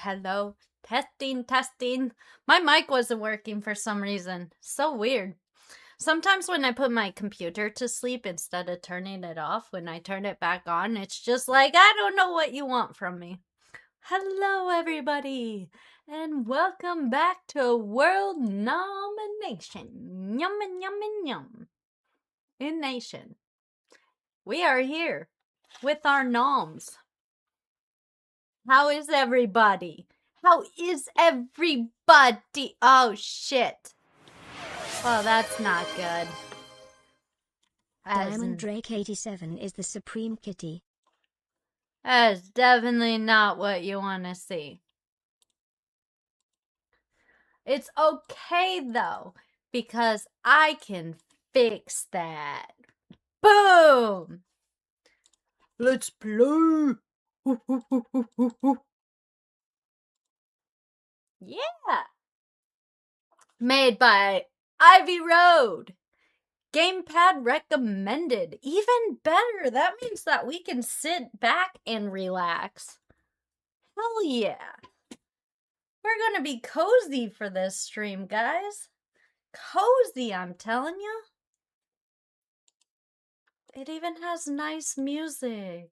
Hello. Testing, testing. My mic wasn't working for some reason. So weird. Sometimes when I put my computer to sleep instead of turning it off, when I turn it back on, it's just like, I don't know what you want from me. Hello, everybody, and welcome back to World Nomination. Yum, yum, yum. In Nation. We are here with our noms. How is everybody? How is everybody? Oh, shit. Well, that's not good. Diamond Drake 87 is the supreme kitty. That is definitely not what you want to see. It's okay, though, because I can fix that. Boom! Let's play! Yeah! Made by Ivy Road. Gamepad recommended. Even better. That means that we can sit back and relax. Hell yeah. We're gonna be cozy for this stream, guys. Cozy, I'm telling you. It even has nice music.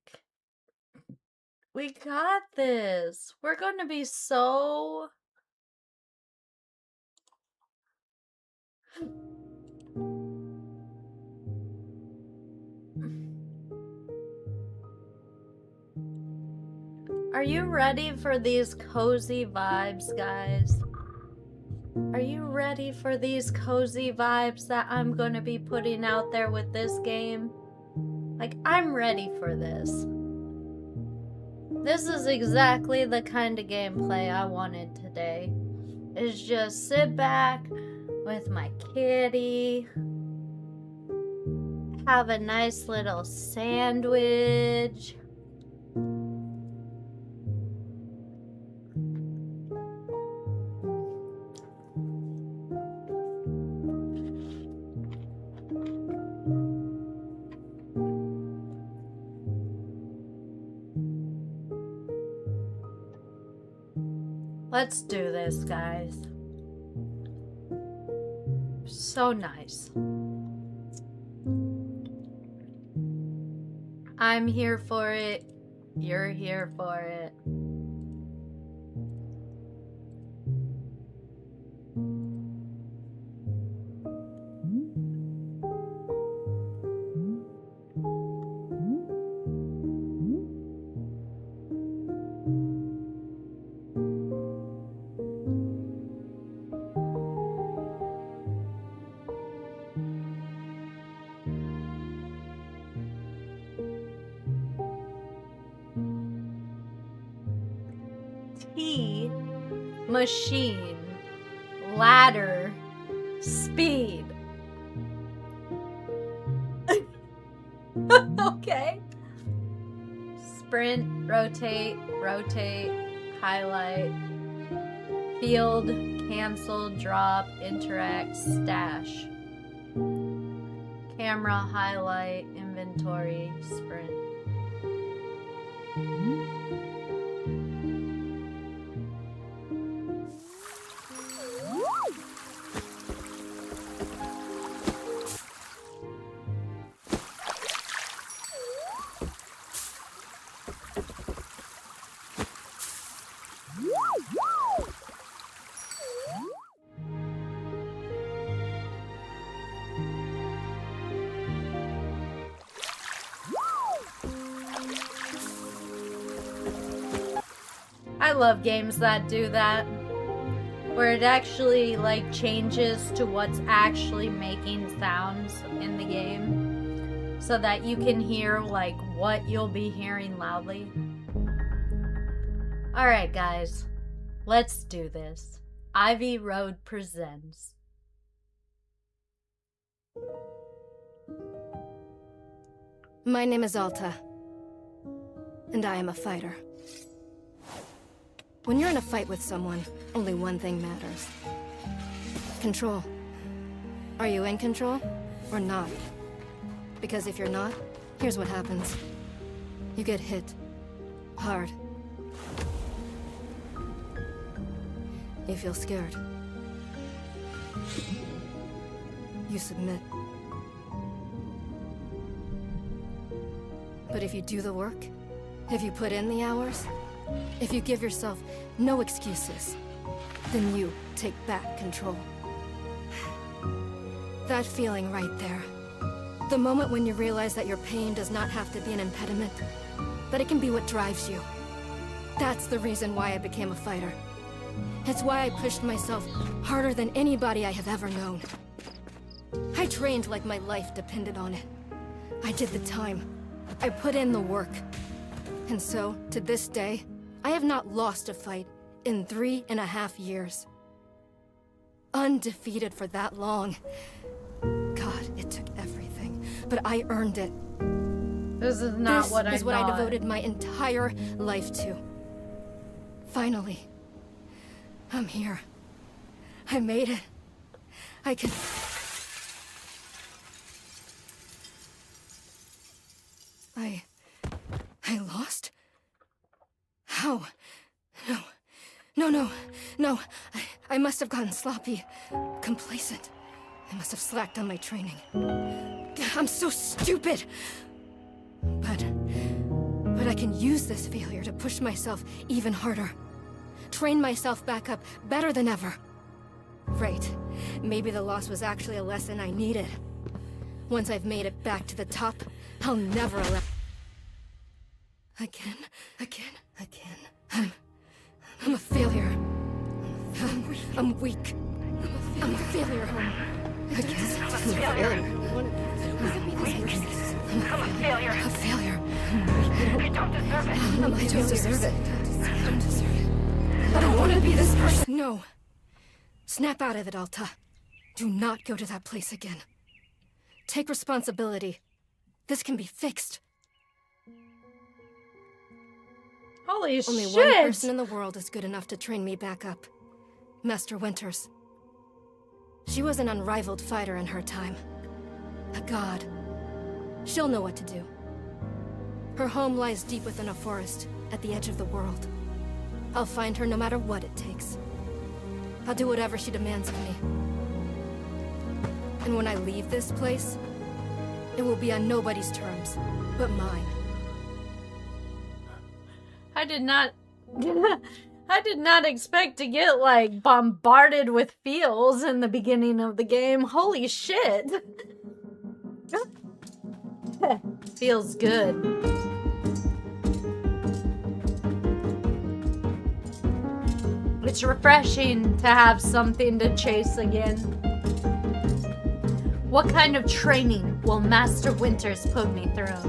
We got this. We're gonna be so... Are you ready for these cozy vibes, guys? Are you ready for these cozy vibes that I'm going to be putting out there with this game? Like, I'm ready for this. This is exactly the kind of gameplay I wanted today. Is just sit back with my kitty, have a nice little sandwich. Let's do this, guys. So nice. I'm here for it. You're here for it. T, machine, ladder, speed. Okay. Sprint, rotate, rotate, highlight, field, cancel, drop, interact, stash. Camera, highlight, inventory, sprint. I love games that do that, where it actually like changes to what's actually making sounds in the game, so that you can hear like what you'll be hearing loudly. Alright guys, let's do this. Ivy Road presents. My name is Alta, and I am a fighter. When you're in a fight with someone, only one thing matters. Control. Are you in control or not? Because if you're not, here's what happens. You get hit. Hard. You feel scared. You submit. But if you do the work, if you put in the hours, if you give yourself no excuses, then you take back control. That feeling right there. The moment when you realize that your pain does not have to be an impediment, that it can be what drives you. That's the reason why I became a fighter. It's why I pushed myself harder than anybody I have ever known. I trained like my life depended on it. I did the time. I put in the work. And so, to this day, I have not lost a fight in 3.5 years. Undefeated for that long. God, it took everything, but I earned it. This is not what I thought. This is what I devoted my entire life to. Finally, I'm here. I made it. I can... I lost? How? No. I must have gotten sloppy, complacent. I must have slacked on my training. I'm so stupid! But I can use this failure to push myself even harder. Train myself back up better than ever. Right. Maybe the loss was actually a lesson I needed. Once I've made it back to the top, I'll never allow... Again. I'm a failure. I'm weak. I'm a failure. Again. I'm a failure. I'm a failure. A failure. I don't deserve it. I don't deserve it. I don't deserve it. I don't want to be this person. No. Snap out of it, Alta. Do not go to that place again. Take responsibility. This can be fixed. Holy Only shit! one person in the world is good enough to train me back up. Master Winters. She was an unrivaled fighter in her time. A god. She'll know what to do. Her home lies deep within a forest, at the edge of the world. I'll find her no matter what it takes. I'll do whatever she demands of me. And when I leave this place, it will be on nobody's terms, but mine. I did not expect to get, like, bombarded with feels in the beginning of the game. Holy shit. Feels good. It's refreshing to have something to chase again. What kind of training will Master Winters put me through?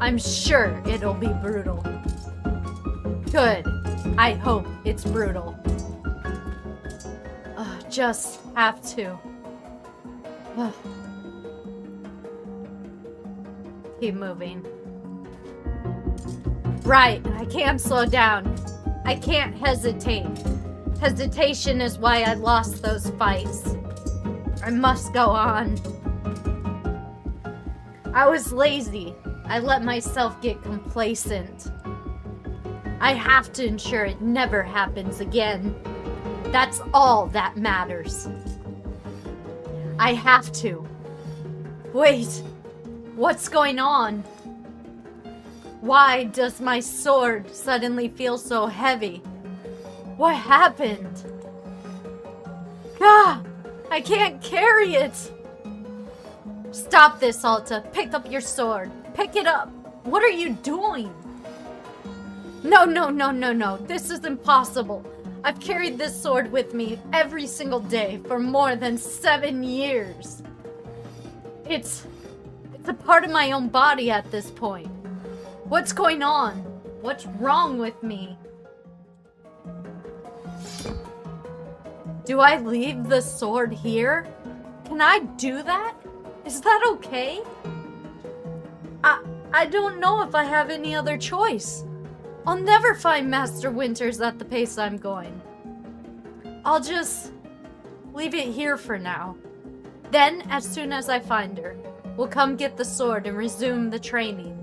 I'm sure it'll be brutal. Good. I hope it's brutal. Just have to. Keep moving. Right, I can't slow down. I can't hesitate. Hesitation is why I lost those fights. I must go on. I was lazy. I let myself get complacent. I have to ensure it never happens again. That's all that matters. I have to. Wait, what's going on? Why does my sword suddenly feel so heavy? What happened? Ah, I can't carry it. Stop this, Alta. Pick up your sword. Pick it up. What are you doing? No. This is impossible. I've carried this sword with me every single day for more than 7 years. It's a part of my own body at this point. What's going on? What's wrong with me? Do I leave the sword here? Can I do that? Is that okay? I don't know if I have any other choice. I'll never find Master Winters at the pace I'm going. I'll just leave it here for now. Then, as soon as I find her, we'll come get the sword and resume the training.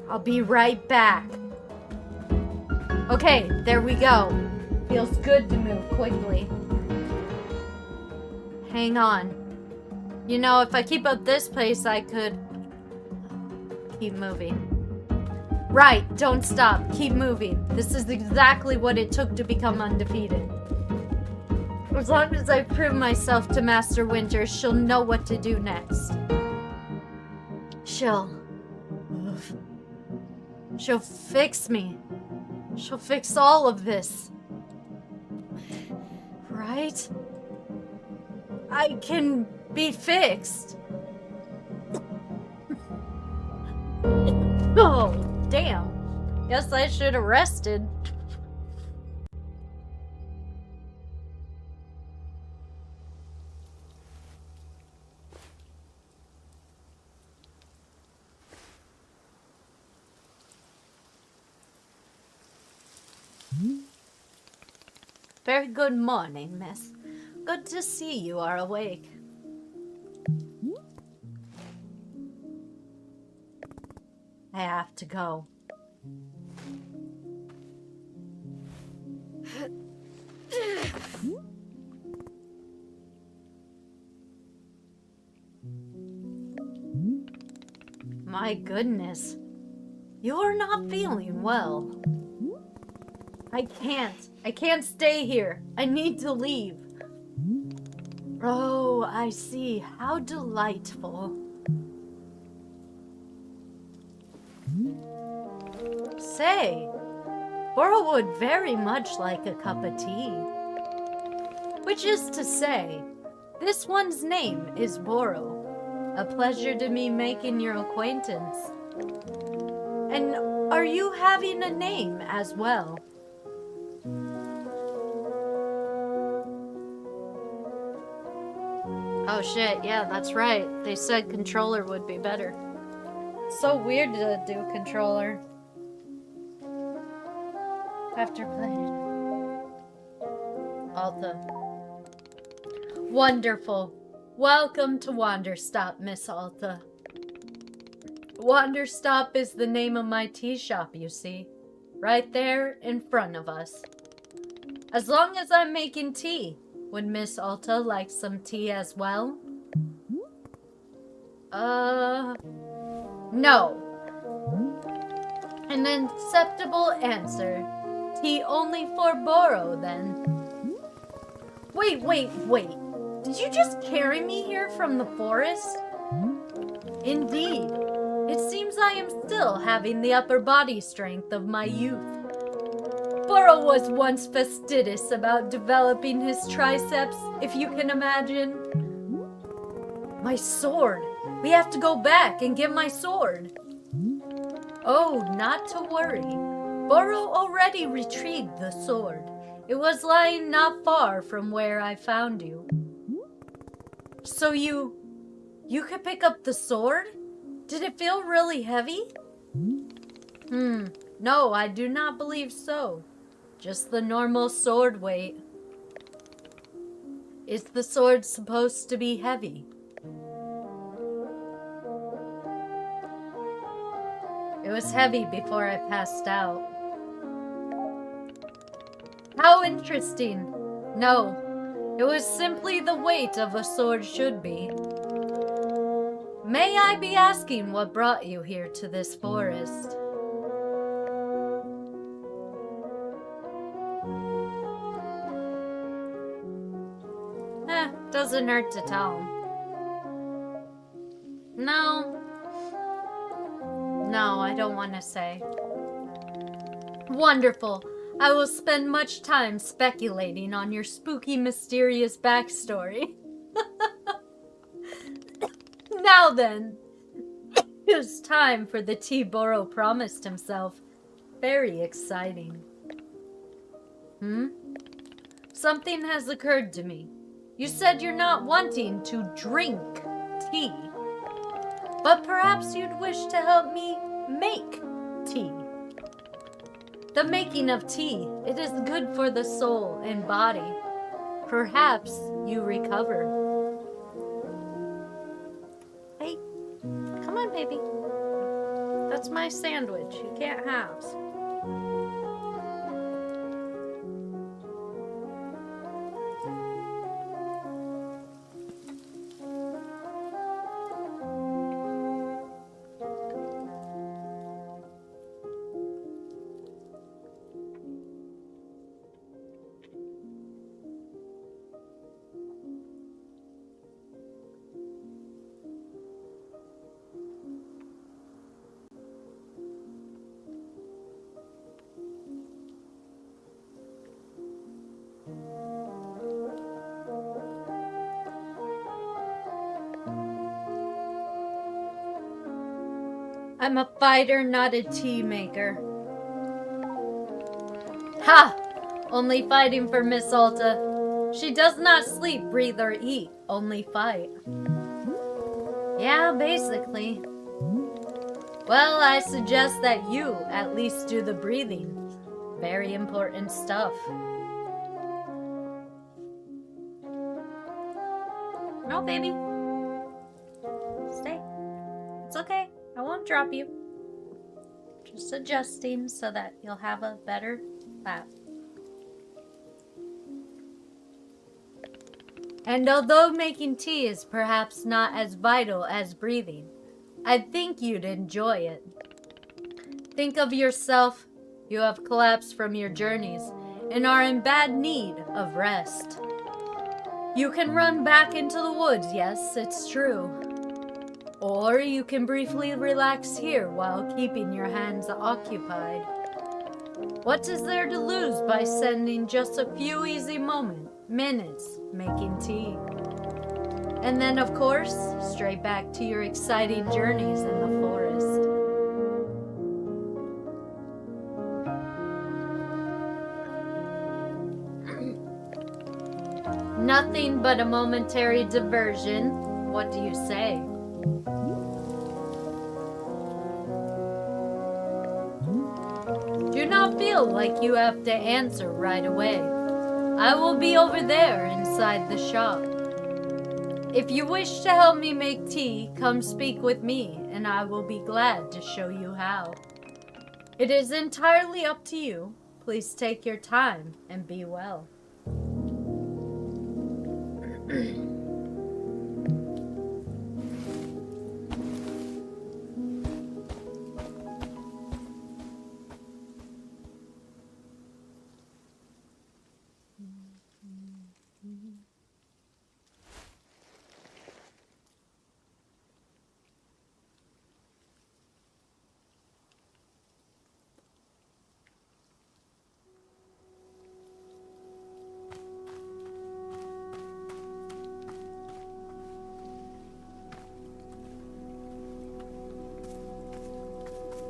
I'll be right back. Okay, there we go. Feels good to move quickly. Hang on. You know, if I keep up this pace, I could... Keep moving. Right, don't stop. Keep moving. This is exactly what it took to become undefeated. As long as I prove myself to Master Winter, she'll know what to do next. She'll fix me. She'll fix all of this. Right? I can be fixed. Oh, damn. Guess I should have rested. Very good morning, miss. Good to see you are awake. I have to go. My goodness. You're not feeling well. I can't stay here. I need to leave. Oh, I see. How delightful. Say, Boro would very much like a cup of tea. Which is to say, this one's name is Boro. A pleasure to me making your acquaintance. And are you having a name as well? Oh shit, yeah, that's right. They said controller would be better. So weird to do controller. After playing. Alta. Wonderful. Welcome to Wanderstop, Miss Alta. Wanderstop is the name of my tea shop, you see. Right there in front of us. As long as I'm making tea. Would Miss Alta like some tea as well? No. An acceptable answer. Tea only for Boro, then. Wait. Did you just carry me here from the forest? Indeed. It seems I am still having the upper body strength of my youth. Boro was once fastidious about developing his triceps, if you can imagine. My sword! We have to go back and get my sword. Oh, not to worry. Boro already retrieved the sword. It was lying not far from where I found you. So you could pick up the sword? Did it feel really heavy? No, I do not believe so. Just the normal sword weight. Is the sword supposed to be heavy? It was heavy before I passed out. How interesting. No, it was simply the weight of a sword should be. May I be asking what brought you here to this forest? Doesn't hurt to tell him. No, I don't want to say. Wonderful. I will spend much time speculating on your spooky, mysterious backstory. Now then, it's time for the tea Boro promised himself. Very exciting. Something has occurred to me. You said you're not wanting to drink tea, but perhaps you'd wish to help me make tea. The making of tea, it is good for the soul and body. Perhaps you recover. Hey, come on, baby. That's my sandwich. You can't have. I'm a fighter, not a tea maker. Ha! Only fighting for Miss Alta. She does not sleep, breathe, or eat. Only fight. Yeah, basically. Well, I suggest that you at least do the breathing. Very important stuff. No, baby. Stay. It's okay. I won't drop you. Just adjusting so that you'll have a better lap. And although making tea is perhaps not as vital as breathing, I think you'd enjoy it. Think of yourself. You have collapsed from your journeys and are in bad need of rest. You can run back into the woods, yes, it's true. Or you can briefly relax here while keeping your hands occupied. What is there to lose by spending just a few easy minutes making tea? And then, of course, straight back to your exciting journeys in the forest. Nothing but a momentary diversion. What do you say? Do not feel like you have to answer right away. I will be over there inside the shop. If you wish to help me make tea, come speak with me, and I will be glad to show you how. It is entirely up to you. Please take your time and be well.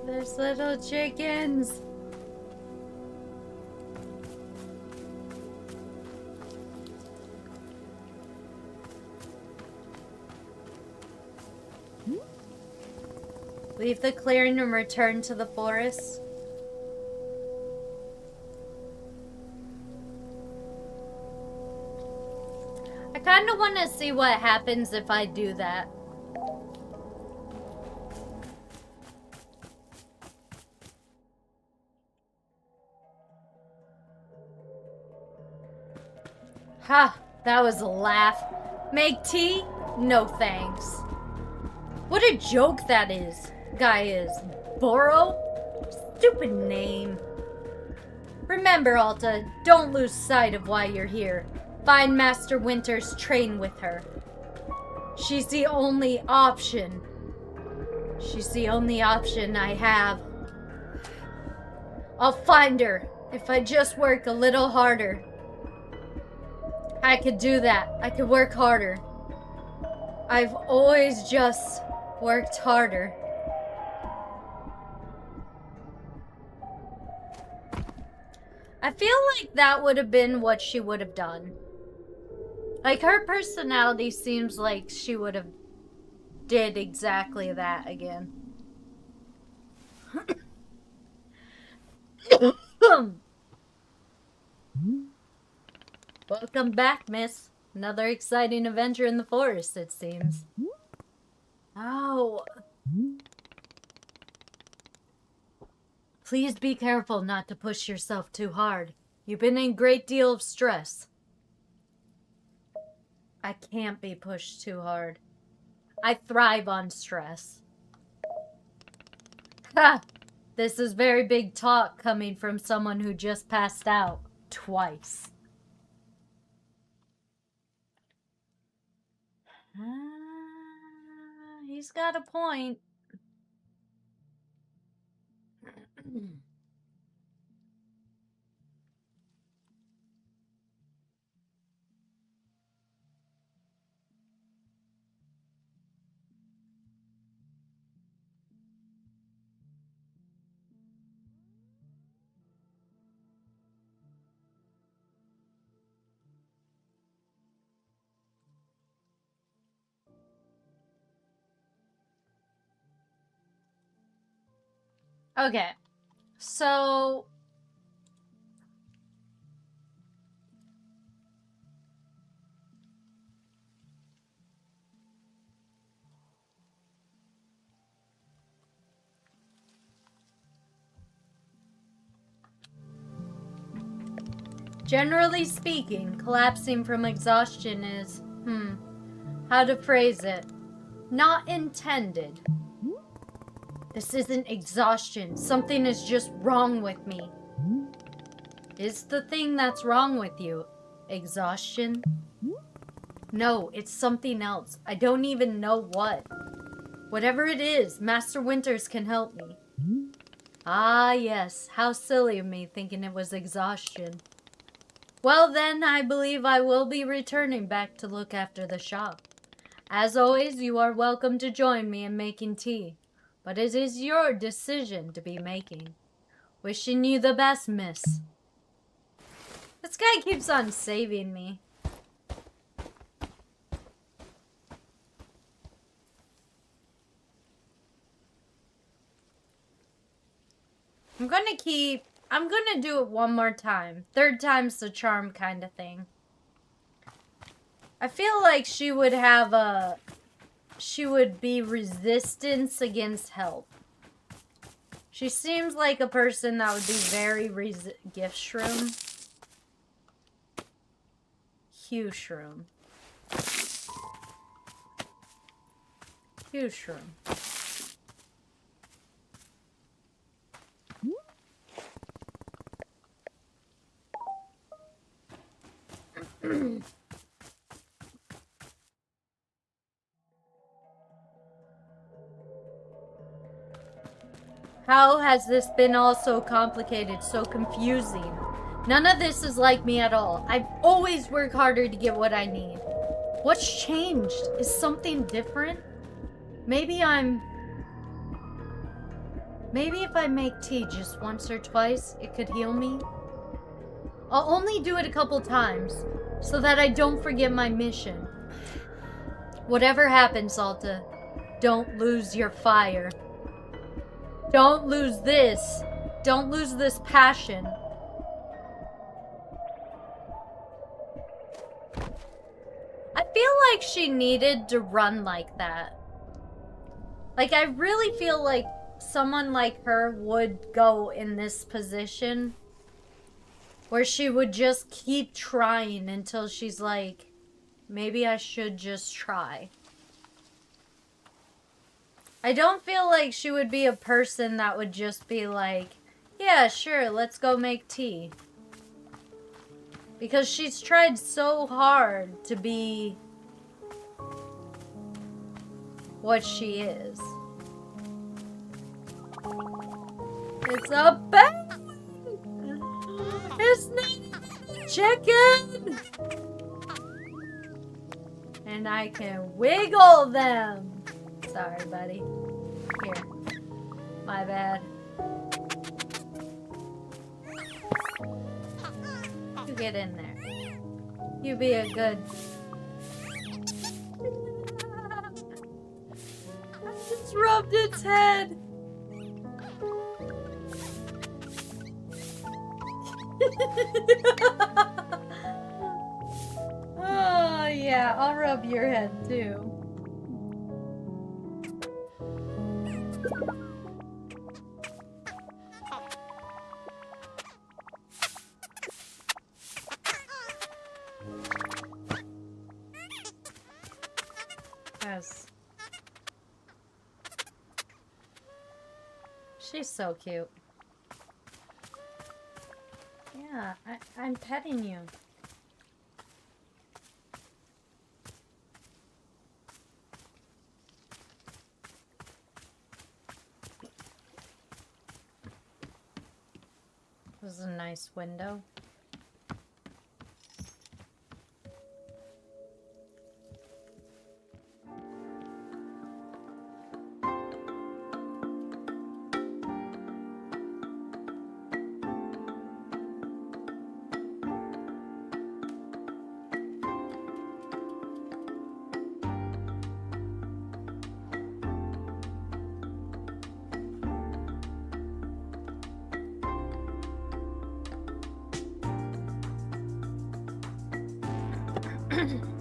There's little chickens. Leave the clearing and return to the forest. I kind of want to see what happens if I do that. Ha! That was a laugh. Make tea? No thanks. What a joke that is. Guy is. Boro? Stupid name. Remember, Alta, don't lose sight of why you're here. Find Master Winters, train with her. She's the only option. She's the only option I have. I'll find her if I just work a little harder. I could do that. I could work harder. I've always just worked harder. I feel like that would have been what she would have done. Like, her personality seems like she would have did exactly that again. Welcome back, miss. Another exciting adventure in the forest, it seems. Ow. Please be careful not to push yourself too hard. You've been in a great deal of stress. I can't be pushed too hard. I thrive on stress. Ha! This is very big talk coming from someone who just passed out twice. He's got a point. Okay. So generally speaking, collapsing from exhaustion is, how to phrase it? Not intended. This isn't exhaustion. Something is just wrong with me. Is the thing that's wrong with you exhaustion? No, it's something else. I don't even know what. Whatever it is, Master Winters can help me. Ah, yes. How silly of me thinking it was exhaustion. Well then, I believe I will be returning back to look after the shop. As always, you are welcome to join me in making tea. But it is your decision to be making. Wishing you the best, miss. This guy keeps on saving me. I'm gonna do it one more time. Third time's the charm kind of thing. I feel like she would be resistance against help. She seems like a person that would be very gift shroom. Hue shroom. Hue shroom. How has this been all so complicated, so confusing? None of this is like me at all. I always work harder to get what I need. What's changed? Is something different? Maybe if I make tea just once or twice, it could heal me. I'll only do it a couple times, so that I don't forget my mission. Whatever happens, Alta, don't lose your fire. Don't lose this. Don't lose this passion. I feel like she needed to run like that. Like, I really feel like someone like her would go in this position where she would just keep trying until she's like, maybe I should just try. I don't feel like she would be a person that would just be like, yeah, sure, let's go make tea. Because she's tried so hard to be what she is. It's a bag! It's not a chicken! And I can wiggle them! Sorry, buddy. Here. My bad. You get in there. You be a good... I just rubbed its head! Oh, yeah. I'll rub your head, too. Yes. She's so cute. Yeah, I'm petting you. This is a nice window. Hmm.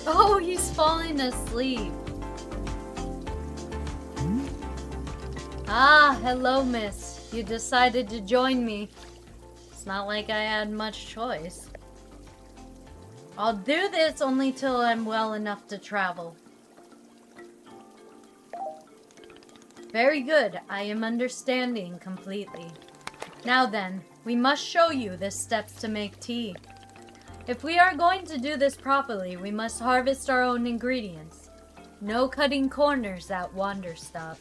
Oh, he's falling asleep. Ah, hello, miss. You decided to join me. It's not like I had much choice. I'll do this only till I'm well enough to travel. Very good. I am understanding completely. Now then, we must show you the steps to make tea. If we are going to do this properly, we must harvest our own ingredients. No cutting corners at Wanderstop.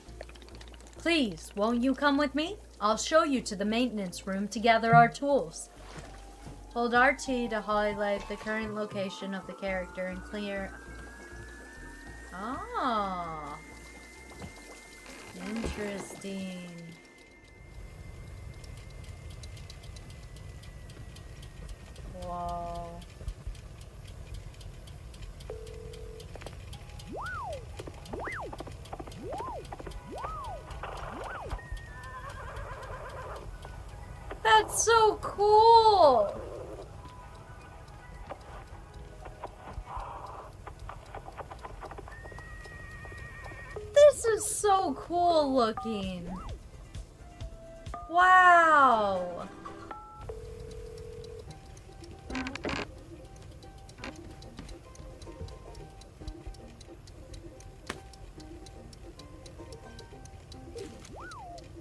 Please, won't you come with me? I'll show you to the maintenance room to gather our tools. Hold RT to highlight the current location of the character and clear... Ah. Interesting. Wow. That's so cool. This is so cool looking. Wow.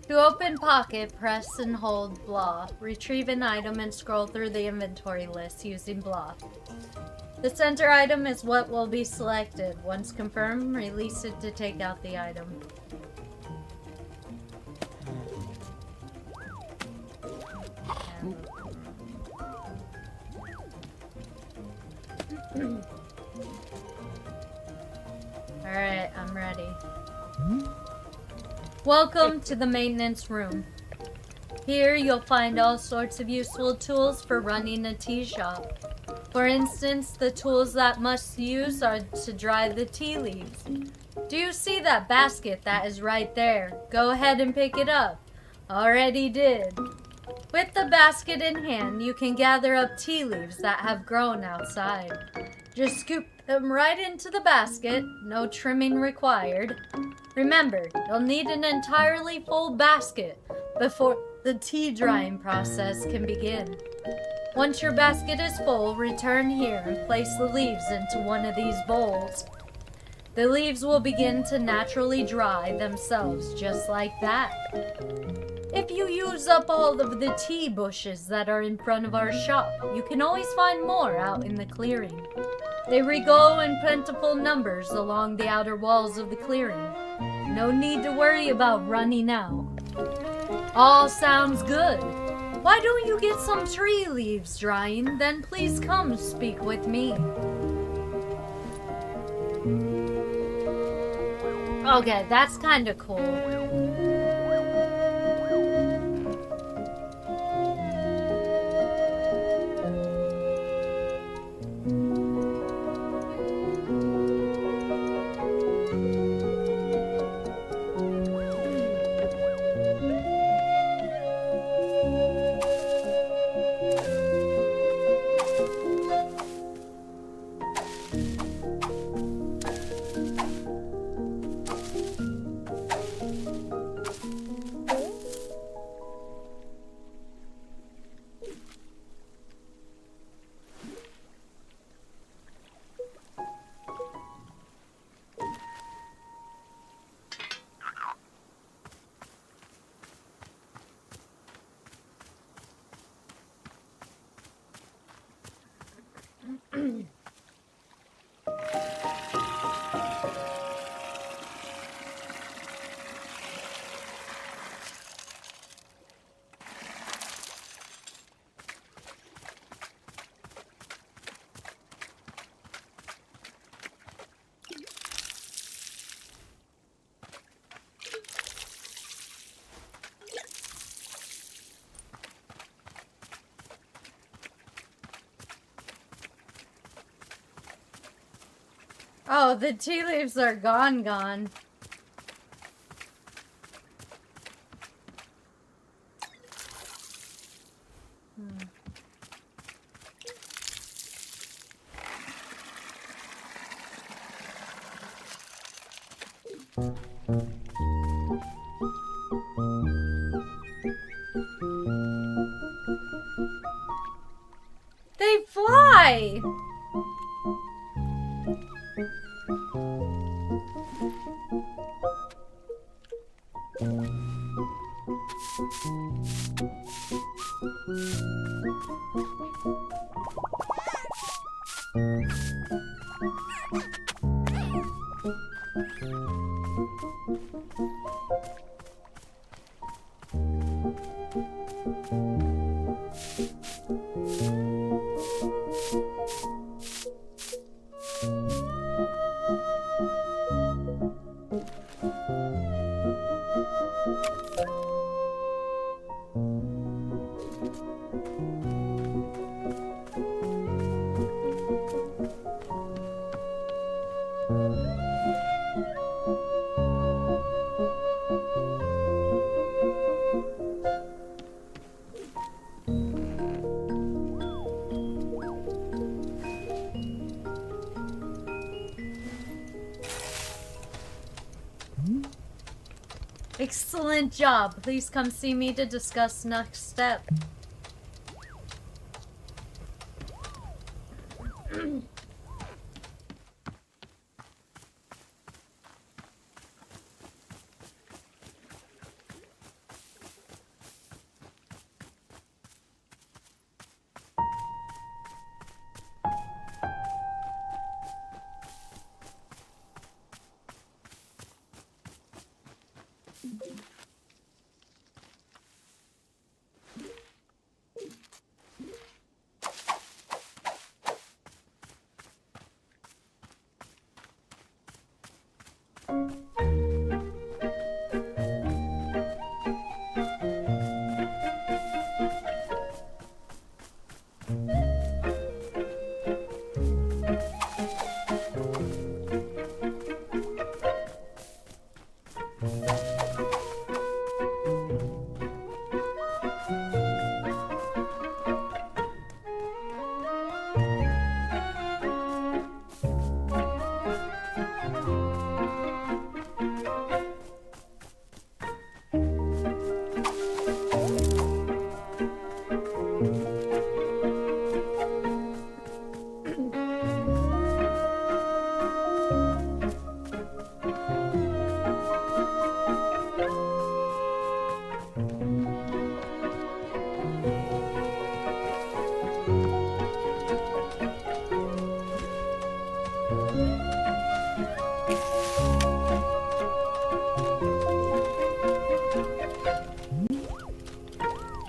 To open pocket, press and hold blah. Retrieve an item and scroll through the inventory list using blah. The center item is what will be selected. Once confirmed, release it to take out the item. Alright, I'm ready. Welcome to the maintenance room. Here you'll find all sorts of useful tools for running a tea shop. For instance, the tools that must use are to dry the tea leaves. Do you see that basket that is right there? Go ahead and pick it up. Already did. With the basket in hand, you can gather up tea leaves that have grown outside. Just scoop them right into the basket, no trimming required. Remember, you'll need an entirely full basket before the tea drying process can begin. Once your basket is full, return here and place the leaves into one of these bowls. The leaves will begin to naturally dry themselves just like that. If you use up all of the tea bushes that are in front of our shop, you can always find more out in the clearing. They grow in plentiful numbers along the outer walls of the clearing. No need to worry about running out. All sounds good. Why don't you get some tree leaves drying? Then please come speak with me. Okay, that's kind of cool. Oh, the tea leaves are gone. They fly! Excellent job. Please come see me to discuss next step.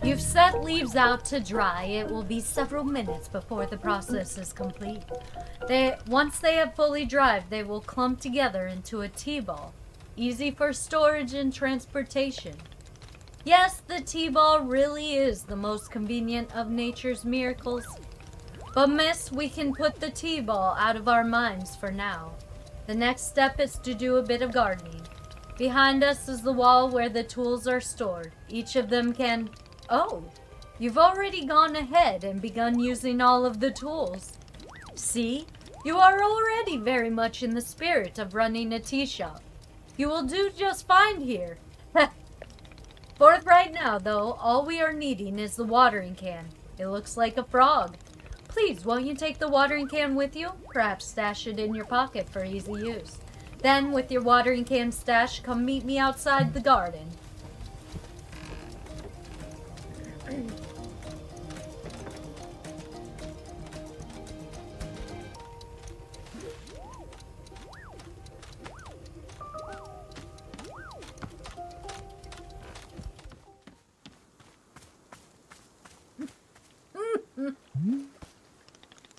You've set leaves out to dry. It will be several minutes before the process is complete. Once they have fully dried, they will clump together into a tea ball, easy for storage and transportation. Yes, the tea ball really is the most convenient of nature's miracles. But miss, we can put the tea ball out of our minds for now. The next step is to do a bit of gardening. Behind us is the wall where the tools are stored. Each of them can... Oh, you've already gone ahead and begun using all of the tools. See, you are already very much in the spirit of running a tea shop. You will do just fine here. For right now, though, all we are needing is the watering can. It looks like a frog. Please, won't you take the watering can with you? Perhaps stash it in your pocket for easy use. Then, with your watering can stash, come meet me outside the garden.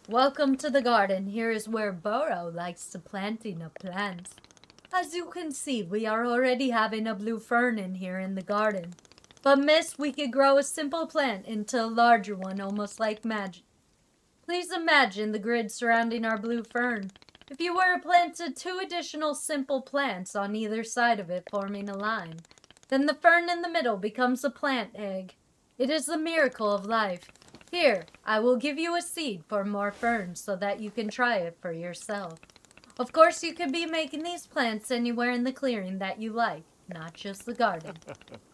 Welcome to the garden. Here is where Burrow likes to planting of plants. As you can see, we are already having a blue fern in here in the garden. But miss, we could grow a simple plant into a larger one almost like magic. Please imagine the grid surrounding our blue fern. If you were to plant 2 additional simple plants on either side of it forming a line, then the fern in the middle becomes a plant egg. It is the miracle of life. Here, I will give you a seed for more ferns so that you can try it for yourself. Of course, you could be making these plants anywhere in the clearing that you like, not just the garden.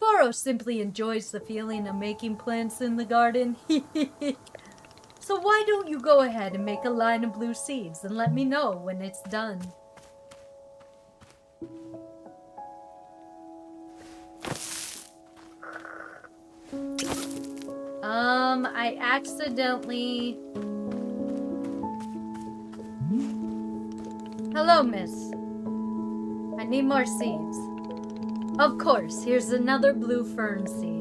Boro simply enjoys the feeling of making plants in the garden. So why don't you go ahead and make a line of blue seeds and let me know when it's done. I accidentally... Hello, miss. I need more seeds. Of course, here's another blue fern seed.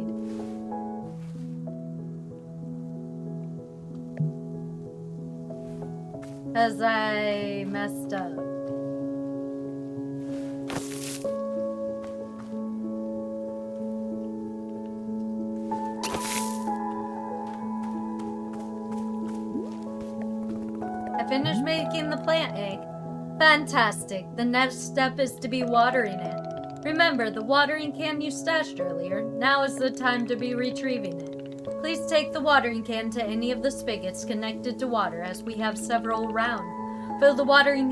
As I messed up. I finished making the plant egg. Fantastic. The next step is to be watering it. Remember, the watering can you stashed earlier. Now is the time to be retrieving it. Please take the watering can to any of the spigots connected to water, as we have several around. Fill the watering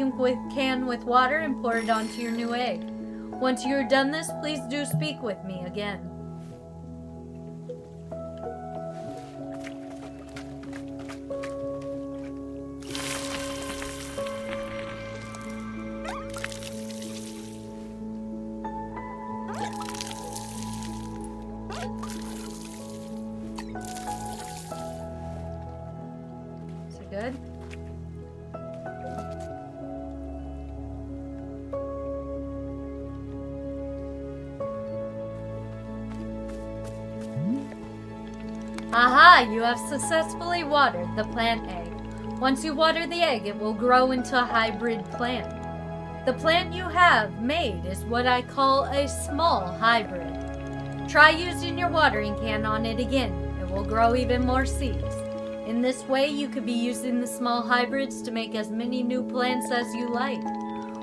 can with water and pour it onto your new egg. Once you are done this, please do speak with me again. Good. Aha! You have successfully watered the plant egg. Once you water the egg, it will grow into a hybrid plant. The plant you have made is what I call a small hybrid. Try using your watering can on it again. It will grow even more seeds. In this way, you could be using the small hybrids to make as many new plants as you like.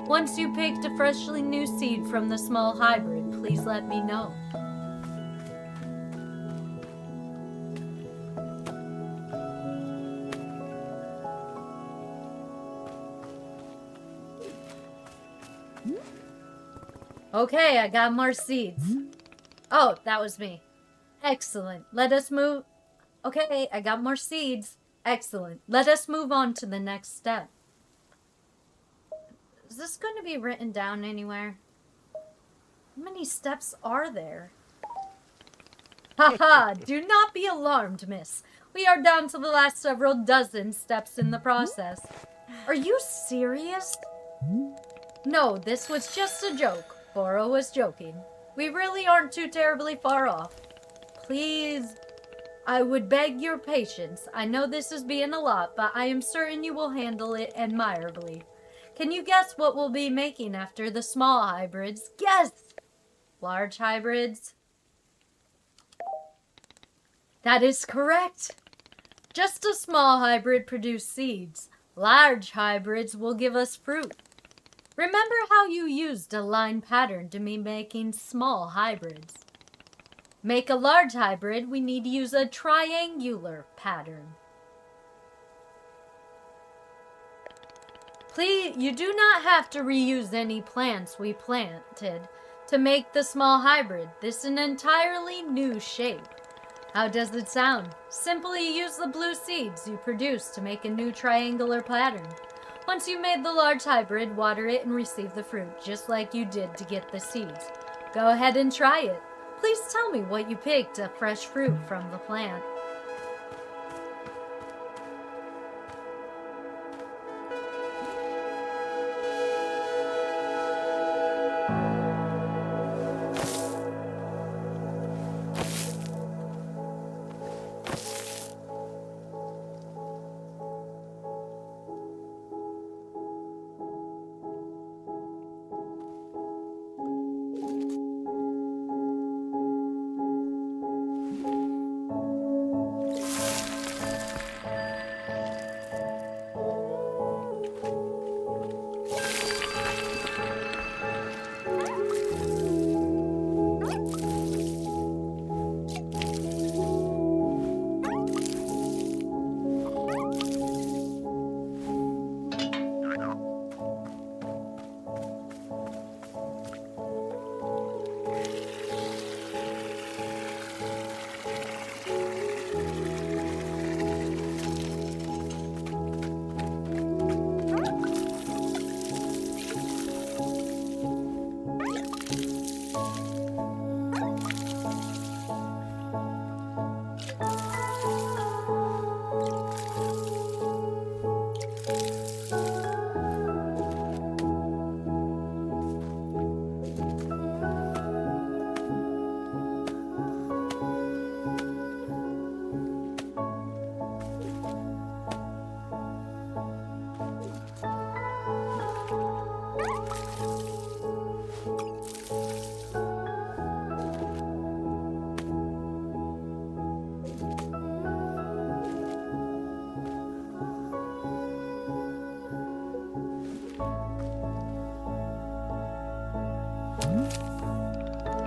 Once you picked a freshly new seed from the small hybrid, please let me know. Okay, I got more seeds. Oh, that was me. Excellent. Let us move... Okay, I got more seeds. Excellent. Let us move on to the next step. Is this going to be written down anywhere? How many steps are there? Haha, do not be alarmed, miss. We are down to the last several dozen steps in the process. Are you serious? No, this was just a joke. Boro was joking. We really aren't too terribly far off. Please... I would beg your patience. I know this is being a lot, but I am certain you will handle it admirably. Can you guess what we'll be making after the small hybrids? Guess! Large hybrids? That is correct. Just a small hybrid produce seeds. Large hybrids will give us fruit. Remember how you used a line pattern to be making small hybrids. Make a large hybrid, we need to use a triangular pattern. Please, you do not have to reuse any plants we planted to make the small hybrid. This is an entirely new shape. How does it sound? Simply use the blue seeds you produced to make a new triangular pattern. Once you made the large hybrid, water it and receive the fruit, just like you did to get the seeds. Go ahead and try it. Please tell me what you picked a fresh fruit from the plant.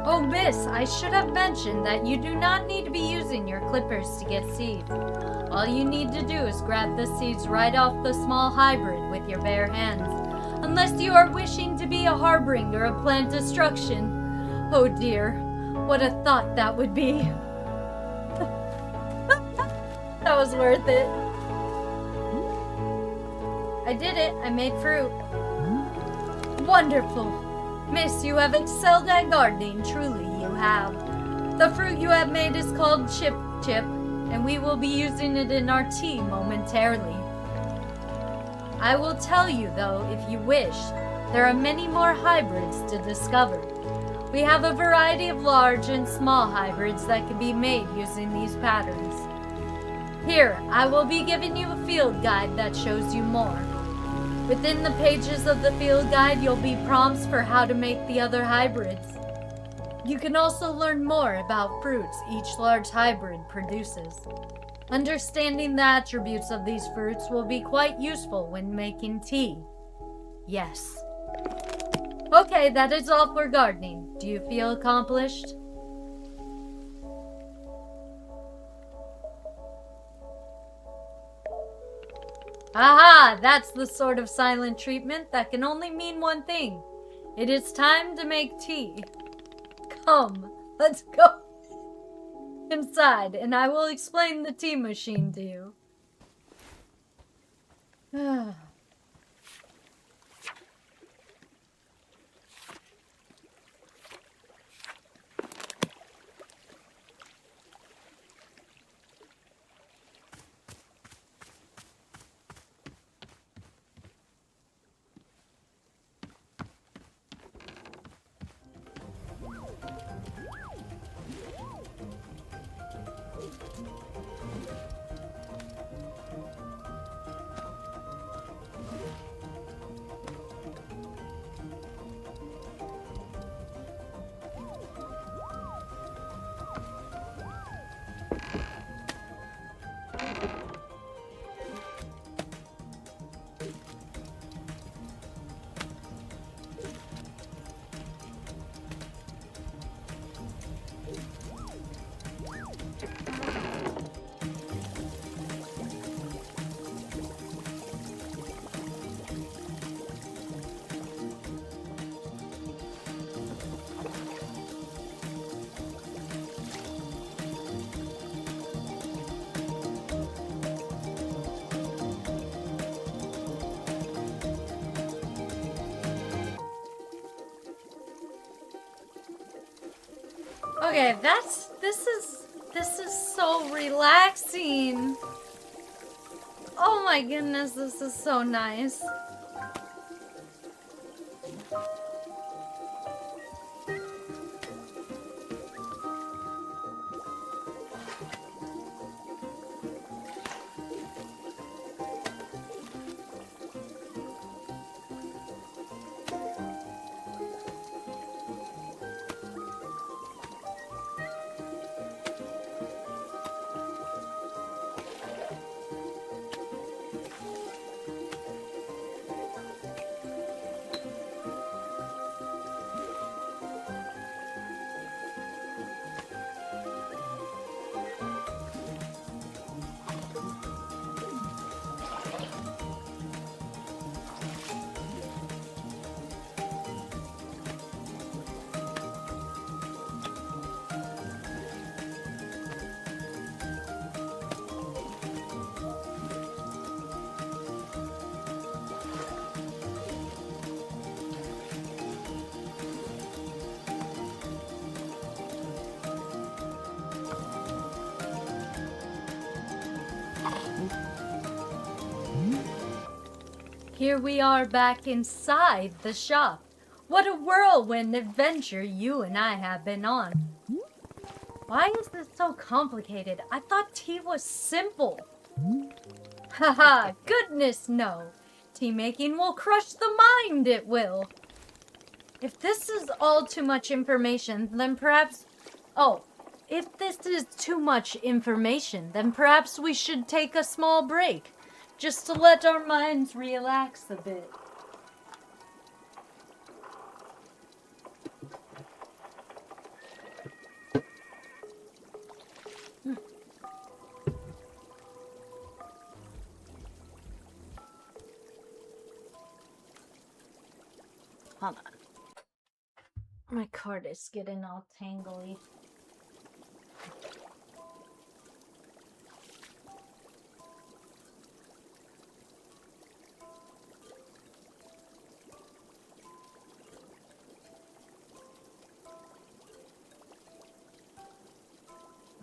Oh, miss, I should have mentioned that you do not need to be using your clippers to get seeds. All you need to do is grab the seeds right off the small hybrid with your bare hands. Unless you are wishing to be a harbinger of plant destruction. Oh dear, what a thought that would be. That was worth it. I did it. I made fruit. Wonderful. Miss, you have excelled at gardening. Truly, you have. The fruit you have made is called Chip Chip, and we will be using it in our tea momentarily. I will tell you, though, if you wish, there are many more hybrids to discover. We have a variety of large and small hybrids that can be made using these patterns. Here, I will be giving you a field guide that shows you more. Within the pages of the field guide, you'll be prompts for how to make the other hybrids. You can also learn more about fruits each large hybrid produces. Understanding the attributes of these fruits will be quite useful when making tea. Yes. Okay, that is all for gardening. Do you feel accomplished? Aha! That's the sort of silent treatment that can only mean one thing. It is time to make tea. Come, let's go inside, and I will explain the tea machine to you. Okay, this is so relaxing. Oh my goodness, this is so nice. Here we are back inside the shop. What a whirlwind adventure you and I have been on. Why is this so complicated? I thought tea was simple. Haha, goodness no. Tea making will crush the mind, it will. If this is all too much information, then perhaps... Oh, if this is too much information, then perhaps we should take a small break. Just to let our minds relax a bit. Hold on. My cord is getting all tangly.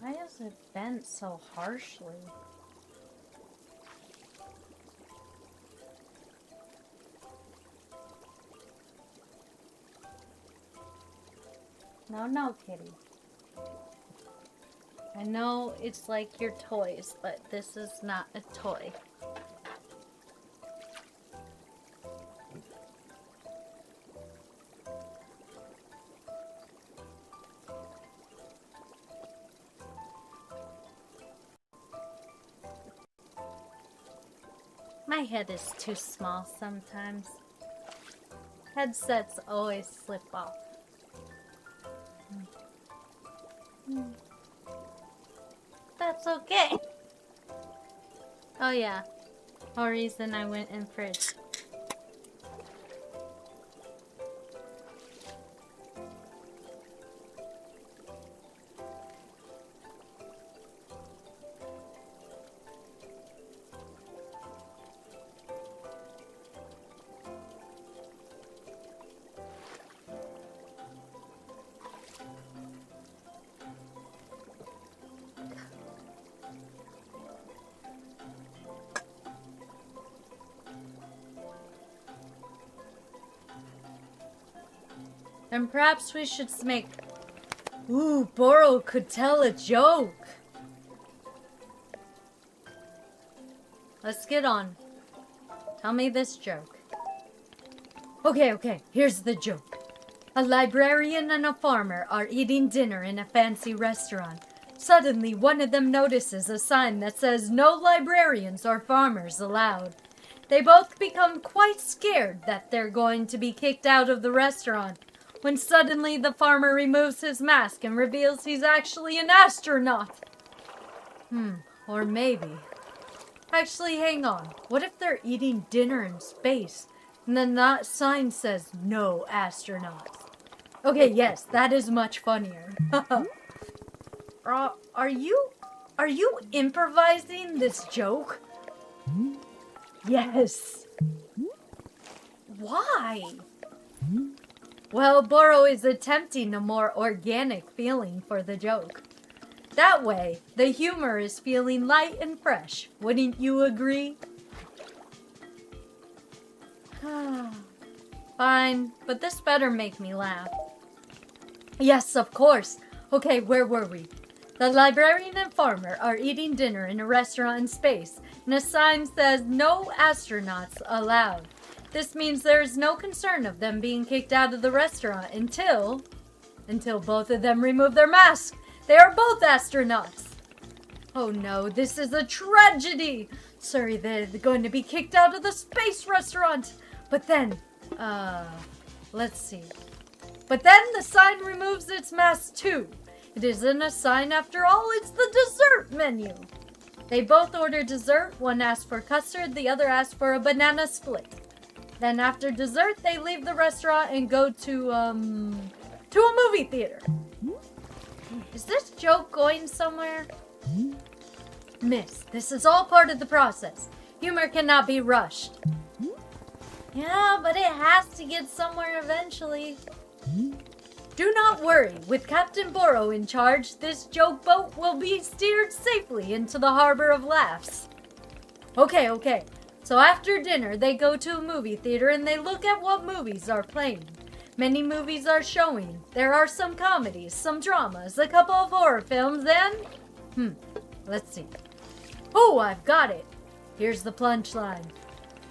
Why is it bent so harshly? No, no, kitty. I know it's like your toys, but this is not a toy. My head is too small sometimes. Headsets always slip off. That's okay. Oh yeah, whole reason I went in fridge. And perhaps we should make... Ooh, Boro could tell a joke. Let's get on. Tell me this joke. Okay, here's the joke. A librarian and a farmer are eating dinner in a fancy restaurant. Suddenly, one of them notices a sign that says no librarians or farmers allowed. They both become quite scared that they're going to be kicked out of the restaurant, when suddenly the farmer removes his mask and reveals he's actually an astronaut. Or maybe. Actually, hang on. What if they're eating dinner in space, and then that sign says no astronauts? Okay, yes, that is much funnier. Are you improvising this joke? Yes. Why? Well, Boro is attempting a more organic feeling for the joke. That way, the humor is feeling light and fresh. Wouldn't you agree? Fine, but this better make me laugh. Yes, of course. Okay, where were we? The librarian and farmer are eating dinner in a restaurant in space, and a sign says no astronauts allowed. This means there is no concern of them being kicked out of the restaurant until both of them remove their masks. They are both astronauts. Oh no, this is a tragedy. Sorry, they're going to be kicked out of the space restaurant. But then, let's see. But then the sign removes its mask too. It isn't a sign after all, it's the dessert menu. They both order dessert. One asks for custard, the other asks for a banana split. Then after dessert, they leave the restaurant and go to a movie theater. Is this joke going somewhere? Miss, this is all part of the process. Humor cannot be rushed. Yeah, but it has to get somewhere eventually. Do not worry. With Captain Boro in charge, this joke boat will be steered safely into the harbor of laughs. Okay. So after dinner, they go to a movie theater and they look at what movies are playing. Many movies are showing. There are some comedies, some dramas, a couple of horror films, and... let's see. Oh, I've got it. Here's the punchline.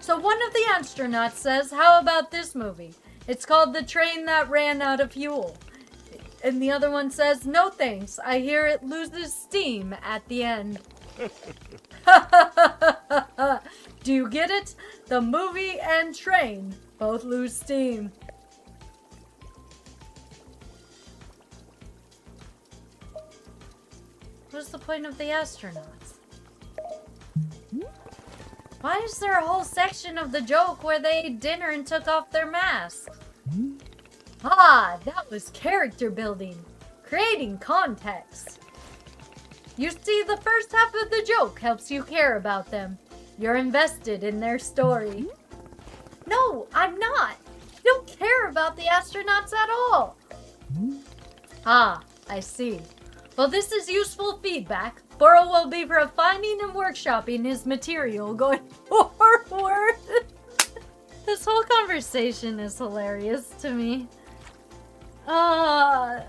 So one of the astronauts says, how about this movie? It's called The Train That Ran Out of Fuel. And the other one says, no thanks. I hear it loses steam at the end. Do you get it? The movie and train both lose steam. What's the point of the astronauts? Why is there a whole section of the joke where they ate dinner and took off their masks? Ah, that was character building. Creating context. You see, the first half of the joke helps you care about them. You're invested in their story. No, I'm not. I don't care about the astronauts at all. Ah, I see. Well, this is useful feedback. Burrow will be refining and workshopping his material going forward. This whole conversation is hilarious to me. I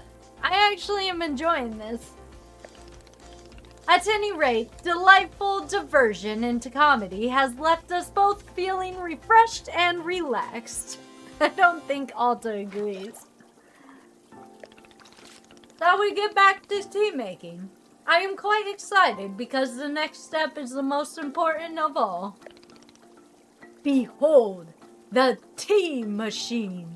actually am enjoying this. At any rate, delightful diversion into comedy has left us both feeling refreshed and relaxed. I don't think Alta agrees. Now we get back to tea making. I am quite excited because the next step is the most important of all. Behold, the tea machine.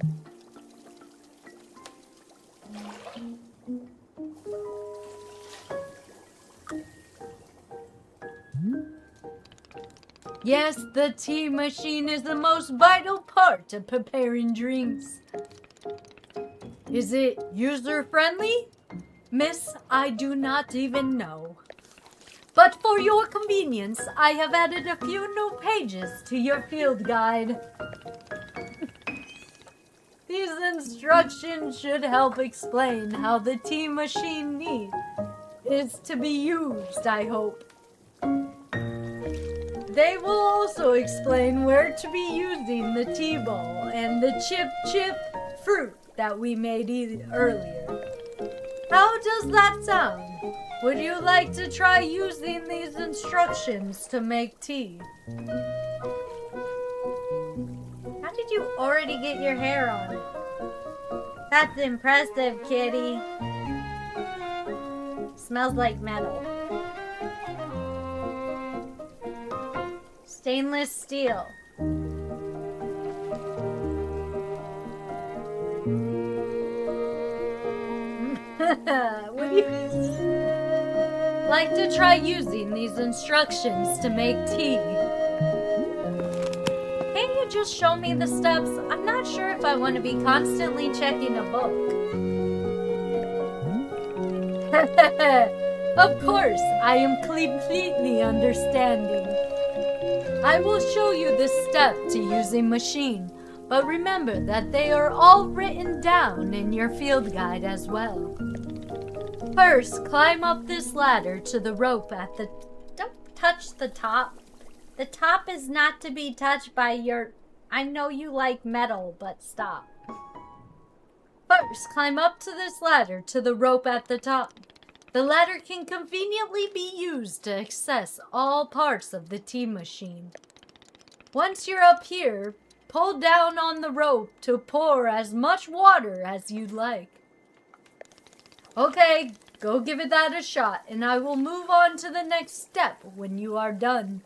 Yes, the tea machine is the most vital part of preparing drinks. Is it user-friendly? Miss, I do not even know. But for your convenience, I have added a few new pages to your field guide. These instructions should help explain how the tea machine is to be used, I hope. They will also explain where to be using the tea ball and the chip fruit that we made earlier. How does that sound? Would you like to try using these instructions to make tea? How did you already get your hair on it? That's impressive, kitty. Smells like metal. Stainless steel. Would you like to try using these instructions to make tea? Can't you just show me the steps? I'm not sure if I want to be constantly checking a book. Of course, I am completely understanding. I will show you the step to using machine, but remember that they are all written down in your field guide as well. First, climb up this ladder to the rope at the... Don't touch the top. The top is not to be touched by your... I know you like metal, but stop. First, climb up to this ladder to the rope at the top. The ladder can conveniently be used to access all parts of the tea machine. Once you're up here, pull down on the rope to pour as much water as you'd like. Okay, go give it that a shot, and I will move on to the next step when you are done.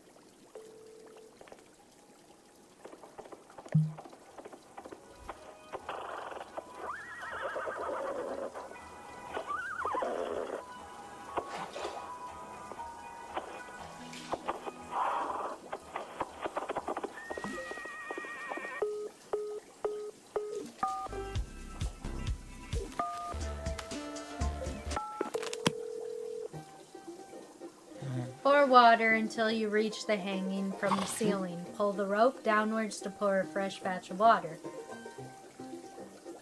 Pour water until you reach the hanging from the ceiling. Pull the rope downwards to pour a fresh batch of water.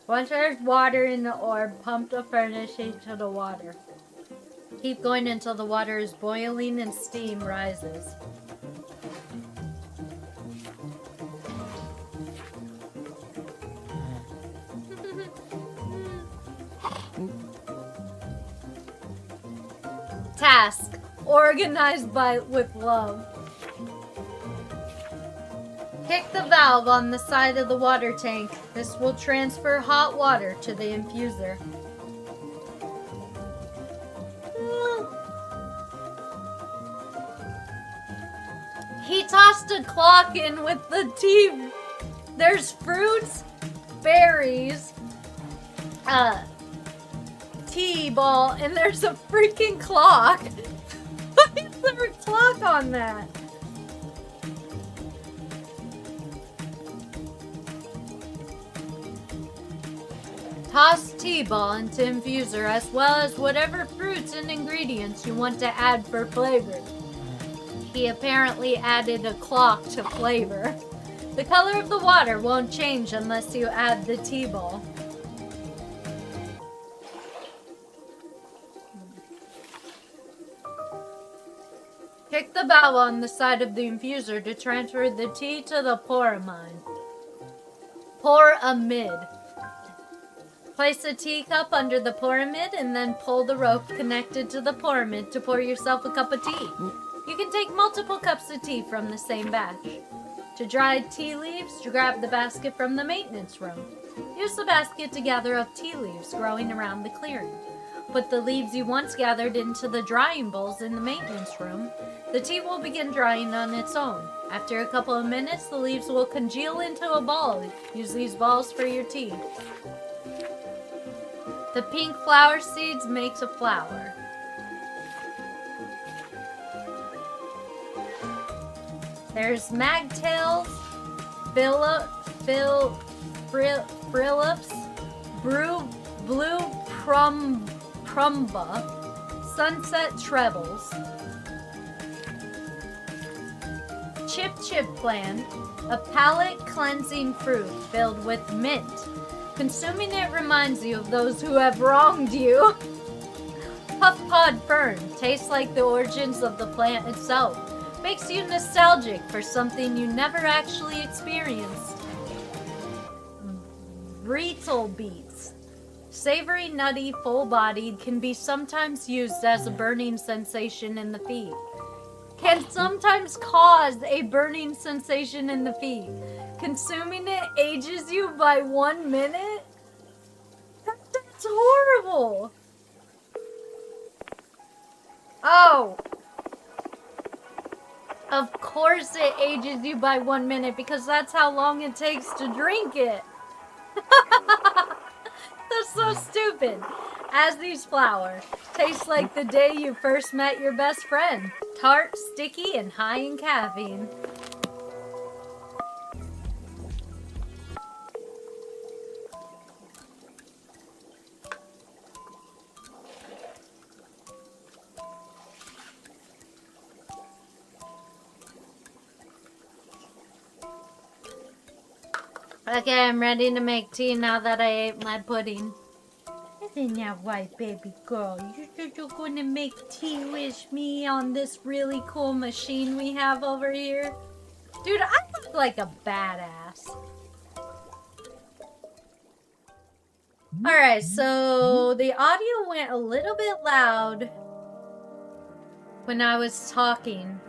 Once there's water in the orb, pump the furnace heat to the water. Keep going until the water is boiling and steam rises. Task. Organized with love. Kick the valve on the side of the water tank. This will transfer hot water to the infuser. He tossed a clock in with the tea. There's fruits, berries, tea ball, and there's a freaking clock. Why is there a clock on that? Toss tea ball into infuser as well as whatever fruits and ingredients you want to add for flavor. He apparently added a clock to flavor. The color of the water won't change unless you add the tea ball. Kick the valve on the side of the infuser to transfer the tea to the pyramid. Place a teacup under the pyramid and then pull the rope connected to the pyramid to pour yourself a cup of tea. You can take multiple cups of tea from the same batch. To dry tea leaves, grab the basket from the maintenance room. Use the basket to gather up tea leaves growing around the clearing. Put the leaves you once gathered into the drying bowls in the maintenance room. The tea will begin drying on its own. After a couple of minutes, the leaves will congeal into a ball. Use these balls for your tea. The pink flower seeds makes a flower. There's magtails, frillips, blue prumba, sunset trebles, chip plant, a palate cleansing fruit filled with mint. Consuming it reminds you of those who have wronged you. Puff pod fern tastes like the origins of the plant itself. Makes you nostalgic for something you never actually experienced. Brittle beets. Savory, nutty, full-bodied, can be sometimes used as a burning sensation in the feet. Can sometimes cause a burning sensation in the feet. Consuming it ages you by 1 minute? That's horrible. Oh. Of course it ages you by 1 minute because that's how long it takes to drink it. That's so stupid. As these flowers taste like the day you first met your best friend. Tart, sticky, and high in caffeine. Okay, I'm ready to make tea now that I ate my pudding. Isn't that right, baby girl? You said you're gonna make tea with me on this really cool machine we have over here? Dude, I look like a badass. Alright, so the audio went a little bit loud when I was talking.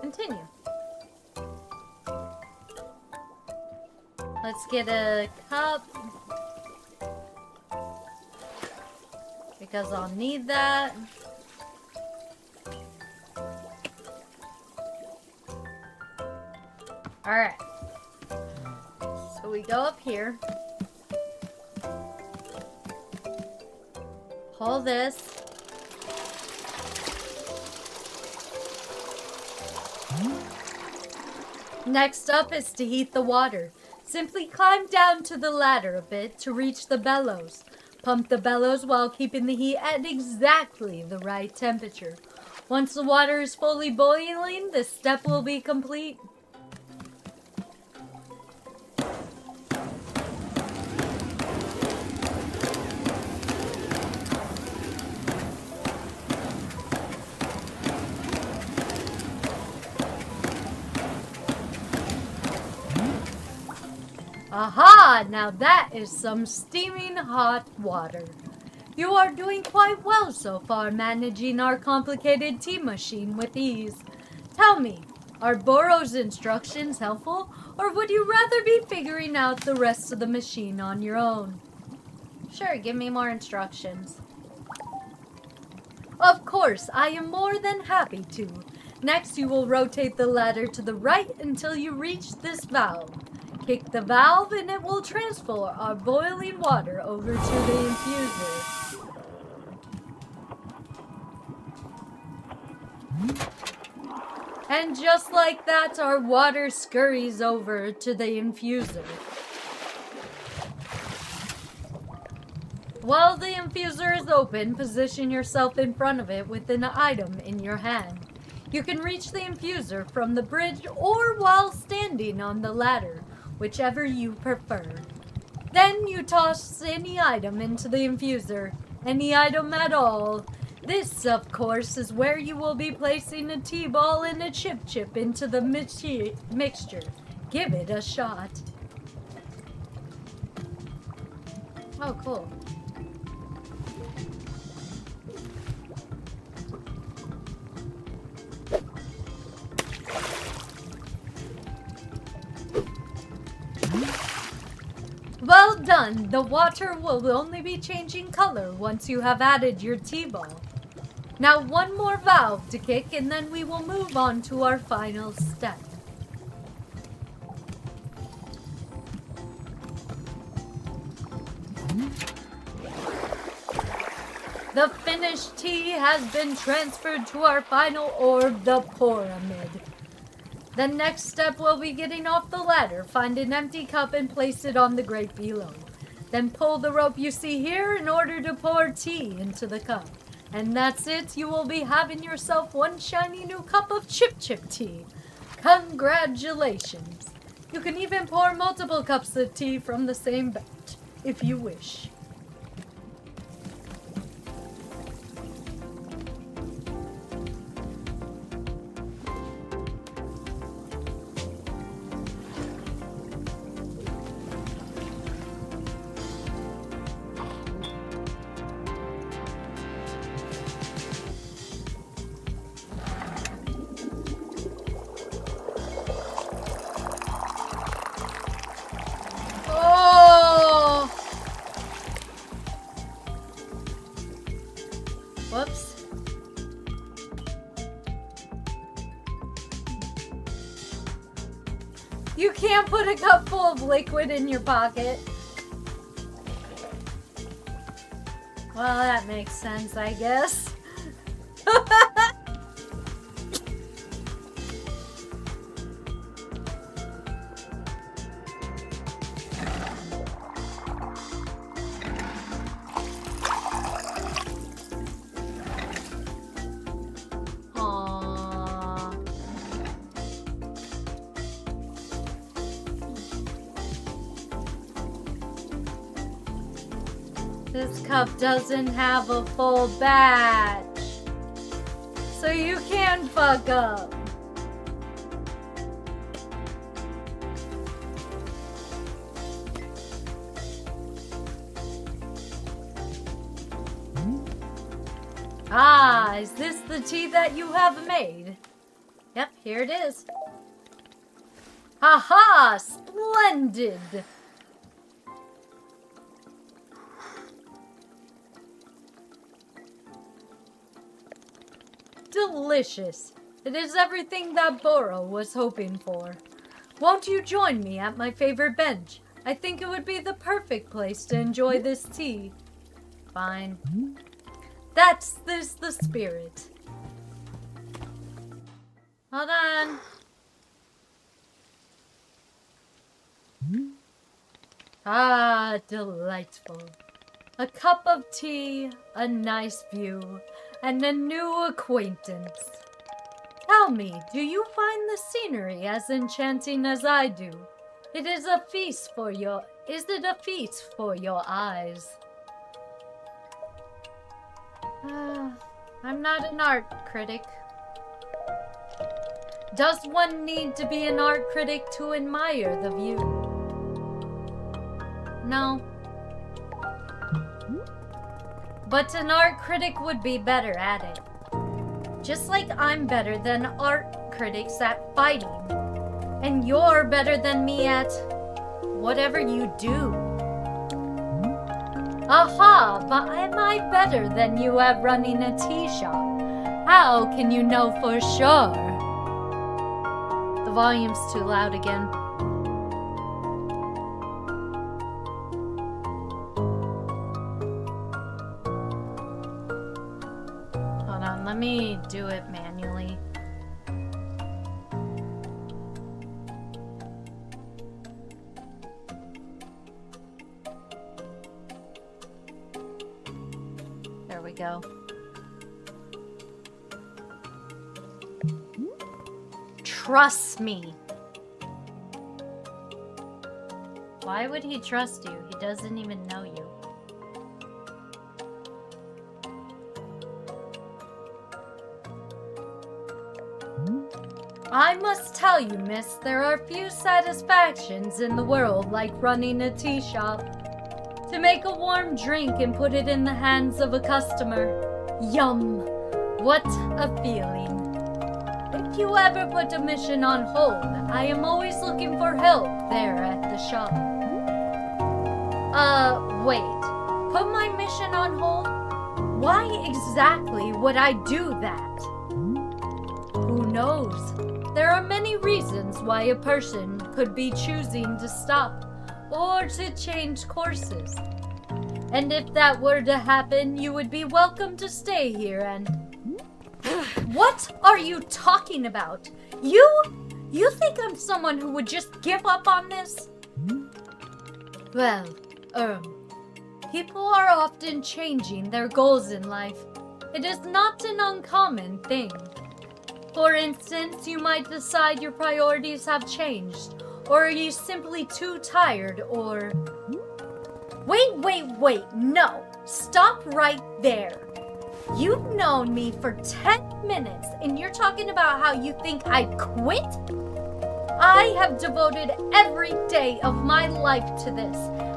Continue. Let's get a cup because I'll need that. Alright. So we go up here. Pull this. Next up is to heat the water. Simply climb down to the ladder a bit to reach the bellows. Pump the bellows while keeping the heat at exactly the right temperature. Once the water is fully boiling, this step will be complete. Aha! Now that is some steaming hot water. You are doing quite well so far, managing our complicated tea machine with ease. Tell me, are Boro's instructions helpful, or would you rather be figuring out the rest of the machine on your own? Sure, give me more instructions. Of course, I am more than happy to. Next, you will rotate the ladder to the right until you reach this valve. Kick the valve and it will transfer our boiling water over to the infuser. And just like that, our water scurries over to the infuser. While the infuser is open, position yourself in front of it with an item in your hand. You can reach the infuser from the bridge or while standing on the ladder, whichever you prefer. Then you toss any item into the infuser, any item at all. This, of course, is where you will be placing a T-ball and a chip into the mixture. Give it a shot. Oh, cool. Well done! The water will only be changing color once you have added your T-ball. Now one more valve to kick and then we will move on to our final step. The finished tea has been transferred to our final orb, the pyramid. The next step will be getting off the ladder, find an empty cup and place it on the grate below. Then pull the rope you see here in order to pour tea into the cup. And that's it, you will be having yourself one shiny new cup of chip tea. Congratulations! You can even pour multiple cups of tea from the same batch, if you wish. Whoops. You can't put a cup full of liquid in your pocket. Well, that makes sense, I guess. This cup doesn't have a full batch, so you can fuck up. Ah, is this the tea that you have made? Yep, here it is. Haha, splendid! Delicious. It is everything that Boro was hoping for. Won't you join me at my favorite bench? I think it would be the perfect place to enjoy this tea. Fine. That's the spirit. Hold on. Ah, delightful. A cup of tea, a nice view, and a new acquaintance. Tell me, do you find the scenery as enchanting as I do? Is it a feast for your eyes? I'm not an art critic. Does one need to be an art critic to admire the view? No. But an art critic would be better at it. Just like I'm better than art critics at fighting. And you're better than me at whatever you do. Aha, but am I better than you at running a tea shop? How can you know for sure? The volume's too loud again. Hold on, let me do it manually. go. Trust me. Why would he trust you? He doesn't even know you. I must tell you, miss, there are few satisfactions in the world like running a tea shop. To make a warm drink and put it in the hands of a customer. Yum! What a feeling. If you ever put a mission on hold, I am always looking for help there at the shop. Wait. Put my mission on hold? Why exactly would I do that? Who knows? There are many reasons why a person could be choosing to stop or to change courses. And if that were to happen, you would be welcome to stay here and... What are you talking about? You think I'm someone who would just give up on this? Well, people are often changing their goals in life. It is not an uncommon thing. For instance, you might decide your priorities have changed, or are you simply too tired, or... Wait, no! Stop right there! You've known me for 10 minutes, and you're talking about how you think I'd quit? I have devoted every day of my life to this,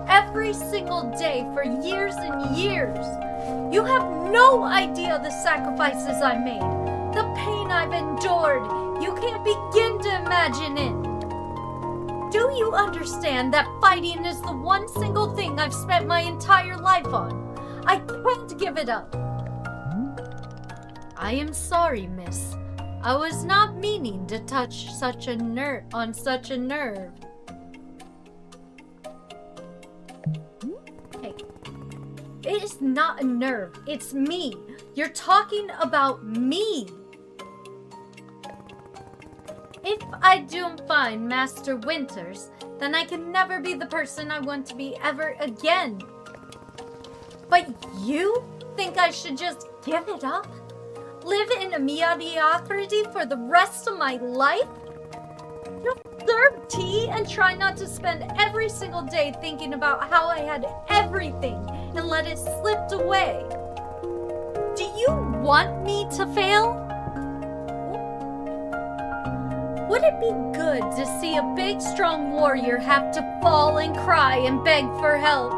every single day for years and years. You have no idea the sacrifices I made, the pain I've endured. You can't begin to imagine it. Do you understand that fighting is the one single thing I've spent my entire life on? I can't give it up. I am sorry, miss. I was not meaning to touch such a nerve. Hey, it is not a nerve. It's me. You're talking about me. If I don't find Master Winters, then I can never be the person I want to be ever again. But you think I should just give it up? Live in a mediocrity for the rest of my life? Just serve tea and try not to spend every single day thinking about how I had everything and let it slip away. Do you want me to fail? Would it be good to see a big, strong warrior have to fall and cry and beg for help?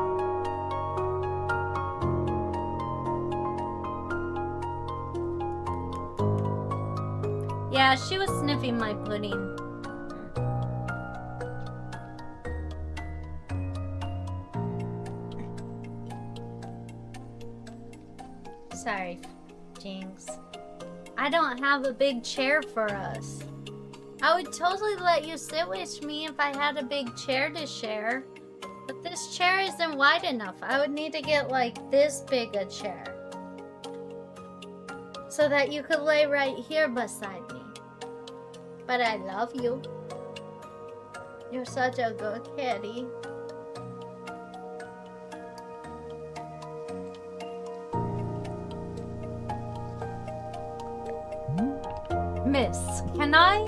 Yeah, she was sniffing my pudding. Sorry, Jinx. I don't have a big chair for us. I would totally let you sit with me if I had a big chair to share. But this chair isn't wide enough. I would need to get like this big a chair. So that you could lay right here beside me. But I love you. You're such a good kitty. Miss, can I?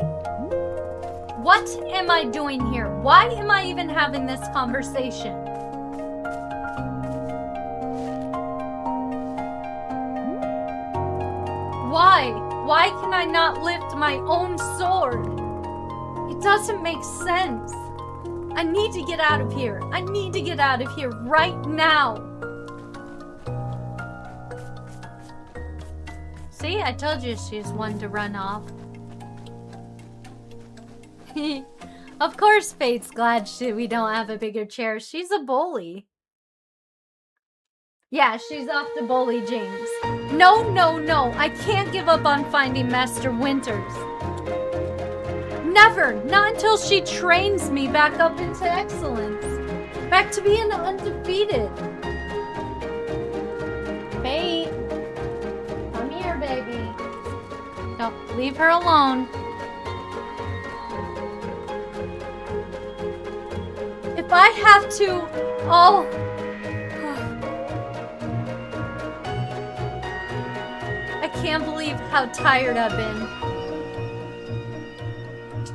What am I doing here? Why am I even having this conversation? Why? Why can I not lift my own sword? It doesn't make sense. I need to get out of here. I need to get out of here right now. See, I told you she's one to run off. Of course Fate's glad we don't have a bigger chair. She's a bully. Yeah, she's off to bully James. No, no, no. I can't give up on finding Master Winters. Never. Not until she trains me back up into excellence. Back to being undefeated. Fate. Come here, baby. Don't leave her alone. If I have to, how tired I've been.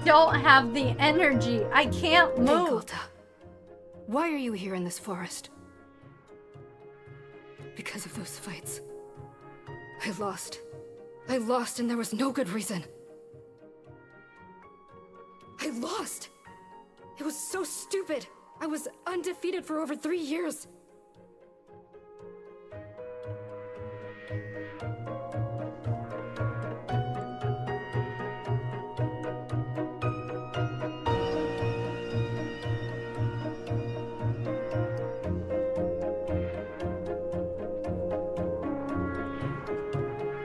Don't have the energy. I can't Think, move. Alta. Why are you here in this forest? Because of those fights. I lost. I lost and there was no good reason. I lost! It was so stupid! I was undefeated for over 3 years!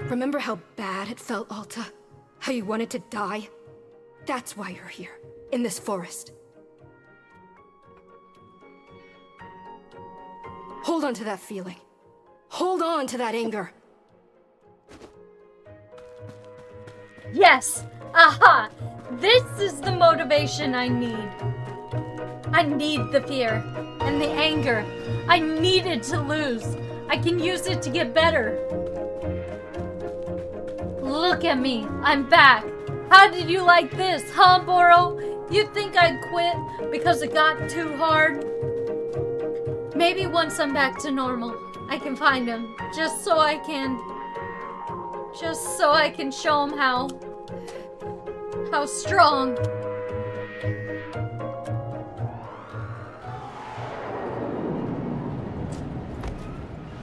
Remember how bad it felt, Alta? How you wanted to die? That's why you're here, in this forest. Hold on to that feeling. Hold on to that anger. Yes! Aha! This is the motivation I need. I need the fear and the anger. I needed to lose. I can use it to get better. Look at me. I'm back. How did you like this, huh, Boro? You think I'd quit because it got too hard? Maybe once I'm back to normal, I can find him. Just so I can show him how strong.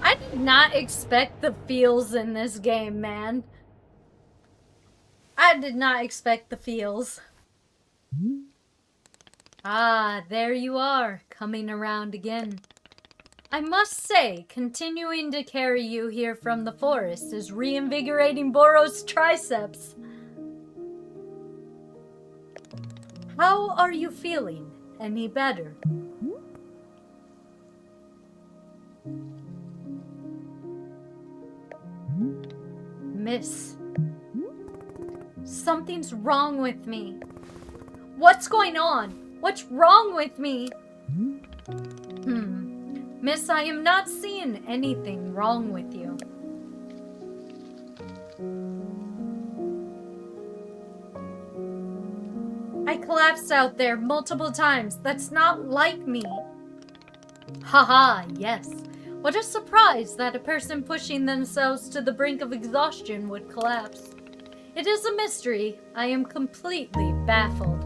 I did not expect the feels in this game, man. I did not expect the feels. Ah, there you are, coming around again. I must say, continuing to carry you here from the forest is reinvigorating Boro's triceps. How are you feeling? Any better? Miss, something's wrong with me. What's going on? What's wrong with me? Miss, I am not seeing anything wrong with you. I collapsed out there multiple times. That's not like me. Haha, yes. What a surprise that a person pushing themselves to the brink of exhaustion would collapse. It is a mystery. I am completely baffled.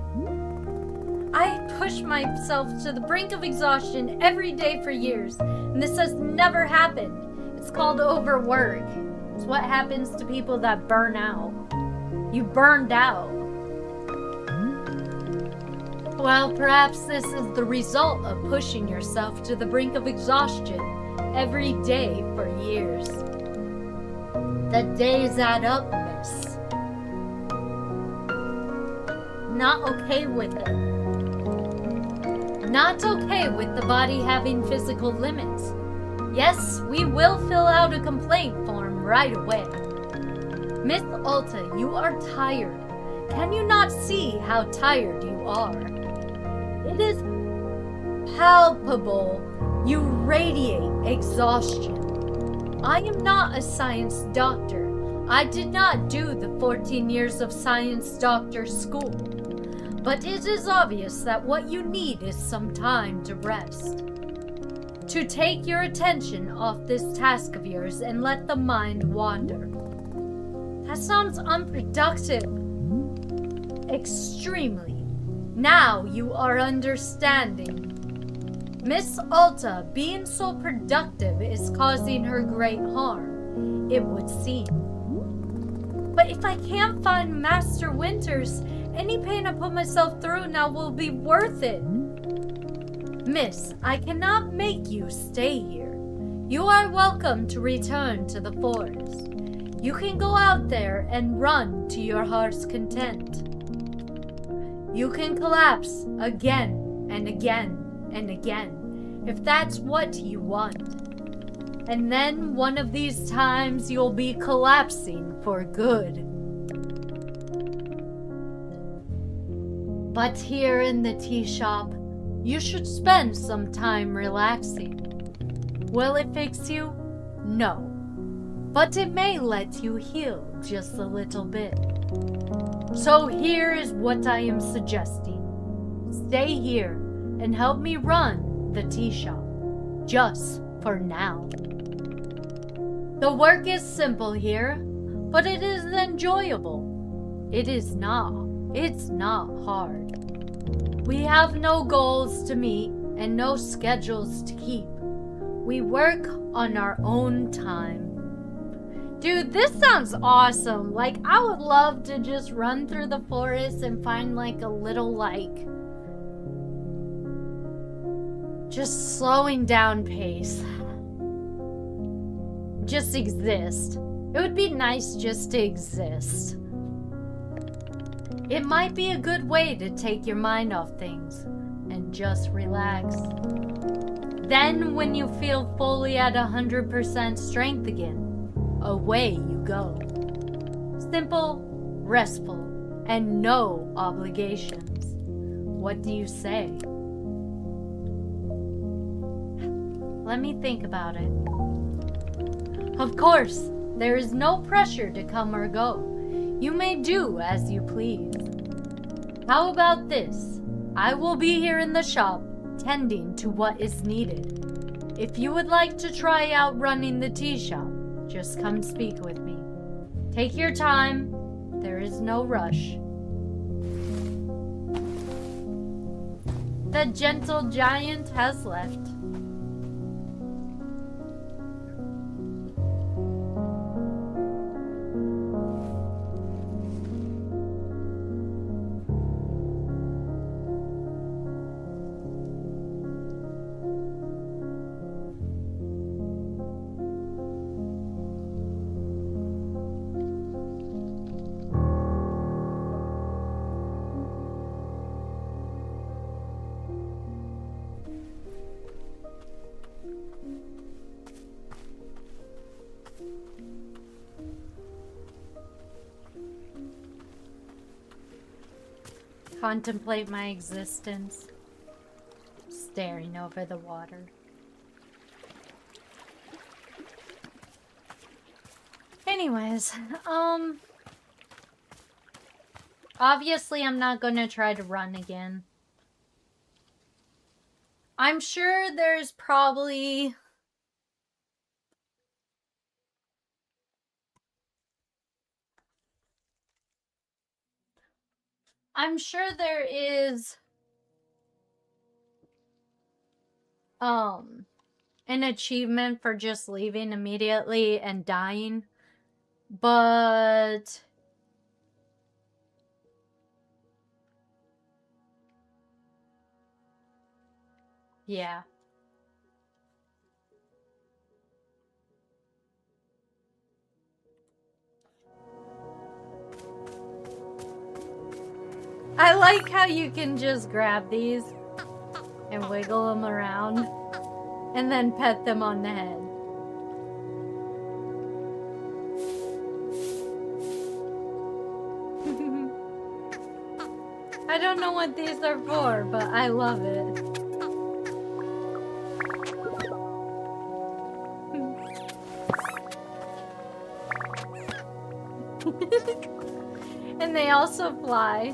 I push myself to the brink of exhaustion every day for years, and this has never happened. It's called overwork. It's what happens to people that burn out. You burned out. Well, perhaps this is the result of pushing yourself to the brink of exhaustion every day for years. The days add up, miss. Not okay with it. Not okay with the body having physical limits. Yes, we will fill out a complaint form right away. Miss Alta, you are tired. Can you not see how tired you are? It is palpable. You radiate exhaustion. I am not a science doctor. I did not do the 14 years of science doctor school. But it is obvious that what you need is some time to rest. To take your attention off this task of yours and let the mind wander. That sounds unproductive. Extremely. Now you are understanding. Miss Alta being so productive is causing her great harm, it would seem. But if I can't find Master Winters, any pain I put myself through now will be worth it. Miss, I cannot make you stay here. You are welcome to return to the forest. You can go out there and run to your heart's content. You can collapse again and again and again, if that's what you want. And then one of these times you'll be collapsing for good. But here in the tea shop, you should spend some time relaxing. Will it fix you? No. But it may let you heal. just a little bit. So here is what I am suggesting. Stay here and help me run the tea shop. Just for now. The work is simple here, but it is enjoyable. It's not hard. We have no goals to meet and no schedules to keep. We work on our own time. Dude, this sounds awesome. Like, I would love to just run through the forest and find like a little just slowing down pace. Just exist. It would be nice just to exist. It might be a good way to take your mind off things and just relax. Then when you feel fully at 100% strength again, away you go. Simple, restful, and no obligations. What do you say? Let me think about it. Of course, there is no pressure to come or go. You may do as you please. How about this? I will be here in the shop, tending to what is needed. If you would like to try out running the tea shop, just come speak with me. Take your time. There is no rush. The gentle giant has left. Contemplate my existence, staring over the water. Anyways, obviously I'm not gonna try to run again. I'm sure there's probably I'm sure there is an achievement for just leaving immediately and dying, but yeah. I like how you can just grab these and wiggle them around and then pet them on the head. I don't know what these are for, but I love it. And they also fly.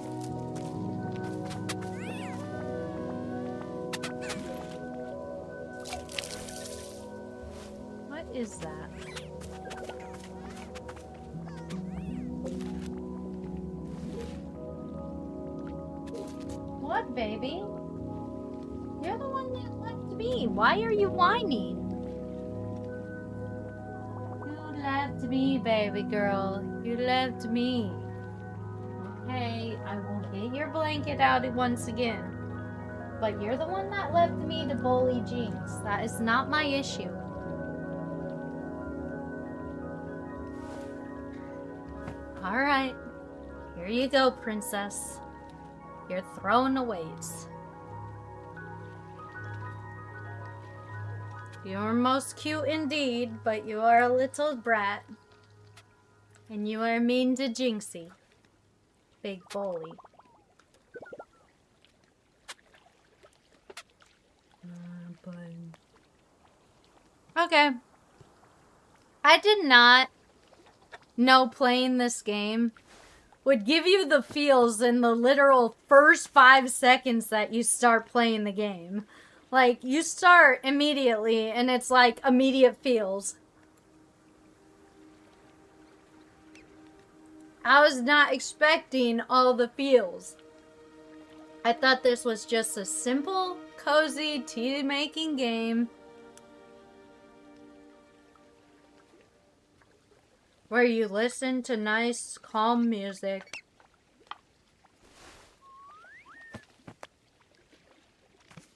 What is that? What, baby? You're the one that left me. Why are you whining? You left me, baby girl. You left me. Okay, I will get your blanket out once again. But you're the one that left me to bully Jinx. That is not my issue. Alright. Here you go, princess. You're throwaways. You're most cute indeed, but you are a little brat. And you are mean to Jinxie. Big bully. Okay. I did not know playing this game would give you the feels in the literal first 5 seconds that you start playing the game. Like, you start immediately, and it's like immediate feels. I was not expecting all the feels. I thought this was just a simple, cozy tea-making game where you listen to nice, calm music.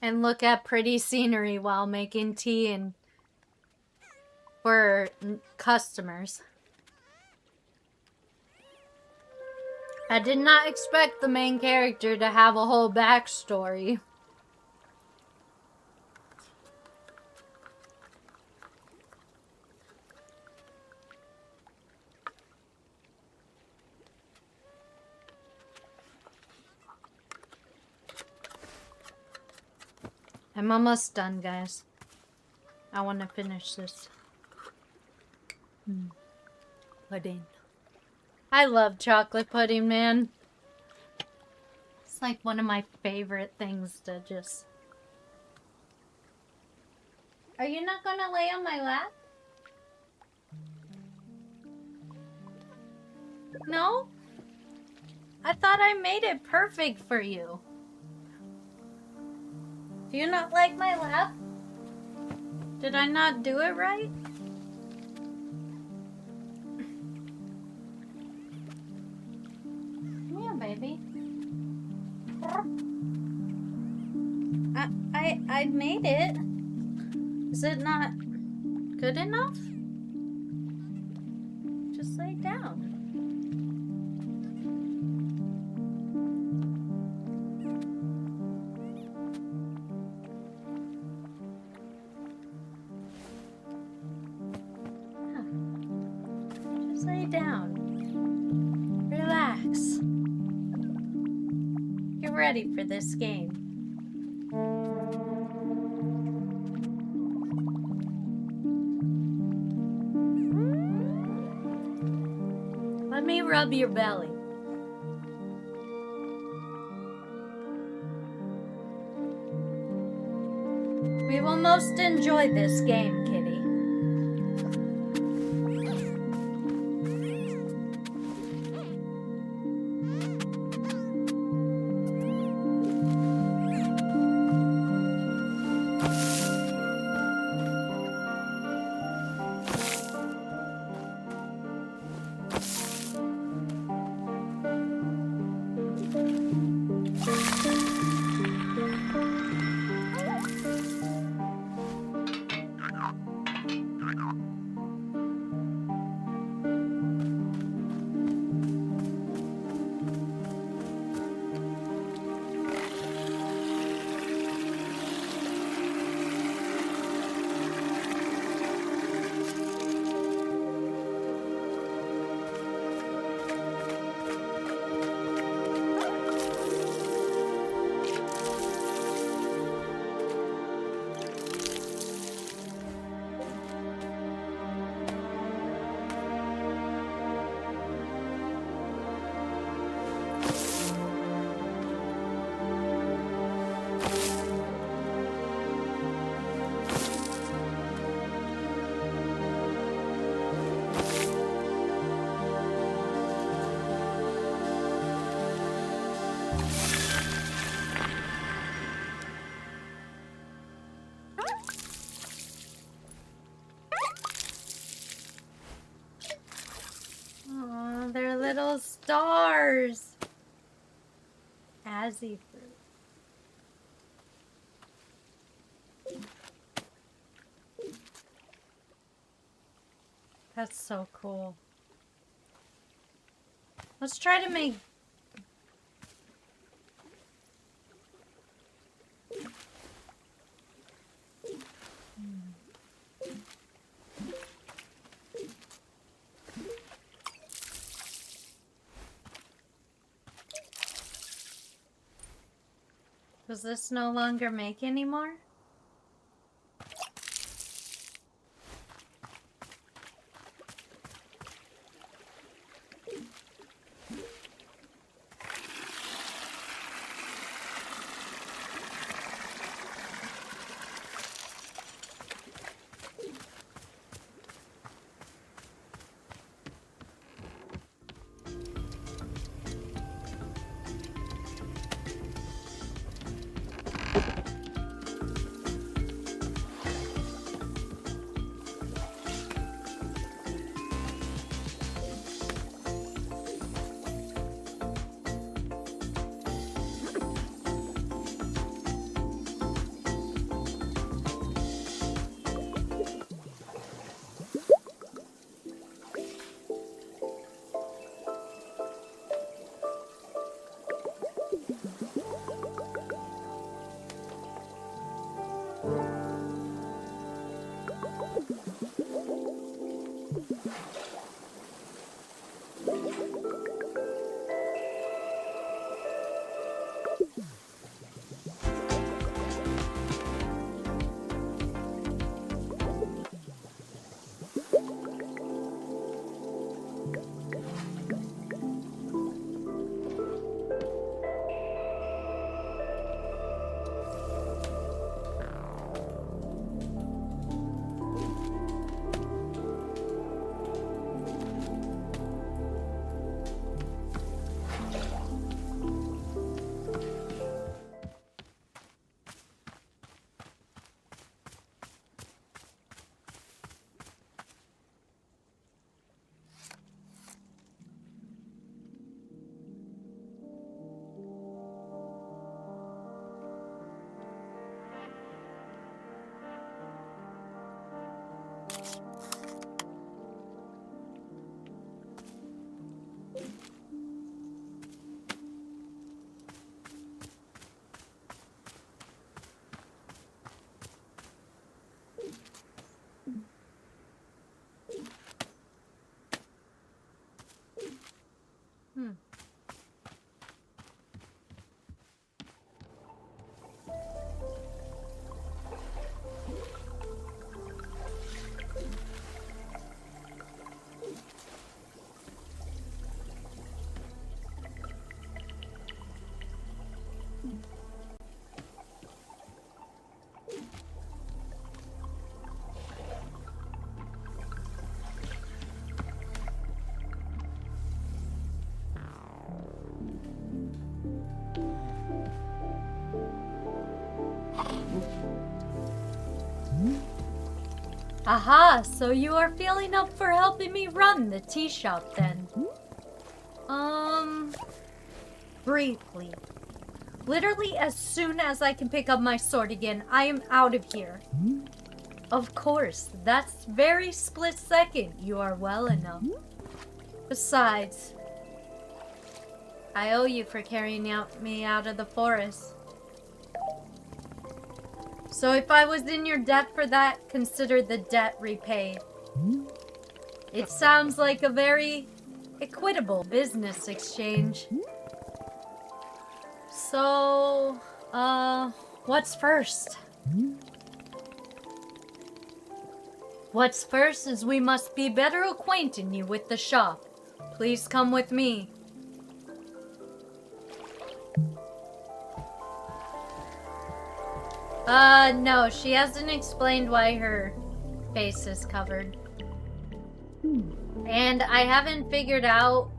And look at pretty scenery while making tea and for customers. I did not expect the main character to have a whole backstory. I'm almost done, guys. I want to finish this. Pudding. I love chocolate pudding, man. It's like one of my favorite things to just... Are you not gonna lay on my lap? No? I thought I made it perfect for you. Do you not like my lap? Did I not do it right? Come here, baby. I made it. Is it not good enough? Just lay down. Just lay down. Relax. You're ready for this game. Let me rub your belly. We will most enjoy this game, kitty. Aw, they're little stars. Azzy fruit. That's so cool. Let's try to make... Does this no longer make anymore? Aha, so you are feeling up for helping me run the tea shop then? Briefly. Literally as soon as I can pick up my sword again, I am out of here. Of course, that's very split second. You are well enough. Besides, I owe you for carrying me out of the forest. So if I was in your debt for that, consider the debt repaid. It sounds like a very equitable business exchange. So, what's first? What's first is we must be better acquainting you with the shop. Please come with me. No, she hasn't explained why her face is covered. And I haven't figured out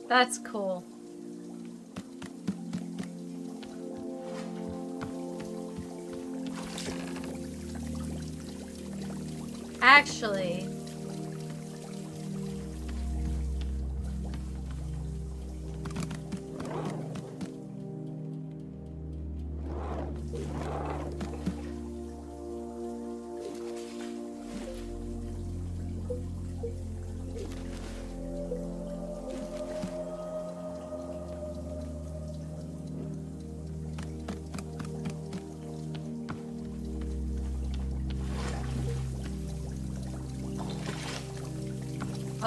that's cool. Actually,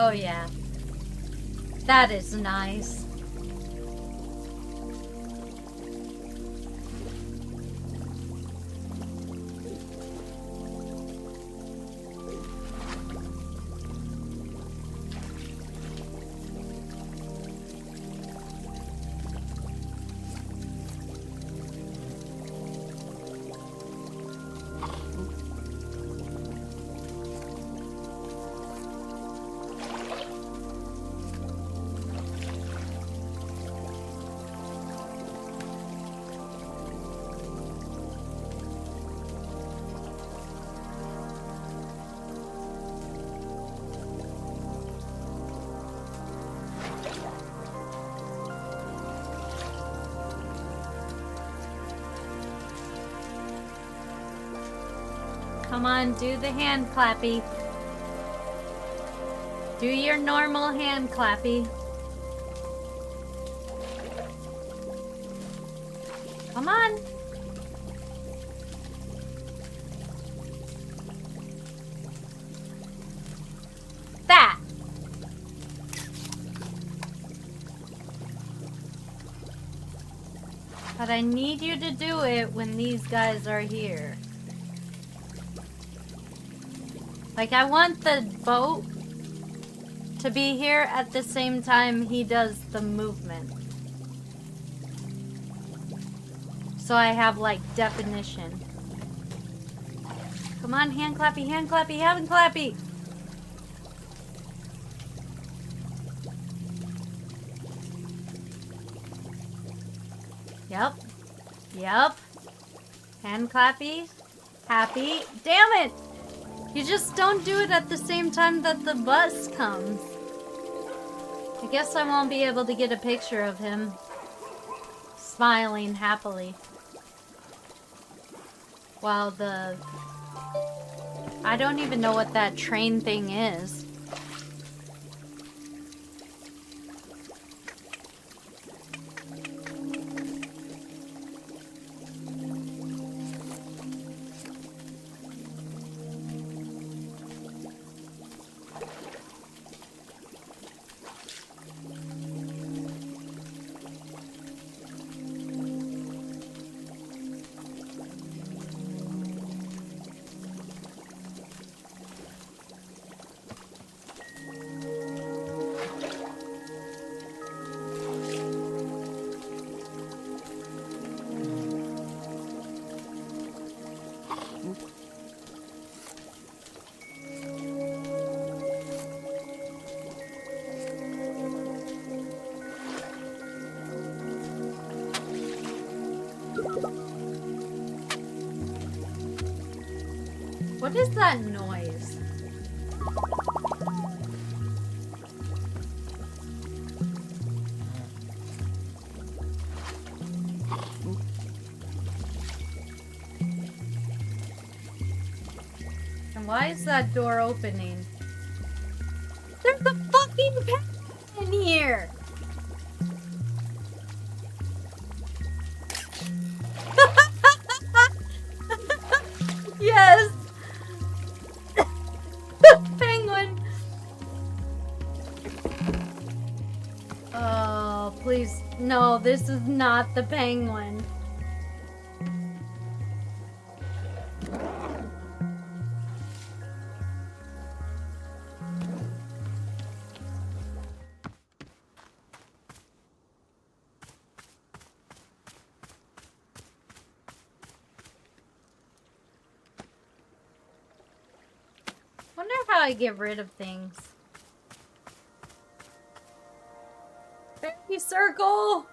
oh yeah, that is nice. Come on, do the hand clappy. Do your normal hand clappy. Come on. That. But I need you to do it when these guys are here. Like, I want the boat to be here at the same time he does the movement. So I have, like, definition. Come on, hand clappy, hand clappy, hand clappy! Yep. Yep. Hand clappy. Happy. Damn it! You just don't do it at the same time that the bus comes. I guess I won't be able to get a picture of him smiling happily while the... I don't even know what that train thing is. What is that noise? And why is that door opening? There's a fucking pen in here! Yes! Penguin! Oh, please. No, this is not the penguin. Wonder how I get rid of things. Fairy circle!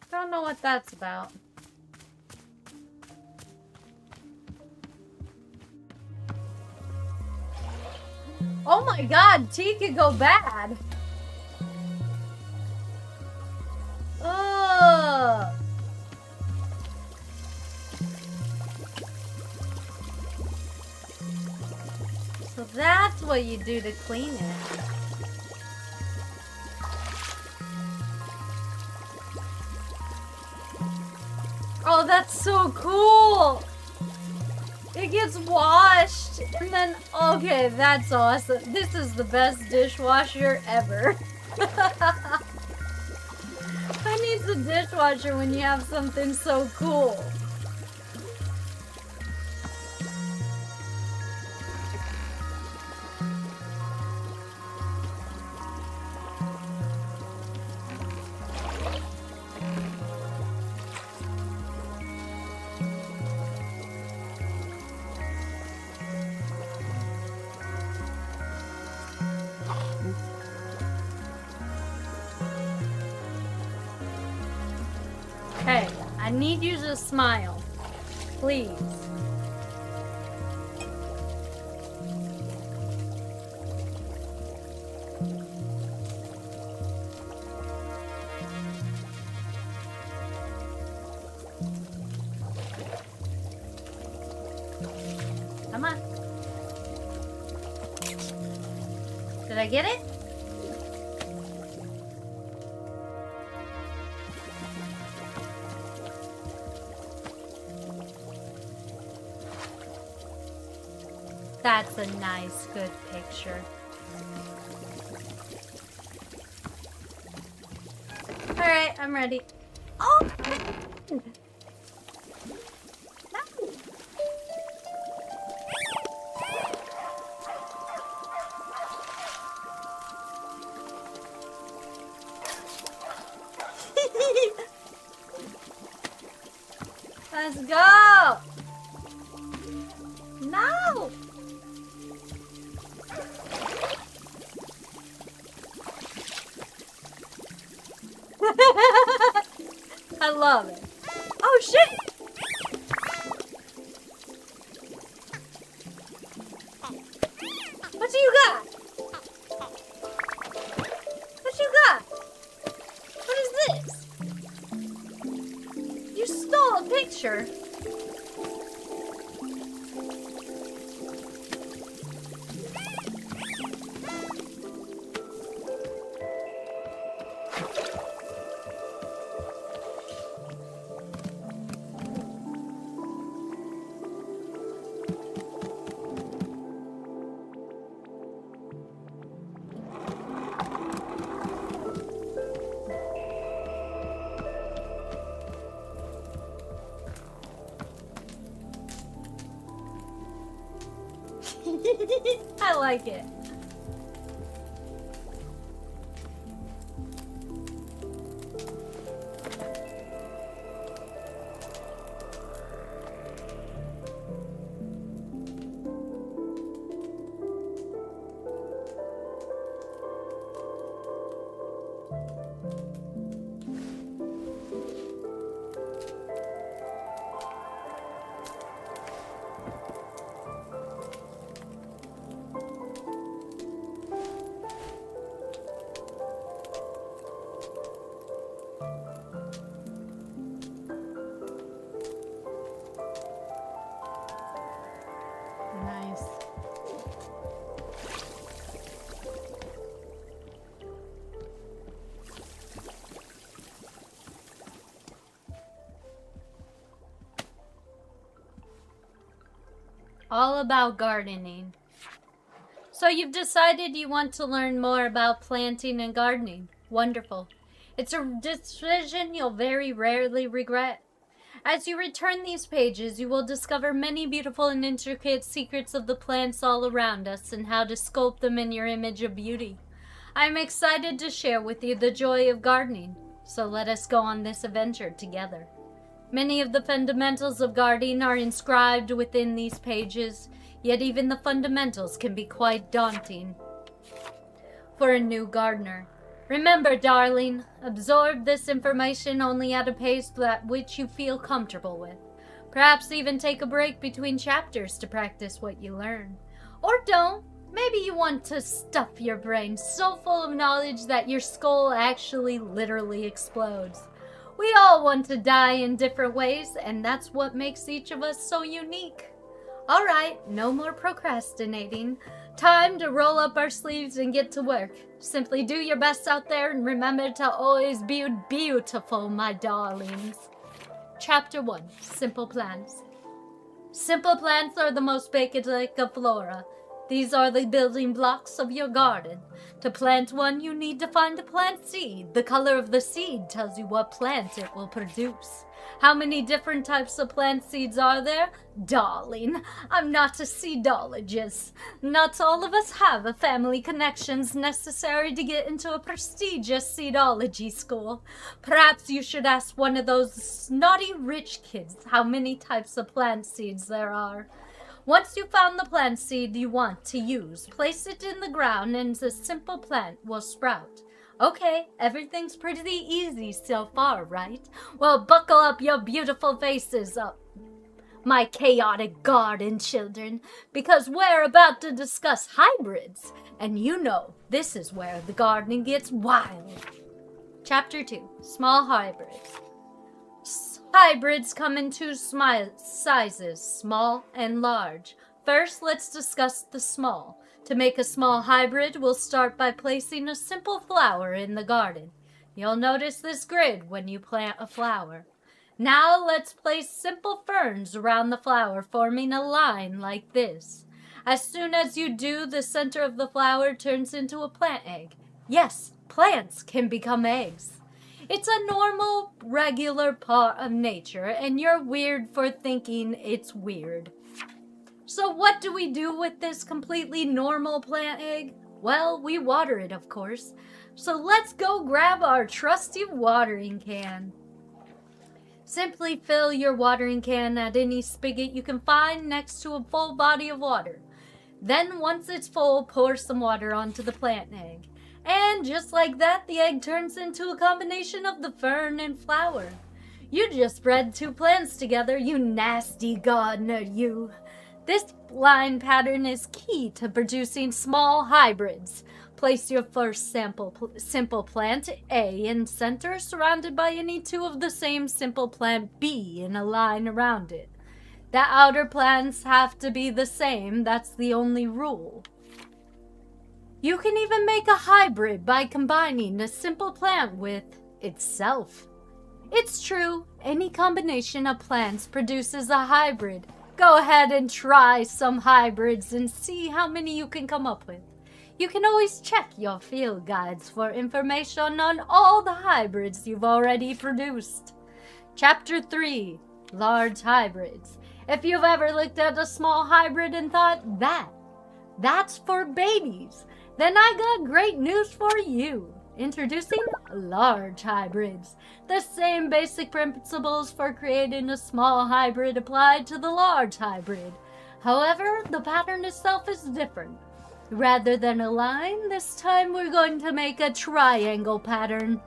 Don't know what that's about. Oh my god, tea could go bad. Ugh. So that's what you do to clean it. Oh, that's so cool! It gets washed, and then, okay, that's awesome. This is the best dishwasher ever. Who needs a dishwasher when you have something so cool? Hey, I need you to smile. Please. Come on. Did I get it? That's a nice, good picture. Alright, I'm ready. Oh! No. Let's go! No! I love it. Oh shit! What you got? What you got? What is this? You stole a picture. I like it. Nice. All about gardening. So you've decided you want to learn more about planting and gardening. Wonderful. It's a decision you'll very rarely regret. As you return these pages, you will discover many beautiful and intricate secrets of the plants all around us and how to sculpt them in your image of beauty. I am excited to share with you the joy of gardening, so let us go on this adventure together. Many of the fundamentals of gardening are inscribed within these pages, yet even the fundamentals can be quite daunting for a new gardener. Remember, darling, absorb this information only at a pace at which you feel comfortable with. Perhaps even take a break between chapters to practice what you learn. Or don't. Maybe you want to stuff your brain so full of knowledge that your skull actually literally explodes. We all want to die in different ways, and that's what makes each of us so unique. Alright, no more procrastinating. Time to roll up our sleeves and get to work. Simply do your best out there and remember to always be beautiful, my darlings. Chapter 1. Simple Plants. Simple plants are the most basic of flora. These are the building blocks of your garden. To plant one, you need to find a plant seed. The color of the seed tells you what plant it will produce. How many different types of plant seeds are there? Darling, I'm not a seedologist. Not all of us have the family connections necessary to get into a prestigious seedology school. Perhaps you should ask one of those snotty rich kids how many types of plant seeds there are. Once you found the plant seed you want to use, place it in the ground and the simple plant will sprout. Okay, everything's pretty easy so far, right? Well, buckle up your beautiful faces up, my chaotic garden children, because we're about to discuss hybrids, and you know this is where the gardening gets wild. Chapter 2. Small Hybrids. Hybrids come in two sizes, small and large. First, let's discuss the small. To make a small hybrid, we'll start by placing a simple flower in the garden. You'll notice this grid when you plant a flower. Now let's place simple ferns around the flower, forming a line like this. As soon as you do, the center of the flower turns into a plant egg. Yes, plants can become eggs. It's a normal, regular part of nature, and you're weird for thinking it's weird. So what do we do with this completely normal plant egg? Well, we water it, of course. So let's go grab our trusty watering can. Simply fill your watering can at any spigot you can find next to a full body of water. Then, once it's full, pour some water onto the plant egg. And just like that, the egg turns into a combination of the fern and flower. You just bred two plants together, you nasty gardener, you. This line pattern is key to producing small hybrids. Place your first simple plant A in center, surrounded by any two of the same simple plant B in a line around it. The outer plants have to be the same, that's the only rule. You can even make a hybrid by combining a simple plant with itself. It's true, any combination of plants produces a hybrid. Go ahead and try some hybrids and see how many you can come up with. You can always check your field guides for information on all the hybrids you've already produced. Chapter 3, Large Hybrids. If you've ever looked at a small hybrid and thought, that's for babies, then I got great news for you. Introducing large hybrids. The same basic principles for creating a small hybrid applied to the large hybrid. However, the pattern itself is different. Rather than a line, this time we're going to make a triangle pattern.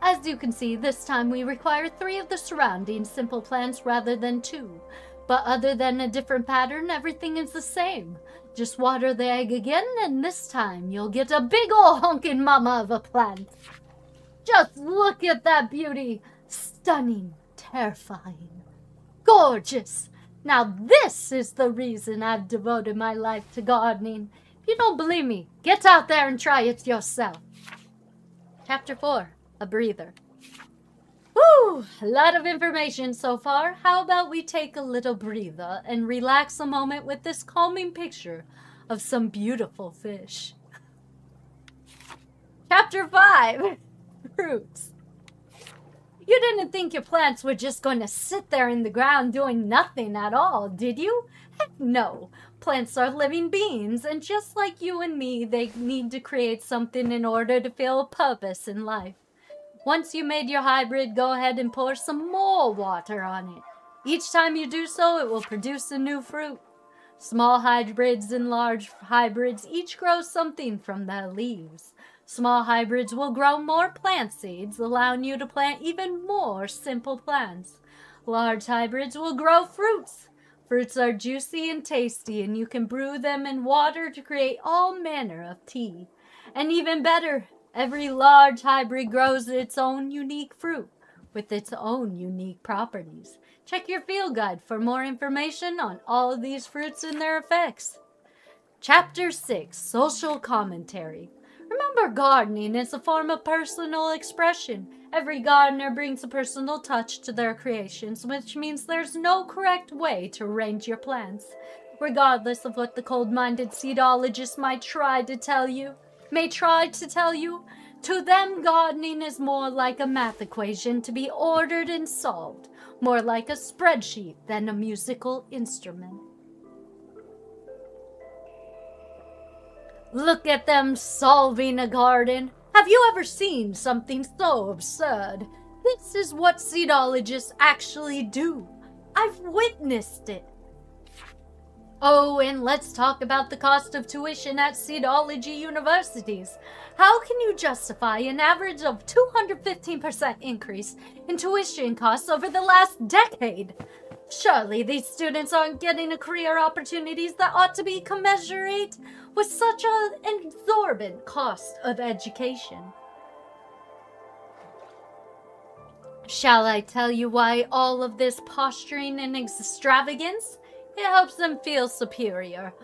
As you can see, this time we require 3 of the surrounding simple plants rather than 2. But other than a different pattern, everything is the same. Just water the egg again, and this time you'll get a big ol' honkin' mama of a plant. Just look at that beauty. Stunning, terrifying, gorgeous. Now this is the reason I've devoted my life to gardening. If you don't believe me, get out there and try it yourself. Chapter 4, a breather. Whew, a lot of information so far. How about we take a little breather and relax a moment with this calming picture of some beautiful fish. Chapter 5, fruits. You didn't think your plants were just going to sit there in the ground doing nothing at all, did you? Heck no. Plants are living beings, and just like you and me, they need to create something in order to feel a purpose in life. Once you made your hybrid, go ahead and pour some more water on it. Each time you do so, it will produce a new fruit. Small hybrids and large hybrids each grow something from their leaves. Small hybrids will grow more plant seeds, allowing you to plant even more simple plants. Large hybrids will grow fruits. Fruits are juicy and tasty, and you can brew them in water to create all manner of tea. And even better, every large hybrid grows its own unique fruit with its own unique properties. Check your field guide for more information on all of these fruits and their effects. Chapter 6, Social Commentary. Remember, gardening is a form of personal expression. Every gardener brings a personal touch to their creations, which means there's no correct way to arrange your plants. Regardless of what the cold-minded seedologist might try to tell you, to them gardening is more like a math equation to be ordered and solved, more like a spreadsheet than a musical instrument. Look at them solving a garden. Have you ever seen something so absurd? This is what seedologists actually do. I've witnessed it. Oh, and let's talk about the cost of tuition at seedology universities. How can you justify an average of 215% increase in tuition costs over the last decade? Surely these students aren't getting the career opportunities that ought to be commensurate with such an exorbitant cost of education. Shall I tell you why all of this posturing and extravagance? It helps them feel superior.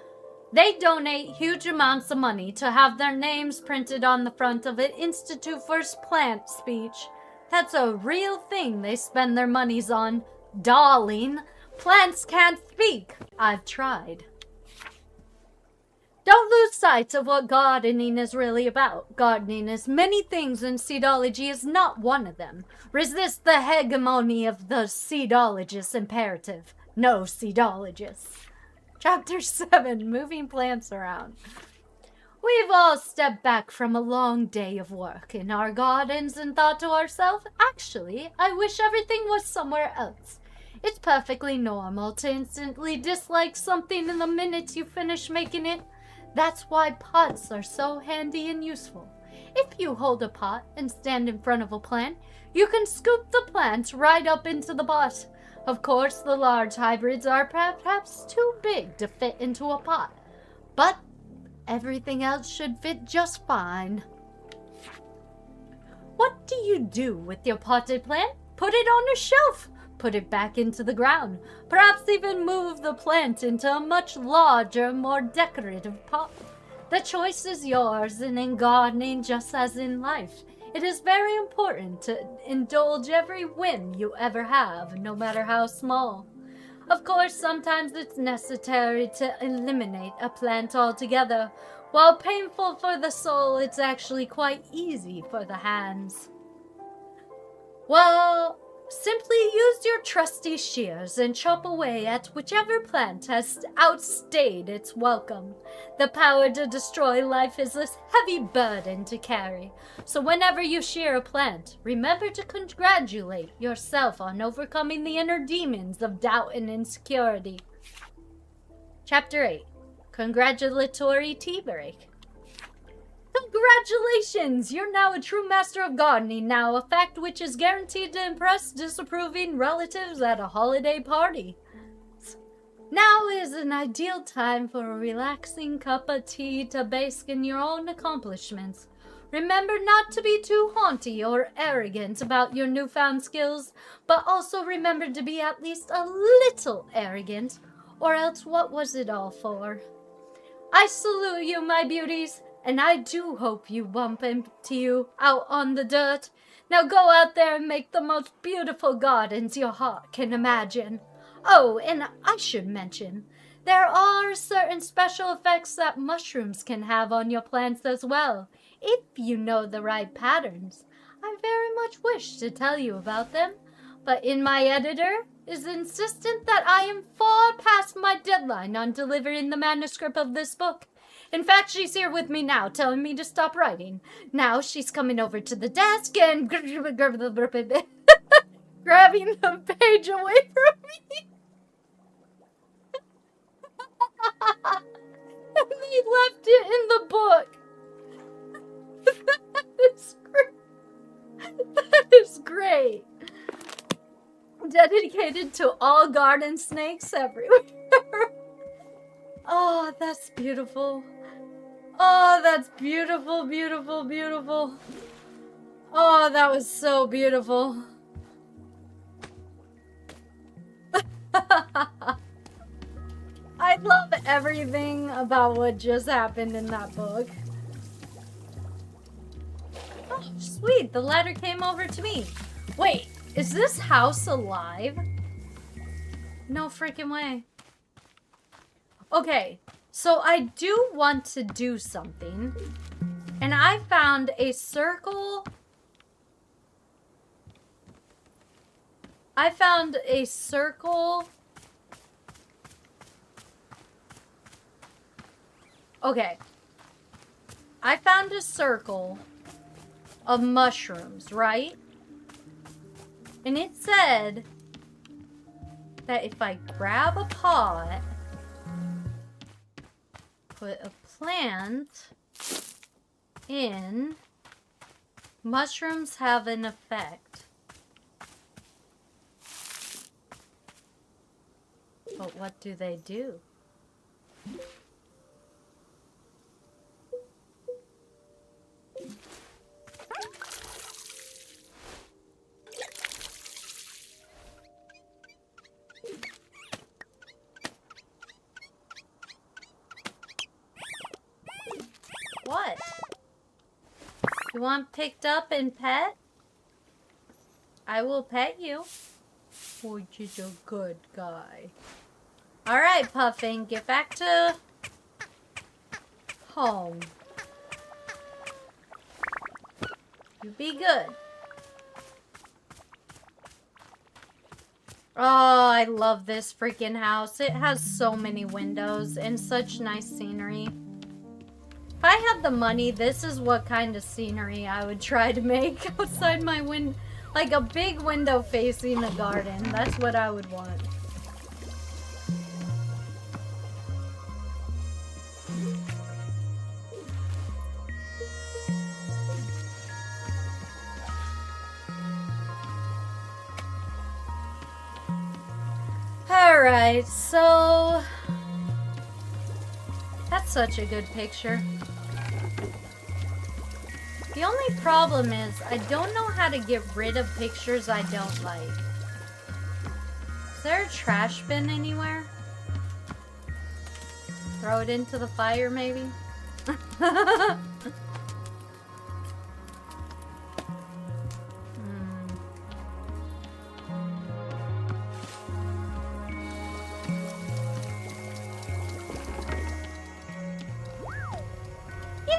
They donate huge amounts of money to have their names printed on the front of an Institute for Plant speech. That's a real thing they spend their monies on. Darling, plants can't speak. I've tried. Don't lose sight of what gardening is really about. Gardening is many things, and seedology is not one of them. Resist the hegemony of the seedologist imperative. No seedologists. Chapter 7, Moving Plants Around. We've all stepped back from a long day of work in our gardens and thought to ourselves, actually, I wish everything was somewhere else. It's perfectly normal to instantly dislike something in the minute you finish making it. That's why pots are so handy and useful. If you hold a pot and stand in front of a plant, you can scoop the plant right up into the pot. Of course, the large hybrids are perhaps too big to fit into a pot, but everything else should fit just fine. What do you do with your potted plant? Put it on a shelf. Put it back into the ground. Perhaps even move the plant into a much larger, more decorative pot. The choice is yours, and in gardening, just as in life, it is very important to indulge every whim you ever have, no matter how small. Of course, sometimes it's necessary to eliminate a plant altogether. While painful for the soul, it's actually quite easy for the hands. Well, simply use your trusty shears and chop away at whichever plant has outstayed its welcome. The power to destroy life is a heavy burden to carry, so whenever you shear a plant, remember to congratulate yourself on overcoming the inner demons of doubt and insecurity. Chapter 8. Congratulatory Tea Break. Congratulations! You're now a true master of gardening now, a fact which is guaranteed to impress disapproving relatives at a holiday party. Now is an ideal time for a relaxing cup of tea to bask in your own accomplishments. Remember not to be too haughty or arrogant about your newfound skills, but also remember to be at least a little arrogant, or else what was it all for? I salute you, my beauties, and I do hope you bump into you out on the dirt. Now go out there and make the most beautiful gardens your heart can imagine. Oh, and I should mention, there are certain special effects that mushrooms can have on your plants as well, if you know the right patterns. I very much wish to tell you about them, but my editor is insistent that I am far past my deadline on delivering the manuscript of this book. In fact, she's here with me now, telling me to stop writing. Now she's coming over to the desk and grabbing the page away from me. And they left it in the book. That is great. Dedicated to all garden snakes everywhere. Oh, that's beautiful. Oh, that's beautiful, beautiful, beautiful. Oh, that was so beautiful. I love everything about what just happened in that book. Oh, sweet. The ladder came over to me. Wait, is this house alive? No freaking way. Okay, so I do want to do something. And I found a circle. I found a circle. Okay. I found a circle of mushrooms, right? And it said that if I grab a pot, put a plant in, mushrooms have an effect. But what do they do? What? You want picked up and pet? I will pet you. Oh, you're a good guy. Alright, Puffin, get back to home. You be good. Oh, I love this freaking house. It has so many windows and such nice scenery. If I had the money, this is what kind of scenery I would try to make outside my window. Like a big window facing a garden. That's what I would want. Alright, so... That's such a good picture. The only problem is, I don't know how to get rid of pictures I don't like. Is there a trash bin anywhere? Throw it into the fire, maybe?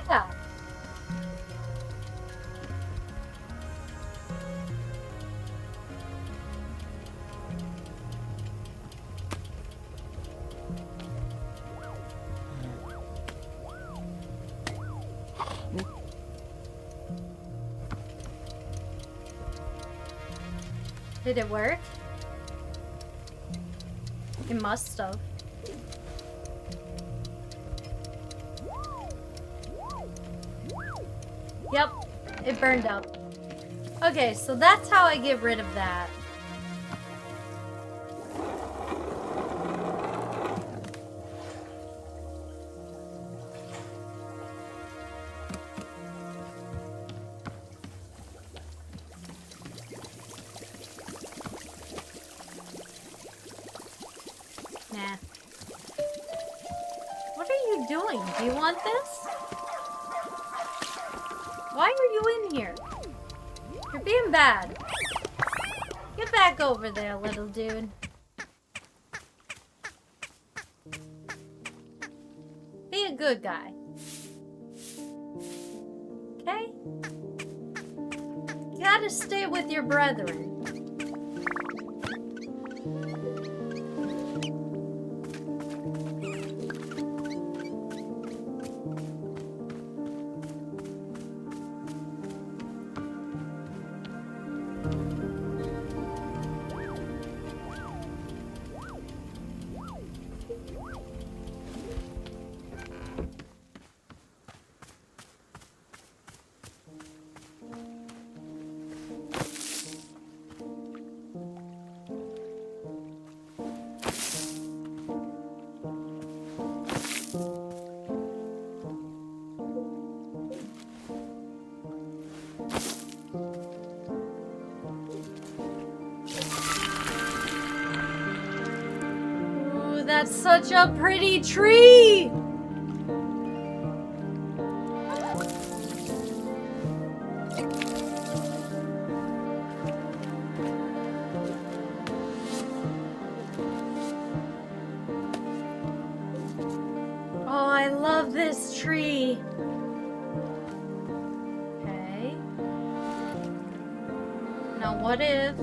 Yeah. Did it work? It must have. Yep, it burned up. Okay, so that's how I get rid of that. Nah. What are you doing? Do you want this? Why are you in here? You're being bad. Get back over there, little dude. Be a good guy. Okay? You gotta stay with your brethren. That's such a pretty tree! Oh, I love this tree. Okay. Now what if...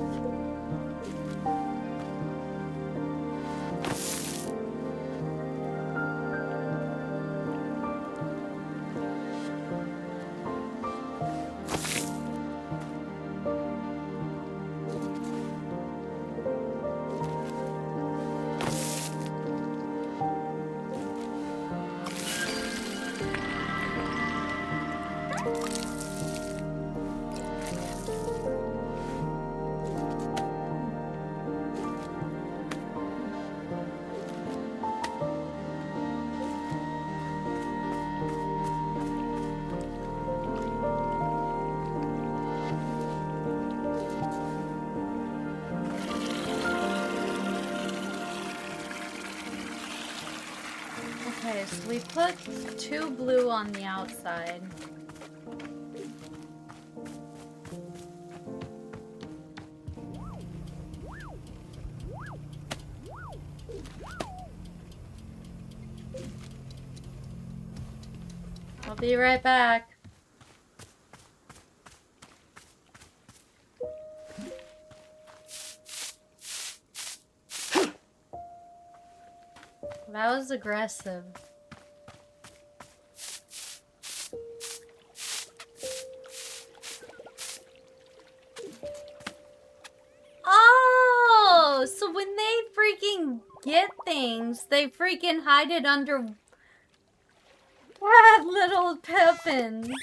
Okay, so we put 2 blue on the outside. I'll be right back. That was aggressive. when they freaking get things, they freaking hide it under bad little puffins. You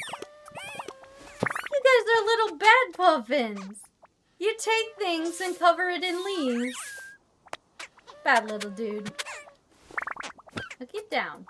guys are little bad puffins. You take things and cover it in leaves. Bad little dude. Now get down.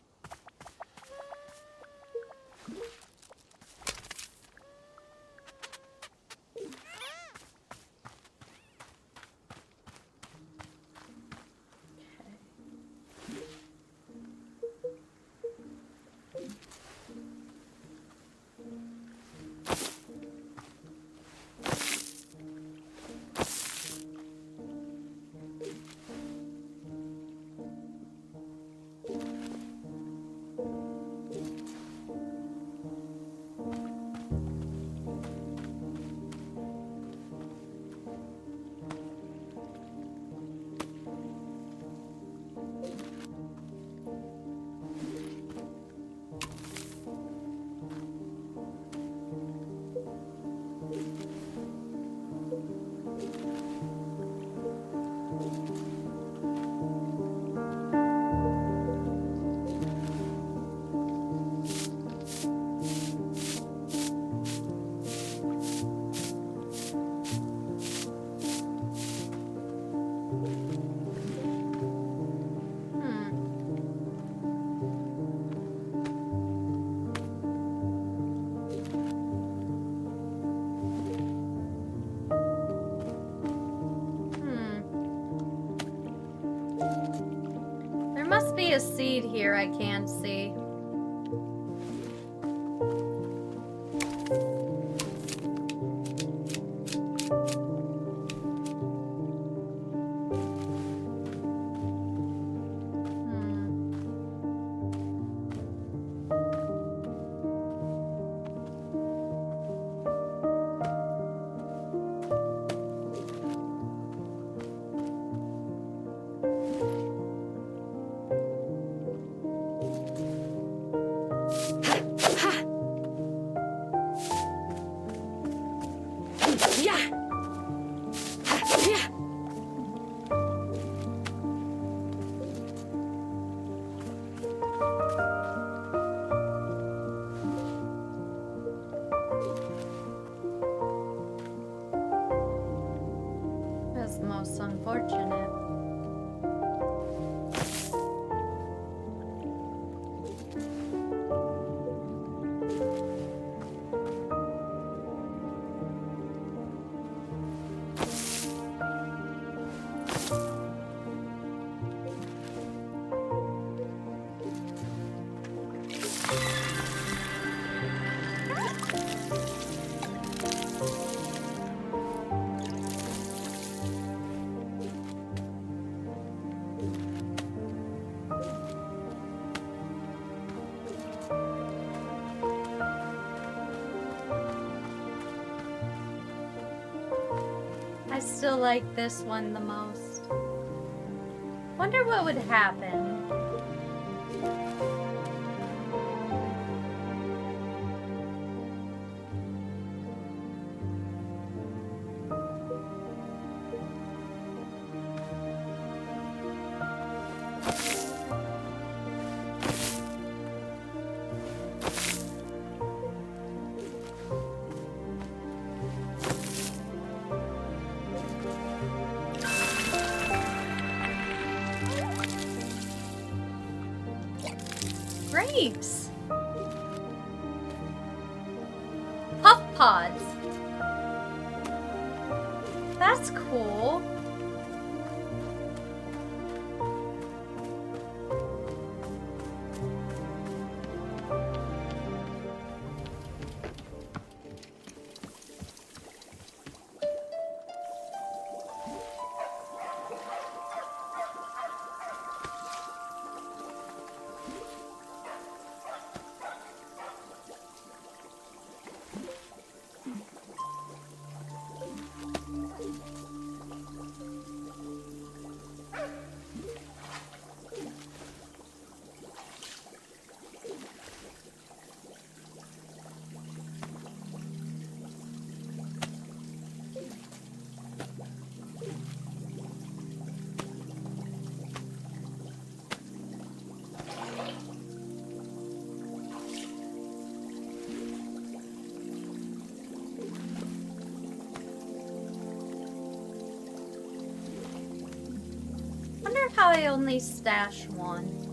Must be a seed here I can't see. That's most unfortunate. I still like this one the most. Wonder what would happen. Grapes. Puff pods. That's cool. Weird how I only stash one.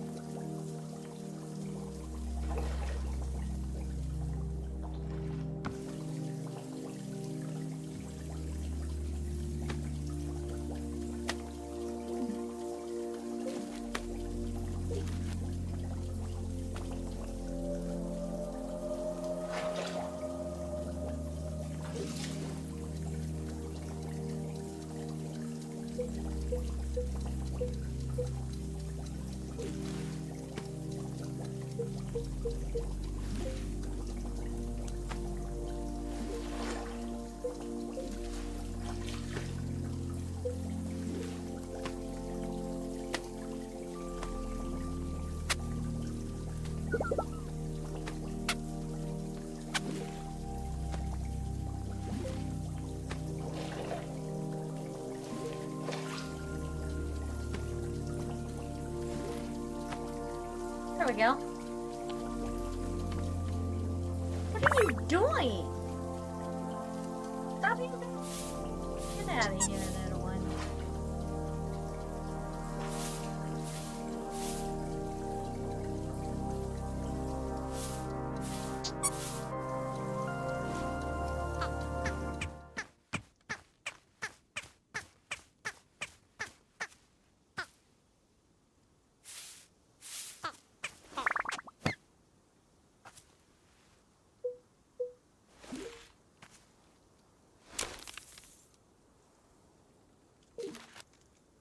There we go. What are you doing? Stop it. Get out of here, little one.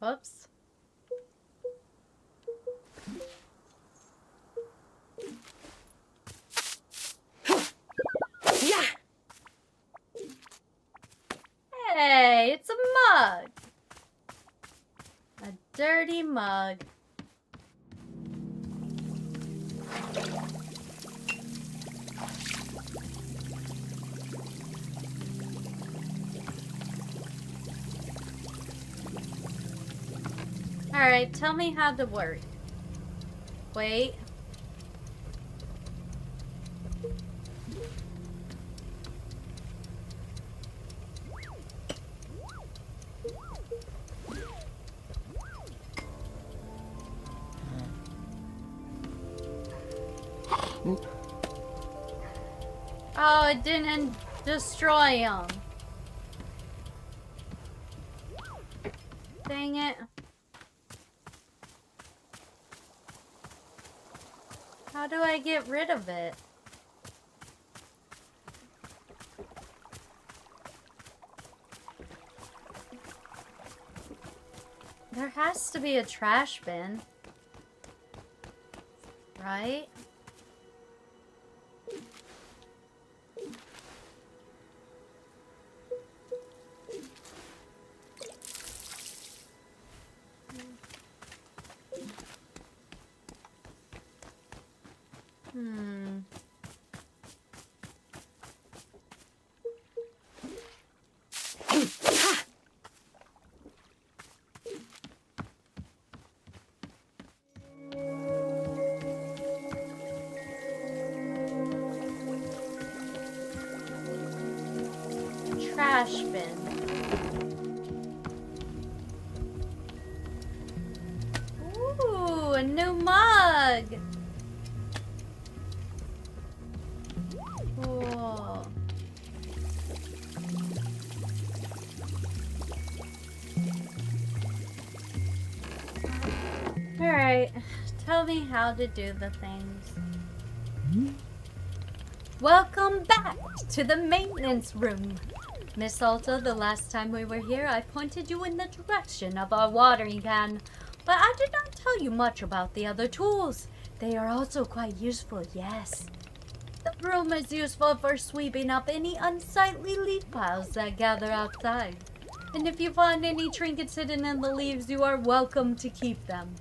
Whoops. Yeah! Hey, it's a mug. A dirty mug. Alright, tell me how to work. Wait. Oh, it didn't destroy him. Dang it. How do I get rid of it? There has to be a trash bin. Right? Trash bin. Ooh, a new mug. Cool. Alright, tell me how to do the things. Welcome back to the maintenance room. Miss Alta, the last time we were here, I pointed you in the direction of our watering can, but I did not tell you much about the other tools. They are also quite useful, yes. The broom is useful for sweeping up any unsightly leaf piles that gather outside. And if you find any trinkets hidden in the leaves, you are welcome to keep them.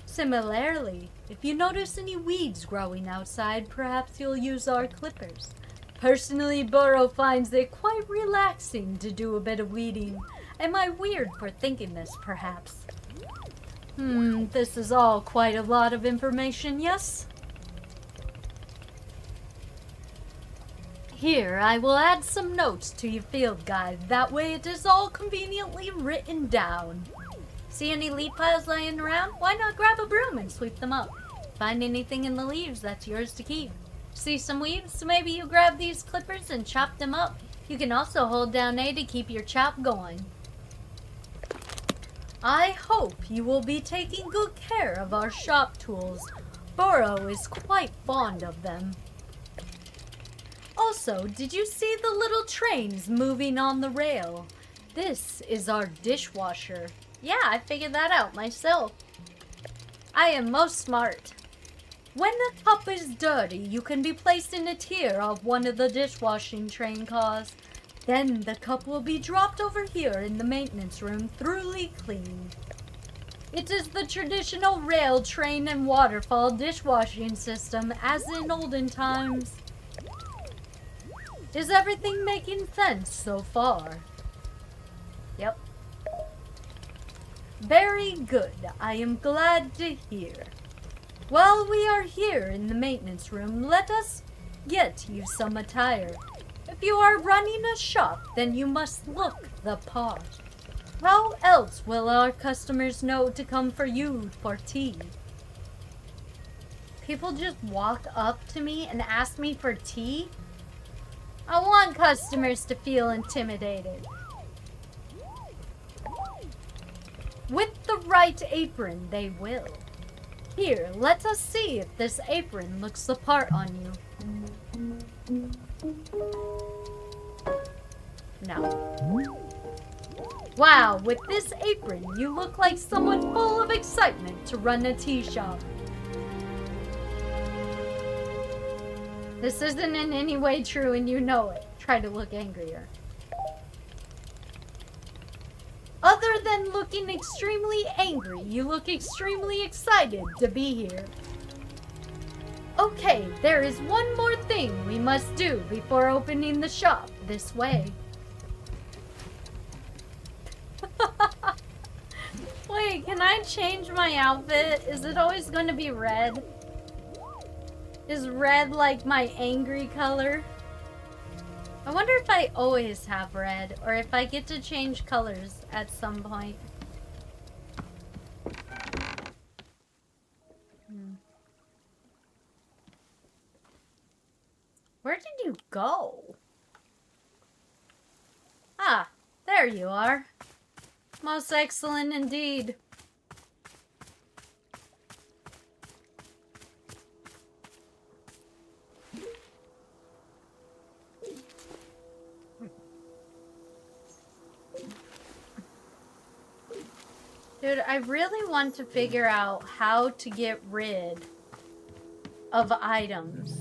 Similarly, if you notice any weeds growing outside, perhaps you'll use our clippers. Personally, Burrow finds it quite relaxing to do a bit of weeding. Am I weird for thinking this, perhaps? This is all quite a lot of information, yes? Here, I will add some notes to your field guide. That way it is all conveniently written down. See any leaf piles lying around? Why not grab a broom and sweep them up? Find anything in the leaves that's yours to keep. See some weeds? Maybe you grab these clippers and chop them up. You can also hold down A to keep your chop going. I hope you will be taking good care of our shop tools. Burrow is quite fond of them. Also, did you see the little trains moving on the rail? This is our dishwasher. Yeah, I figured that out myself. I am most smart. When the cup is dirty, you can be placed in a tier of one of the dishwashing train cars. Then the cup will be dropped over here in the maintenance room, thoroughly cleaned. It is the traditional rail, train, and waterfall dishwashing system as in olden times. Is everything making sense so far? Yep. Very good. I am glad to hear. While we are here in the maintenance room, let us get you some attire. If you are running a shop, then you must look the part. How else will our customers know to come for you for tea? People just walk up to me and ask me for tea? I want customers to feel intimidated. With the right apron, they will. Here, let us see if this apron looks the part on you. No. Wow, with this apron, you look like someone full of excitement to run a tea shop. This isn't in any way true and you know it. Try to look angrier. Other than looking extremely angry, you look extremely excited to be here. Okay, there is one more thing we must do before opening the shop this way. Wait, can I change my outfit? Is it always going to be red? Is red like my angry color? I wonder if I always have red, or if I get to change colors at some point. Where did you go? Ah, there you are. Most excellent indeed. Dude, I really want to figure out how to get rid of items.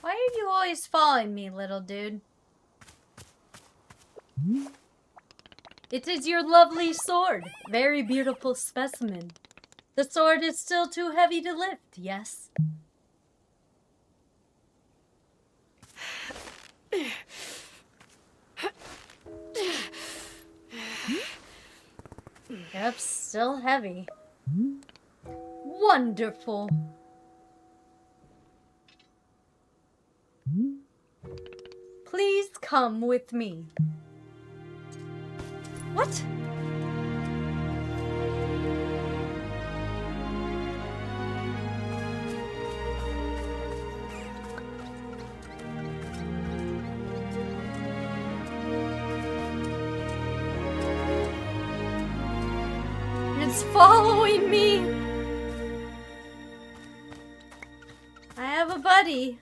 Why are you always following me, little dude? It is your lovely sword. Very beautiful specimen. The sword is still too heavy to lift, yes? Yep, still heavy. Wonderful. Please come with me. What? It's following me. I have a buddy.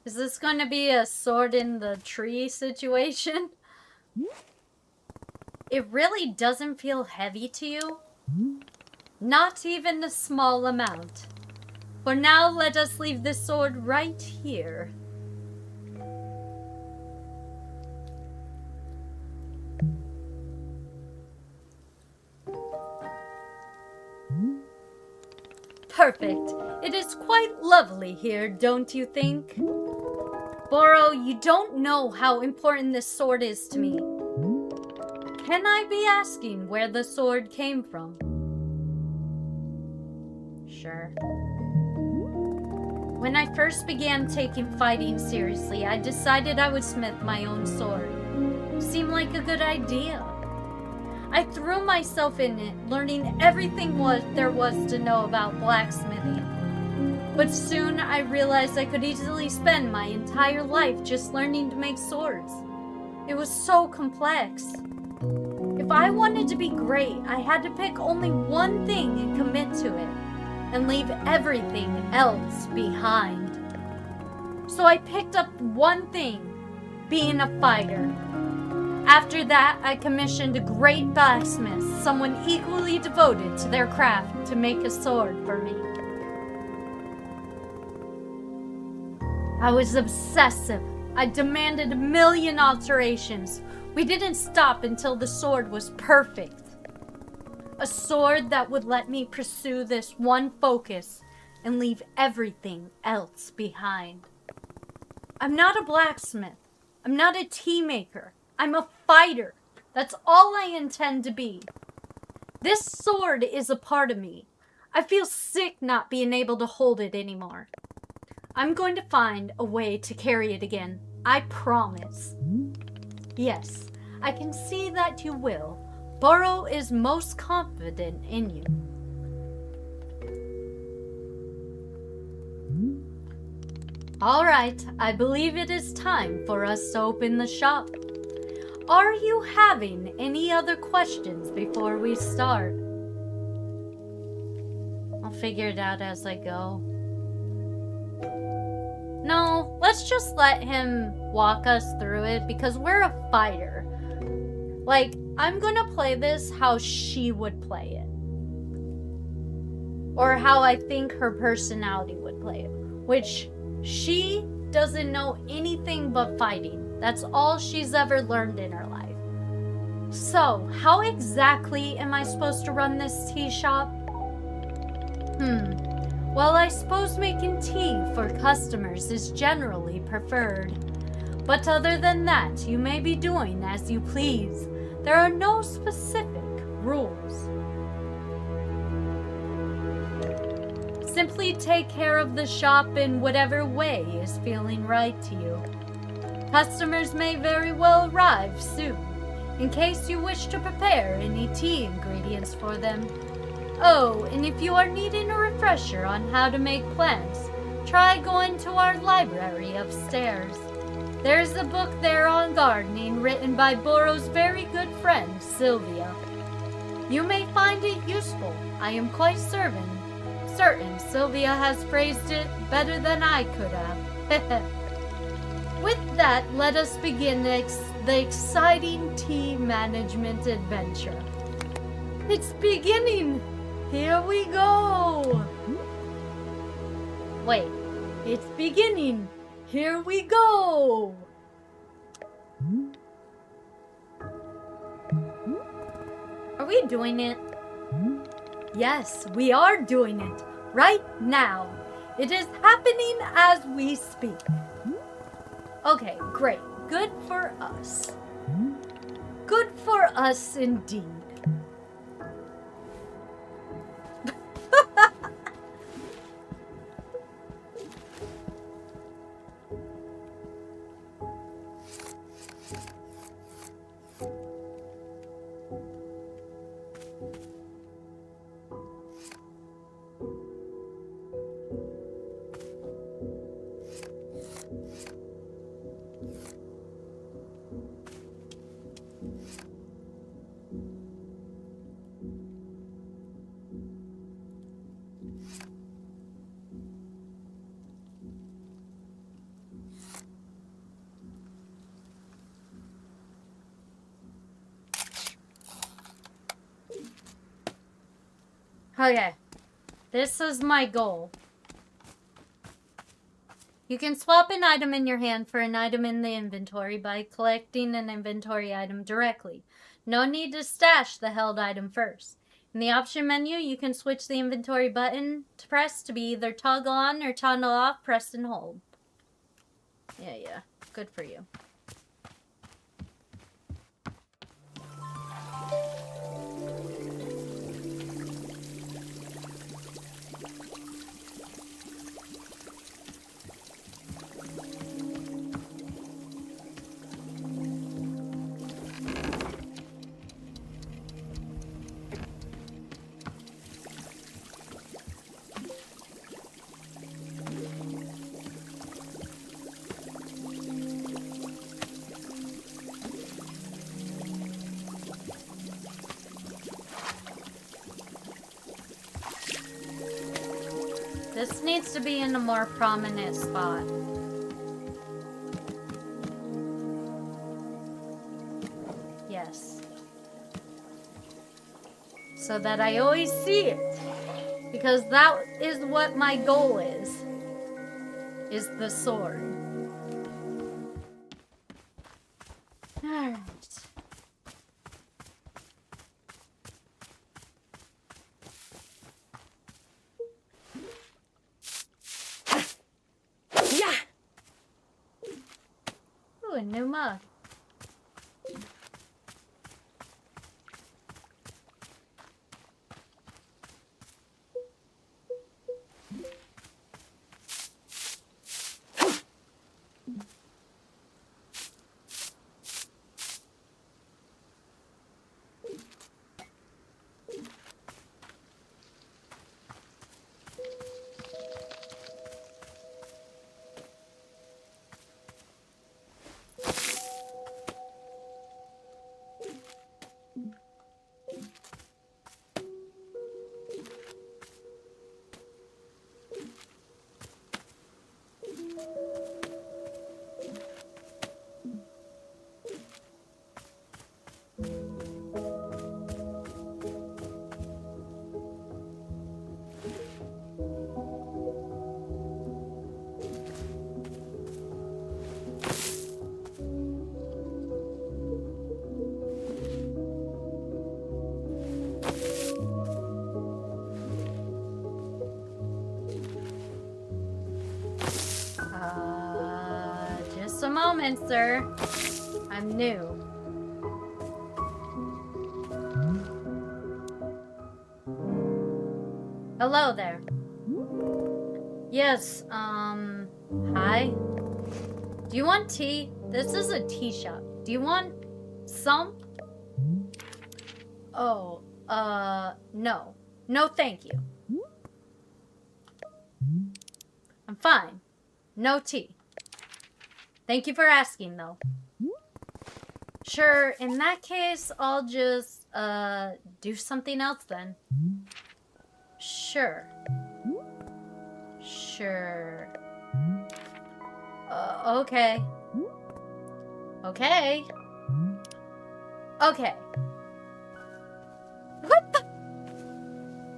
Is this going to be a sword in the tree situation? It really doesn't feel heavy to you? Not even a small amount. For now, let us leave this sword right here. Perfect. It is quite lovely here, don't you think? Boro, you don't know how important this sword is to me. Can I be asking where the sword came from? Sure. When I first began taking fighting seriously, I decided I would smith my own sword. Seemed like a good idea. I threw myself in it, learning everything there was to know about blacksmithing. But soon I realized I could easily spend my entire life just learning to make swords. It was so complex. If I wanted to be great, I had to pick only one thing and commit to it, and leave everything else behind. So I picked up one thing, being a fighter. After that, I commissioned a great blacksmith, someone equally devoted to their craft, to make a sword for me. I was obsessive. I demanded 1,000,000 alterations. We didn't stop until the sword was perfect. A sword that would let me pursue this one focus and leave everything else behind. I'm not a blacksmith. I'm not a tea maker. I'm a fighter. That's all I intend to be. This sword is a part of me. I feel sick not being able to hold it anymore. I'm going to find a way to carry it again. I promise. Yes, I can see that you will. Boro is most confident in you. All right, I believe it is time for us to open the shop. Are you having any other questions before we start? I'll figure it out as I go. No, let's just let him walk us through it because we're a fighter. Like, I'm gonna play this how she would play it. Or how I think her personality would play it. Which, she doesn't know anything but fighting. That's all she's ever learned in her life. So, how exactly am I supposed to run this tea shop? Well, I suppose making tea for customers is generally preferred. But other than that, you may be doing as you please. There are no specific rules. Simply take care of the shop in whatever way is feeling right to you. Customers may very well arrive soon, in case you wish to prepare any tea ingredients for them. Oh, and if you are needing a refresher on how to make plants, try going to our library upstairs. There's a book there on gardening written by Boro's very good friend, Sylvia. You may find it useful. I am quite certain Sylvia has phrased it better than I could have. With that, let us begin the exciting tea management adventure. It's beginning! Here we go! Wait, it's beginning! Here we go! Are we doing it? Yes, we are doing it. Right now. It is happening as we speak. Okay, great. Good for us. Good for us indeed. Okay. This is my goal. You can swap an item in your hand for an item in the inventory by collecting an inventory item directly. No need to stash the held item first. In the option menu, you can switch the inventory button to press to be either toggle on or toggle off, press and hold. Yeah. Good for you. This needs to be in a more prominent spot. Yes. So that I always see it. Because that is what my goal is the sword. Alright. Ooh, a new mug. Just a moment, sir. I'm new. Hello there. Yes, hi. Do you want tea? This is a tea shop. Do you want some? Oh, no. No, thank you. I'm fine. No tea. Thank you for asking, though. Sure, in that case, I'll just, do something else then. Sure. Sure. Okay. Okay. Okay. What the?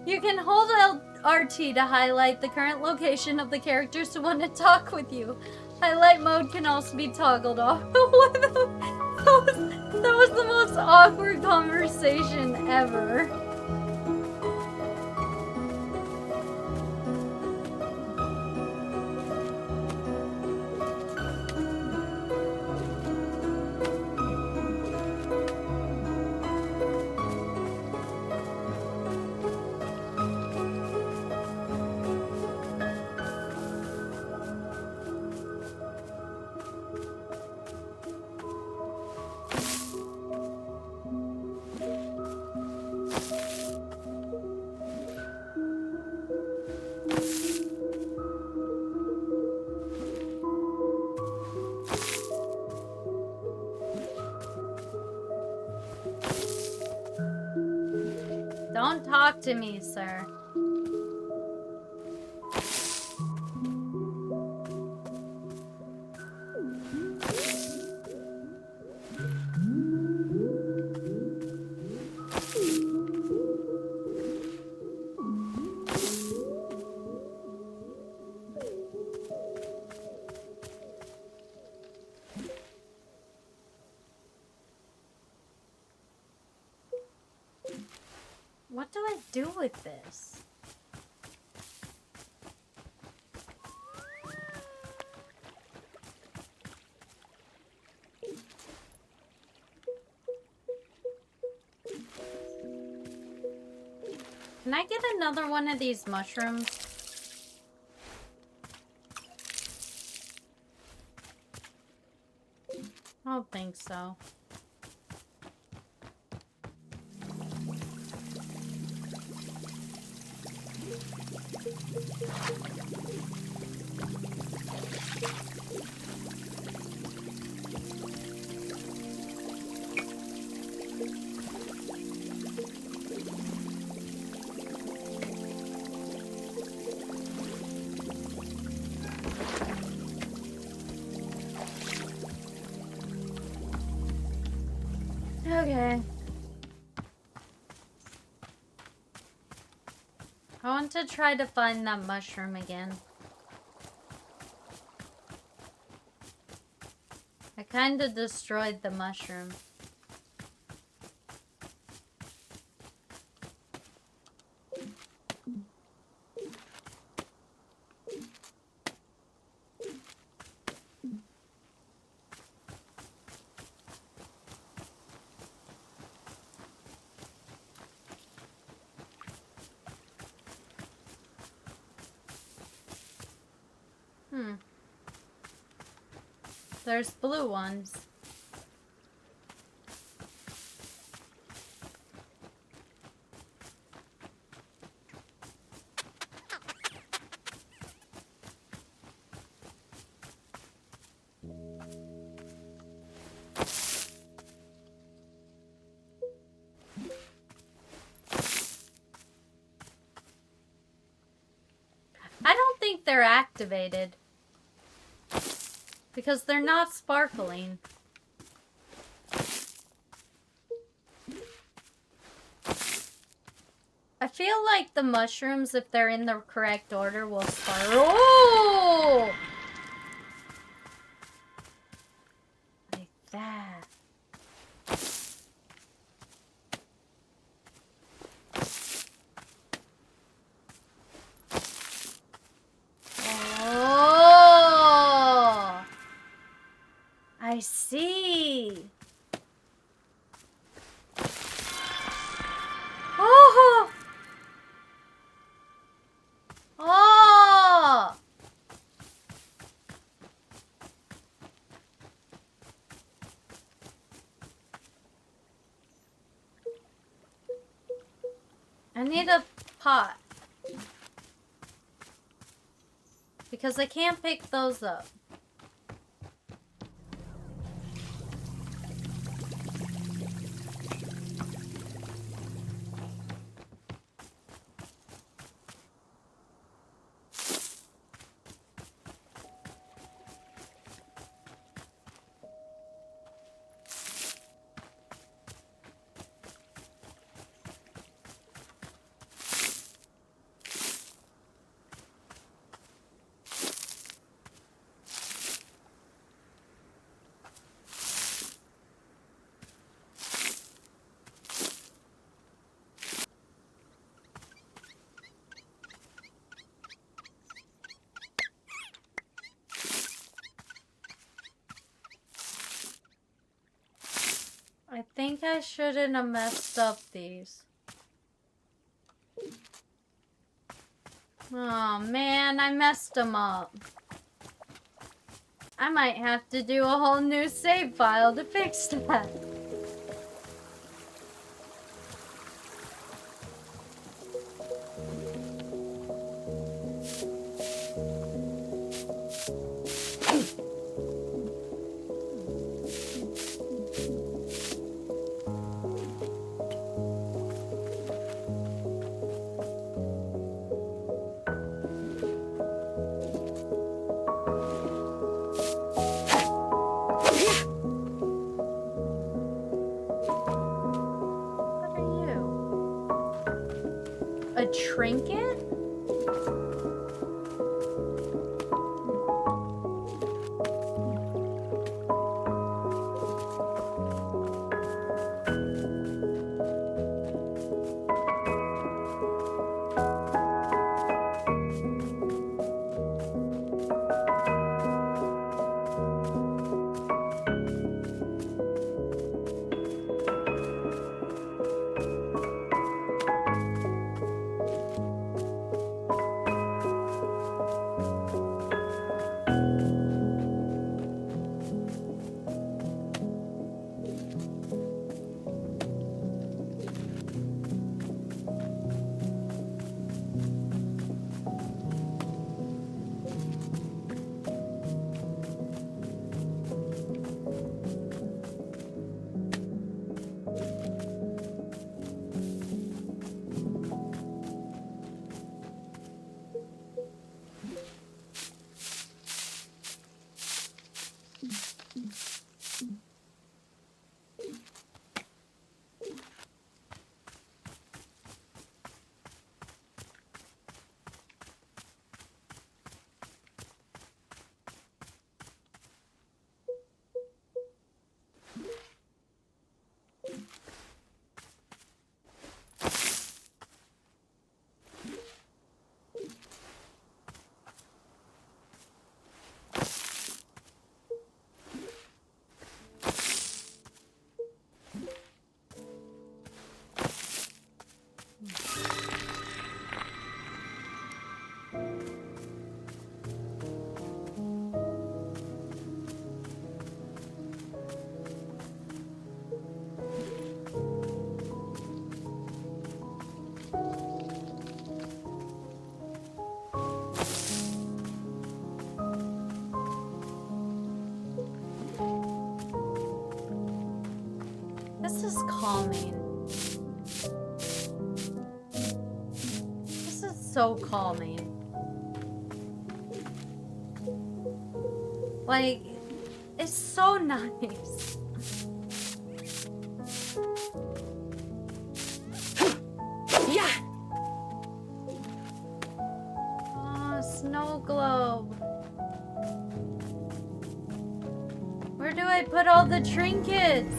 You can hold RT to highlight the current location of the characters who want to talk with you. Highlight mode can also be toggled off. What the? That was the most awkward conversation ever. Don't talk to me, sir. What do I do with this? Can I get another one of these mushrooms? I don't think so. Okay. I want to try to find that mushroom again. I kind of destroyed the mushroom. There's blue ones. I don't think they're activated. Because they're not sparkling. I feel like the mushrooms, if they're in the correct order, will sparkle. Oh! Like that. Oh! I see. Oh! Oh! I need a pot. Because I can't pick those up. I think I shouldn't have messed up these. Oh man, I messed them up. I might have to do a whole new save file to fix that. This is calming. This is so calming. Like, it's so nice. Yeah! Oh, snow globe. Where do I put all the trinkets?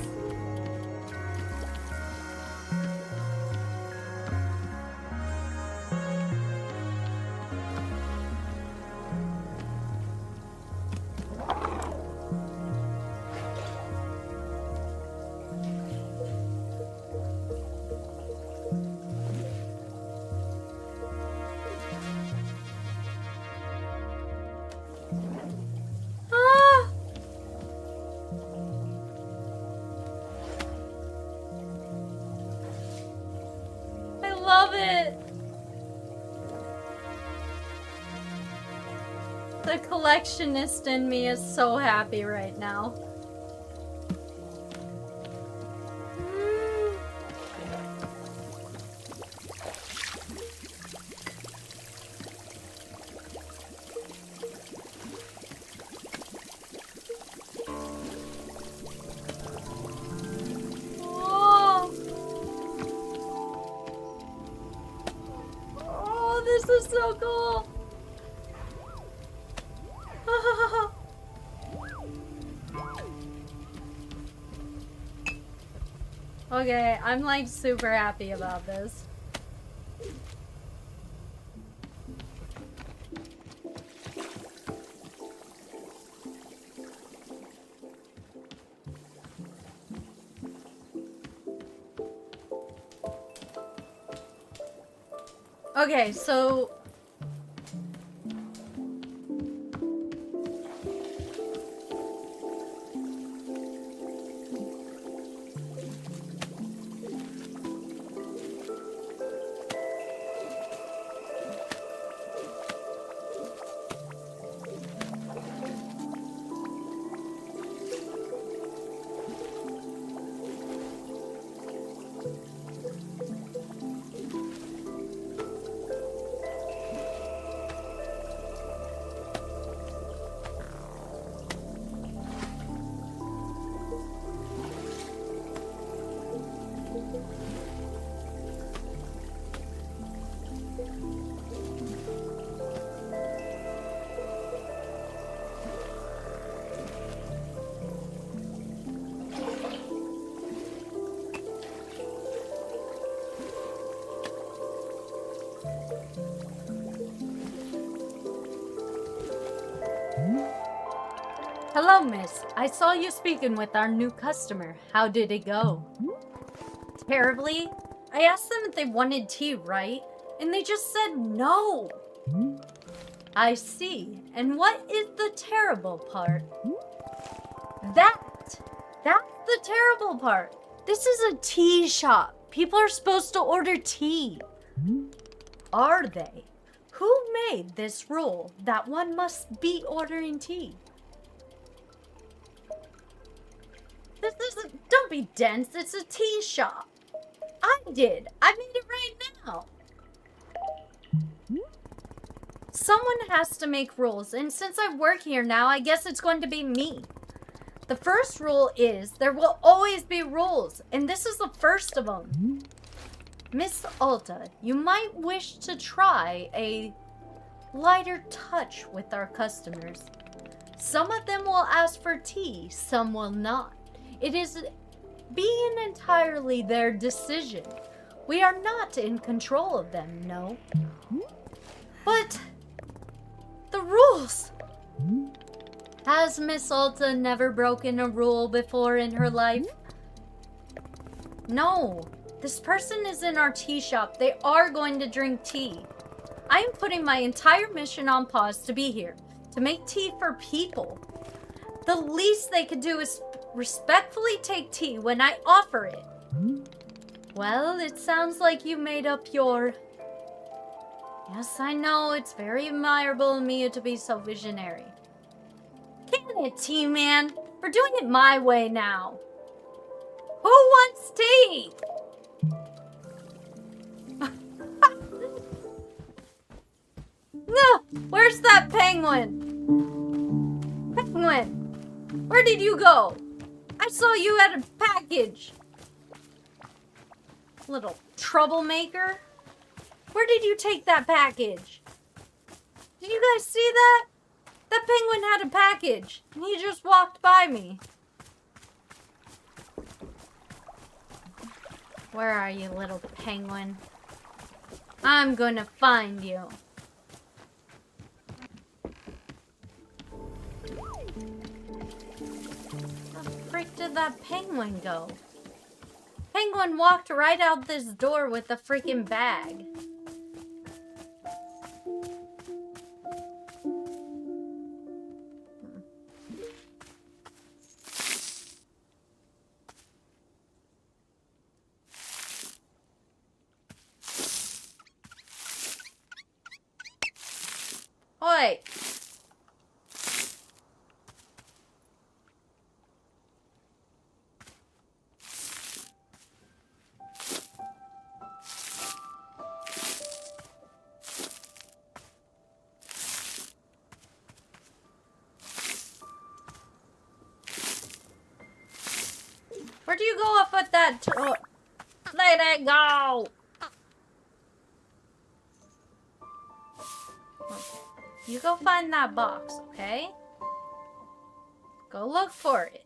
Ah! I love it. The collectionist in me is so happy right now. Mm. Oh. Oh, this is so cool. Okay, I'm like super happy about this. Okay, so Hello, miss. I saw you speaking with our new customer. How did it go? Terribly. I asked them if they wanted tea, right? And they just said no. I see. And what is the terrible part? That's the terrible part. This is a tea shop. People are supposed to order tea. Are they? Who made this rule that one must be ordering tea? This isn't, don't be dense, it's a tea shop. I did. I made it right now. Someone has to make rules, and since I work here now, I guess it's going to be me. The first rule is there will always be rules, and this is the first of them. Miss Alta, you might wish to try a lighter touch with our customers. Some of them will ask for tea, some will not. It is being entirely their decision. We are not in control of them, no. But the rules. Has Miss Alta never broken a rule before in her life? No. This person is in our tea shop. They are going to drink tea. I am putting my entire mission on pause to be here, to make tea for people. The least they could do is respectfully take tea when I offer it. Well, it sounds like you made up your... Yes, I know, it's very admirable of me to be so visionary. Can it, tea man? We're doing it my way now. Who wants tea? No, where's that penguin? Penguin, where did you go? I saw you had a package. Little troublemaker. Where did you take that package? Did you guys see that? That penguin had a package, and he just walked by me. Where are you, little penguin? I'm gonna find you. Where the frick did that penguin go? Penguin walked right out this door with a freaking bag. Oi! Where do you go off with that? Let it go! Okay. You go find that box, okay? Go look for it.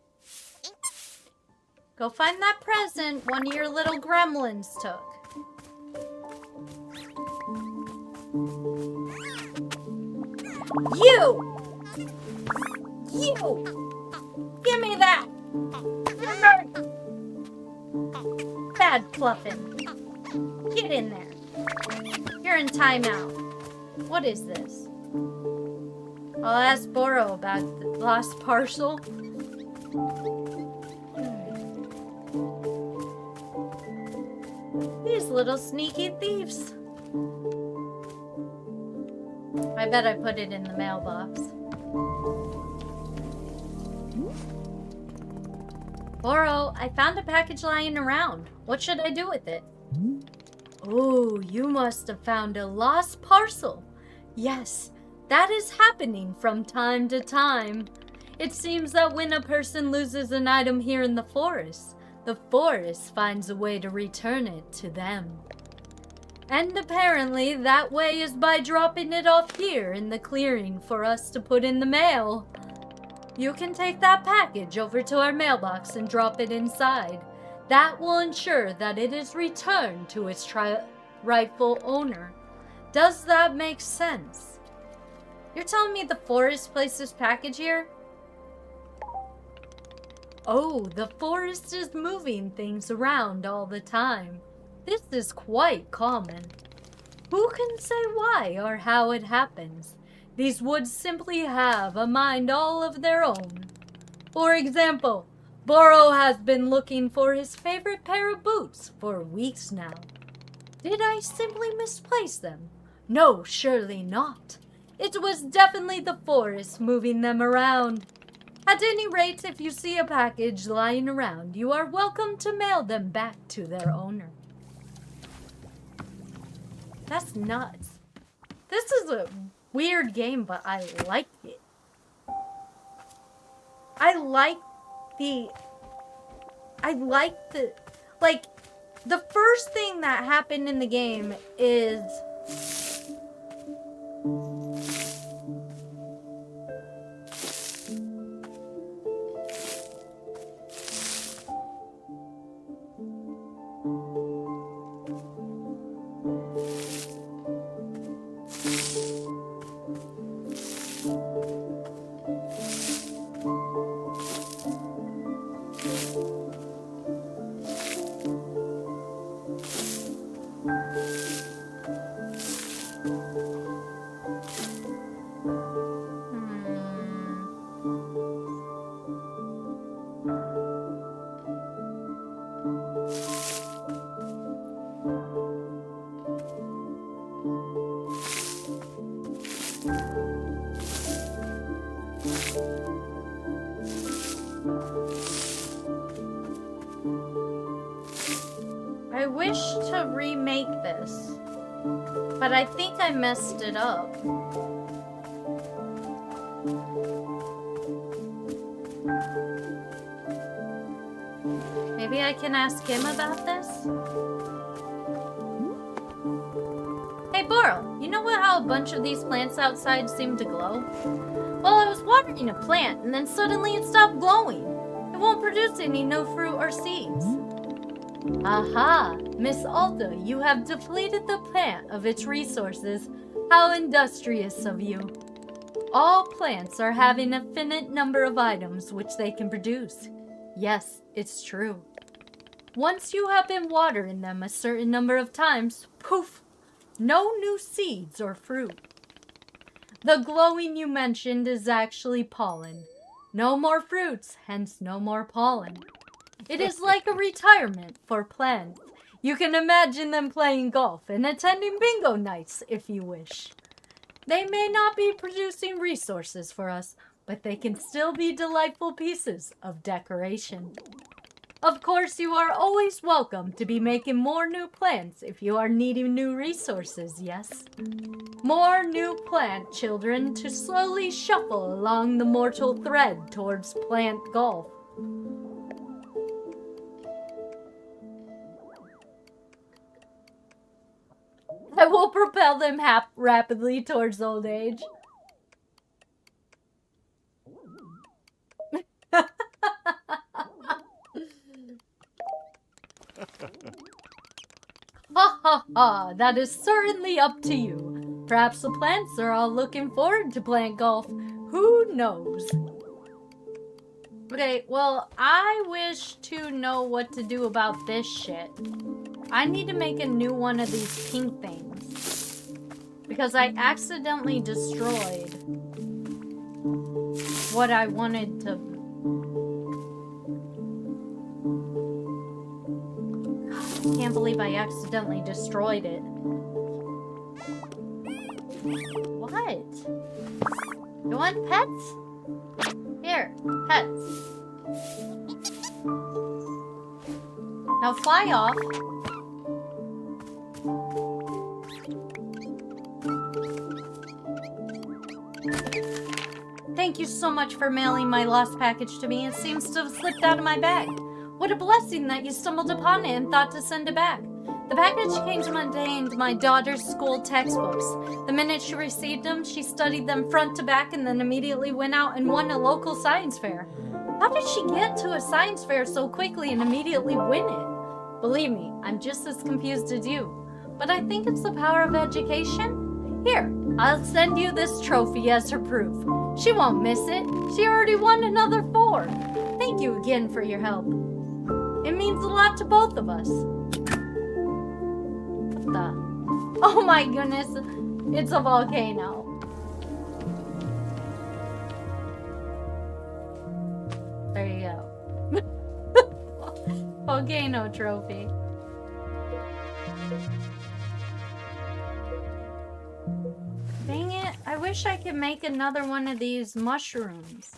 Go find that present one of your little gremlins took. You! Give me that! Bad fluffin'. Get in there. You're in timeout. What is this? I'll ask Boro about the lost parcel. These little sneaky thieves. I bet I put it in the mailbox. Boro, I found a package lying around. What should I do with it? Oh, you must have found a lost parcel. Yes, that is happening from time to time. It seems that when a person loses an item here in the forest finds a way to return it to them. And apparently that way is by dropping it off here in the clearing for us to put in the mail. You can take that package over to our mailbox and drop it inside. That will ensure that it is returned to its rightful owner. Does that make sense? You're telling me the forest placed this package here? Oh, the forest is moving things around all the time. This is quite common. Who can say why or how it happens? These woods simply have a mind all of their own. For example, Boro has been looking for his favorite pair of boots for weeks now. Did I simply misplace them? No, surely not. It was definitely the forest moving them around. At any rate, if you see a package lying around, you are welcome to mail them back to their owner. That's nuts. This is a weird game, but I like it. I like the, like, the first thing that happened in the game is I wish to remake this, but I think I messed it up. Maybe I can ask him about this? Hey Boro, you know how a bunch of these plants outside seem to glow? Well, I was watering a plant and then suddenly it stopped glowing. It won't produce any no fruit or seeds. Aha! Miss Alta, you have depleted the plant of its resources. How industrious of you. All plants are having a finite number of items which they can produce. Yes, it's true. Once you have been watering them a certain number of times, poof! No new seeds or fruit. The glowing you mentioned is actually pollen. No more fruits, hence no more pollen. It is like a retirement for plants. You can imagine them playing golf and attending bingo nights if you wish. They may not be producing resources for us, but they can still be delightful pieces of decoration. Of course, you are always welcome to be making more new plants if you are needing new resources, yes? More new plant children to slowly shuffle along the mortal thread towards plant golf. I will propel them rapidly towards old age. Ha ha ha, that is certainly up to you. Perhaps the plants are all looking forward to plant golf. Who knows? Okay, well, I wish to know what to do about this shit. I need to make a new one of these pink things. Because I accidentally destroyed what I wanted to. God, I can't believe I accidentally destroyed it. What? You want pets? Here, pets. Now fly off. Thank you so much for mailing my lost package to me. It seems to have slipped out of my bag. What a blessing that you stumbled upon it and thought to send it back. The package contained my daughter's school textbooks. The minute she received them, she studied them front to back and then immediately went out and won a local science fair. How did she get to a science fair so quickly and immediately win it? Believe me, I'm just as confused as you. But I think it's the power of education. Here, I'll send you this trophy as her proof. She won't miss it. She already won another 4. Thank you again for your help. It means a lot to both of us. What the? Oh my goodness. It's a volcano. There you go. Volcano trophy. Dang it. I wish I could make another one of these mushrooms.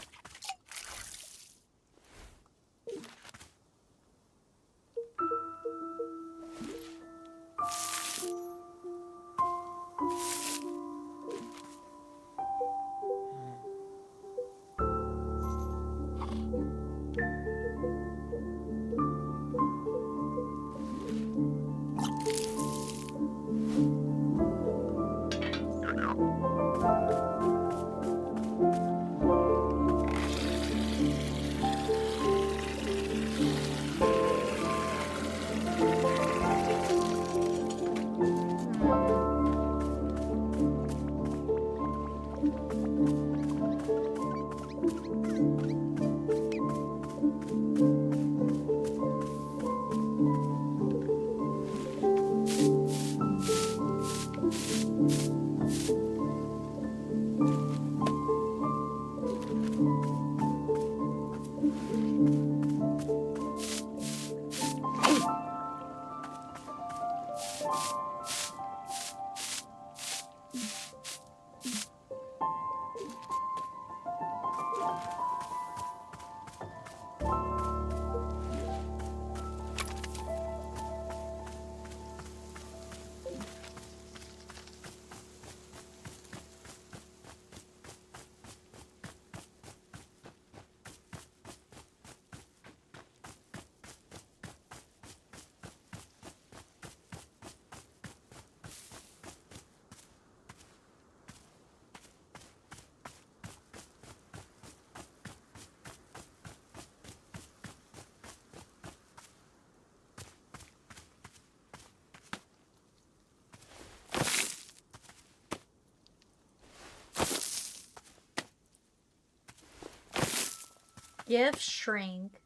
Give, shrink,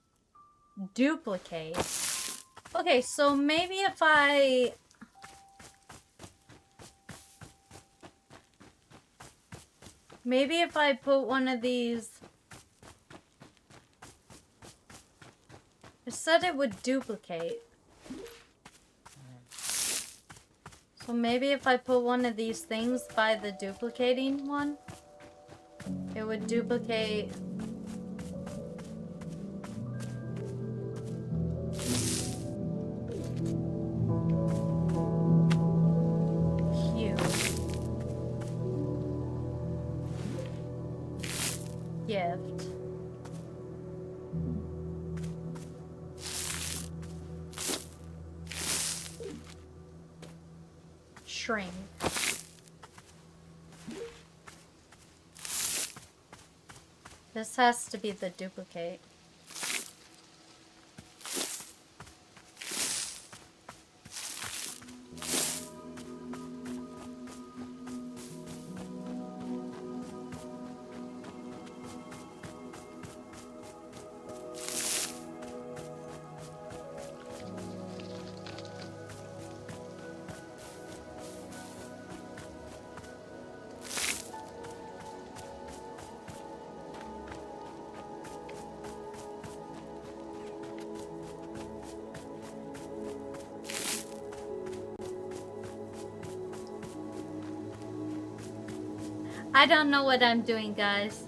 duplicate. Okay, so maybe if I... Maybe if I put one of these... It said it would duplicate. So maybe if I put one of these things by the duplicating one, it would duplicate... Gift. Shrink. This has to be the duplicate. I don't know what I'm doing, guys.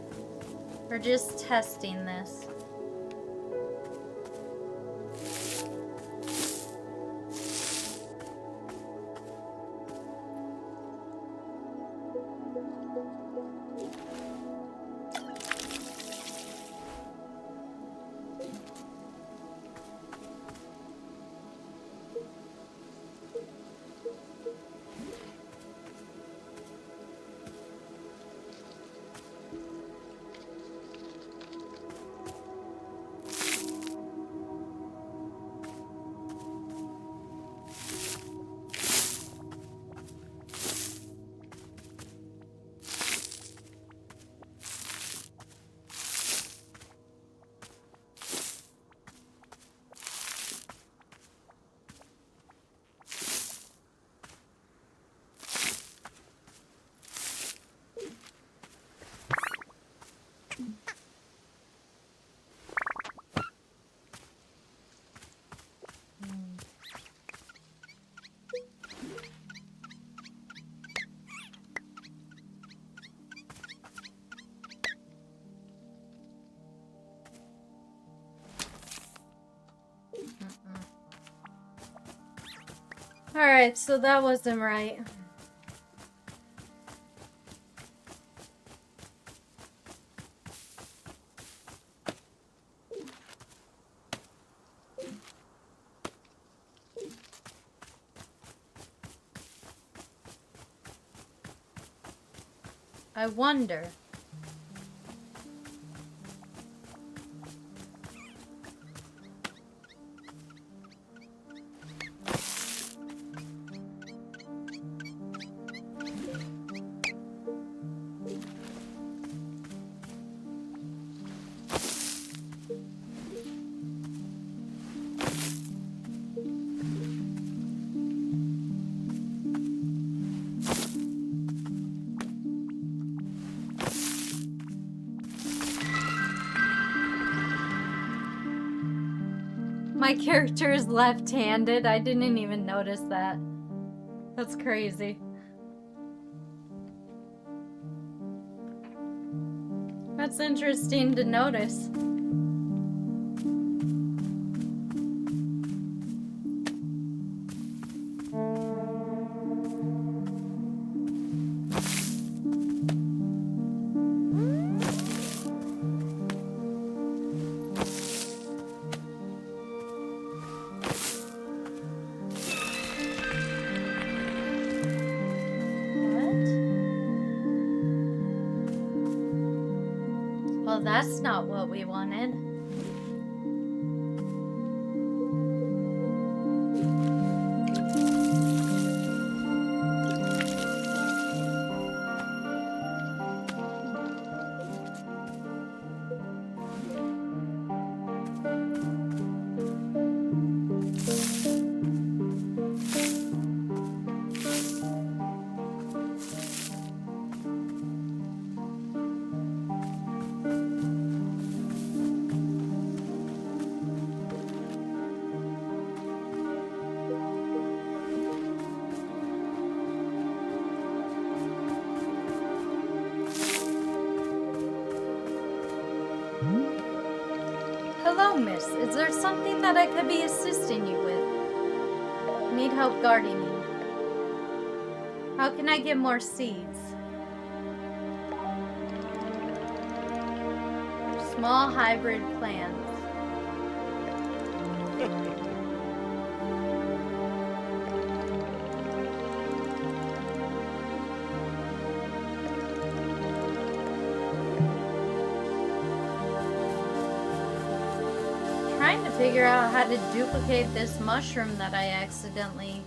We're just testing this. Alright, so that wasn't right. I wonder. My character is left-handed. I didn't even notice that. That's crazy. That's interesting to notice. Well, that's not what we wanted. Hello, miss. Is there something that I could be assisting you with? Need help gardening. How can I get more seeds? Small hybrid plants. Trying to figure out how to duplicate this mushroom that I accidentally...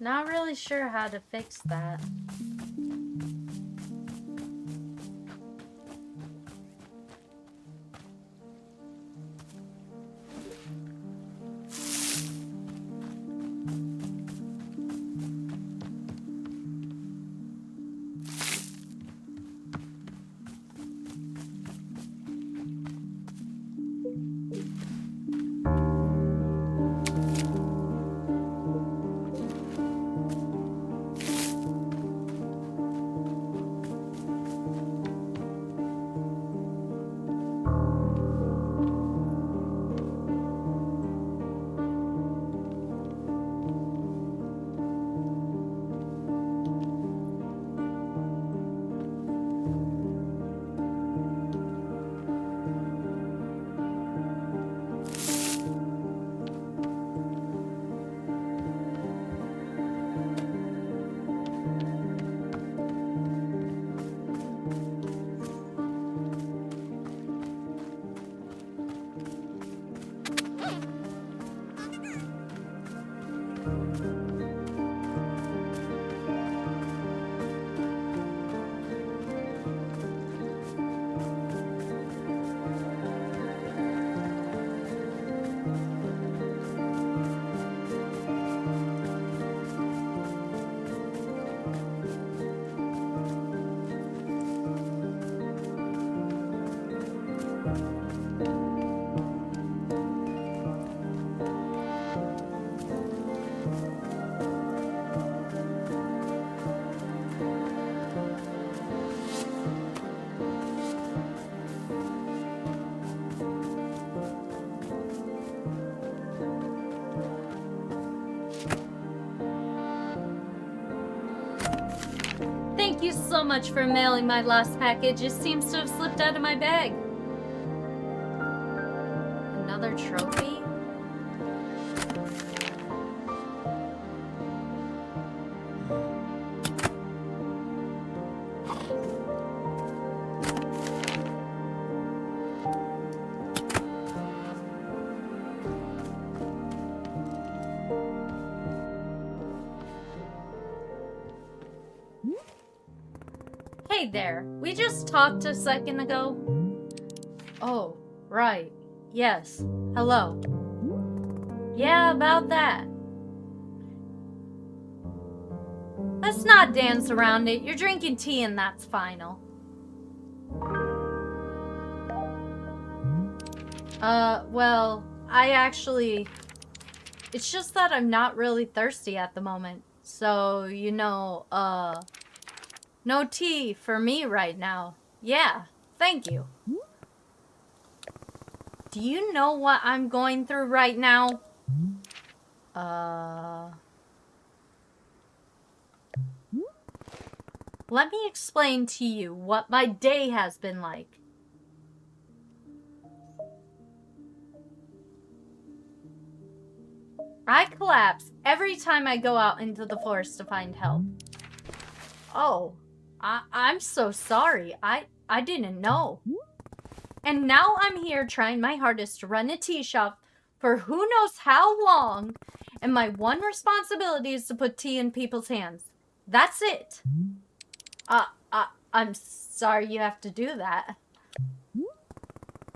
Not really sure how to fix that. Thank you so much for mailing my last package. It seems to have slipped out of my bag. Another trophy? Hey there, we just talked a second ago. Oh, right. Yes. Hello. Yeah, about that. Let's not dance around it. You're drinking tea and that's final. Well, it's just that I'm not really thirsty at the moment. So, no tea for me right now. Yeah, thank you. Do you know what I'm going through right now? Let me explain to you what my day has been like. I collapse every time I go out into the forest to find help. Oh, I'm so sorry. I didn't know. And now I'm here trying my hardest to run a tea shop for who knows how long, and my one responsibility is to put tea in people's hands. That's it. I'm sorry you have to do that.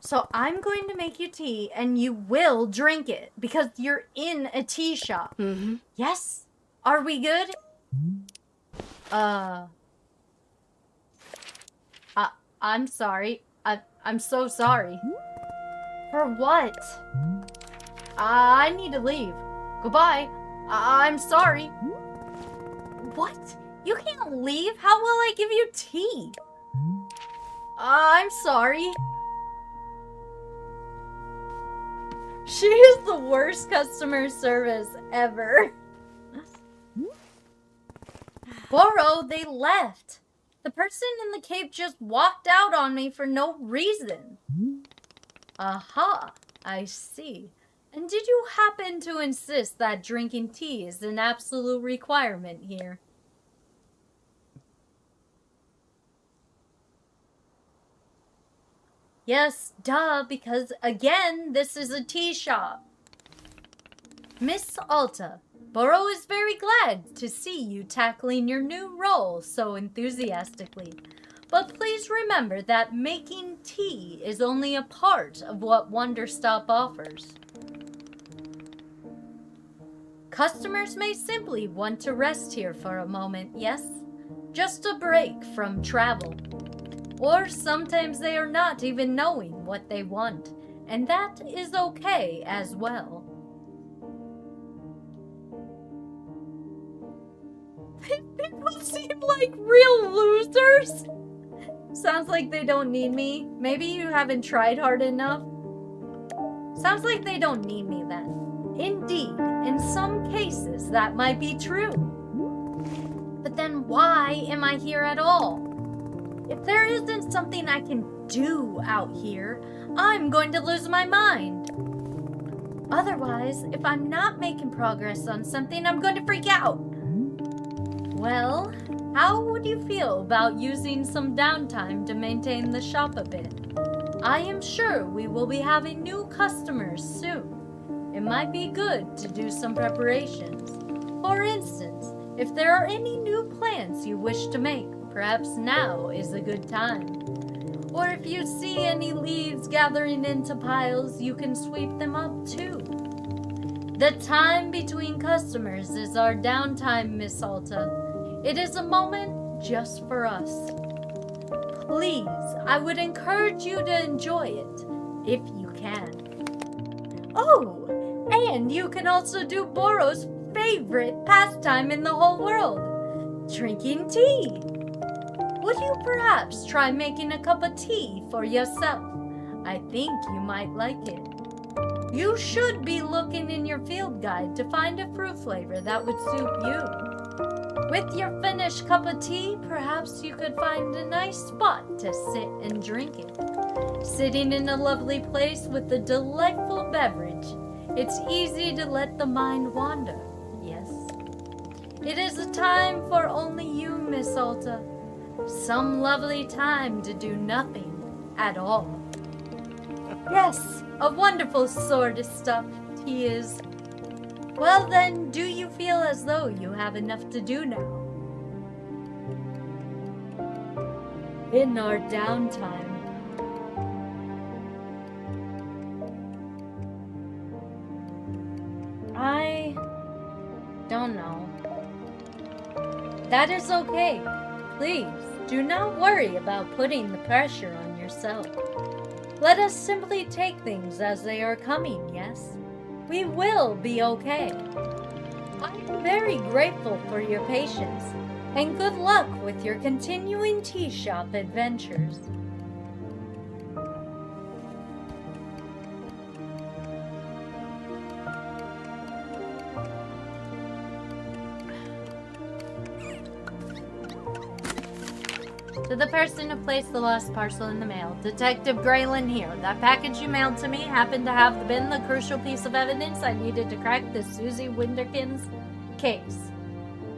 So I'm going to make you tea, and you will drink it, because you're in a tea shop. Mm-hmm. Yes? Are we good? I'm sorry. I'm so sorry. For what? I need to leave. Goodbye. I'm sorry. What? You can't leave? How will I give you tea? I'm sorry. She is the worst customer service ever. Boro, they left. The person in the cave just walked out on me for no reason. Aha, I see. And did you happen to insist that drinking tea is an absolute requirement here? Yes, duh, because again, this is a tea shop. Miss Alta, Boro is very glad to see you tackling your new role so enthusiastically. But please remember that making tea is only a part of what Wanderstop offers. Customers may simply want to rest here for a moment, yes? Just a break from travel. Or sometimes they are not even knowing what they want, and that is okay as well. People seem like real losers. Sounds like they don't need me. Maybe you haven't tried hard enough. Sounds like they don't need me then. Indeed, in some cases that might be true. But then why am I here at all? If there isn't something I can do out here, I'm going to lose my mind. Otherwise, if I'm not making progress on something, I'm going to freak out. Well, how would you feel about using some downtime to maintain the shop a bit? I am sure we will be having new customers soon. It might be good to do some preparations. For instance, if there are any new plants you wish to make, perhaps now is a good time. Or if you see any leaves gathering into piles, you can sweep them up too. The time between customers is our downtime, Miss Alta. It is a moment just for us. Please, I would encourage you to enjoy it, if you can. Oh, and you can also do Boro's favorite pastime in the whole world, drinking tea. Would you perhaps try making a cup of tea for yourself? I think you might like it. You should be looking in your field guide to find a fruit flavor that would suit you. With your finished cup of tea, perhaps you could find a nice spot to sit and drink it. Sitting in a lovely place with a delightful beverage, it's easy to let the mind wander, yes? It is a time for only you, Miss Alta. Some lovely time to do nothing at all. Yes, a wonderful sort of stuff he is. Well then, do you feel as though you have enough to do now? In our downtime. I don't know. That is okay. Please, do not worry about putting the pressure on yourself. Let us simply take things as they are coming, yes? We will be okay. I'm very grateful for your patience, and good luck with your continuing tea shop adventures. To the person who placed the lost parcel in the mail, Detective Graylin here. That package you mailed to me happened to have been the crucial piece of evidence I needed to crack this Susie Winderkin's case.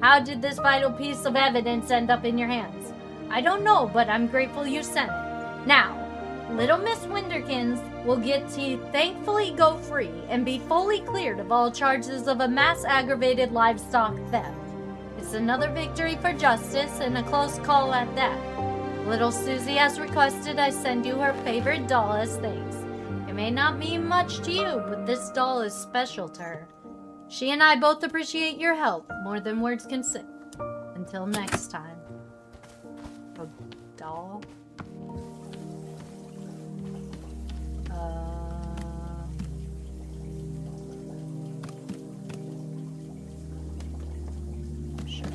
How did this vital piece of evidence end up in your hands? I don't know, but I'm grateful you sent it. Now, little Miss Winderkins will get to thankfully go free and be fully cleared of all charges of a mass aggravated livestock theft. It's another victory for justice and a close call at that. Little Susie has requested I send you her favorite doll as thanks. It may not mean much to you, but this doll is special to her. She and I both appreciate your help more than words can say. Until next time. A doll? Sure.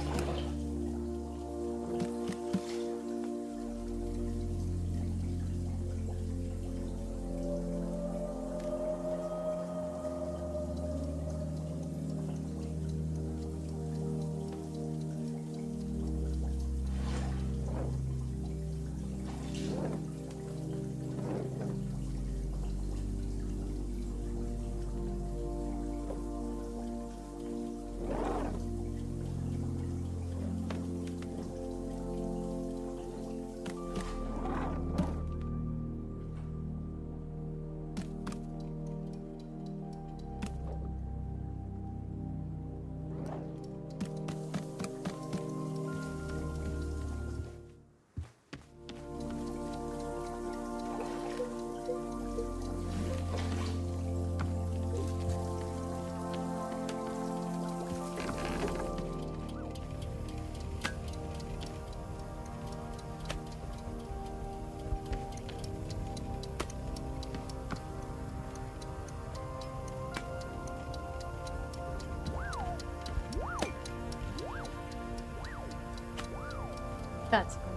That's good.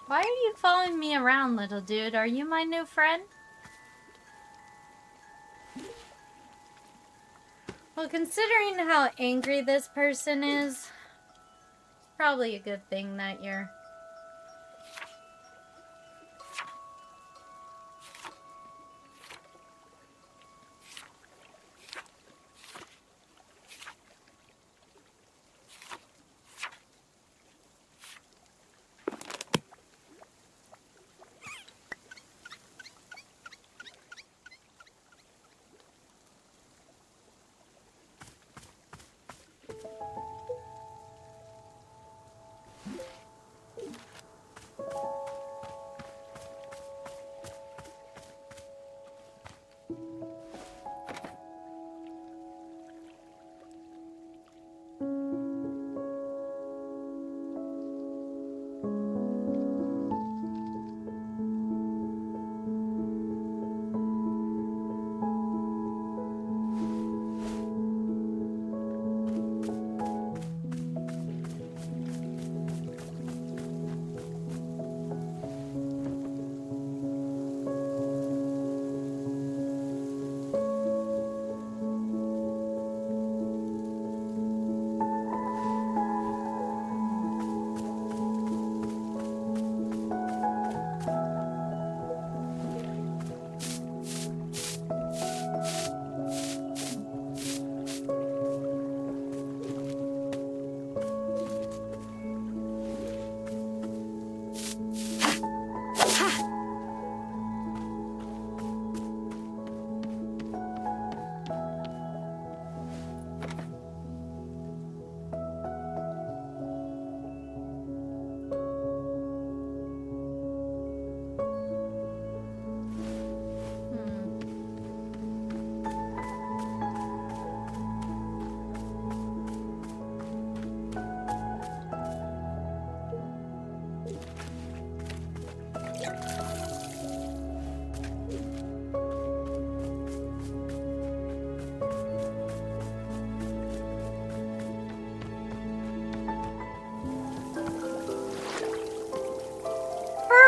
Why are you following me around, little dude? Are you my new friend? Well, considering how angry this person is, probably a good thing that you're...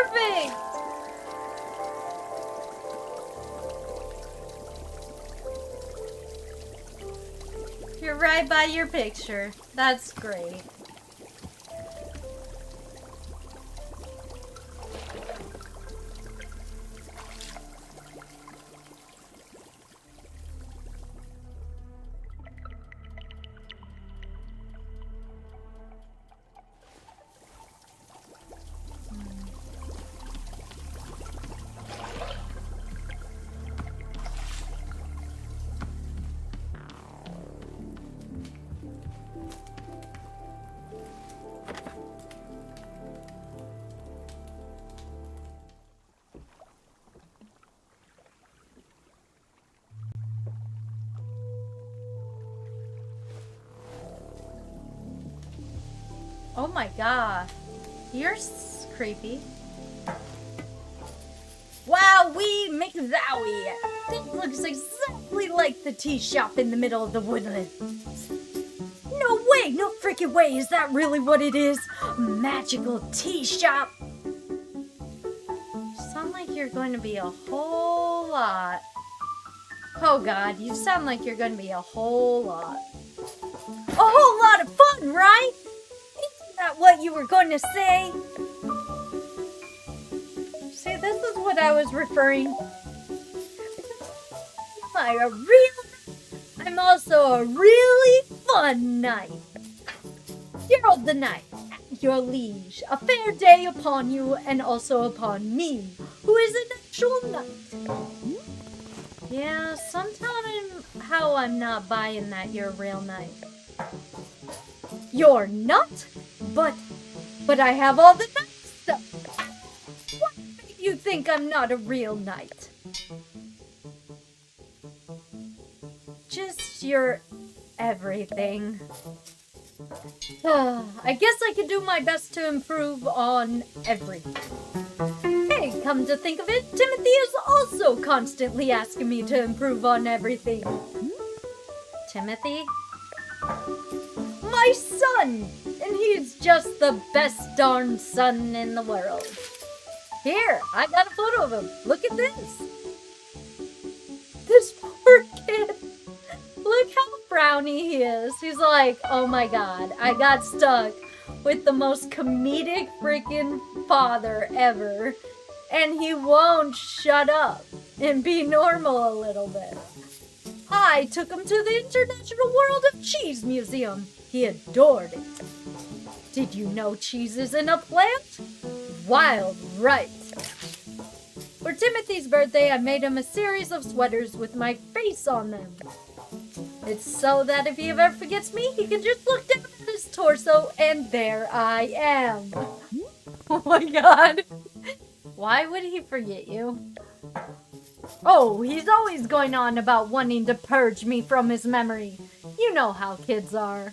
perfect! You're right by your picture. That's great. Oh my god. You're creepy. Wowee McZowie! That looks exactly like the tea shop in the middle of the woodland. No way! No freaking way! Is that really what it is? A magical tea shop? You sound like you're going to be a whole lot. Oh god, you sound like you're going to be a whole lot. A whole lot of fun, right? Isn't that what you were going to say? See, this is what I was referring. I'm also a really fun knight. Herald the knight, at your liege, a fair day upon you and also upon me, who is an actual knight. Yeah, somehow I'm not buying that you're a real knight. You're not? But I have all the knight stuff. What made you think I'm not a real knight? Just your everything. I guess I could do my best to improve on everything. Hey, come to think of it, Timothy is also constantly asking me to improve on everything. Timothy? My son! And he's just the best darn son in the world. Here, I got a photo of him. Look at this. This poor kid. Look how frowny he is. He's like, oh my god, I got stuck with the most comedic freaking father ever. And he won't shut up and be normal a little bit. I took him to the International World of Cheese Museum. He adored it. Did you know cheese isn't a plant? Wild, right? For Timothy's birthday, I made him a series of sweaters with my face on them. It's so that if he ever forgets me, he can just look down at his torso and there I am. Oh my god. Why would he forget you? Oh, he's always going on about wanting to purge me from his memory. You know how kids are.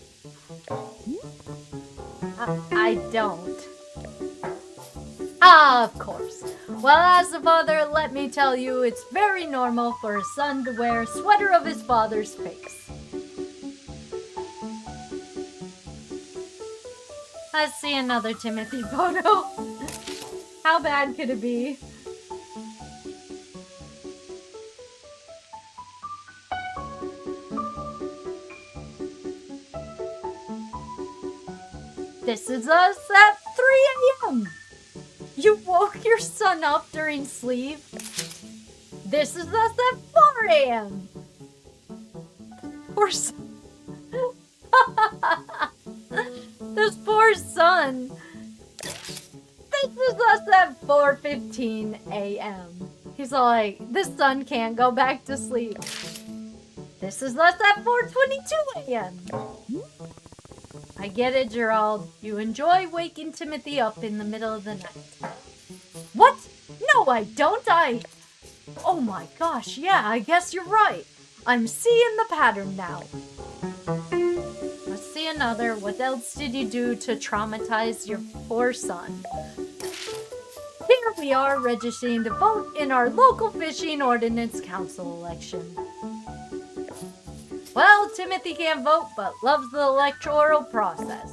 I don't. Ah, of course. Well, as a father, let me tell you, it's very normal for a son to wear a sweater of his father's face. Let's see another Timothy photo. How bad could it be? This is us at 3 a.m. You woke your son up during sleep? This is us at 4 a.m. Poor son. This poor son. This is us at 4:15 a.m. He's like, this son can't go back to sleep. This is us at 4:22 a.m. I get it, Gerald. You enjoy waking Timothy up in the middle of the night. What? No, I don't. Oh my gosh, yeah, I guess you're right. I'm seeing the pattern now. Let's see another. What else did you do to traumatize your poor son? Here we are registering to vote in our local fishing ordinance council election. Well, Timothy can't vote, but loves the electoral process.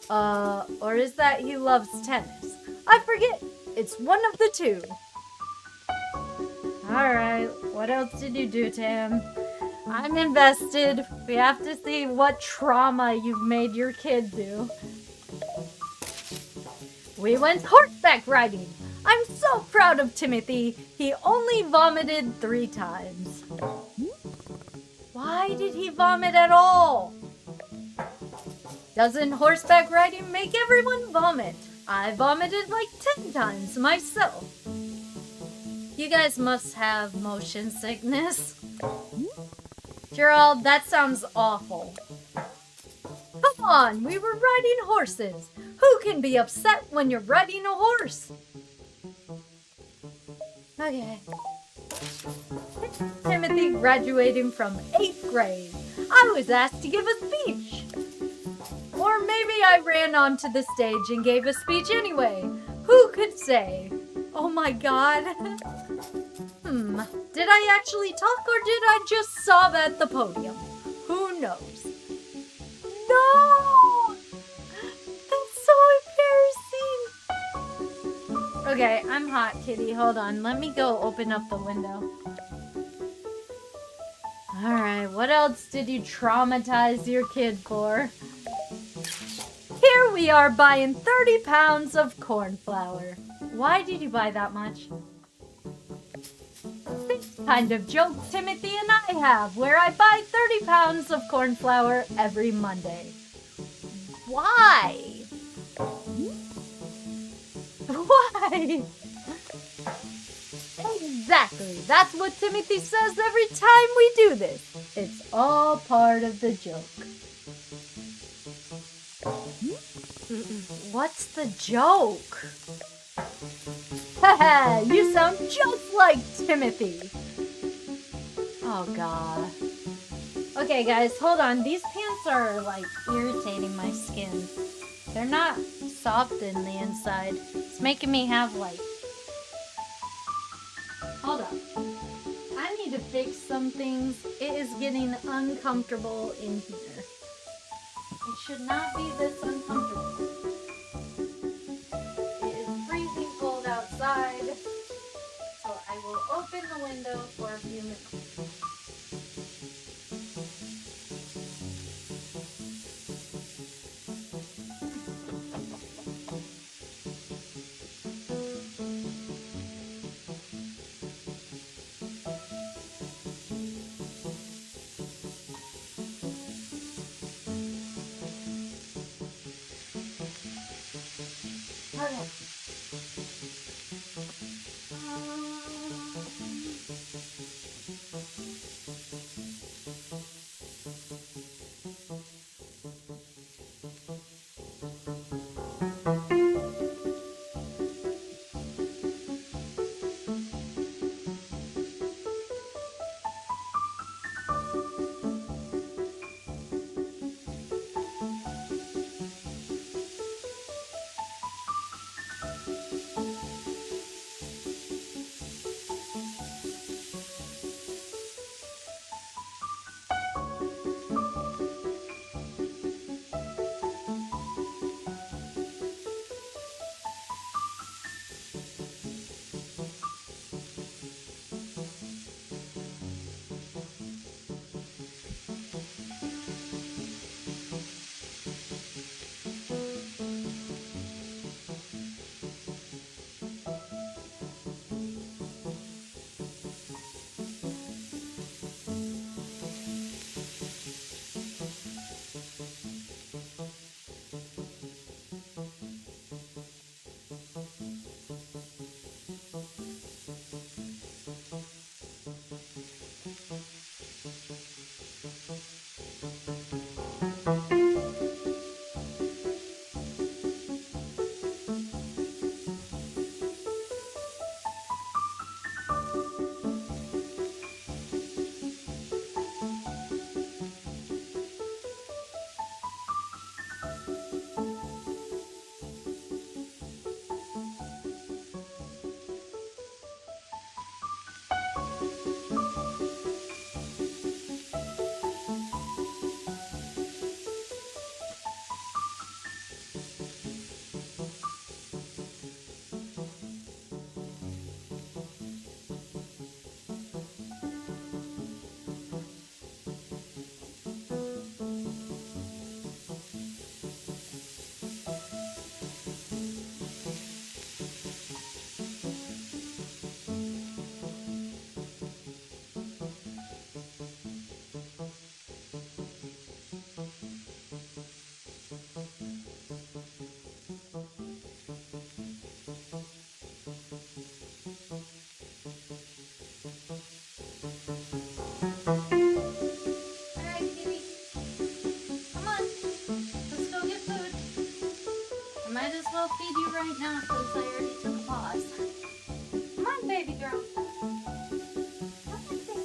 Or is that he loves tennis? I forget. It's one of the two. Alright, what else did you do to him? I'm invested. We have to see what trauma you've made your kid do. We went horseback riding. I'm so proud of Timothy. He only vomited 3 times. Why did he vomit at all? Doesn't horseback riding make everyone vomit? I vomited like 10 times myself. You guys must have motion sickness. Gerald, that sounds awful. Come on, we were riding horses. Who can be upset when you're riding a horse? Okay. Timothy graduating from 8th grade. I was asked to give a speech. Or maybe I ran onto the stage and gave a speech anyway. Who could say? Oh my god. Did I actually talk or did I just sob at the podium? Who knows? No! That's so embarrassing. Okay, I'm hot, kitty. Hold on. Let me go open up the window. Alright, what else did you traumatize your kid for? Here we are buying 30 pounds of corn flour. Why did you buy that much? This kind of joke Timothy and I have, where I buy 30 pounds of corn flour every Monday. Why? Why? Exactly. That's what Timothy says every time we do this. It's all part of the joke. What's the joke? Haha, you sound just like Timothy. Oh god. Okay guys, hold on. These pants are like irritating my skin. They're not soft in the inside. It's making me have like... Hold up. I need to fix some things. It is getting uncomfortable in here. It should not be this uncomfortable. It is freezing cold outside, so I will open the window for a few minutes. Okay. you right now since I already took a pause. Come on, baby girl. Come on, baby.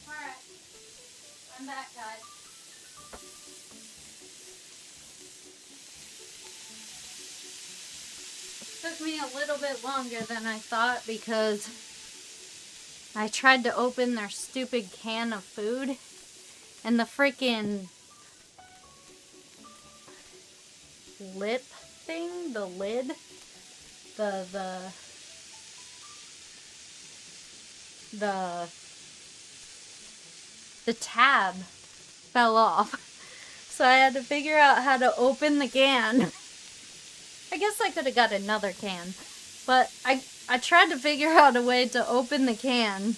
Alright, I'm back, guys. Took me a little bit longer than I thought because I tried to open their stupid can of food And the freaking lip thing, the lid, the tab fell off. So I had to figure out how to open the can. I guess I could have got another can. But I tried to figure out a way to open the can.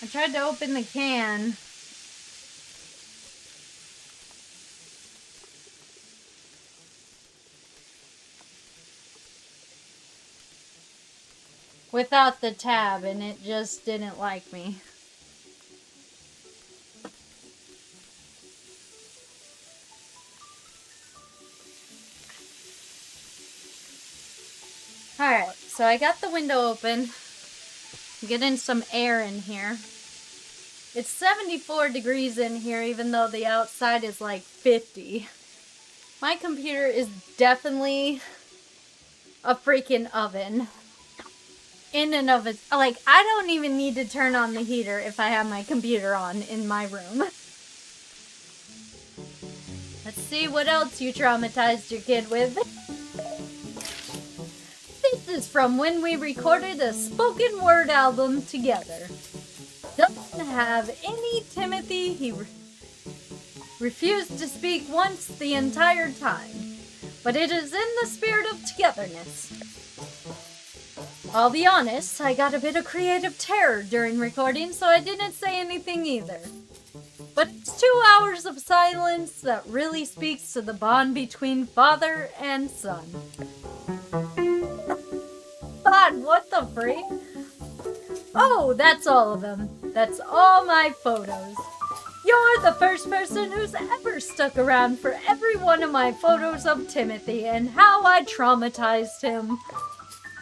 I tried to open the can. Without the tab, and it just didn't like me. Alright, so I got the window open. I'm getting some air in here. It's 74 degrees in here, even though the outside is like 50. My computer is definitely a freaking oven. In and of it, like, I don't even need to turn on the heater if I have my computer on in my room. Let's see what else you traumatized your kid with. This is from when we recorded a spoken word album together. Doesn't have any Timothy. He refused to speak once the entire time. But it is in the spirit of togetherness. I'll be honest, I got a bit of creative terror during recording, so I didn't say anything either. But it's 2 hours of silence that really speaks to the bond between father and son. God, what the freak? Oh, that's all of them. That's all my photos. You're the first person who's ever stuck around for every one of my photos of Timothy and how I traumatized him.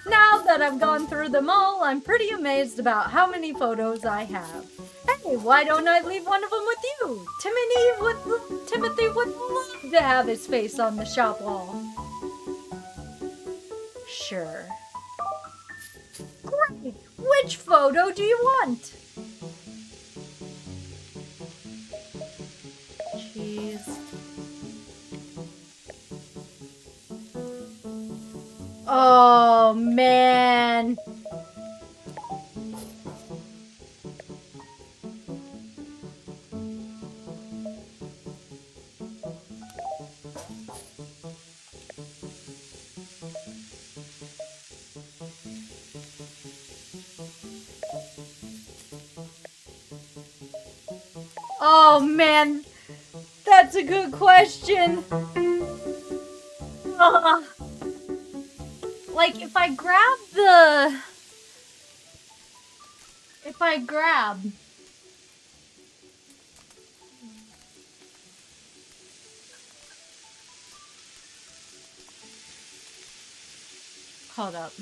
Now that I've gone through them all, I'm pretty amazed about how many photos I have. Hey, why don't I leave one of them with you? Timothy would love to have his face on the shop wall. Sure. Great! Which photo do you want? Jeez. Oh, man. Oh, man. That's a good question. Like, if I grab... Hold up.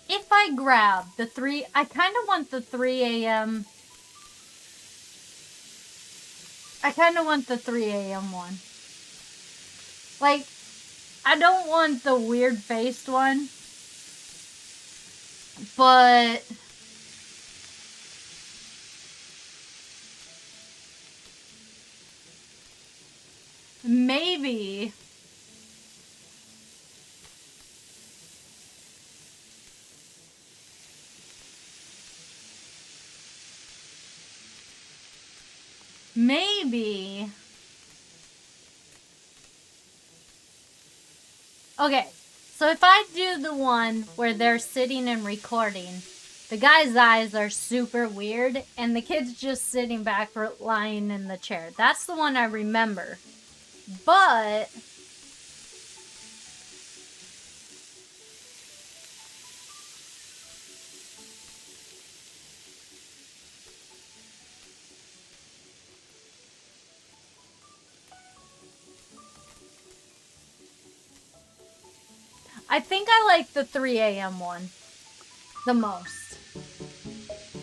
If I grab the 3... I kind of want the 3 a.m. I kind of want the 3 a.m. one. Like, I don't want the weird-faced one. But... maybe... maybe... Okay, so if I do the one where they're sitting and recording, the guy's eyes are super weird, and the kid's just sitting back or lying in the chair. That's the one I remember. But... I think I like the 3 a.m. one the most.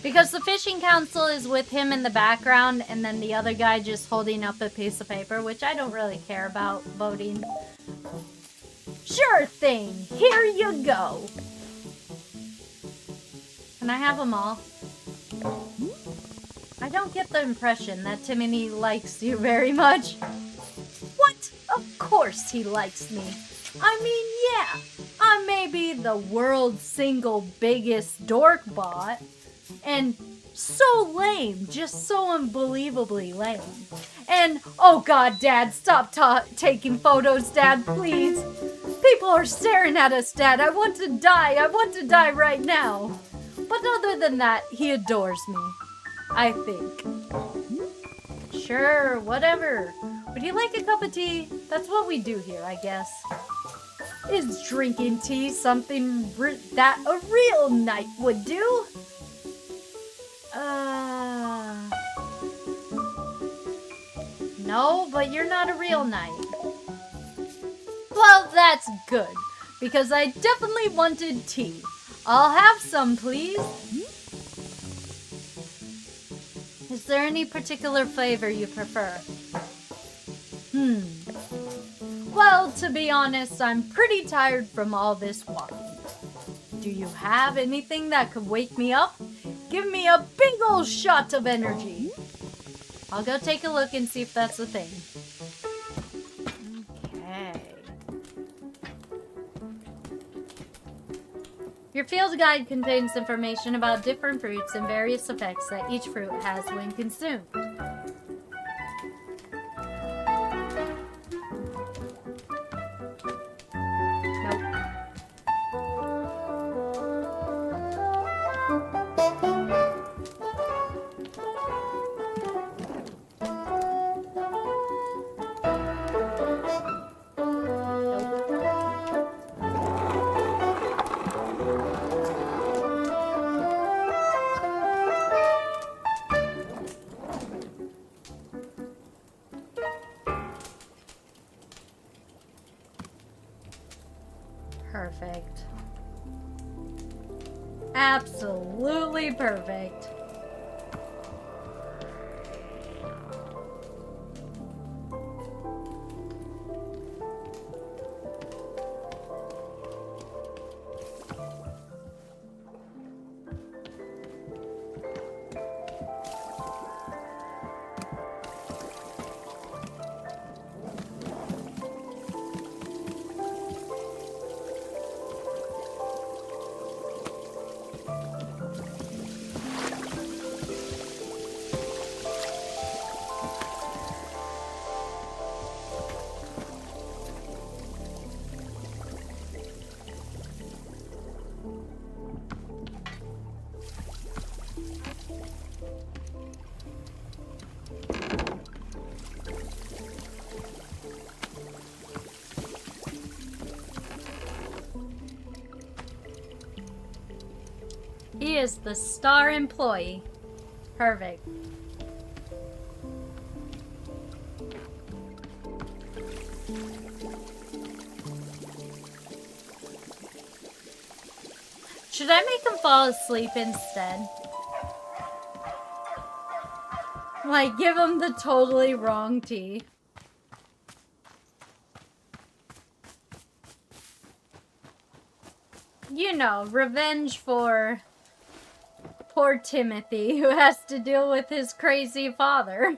Because the fishing council is with him in the background, and then the other guy just holding up a piece of paper, which I don't really care about voting. Sure thing! Here you go! Can I have them all? I don't get the impression that Timothy likes you very much. What? Of course he likes me. I mean, yeah, I may be the world's single biggest dork bot, and so lame, just so unbelievably lame. And, oh god, Dad, stop taking photos, Dad, please. People are staring at us, Dad. I want to die right now. But other than that, he adores me, I think. Sure, whatever. Would you like a cup of tea? That's what we do here, I guess. Is drinking tea something that a real knight would do? No, but you're not a real knight. Well, that's good, because I definitely wanted tea. I'll have some, please. Is there any particular flavor you prefer? Well, to be honest, I'm pretty tired from all this walking. Do you have anything that could wake me up? Give me a big ol' shot of energy. I'll go take a look and see if that's the thing. Okay. Your field guide contains information about different fruits and various effects that each fruit has when consumed. Perfect. Absolutely perfect. He is the star employee. Perfect. Should I make him fall asleep instead? Like, give him the totally wrong tea. You know, revenge for poor Timothy, who has to deal with his crazy father.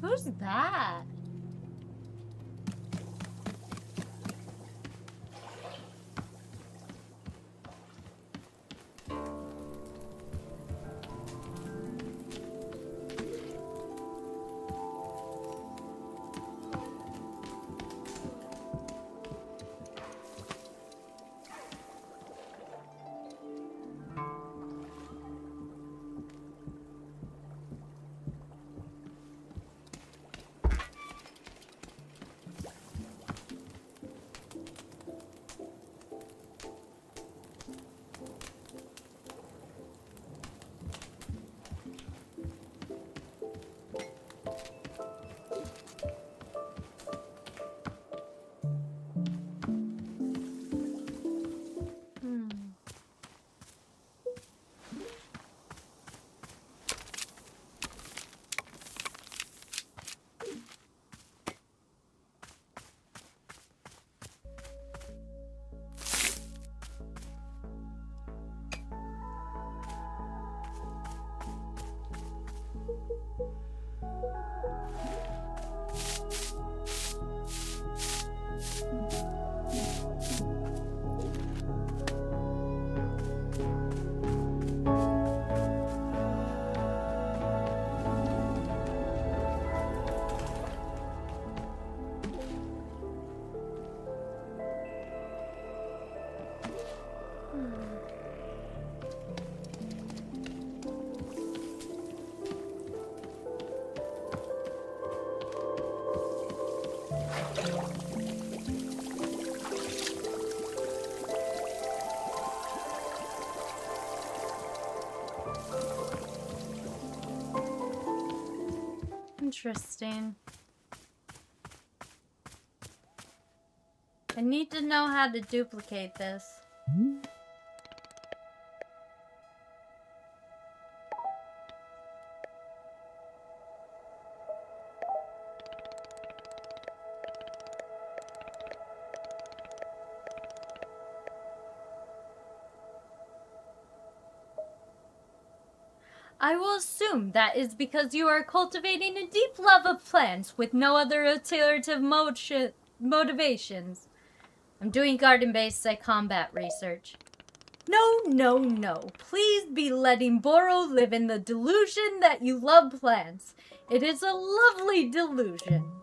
Who's that? Interesting. I need to know how to duplicate this. I will assume that is because you are cultivating a deep love of plants with no other alternative motivations. I'm doing garden-based combat research. No, no, no. Please be letting Boro live in the delusion that you love plants. It is a lovely delusion.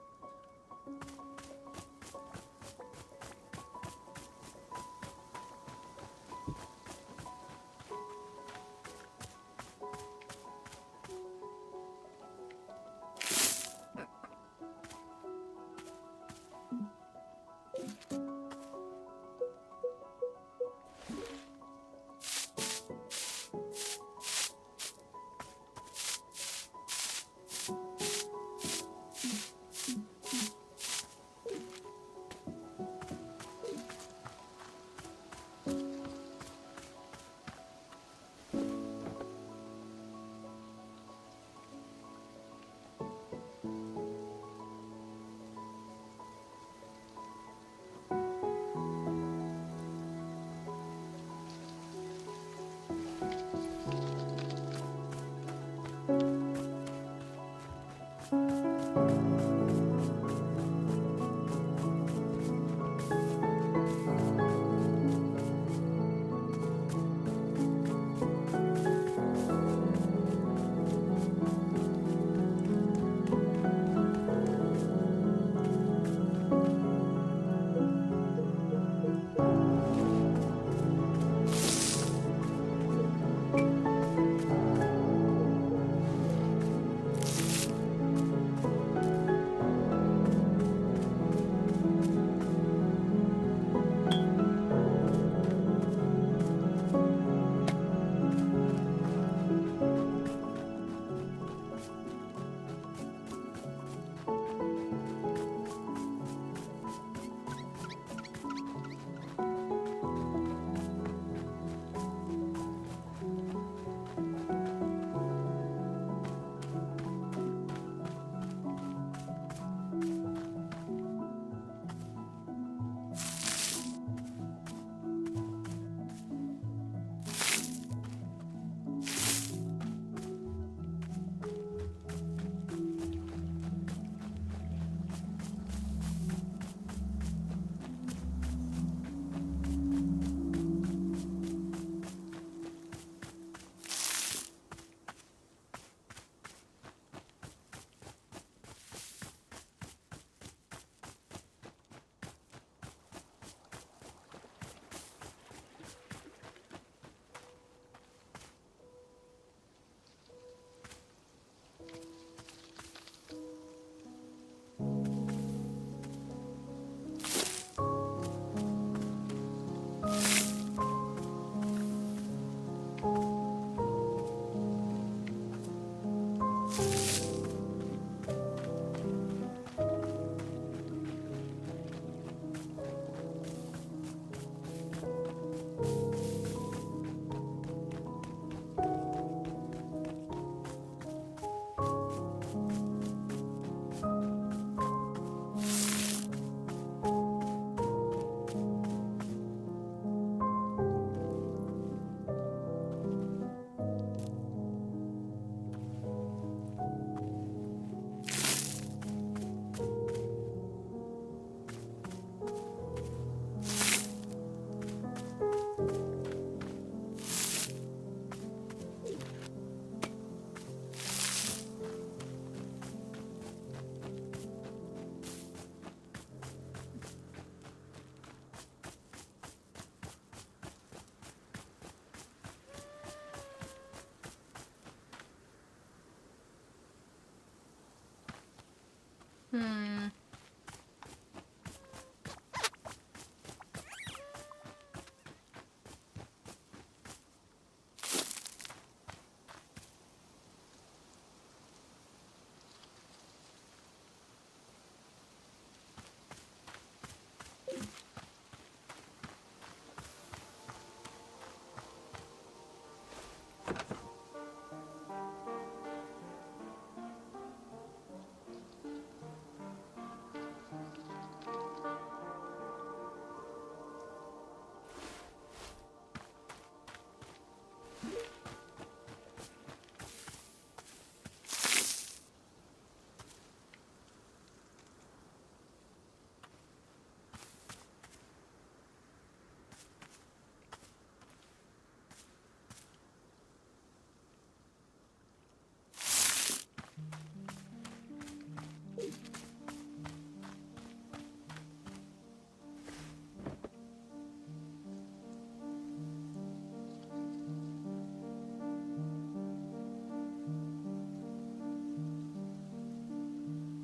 Hmm.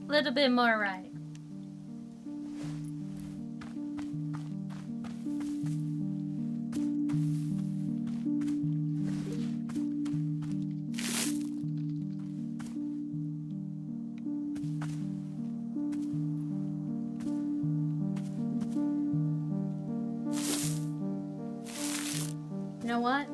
Little bit more right. You know what?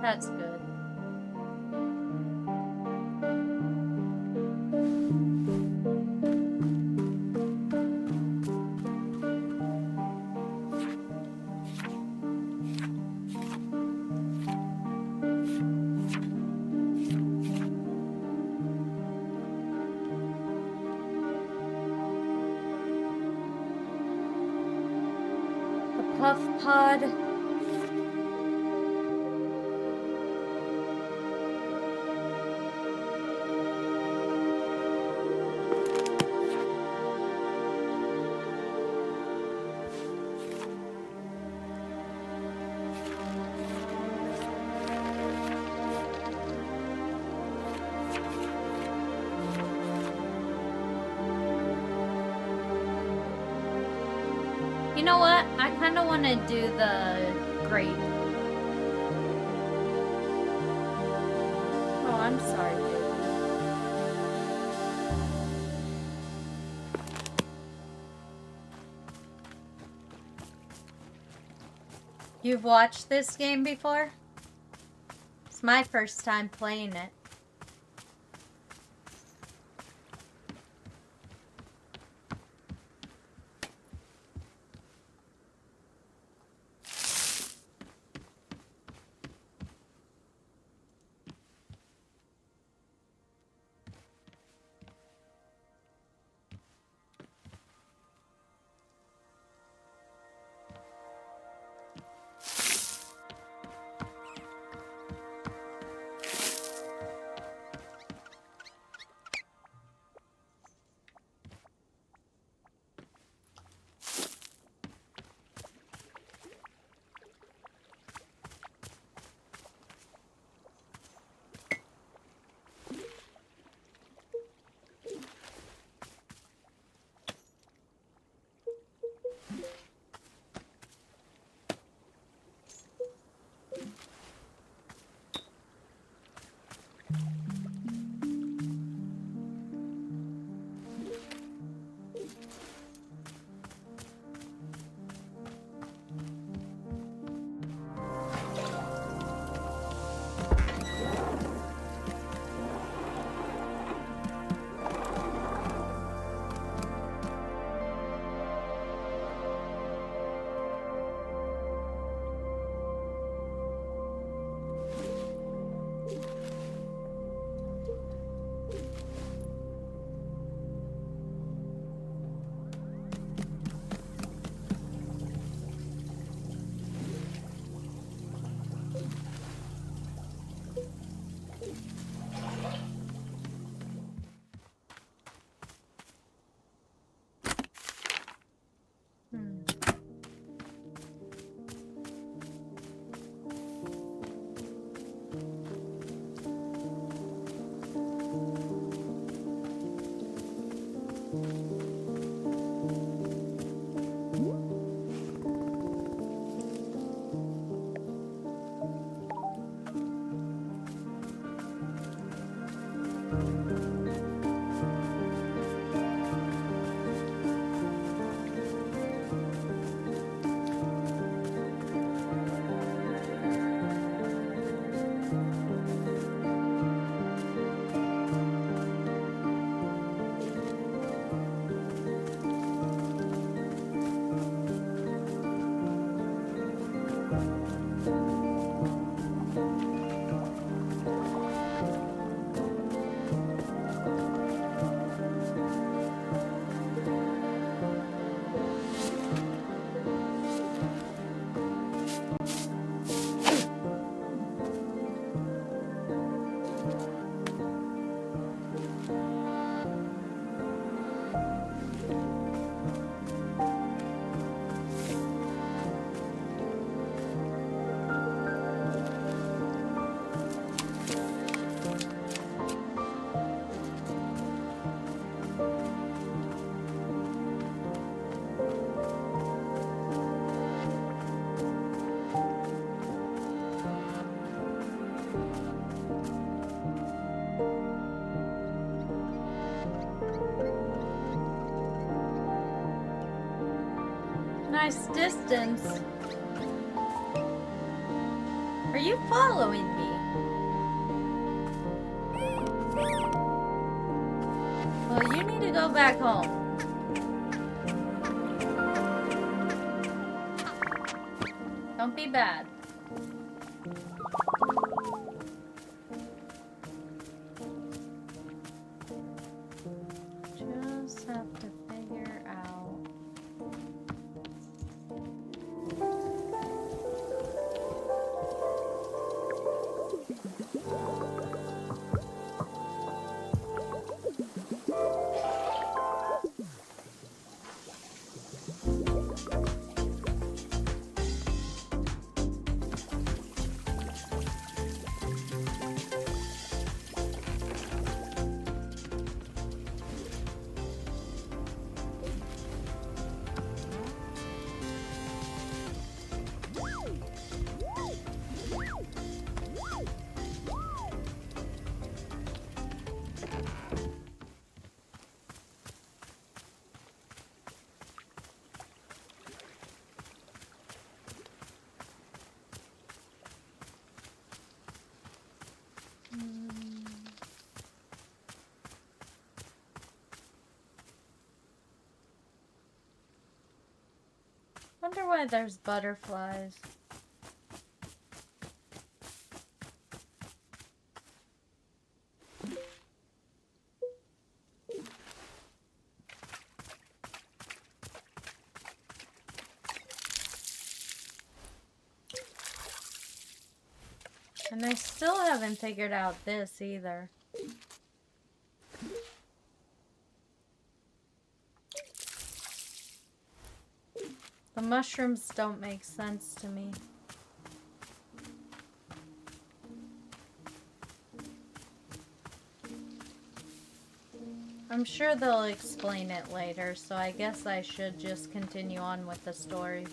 That's good. The puff pod. You know what? I kind of want to do the grape. Oh, I'm sorry, baby. You've watched this game before? It's my first time playing it. nice distance. Are you following me? Well, you need to go back home. Don't be bad. Just have to figure out. Wonder why there's butterflies. And I still haven't figured out this either. The mushrooms don't make sense to me. I'm sure they'll explain it later, so I guess I should just continue on with the story.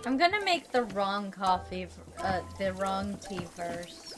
I'm gonna make the wrong coffee, the wrong tea first.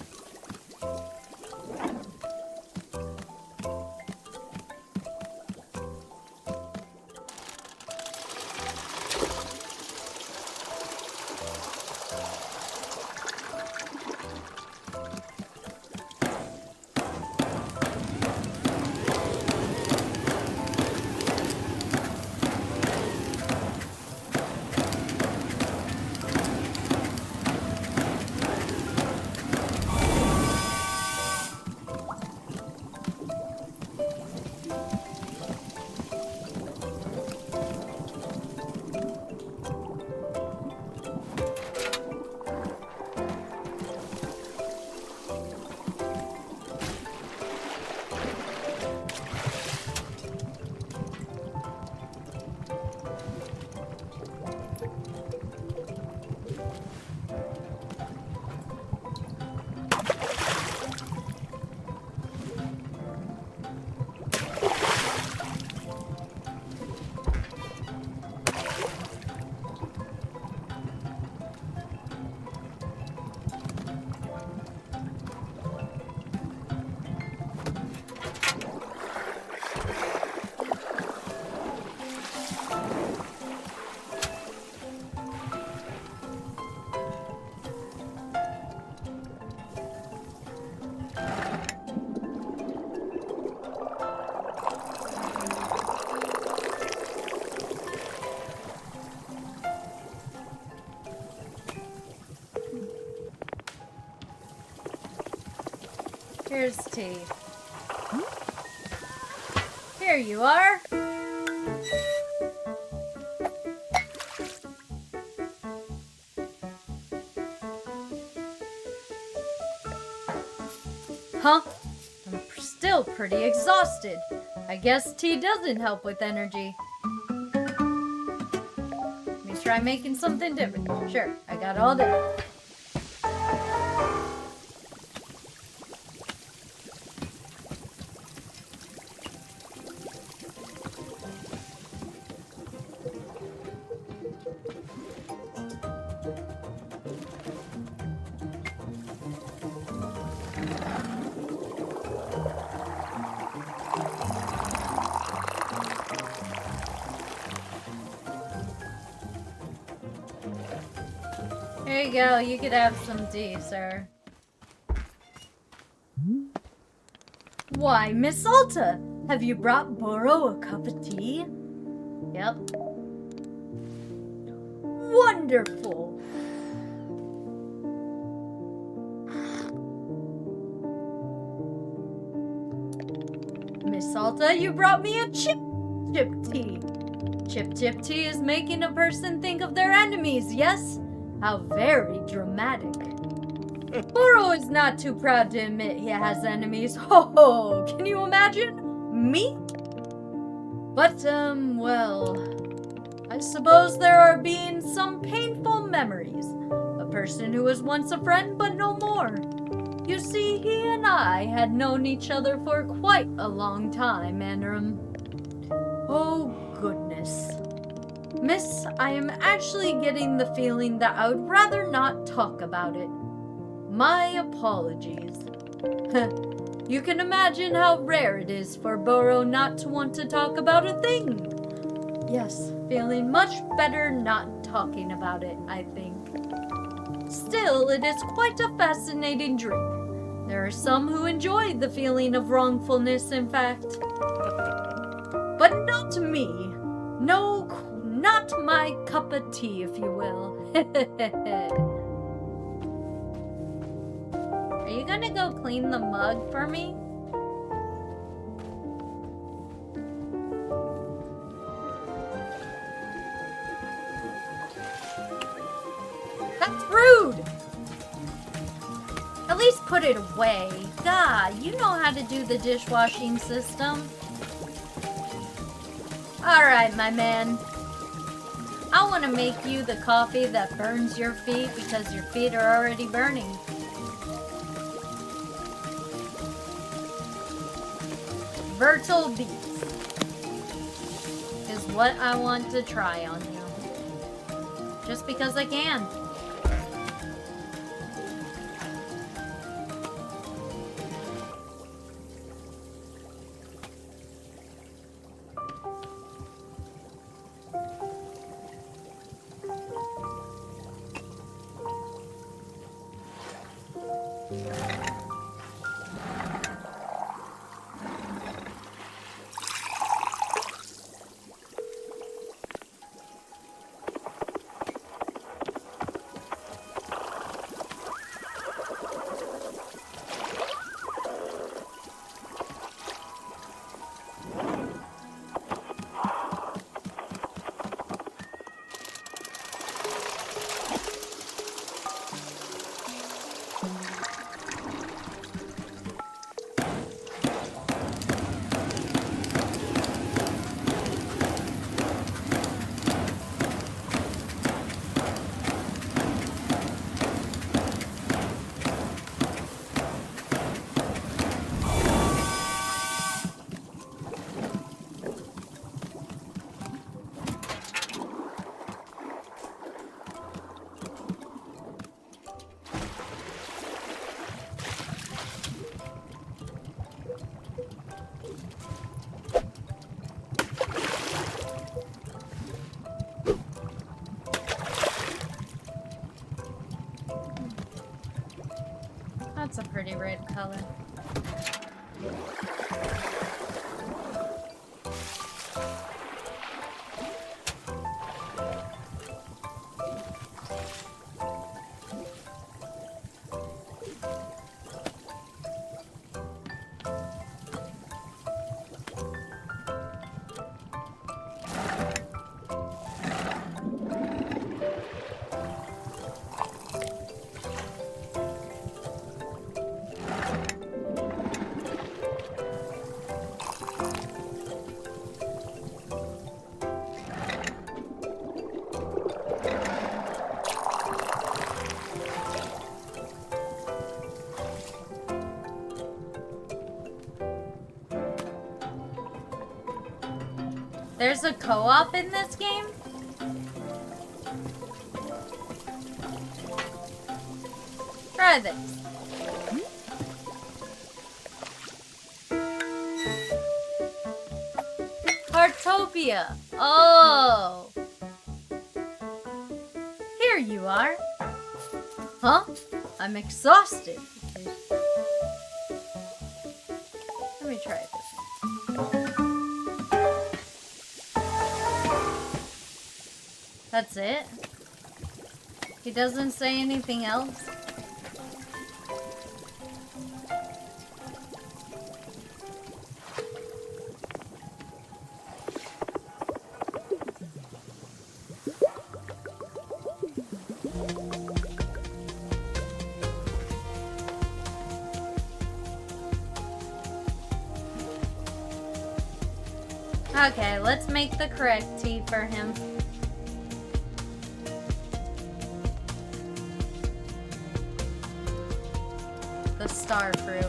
Here's tea. Here you are. Huh? I'm still pretty exhausted. I guess tea doesn't help with energy. Let me try making something different. Sure, I got all day. Here you go, you could have some tea, sir. Why, Miss Alta, have you brought Burrow a cup of tea? Yep. Wonderful! Miss Alta, you brought me a chip tea. Chip tea is making a person think of their enemies, yes? How very dramatic. Burrow is not too proud to admit he has enemies. Ho ho! Can you imagine? Me? But, well, I suppose there are being some painful memories. A person who was once a friend, but no more. You see, he and I had known each other for quite a long time, and, oh goodness. Miss, I am actually getting the feeling that I would rather not talk about it. My apologies. You can imagine how rare it is for Burrow not to want to talk about a thing. Yes, feeling much better not talking about it, I think. Still, it is quite a fascinating drink. There are some who enjoy the feeling of wrongfulness, in fact. But not me. No, not my cup of tea, if you will. Are you gonna go clean the mug for me? That's rude! At least put it away. God, you know how to do the dishwashing system. Alright, my man. I want to make you the coffee that burns your feet because your feet are already burning. Virtual beats is what I want to try on you. Just because I can. That's a pretty red color. There's a co-op in this game? Try this. Heartopia. Oh. Here you are. Huh? I'm exhausted. Let me try this. That's it? He doesn't say anything else? Okay, let's make the correct tea for him. The star fruit.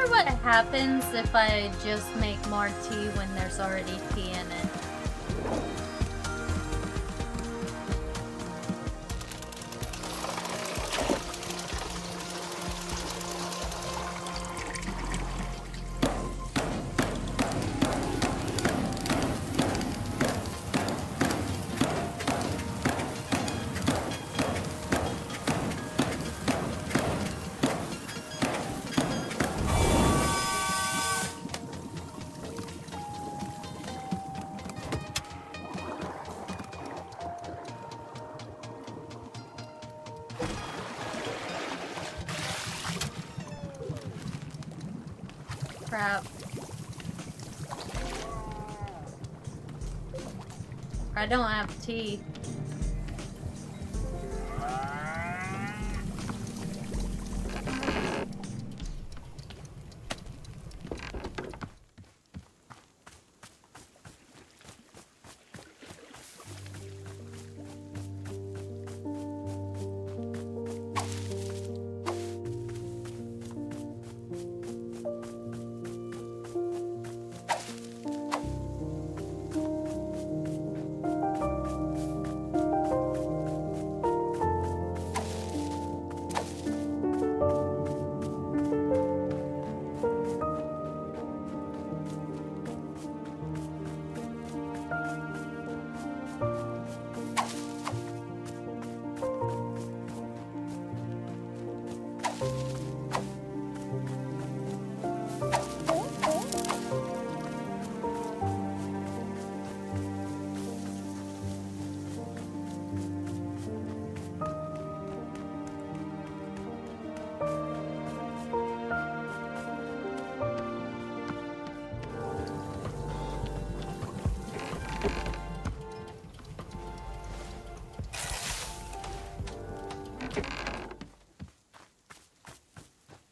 What happens if I just make more tea when there's already tea in it? Crap. I don't have tea.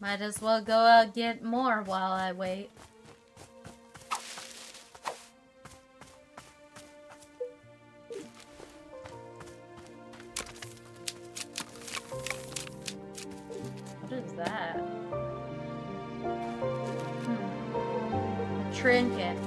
Might as well go get more while I wait. What is that? A trinket.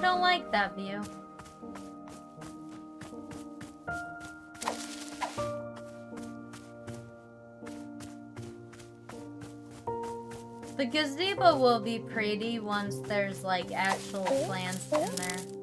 don't like that view. The gazebo will be pretty once there's like actual plants in there.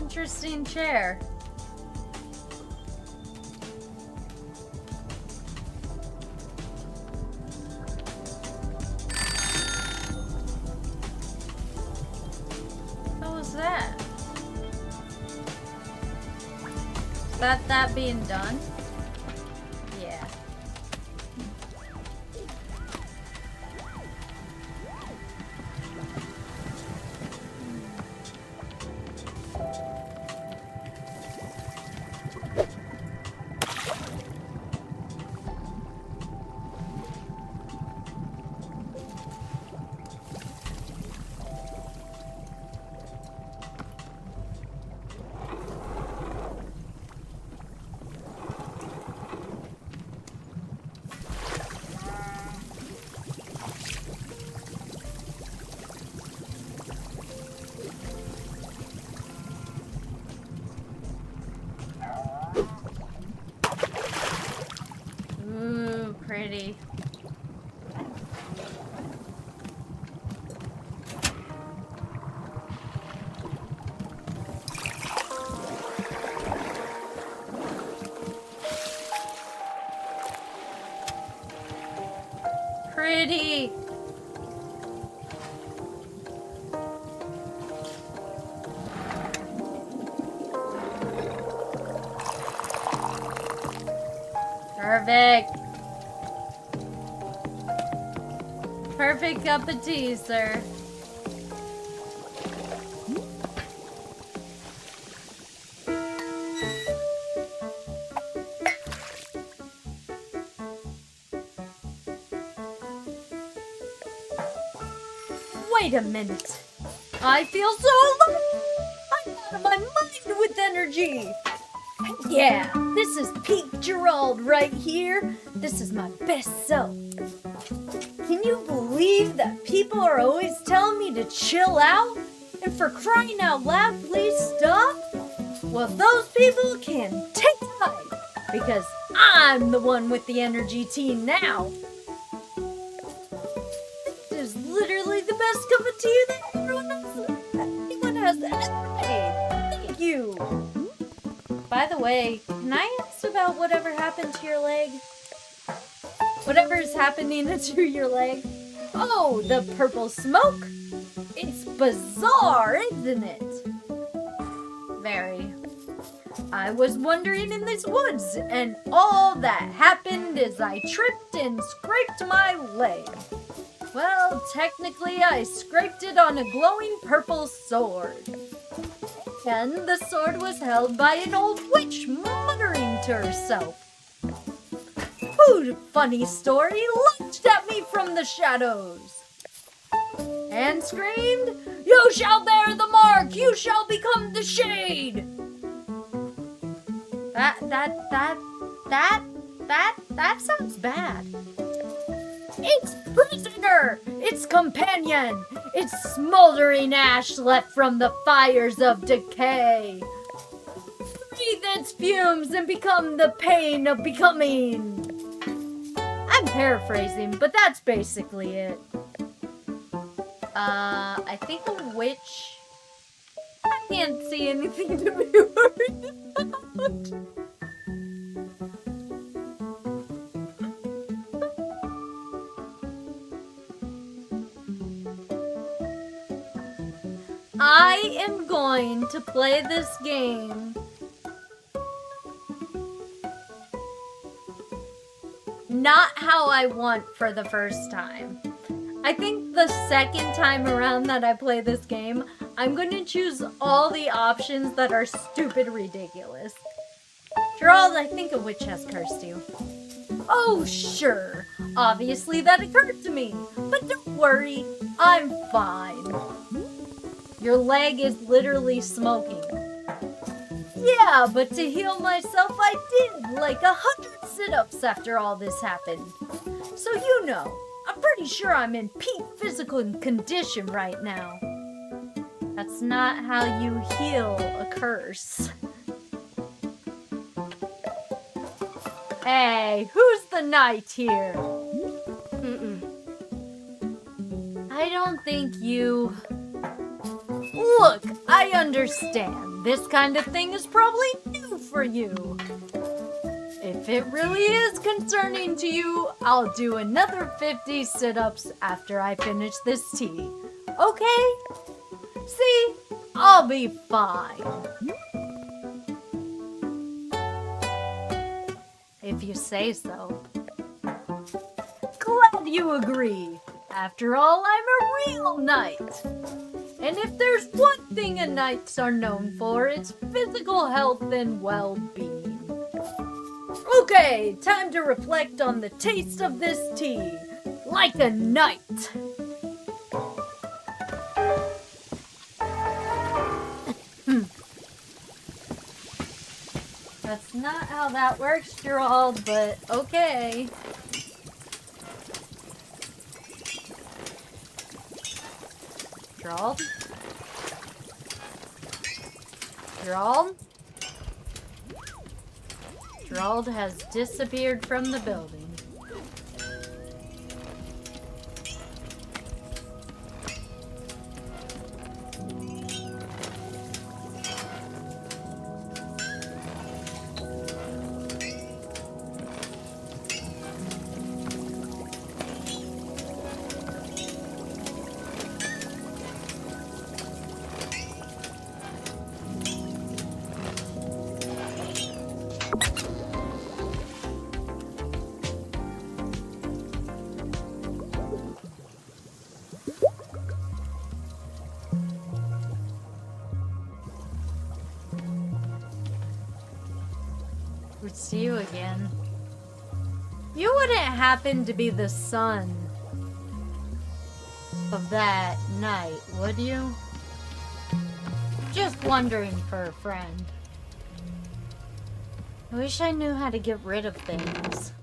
Interesting chair. What was that? Is that being done? Yeah. Ooh, pretty. Pretty. Perfect. Perfect cup of tea, sir. Wait a minute. I feel so alive. I'm out of my mind with energy. Yeah, this is peak Gerald right here. This is my best self. Can you believe that people are always telling me to chill out? And for crying out loud, please stop? Well, those people can take the fight, because I'm the one with the energy tea now. This is literally the best cup of tea that anyone has ever made. Thank you. By the way, can I ask about whatever happened to your leg? Whatever is happening to your leg? Oh, the purple smoke? It's bizarre, isn't it? Very. I was wandering in these woods, and all that happened is I tripped and scraped my leg. Well, technically I scraped it on a glowing purple sword. And the sword was held by an old witch muttering to herself. Who, funny story, lunged at me from the shadows and screamed, "You shall bear the mark! You shall become the shade!" That sounds bad. Its prisoner! Its companion! Its smoldering ash left from the fires of decay! Breathe its fumes and become the pain of becoming! I'm paraphrasing, but that's basically it. I think a witch... I can't see anything to be worried about. I am going to play this game not how I want for the first time. I think the second time around that I play this game, I'm going to choose all the options that are stupid ridiculous. Gerald, I think a witch has cursed you. Oh, sure. Obviously that occurred to me. But don't worry, I'm fine. Your leg is literally smoking. Yeah, but to heal myself I did like 100 sit-ups after all this happened. So you know, I'm pretty sure I'm in peak physical condition right now. That's not how you heal a curse. Hey, who's the knight here? I don't think you... Look, I understand. This kind of thing is probably new for you. If it really is concerning to you, I'll do another 50 sit-ups after I finish this tea. Okay? See? I'll be fine. If you say so. Glad you agree. After all, I'm a real knight. And if there's one thing knights are known for, it's physical health and well-being. Okay, time to reflect on the taste of this tea. Like a knight. That's not how that works, Gerald, but okay. Gerald? Gerald? Gerald has disappeared from the building. It's you again. You wouldn't happen to be the son of that night, would you? Just wondering for a friend. I wish I knew how to get rid of things.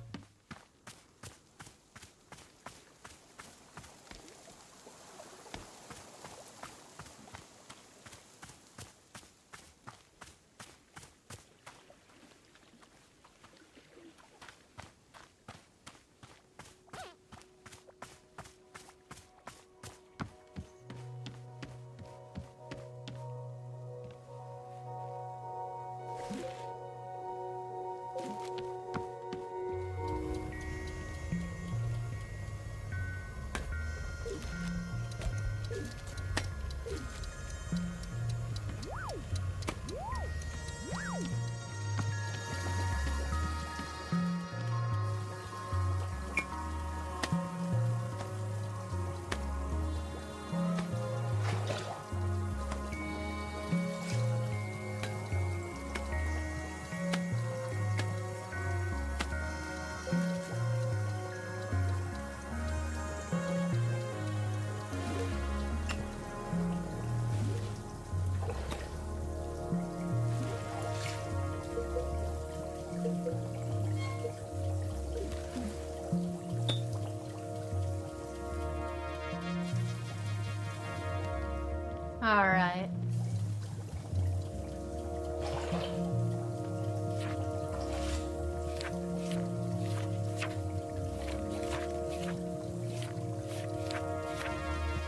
Alright.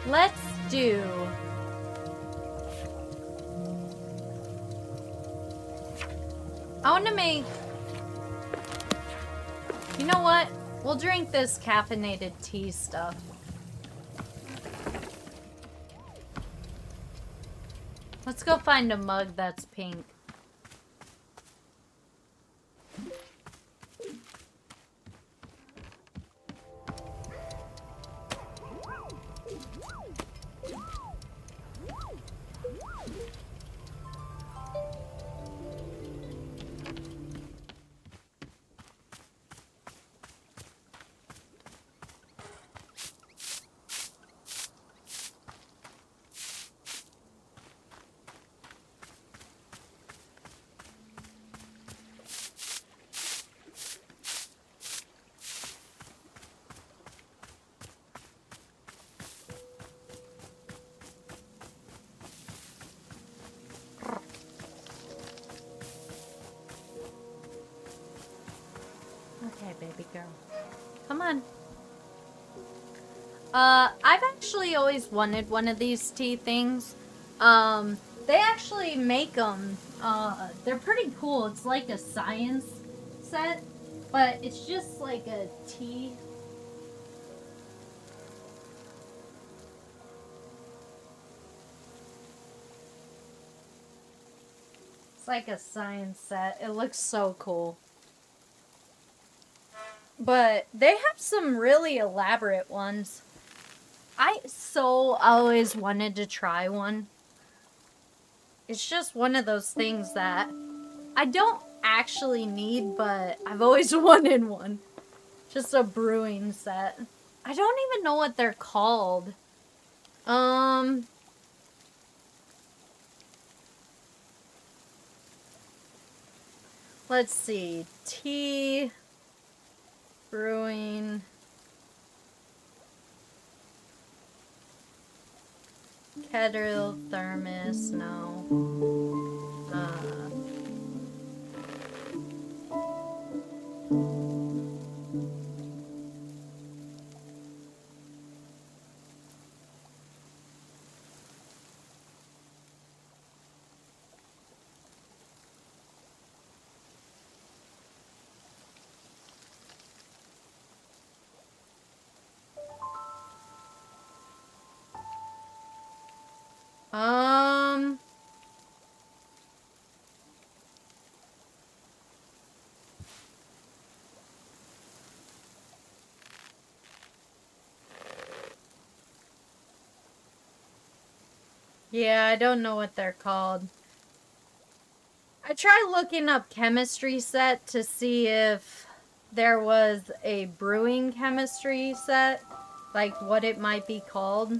Let's do... I want to make... You know what? We'll drink this caffeinated tea stuff. Let's go find a mug that's pink. Okay, baby girl. Come on. I've actually always wanted one of these tea things. They actually make them. They're pretty cool. It's like a science set, but it's just like a tea. It's like a science set. It looks so cool. But they have some really elaborate ones. I so always wanted to try one. It's just one of those things that I don't actually need, but I've always wanted one. Just a brewing set. I don't even know what they're called. Let's see. Tea... Brewing. Kettle, thermos, no. Yeah, I don't know what they're called. I tried looking up chemistry set to see if there was a brewing chemistry set, like what it might be called.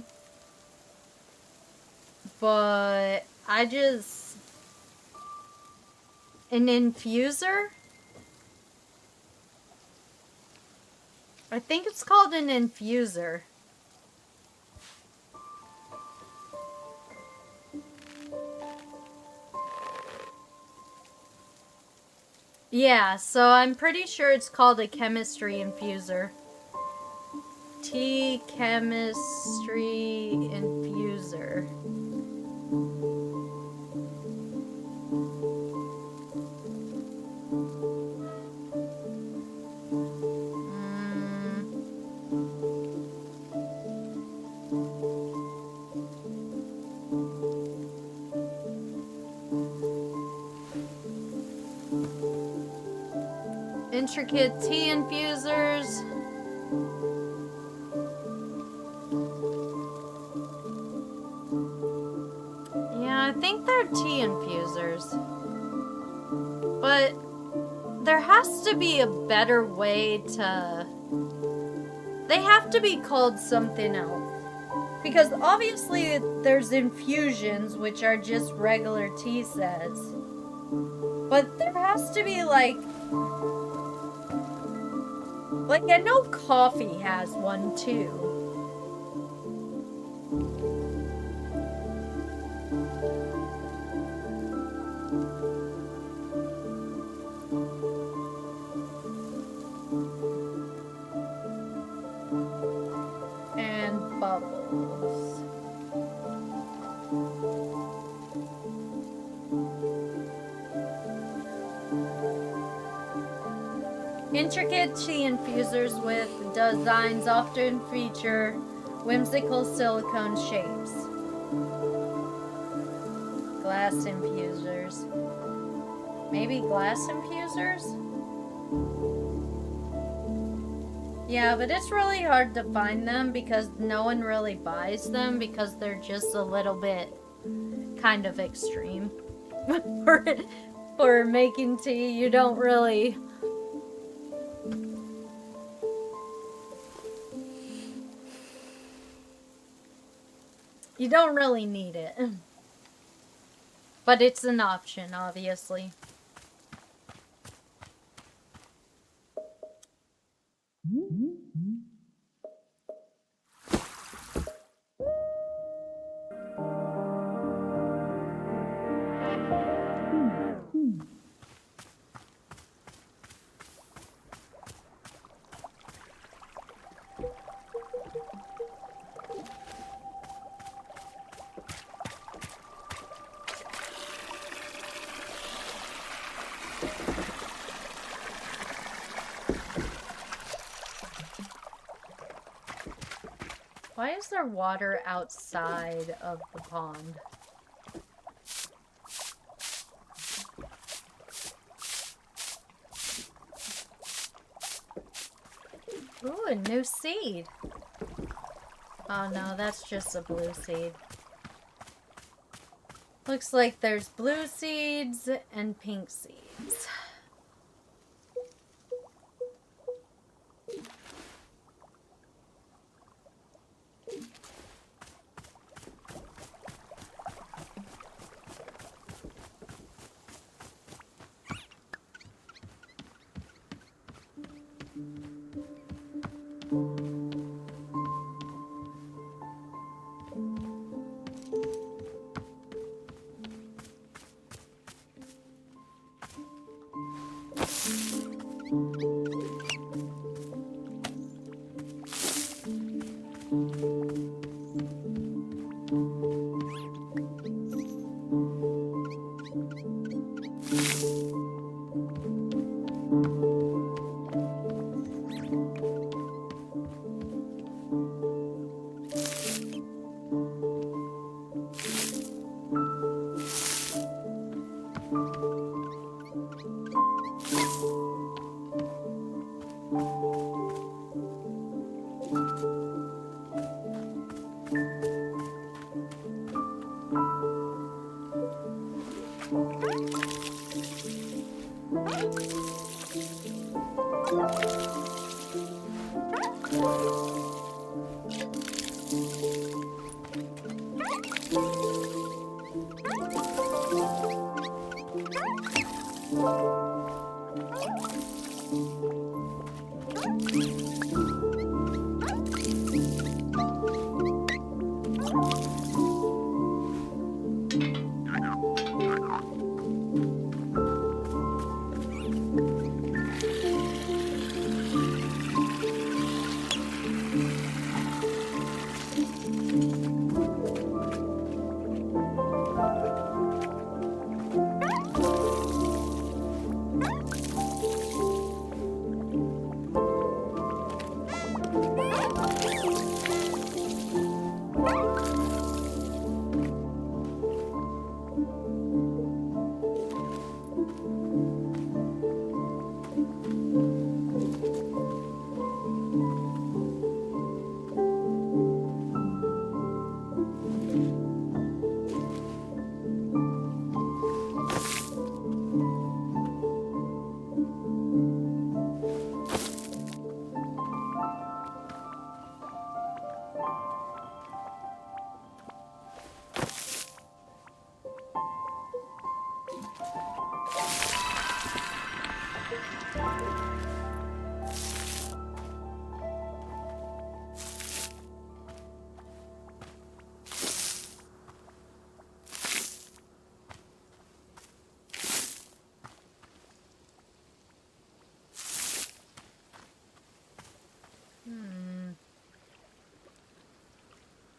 But I just... An infuser? I think it's called an infuser. Yeah, so I'm pretty sure it's called a chemistry infuser. Tea chemistry infuser. Intricate tea infusers. Yeah, I think they're tea infusers. But there has to be a better way to... They have to be called something else. Because obviously there's infusions, which are just regular tea sets. But there has to be like I know coffee has one too. And bubbles. Intricate tea infusers with designs often feature whimsical silicone shapes. Glass infusers. Maybe glass infusers? Yeah, but it's really hard to find them because no one really buys them because they're just a little bit kind of extreme. For making tea, you don't really... You don't really need it. But it's an option, obviously. Why is there water outside of the pond? Ooh, a new seed. Oh no, that's just a blue seed. Looks like there's blue seeds and pink seeds.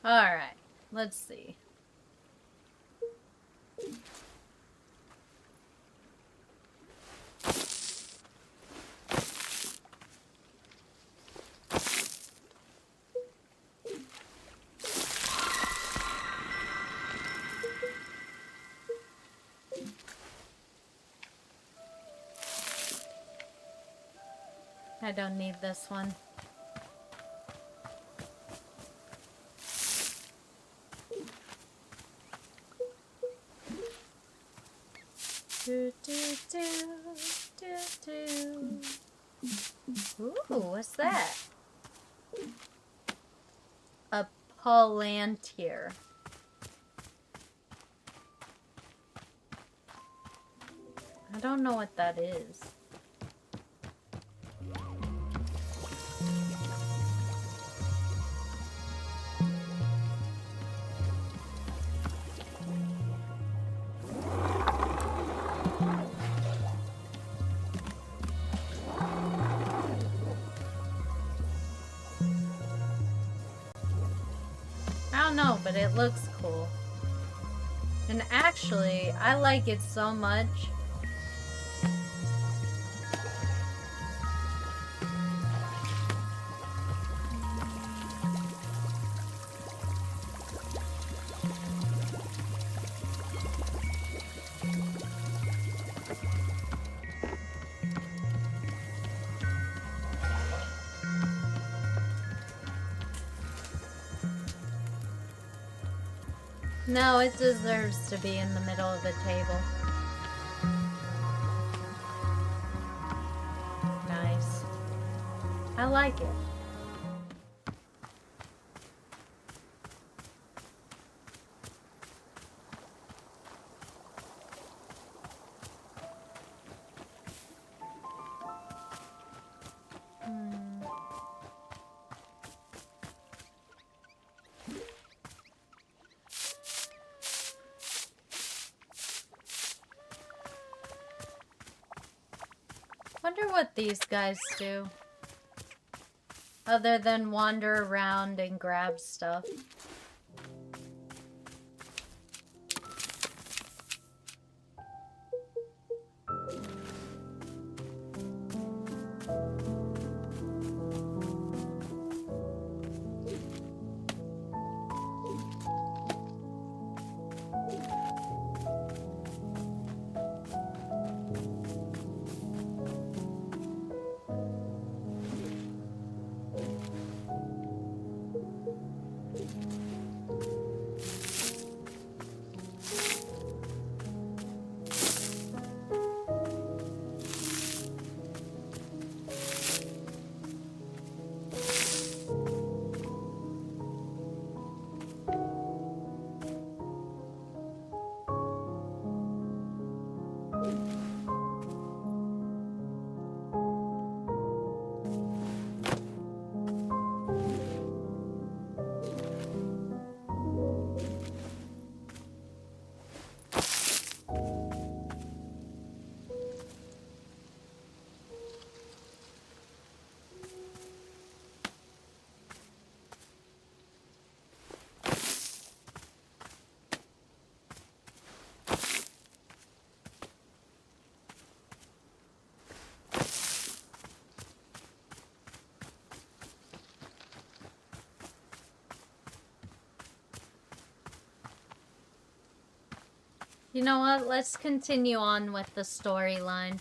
Alright, let's see. I don't need this one. Do, do, do, do, do. Ooh, what's that? A Palantir. I don't know what that is. I don't know, but it looks cool. And actually, I like it so much. No, it deserves to be in the middle of the table. Nice. I like it. Wonder what these guys do. Other than wander around and grab stuff. You know what? Let's continue on with the storyline.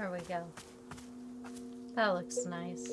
There we go. That looks nice.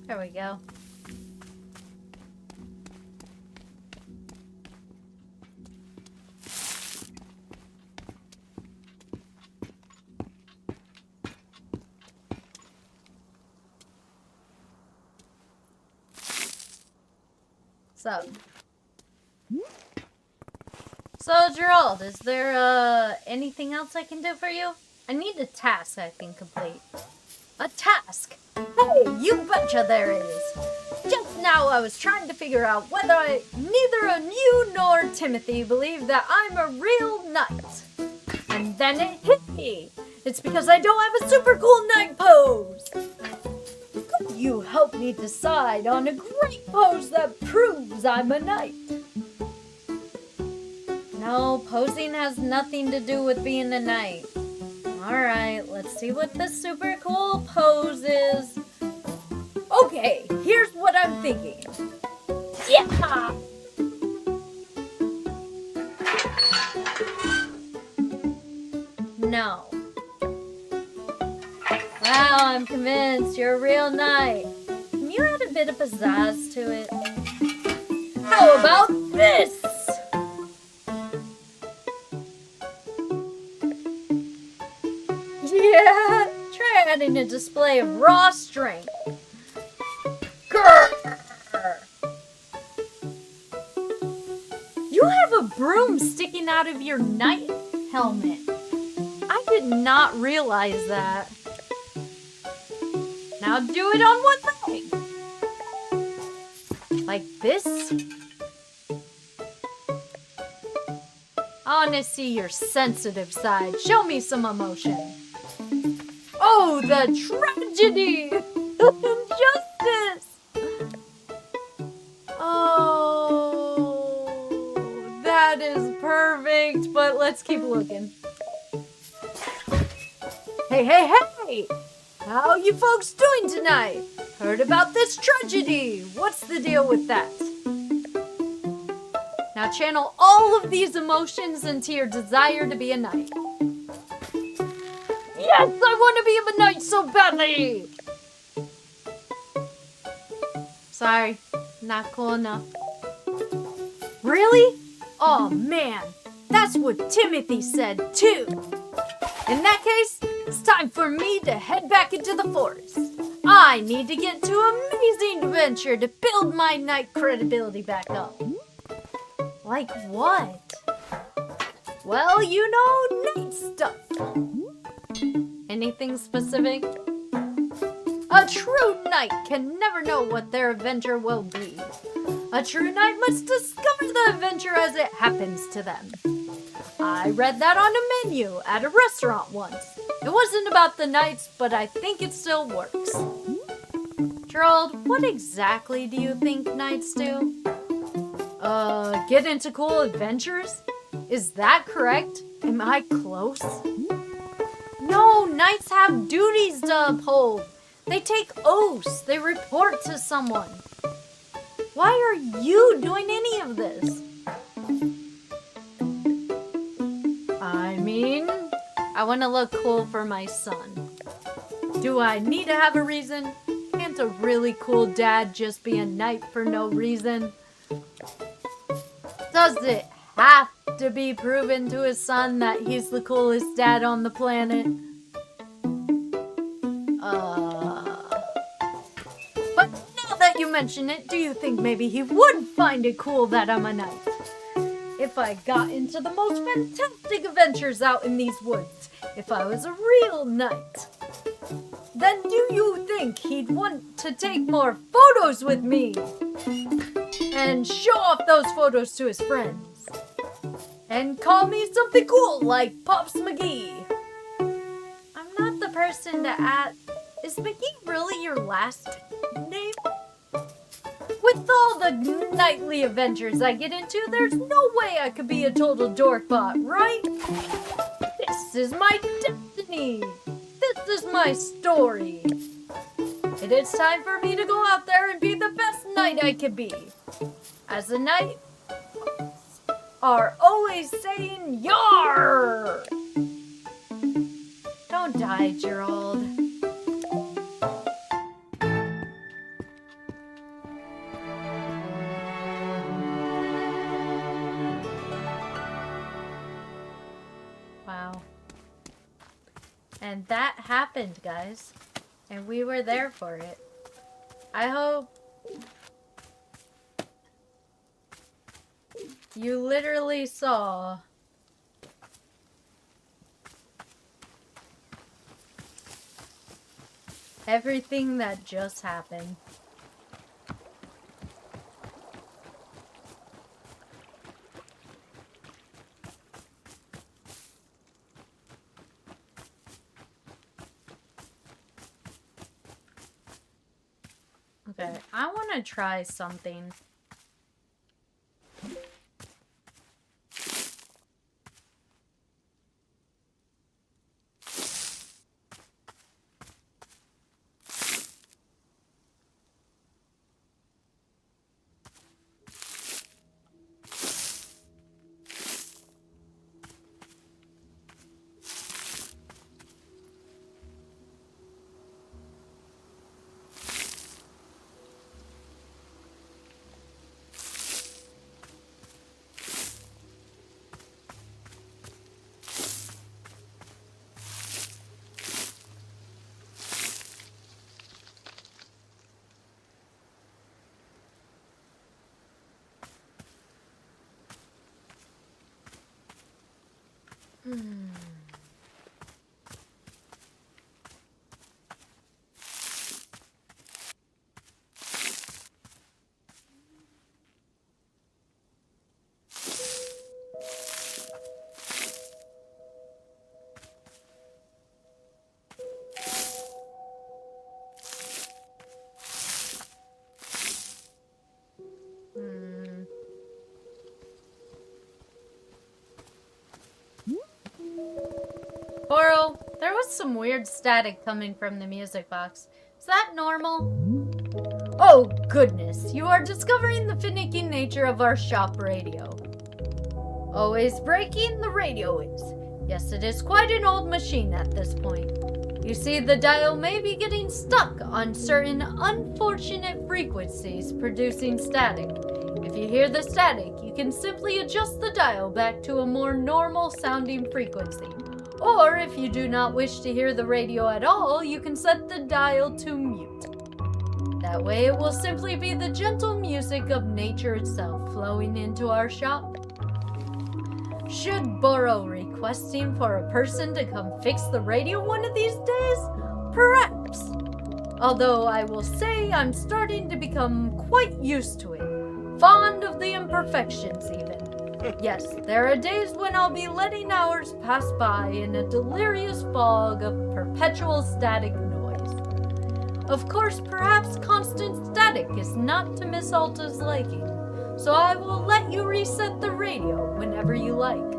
There we go. So Gerald, is there anything else I can do for you? I need a task I can complete. A task? Hey, you betcha there is. Just now I was trying to figure out whether neither you nor Timothy believe that I'm a real knight. And then it hit me. It's because I don't have a super cool knight pose. Could you help me decide on a great pose that proves I'm a knight? No, posing has nothing to do with being a knight. Alright, let's see what the super cool pose is. Okay, here's what I'm thinking. Yeah! No. Wow, I'm convinced you're a real knight. Can you add a bit of pizzazz to it? How about this? Yeah, try adding a display of raw strength. Grr. You have a broom sticking out of your knight helmet. I did not realize that. Now do it on one leg. Like this. I want to see your sensitive side. Show me some emotion. Oh, the tragedy! Injustice! Oh, that is perfect, but let's keep looking. Hey, hey, hey! How you folks doing tonight? Heard about this tragedy. What's the deal with that? Now channel all of these emotions into your desire to be a knight. Yes, I want to be a knight so badly! Sorry, not cool enough. Really? Oh man, that's what Timothy said too. In that case, it's time for me to head back into the forest. I need to get to amazing adventure to build my knight credibility back up. Like what? Well, you know, knight stuff. Anything specific? A true knight can never know what their adventure will be. A true knight must discover the adventure as it happens to them. I read that on a menu at a restaurant once. It wasn't about the knights, but I think it still works. Gerald, what exactly do you think knights do? Get into cool adventures? Is that correct? Am I close? No, knights have duties to uphold. They take oaths. They report to someone. Why are you doing any of this? I mean, I want to look cool for my son. Do I need to have a reason? Can't a really cool dad just be a knight for no reason? Does it have to be proven to his son that he's the coolest dad on the planet? But now that you mention it, do you think maybe he would find it cool that I'm a knight? If I got into the most fantastic adventures out in these woods, if I was a real knight, then do you think he'd want to take more photos with me? And show off those photos to his friends? And call me something cool like Pops McGee? I'm not the person to ask. Is McGee really your last name? With all the nightly adventures I get into, there's no way I could be a total dorkbot, right? This is my destiny. This is my story. It is time for me to go out there and be the best knight I could be. As a knight, are always saying "Yar!" Don't die, Gerald. Wow. And that happened, guys. And we were there for it. I hope you literally saw everything that just happened. Okay, I want to try something. Coral, there was some weird static coming from the music box. Is that normal? Oh goodness, you are discovering the finicky nature of our shop radio. Always breaking, the radio is. Yes, it is quite an old machine at this point. You see, the dial may be getting stuck on certain unfortunate frequencies producing static. If you hear the static, you can simply adjust the dial back to a more normal sounding frequency. Or if you do not wish to hear the radio at all, you can set the dial to mute. That way it will simply be the gentle music of nature itself flowing into our shop. Should borrow requesting for a person to come fix the radio one of these days? Perhaps. Although I will say I'm starting to become quite used to it. Fond of the imperfections even. Yes, there are days when I'll be letting hours pass by in a delirious fog of perpetual static noise. Of course, perhaps constant static is not to Miss Alta's liking, so I will let you reset the radio whenever you like.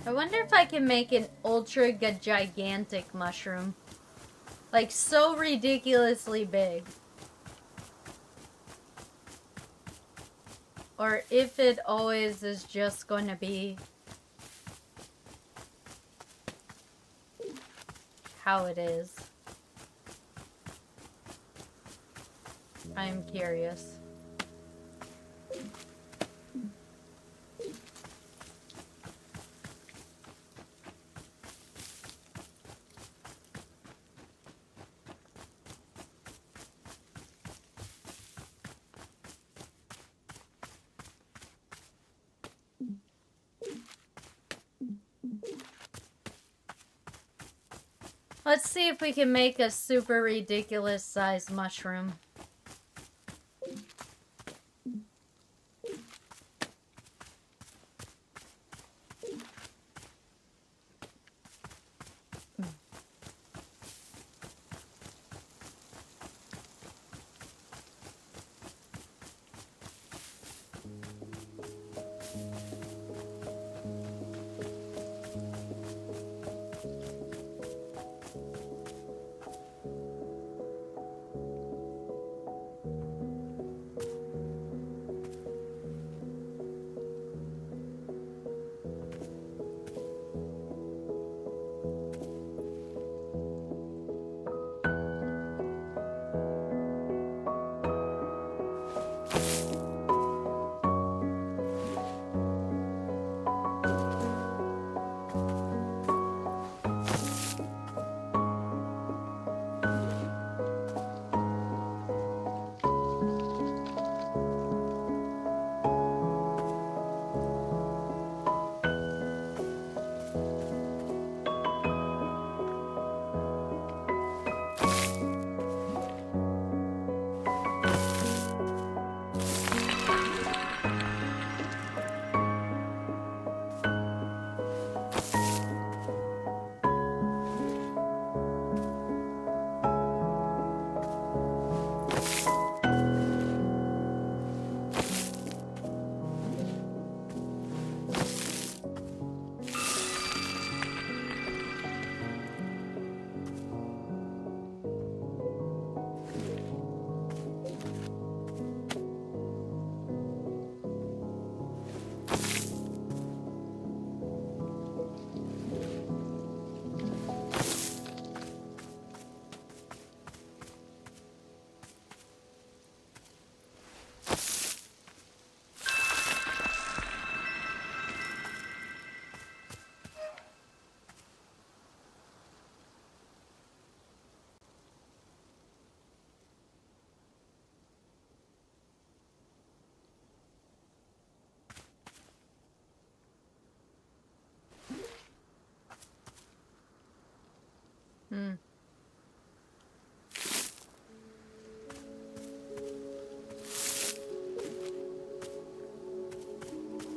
I wonder if I can make an ultra gigantic mushroom. Like, so ridiculously big. Or if it always is just going to be how it is. I'm curious. Let's see if we can make a super ridiculous sized mushroom.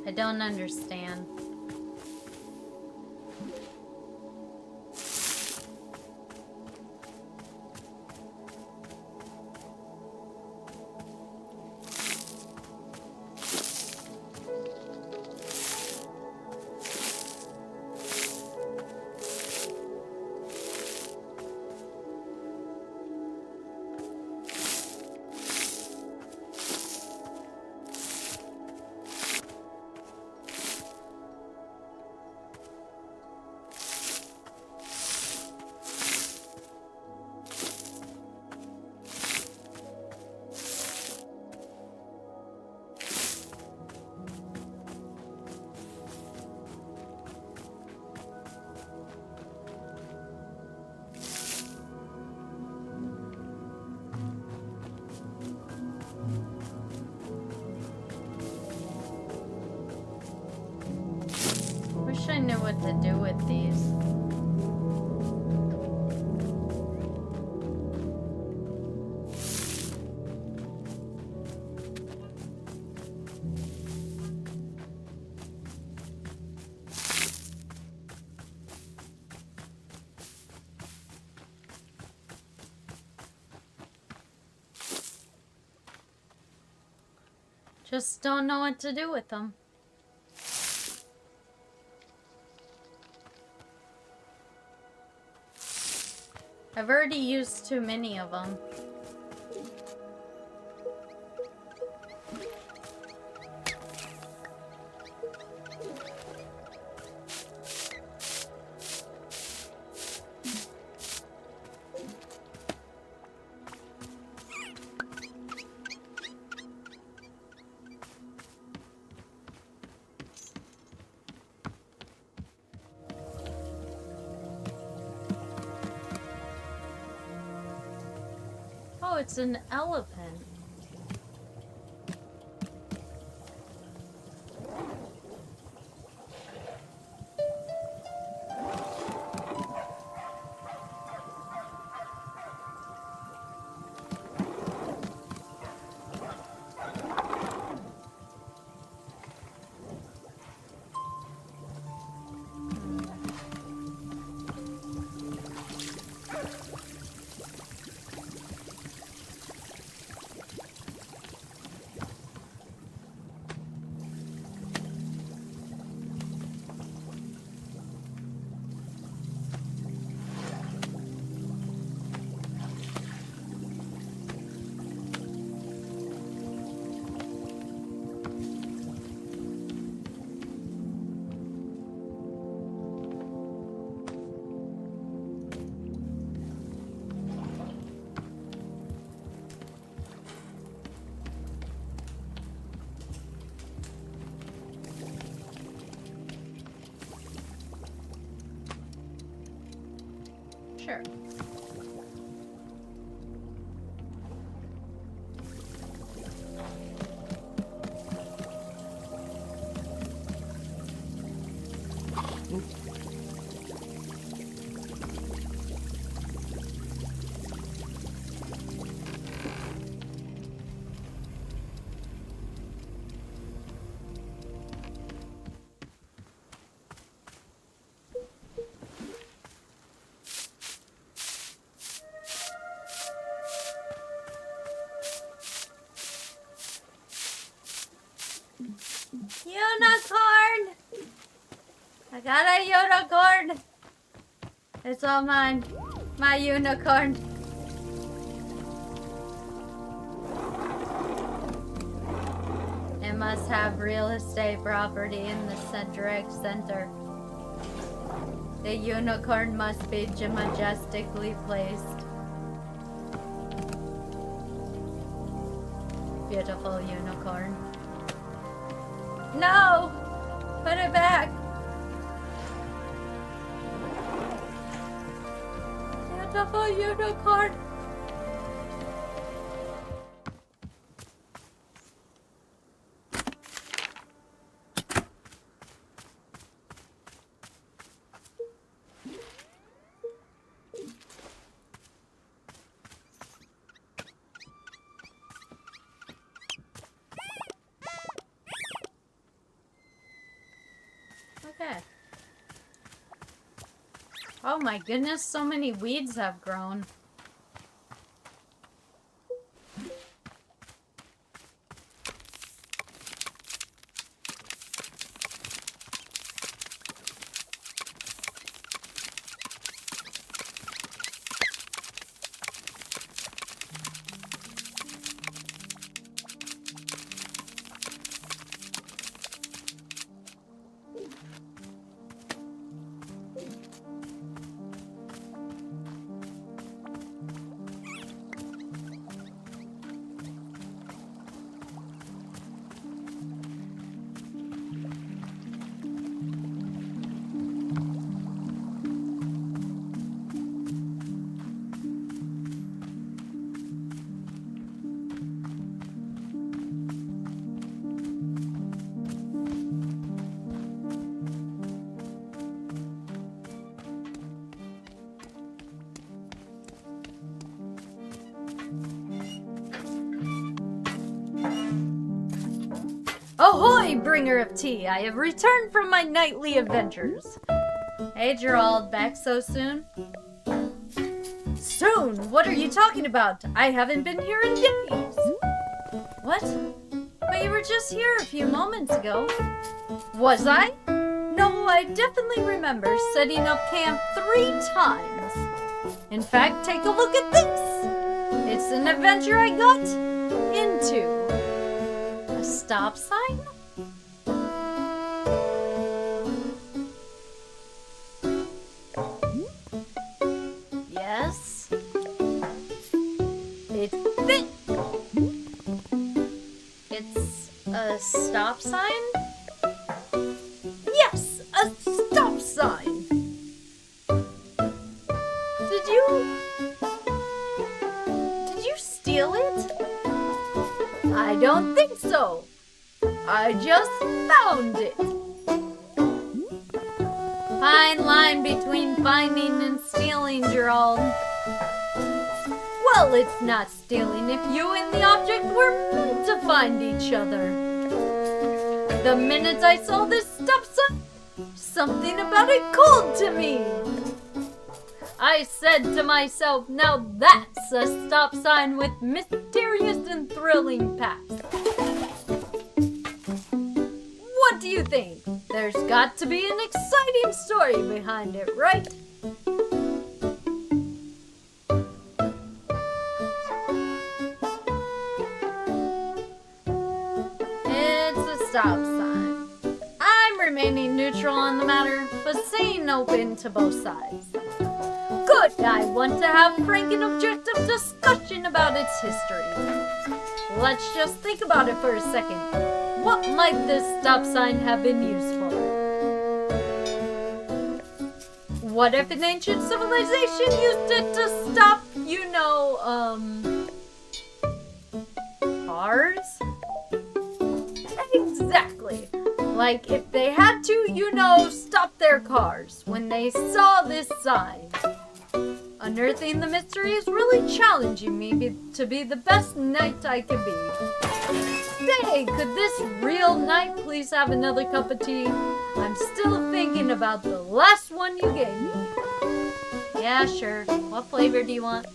I don't understand. Wish I knew what to do with these. Just don't know what to do with them. I've already used too many of them. Oh, it's an elephant. Sure. Unicorn! I got a unicorn! It's all mine. My unicorn. It must have real estate property in the direct center. The unicorn must be majestically placed. Beautiful unicorn. No! Put it back! Beautiful unicorn! Oh my goodness, so many weeds have grown. Ahoy, bringer of tea! I have returned from my nightly adventures. Hey, Gerald, back so soon? Soon? What are you talking about? I haven't been here in days. What? But you were just here a few moments ago. Was I? No, I definitely remember setting up camp 3 times. In fact, take a look at this. It's an adventure I got into. A stop sign? Yes. It fits. It's a stop sign? Yes, a stop sign. Did you steal it? I don't think so. I just found it. Fine line between finding and stealing, Gerald. Well, it's not stealing if you and the object were meant to find each other. The minute I saw this stop sign, something about it called to me. I said to myself, now that's a stop sign with mysterious and thrilling past. What do you think? There's got to be an exciting story behind it, right? It's a stop sign. I'm remaining neutral on the matter, but staying open to both sides. Good, I want to have frank and objective discussion about its history. Let's just think about it for a second. What might this stop sign have been used for? What if an ancient civilization used it to stop, cars? Exactly. Like if they had to, stop their cars when they saw this sign. Unearthing the mystery is really challenging me to be the best knight I can be. Say, could this real knight please have another cup of tea? I'm still thinking about the last one you gave me. Yeah, sure. What flavor do you want?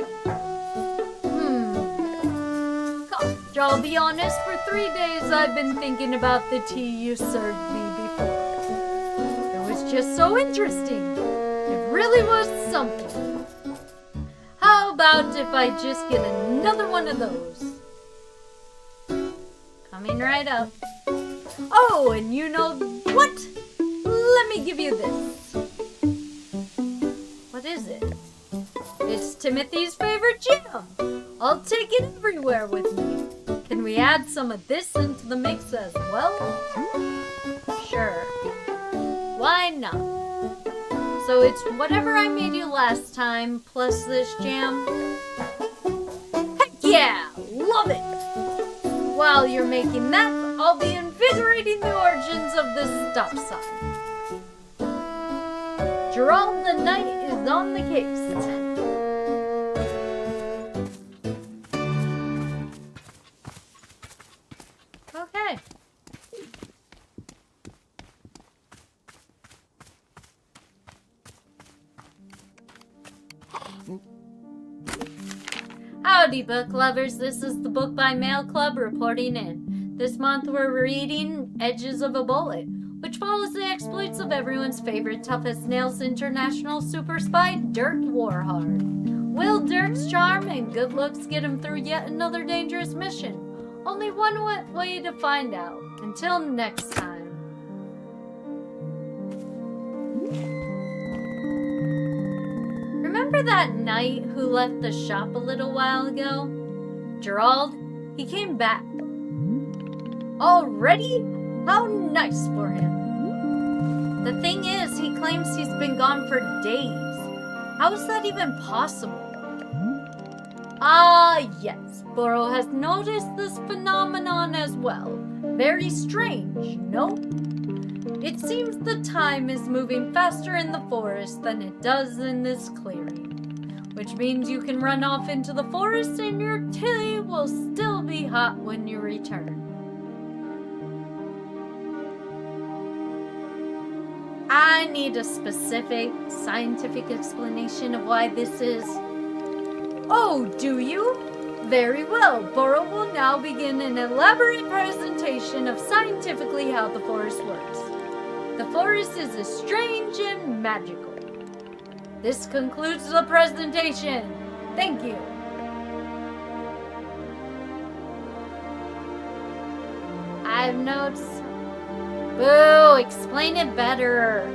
Gosh, I'll be honest, for 3 days I've been thinking about the tea you served me before. It was just so interesting. It really was something. How about if I just get another one of those? Coming right up. Oh, and you know what? Let me give you this. What is it? It's Timothy's favorite jam. I'll take it everywhere with me. Can we add some of this into the mix as well? Sure. Why not? So it's whatever I made you last time, plus this jam. Heck yeah! Love it! While you're making that, I'll be invigorating the origins of this stop sign. Gerald the Knight is on the case. Okay. Howdy, book lovers. This is the Book by Mail Club reporting in. This month we're reading Edges of a Bullet, which follows the exploits of everyone's favorite toughest nails international super spy, Dirk Warhard. Will Dirk's charm and good looks get him through yet another dangerous mission? Only one way to find out. Until next time. Remember that knight who left the shop a little while ago? Gerald? He came back. Already? How nice for him. The thing is, he claims he's been gone for days. How is that even possible? Ah, yes, Burrow has noticed this phenomenon as well. Very strange, no? It seems the time is moving faster in the forest than it does in this clearing. Which means you can run off into the forest and your tea will still be hot when you return. I need a specific scientific explanation of why this is. Oh, do you? Very well. Burrow will now begin an elaborate presentation of scientifically how the forest works. The forest is as strange and magical. This concludes the presentation. Thank you. I have notes. Boo! Explain it better.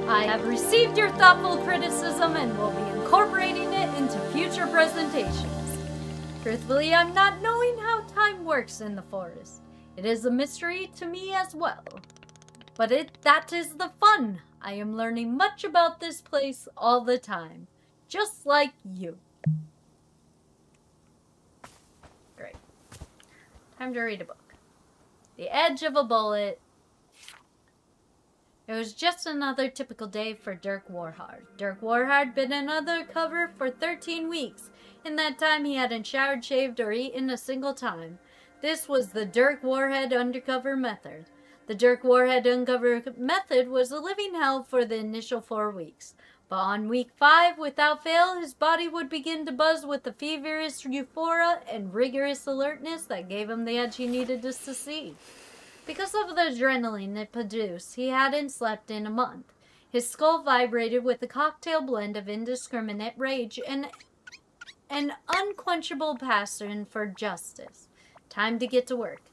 I have received your thoughtful criticism and will be incorporating it into future presentations. Truthfully, I'm not knowing how time works in the forest. It is a mystery to me as well. But that is the fun. I am learning much about this place all the time. Just like you. Great. Time to read a book. The Edge of a Bullet. It was just another typical day for Dirk Warhard. Dirk Warhard had been undercover for 13 weeks. In that time, he hadn't showered, shaved, or eaten a single time. This was the Dirk Warhead undercover method. The Dirk Warhead undercover method was a living hell for the initial 4 weeks. But on week 5, without fail, his body would begin to buzz with the feverish euphoria and rigorous alertness that gave him the edge he needed to succeed. Because of the adrenaline it produced, he hadn't slept in a month. His skull vibrated with a cocktail blend of indiscriminate rage and an unquenchable passion for justice. Time to get to work.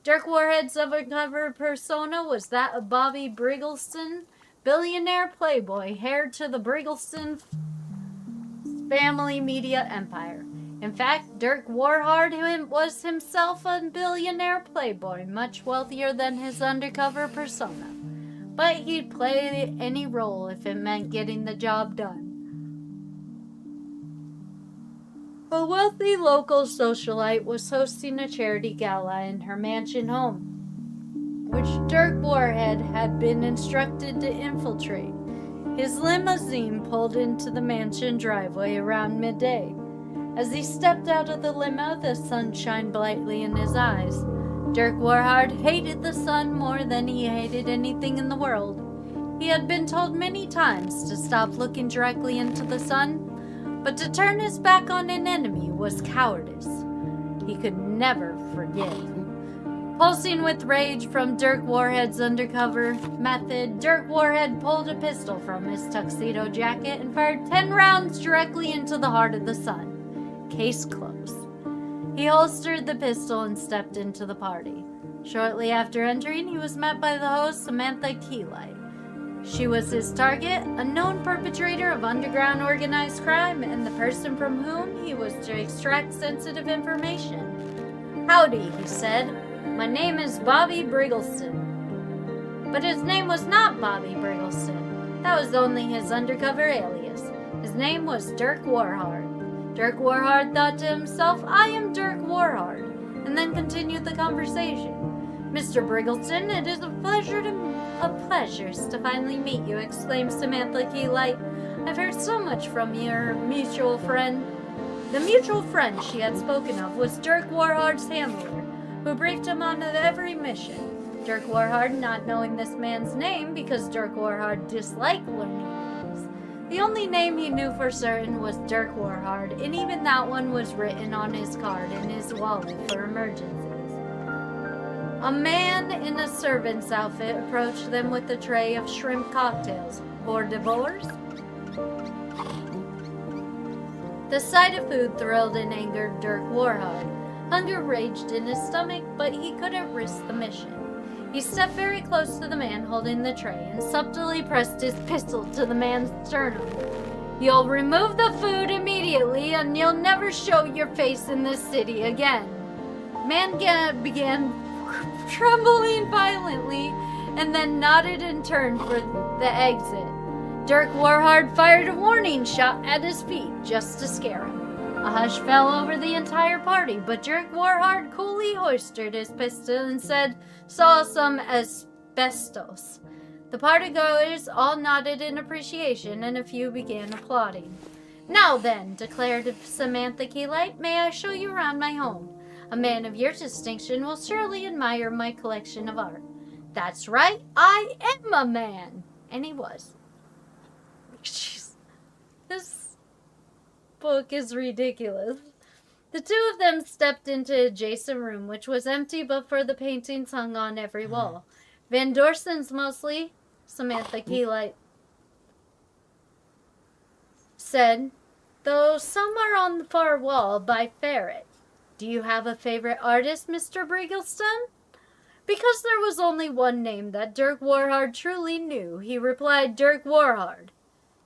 Dirk Warhead's undercover persona was that of Bobby Briggleston, billionaire playboy, heir to the Briggleston family media empire. In fact, Dirk Warhard was himself a billionaire playboy, much wealthier than his undercover persona. But he'd play any role if it meant getting the job done. A wealthy local socialite was hosting a charity gala in her mansion home, which Dirk Warhead had been instructed to infiltrate. His limousine pulled into the mansion driveway around midday. As he stepped out of the limo, the sun shined brightly in his eyes. Dirk Warhard hated the sun more than he hated anything in the world. He had been told many times to stop looking directly into the sun, but to turn his back on an enemy was cowardice. He could never forgive. Pulsing with rage from Dirk Warhead's undercover method, Dirk Warhead pulled a pistol from his tuxedo jacket and fired 10 rounds directly into the heart of the sun. Case closed. He holstered the pistol and stepped into the party. Shortly after entering, he was met by the host, Samantha Keylight. She was his target, a known perpetrator of underground organized crime, and the person from whom he was to extract sensitive information. "Howdy," he said. "My name is Bobby Briggleston." But his name was not Bobby Briggleston. That was only his undercover alias. His name was Dirk Warhard. Dirk Warhard thought to himself, "I am Dirk Warhard," and then continued the conversation. "Mr. Briggleston, it is a pleasure to finally meet you," exclaimed Samantha Keylight. "I've heard so much from your mutual friend." The mutual friend she had spoken of was Dirk Warhard's handler, who briefed him on every mission. Dirk Warhard, not knowing this man's name because Dirk Warhard disliked learning The only name he knew for certain was Dirk Warhard, and even that one was written on his card in his wallet for emergencies. A man in a servant's outfit approached them with a tray of shrimp cocktails. Hors d'oeuvres? The sight of food thrilled and angered Dirk Warhard. Hunger raged in his stomach, but he couldn't risk the mission. He stepped very close to the man holding the tray and subtly pressed his pistol to the man's sternum. "You'll remove the food immediately, and you'll never show your face in this city again." Man began trembling violently and then nodded and turned for the exit. Dirk Warhard fired a warning shot at his feet just to scare him. A hush fell over the entire party, but Dirk Warhard coolly hoisted his pistol and said, "Saw some asbestos." The partygoers all nodded in appreciation, and a few began applauding. "Now then," declared Samantha Keylight, "may I show you around my home? A man of your distinction will surely admire my collection of art." "That's right, I am a man!" And he was. Jeez. This book is ridiculous. The two of them stepped into an adjacent room, which was empty but for the paintings hung on every wall. Van Dorsen's mostly, Samantha Keylight said, though some are on the far wall by Ferret. "Do you have a favorite artist, Mr. Briggleston?" Because there was only one name that Dirk Warhard truly knew, he replied, "Dirk Warhard."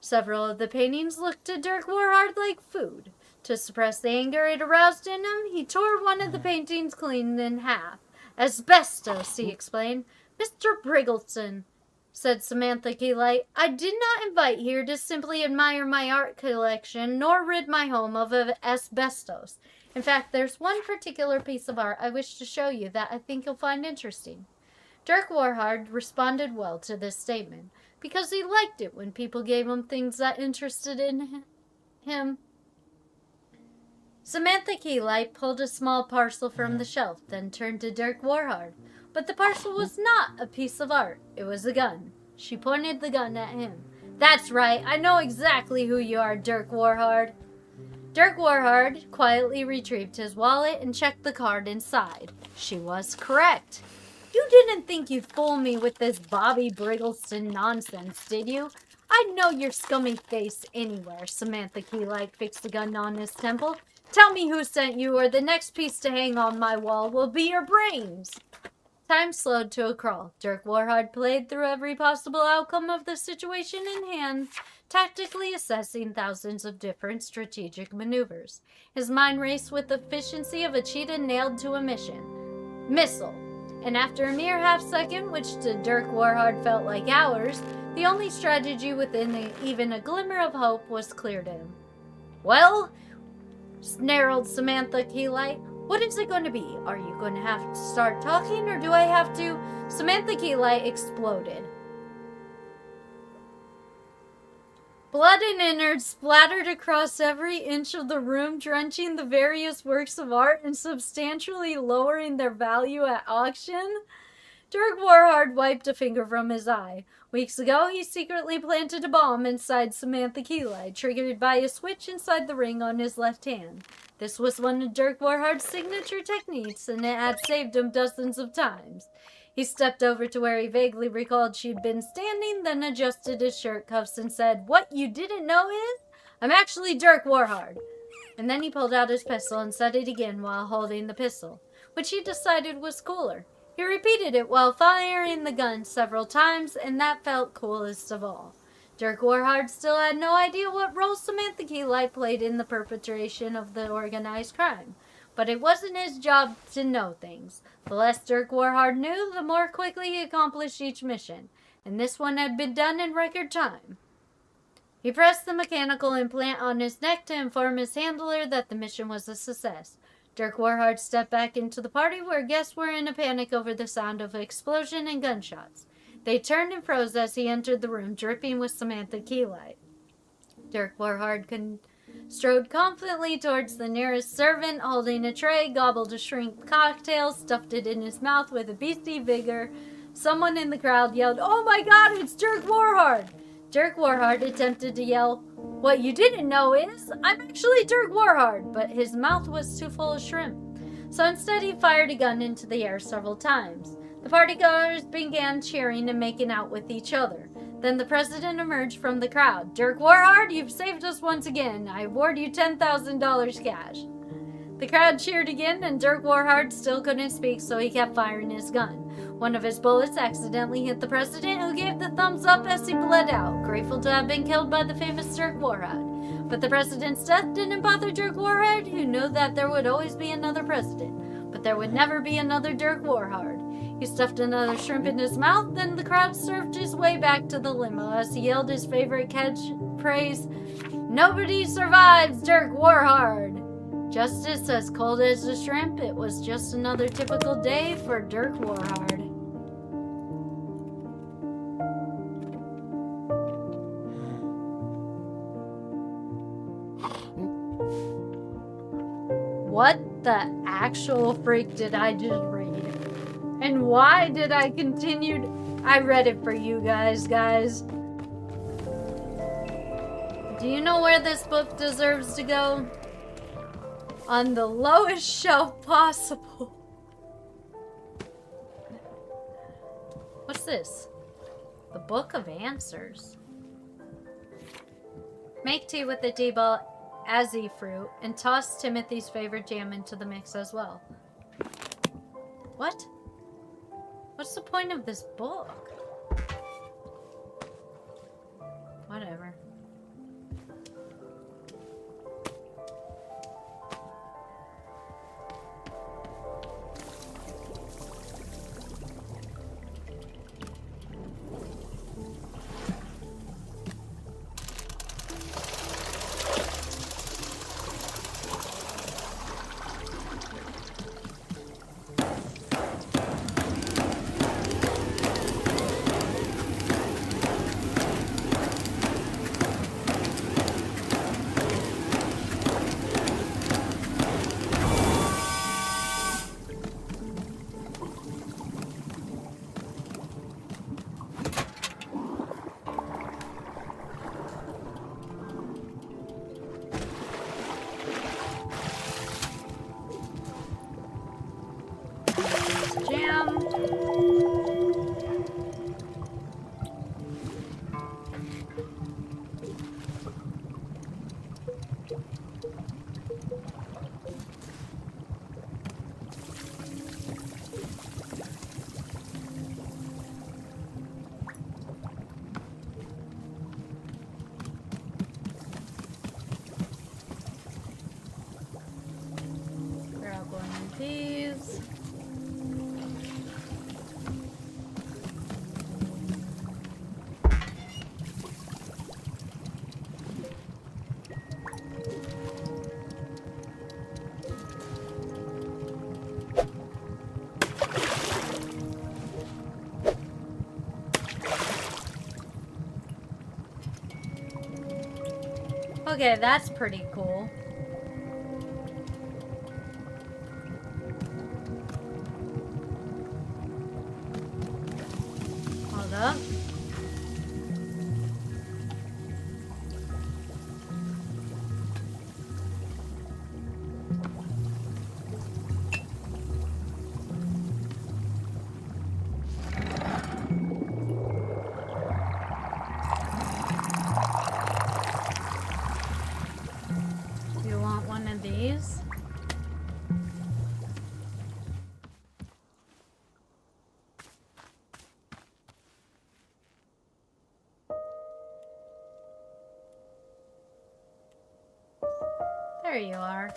Several of the paintings looked to Dirk Warhard like food. To suppress the anger it aroused in him, he tore one of the paintings clean in half. "Asbestos," he explained. "Mr. Briggleston," said Samantha Keylight, "I did not invite here to simply admire my art collection, nor rid my home of asbestos. In fact, there's one particular piece of art I wish to show you that I think you'll find interesting." Dirk Warhard responded well to this statement, because he liked it when people gave him things that interested in him. Samantha Keylight pulled a small parcel from the shelf, then turned to Dirk Warhard. But the parcel was not a piece of art. It was a gun. She pointed the gun at him. "That's right. I know exactly who you are, Dirk Warhard." Dirk Warhard quietly retrieved his wallet and checked the card inside. She was correct. "You didn't think you'd fool me with this Bobby Briggleston nonsense, did you? I'd know your scummy face anywhere." Samantha Keylight fixed the gun on his temple. "Tell me who sent you, or the next piece to hang on my wall will be your brains." Time slowed to a crawl. Dirk Warhard played through every possible outcome of the situation in hand, tactically assessing thousands of different strategic maneuvers. His mind raced with the efficiency of a cheetah nailed to a missile. And after a mere half-second, which to Dirk Warhard felt like hours, the only strategy within even a glimmer of hope was clear to him. "Well," snarled Samantha Keylight, "what is it going to be? Are you going to have to start talking, or do I have to?" Samantha Keylight exploded. Blood and innards splattered across every inch of the room, drenching the various works of art and substantially lowering their value at auction. Dirk Warhard wiped a finger from his eye. Weeks ago, he secretly planted a bomb inside Samantha Keylight, triggered by a switch inside the ring on his left hand. This was one of Dirk Warhard's signature techniques, and it had saved him dozens of times. He stepped over to where he vaguely recalled she'd been standing, then adjusted his shirt cuffs and said, "What you didn't know is, I'm actually Dirk Warhard." And then he pulled out his pistol and said it again while holding the pistol, which he decided was cooler. He repeated it while firing the gun several times, and that felt coolest of all. Dirk Warhard still had no idea what role Samantha Keylight played in the perpetration of the organized crime. But it wasn't his job to know things. The less Dirk Warhard knew, the more quickly he accomplished each mission, and this one had been done in record time. He pressed the mechanical implant on his neck to inform his handler that the mission was a success. Dirk Warhard stepped back into the party where guests were in a panic over the sound of an explosion and gunshots. They turned and froze as he entered the room, dripping with Samantha Keylight. Dirk Warhard strode confidently towards the nearest servant, holding a tray, gobbled a shrimp cocktail, stuffed it in his mouth with a beastly vigor. Someone in the crowd yelled, "Oh my God, it's Dirk Warhard!" Dirk Warhard attempted to yell, "What you didn't know is, I'm actually Dirk Warhard," but his mouth was too full of shrimp. So instead he fired a gun into the air several times. The partygoers began cheering and making out with each other. Then the president emerged from the crowd. "Dirk Warhard, you've saved us once again. I award you $10,000 cash." The crowd cheered again, and Dirk Warhard still couldn't speak, so he kept firing his gun. One of his bullets accidentally hit the president, who gave the thumbs up as he bled out, grateful to have been killed by the famous Dirk Warhard. But the president's death didn't bother Dirk Warhard, who knew that there would always be another president, but there would never be another Dirk Warhard. He stuffed another shrimp in his mouth, then the crowd surfed his way back to the limo as he yelled his favorite catchphrase, "Nobody survives Dirk Warhard." Just as cold as a shrimp, it was just another typical day for Dirk Warhard. What the actual freak did I just read? And why did I continue? I read it for you guys. Do you know where this book deserves to go? On the lowest shelf possible. What's this? The Book of Answers. Make tea with the tea ball azzy fruit and toss Timothy's favorite jam into the mix as well. What? What's the point of this book? Whatever. These. Okay, that's pretty cool. Hold up. You want one of these? There you are.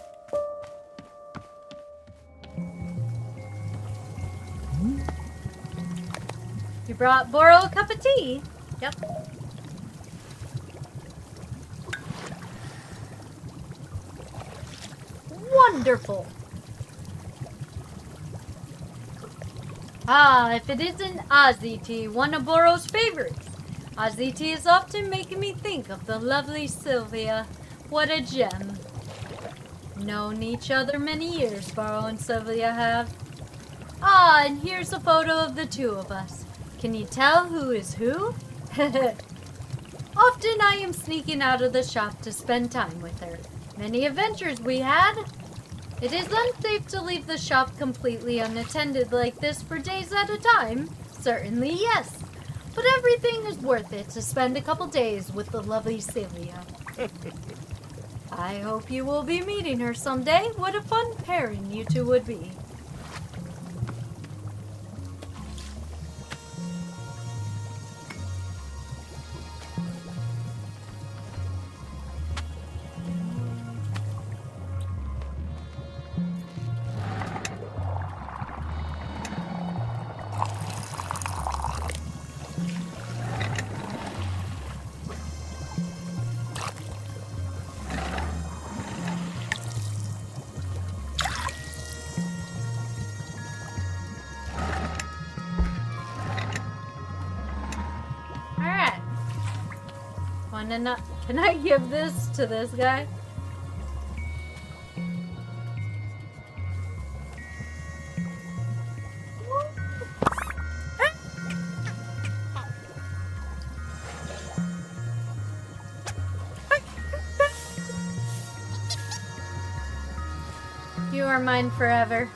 You brought Boro a cup of tea? Yep. Wonderful. Ah, if it isn't Ozzy tea, one of Boro's favorites. Ozzy tea is often making me think of the lovely Sylvia. What a gem. Known each other many years, Boro and Sylvia have. Ah, and here's a photo of the two of us. Can you tell who is who? Often I am sneaking out of the shop to spend time with her. Many adventures we had. It is unsafe to leave the shop completely unattended like this for days at a time. Certainly, yes. But everything is worth it to spend a couple days with the lovely Sylvia. I hope you will be meeting her someday. What a fun pairing you two would be. Alright. Can I give this to this guy? You are mine forever.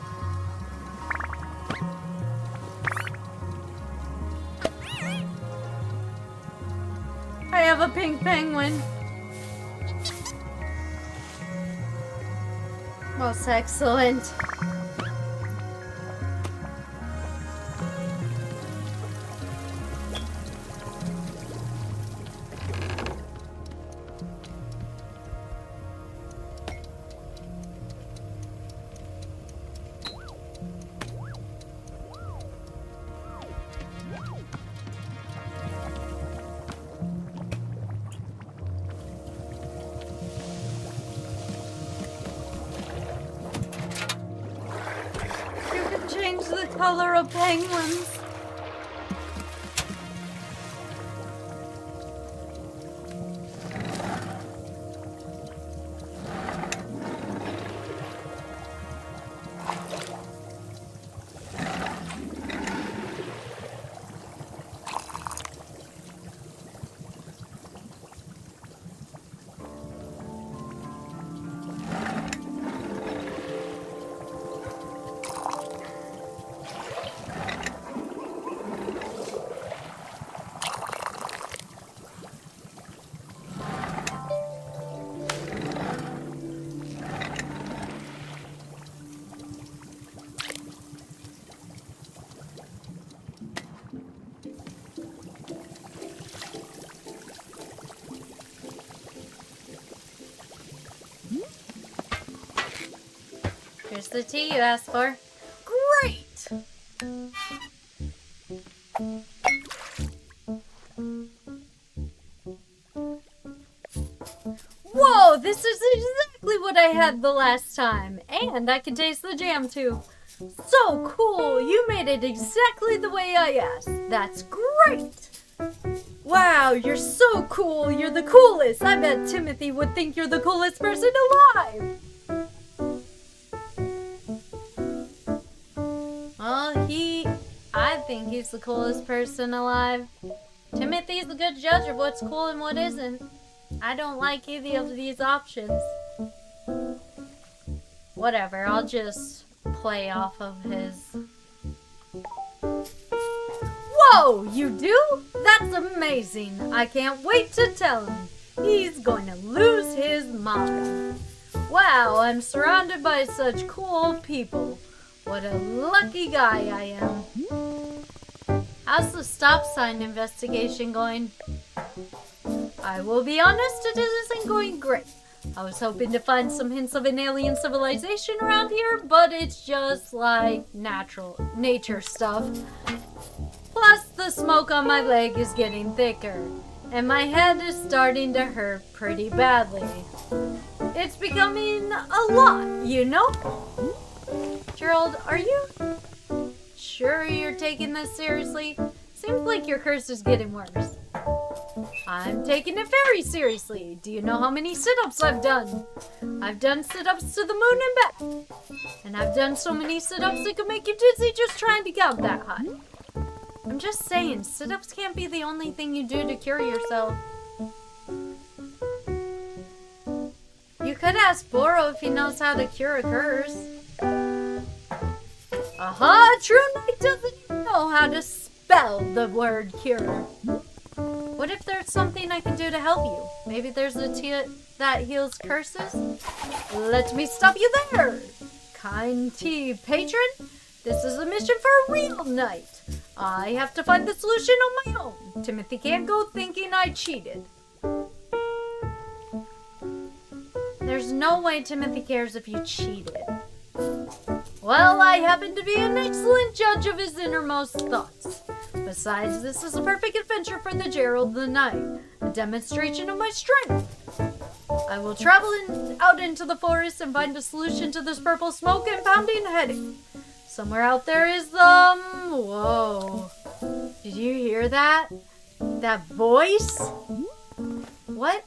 I have a pink penguin. Most excellent. Change the color of penguins. Here's the tea you asked for. Great! Whoa, this is exactly what I had the last time. And I can taste the jam too. So cool! You made it exactly the way I asked. That's great! Wow, you're so cool. You're the coolest. I bet Timothy would think you're the coolest person alive. Well, I think he's the coolest person alive. Timothy's a good judge of what's cool and what isn't. I don't like either of these options. Whatever, I'll just play off of his... Whoa, you do? That's amazing. I can't wait to tell him. He's going to lose his mind. Wow, I'm surrounded by such cool people. What a lucky guy I am. How's the stop sign investigation going? I will be honest, it isn't going great. I was hoping to find some hints of an alien civilization around here, but it's just like nature stuff. Plus, the smoke on my leg is getting thicker, and my head is starting to hurt pretty badly. It's becoming a lot, you know? Gerald, are you sure you're taking this seriously? Seems like your curse is getting worse. I'm taking it very seriously. Do you know how many sit-ups I've done? I've done sit-ups to the moon and back. And I've done so many sit-ups it could make you dizzy just trying to count that high. I'm just saying, sit-ups can't be the only thing you do to cure yourself. You could ask Boro if he knows how to cure a curse. Aha! True Knight doesn't even know how to spell the word cure. What if there's something I can do to help you? Maybe there's a tea that heals curses? Let me stop you there! Kind tea patron, this is a mission for a real knight. I have to find the solution on my own. Timothy can't go thinking I cheated. There's no way Timothy cares if you cheated. Well, I happen to be an excellent judge of his innermost thoughts. Besides, this is a perfect adventure for the Gerald the Knight, a demonstration of my strength. I will travel out into the forest and find a solution to this purple smoke and pounding headache. Somewhere out there is the... Whoa. Did you hear that? That voice? What?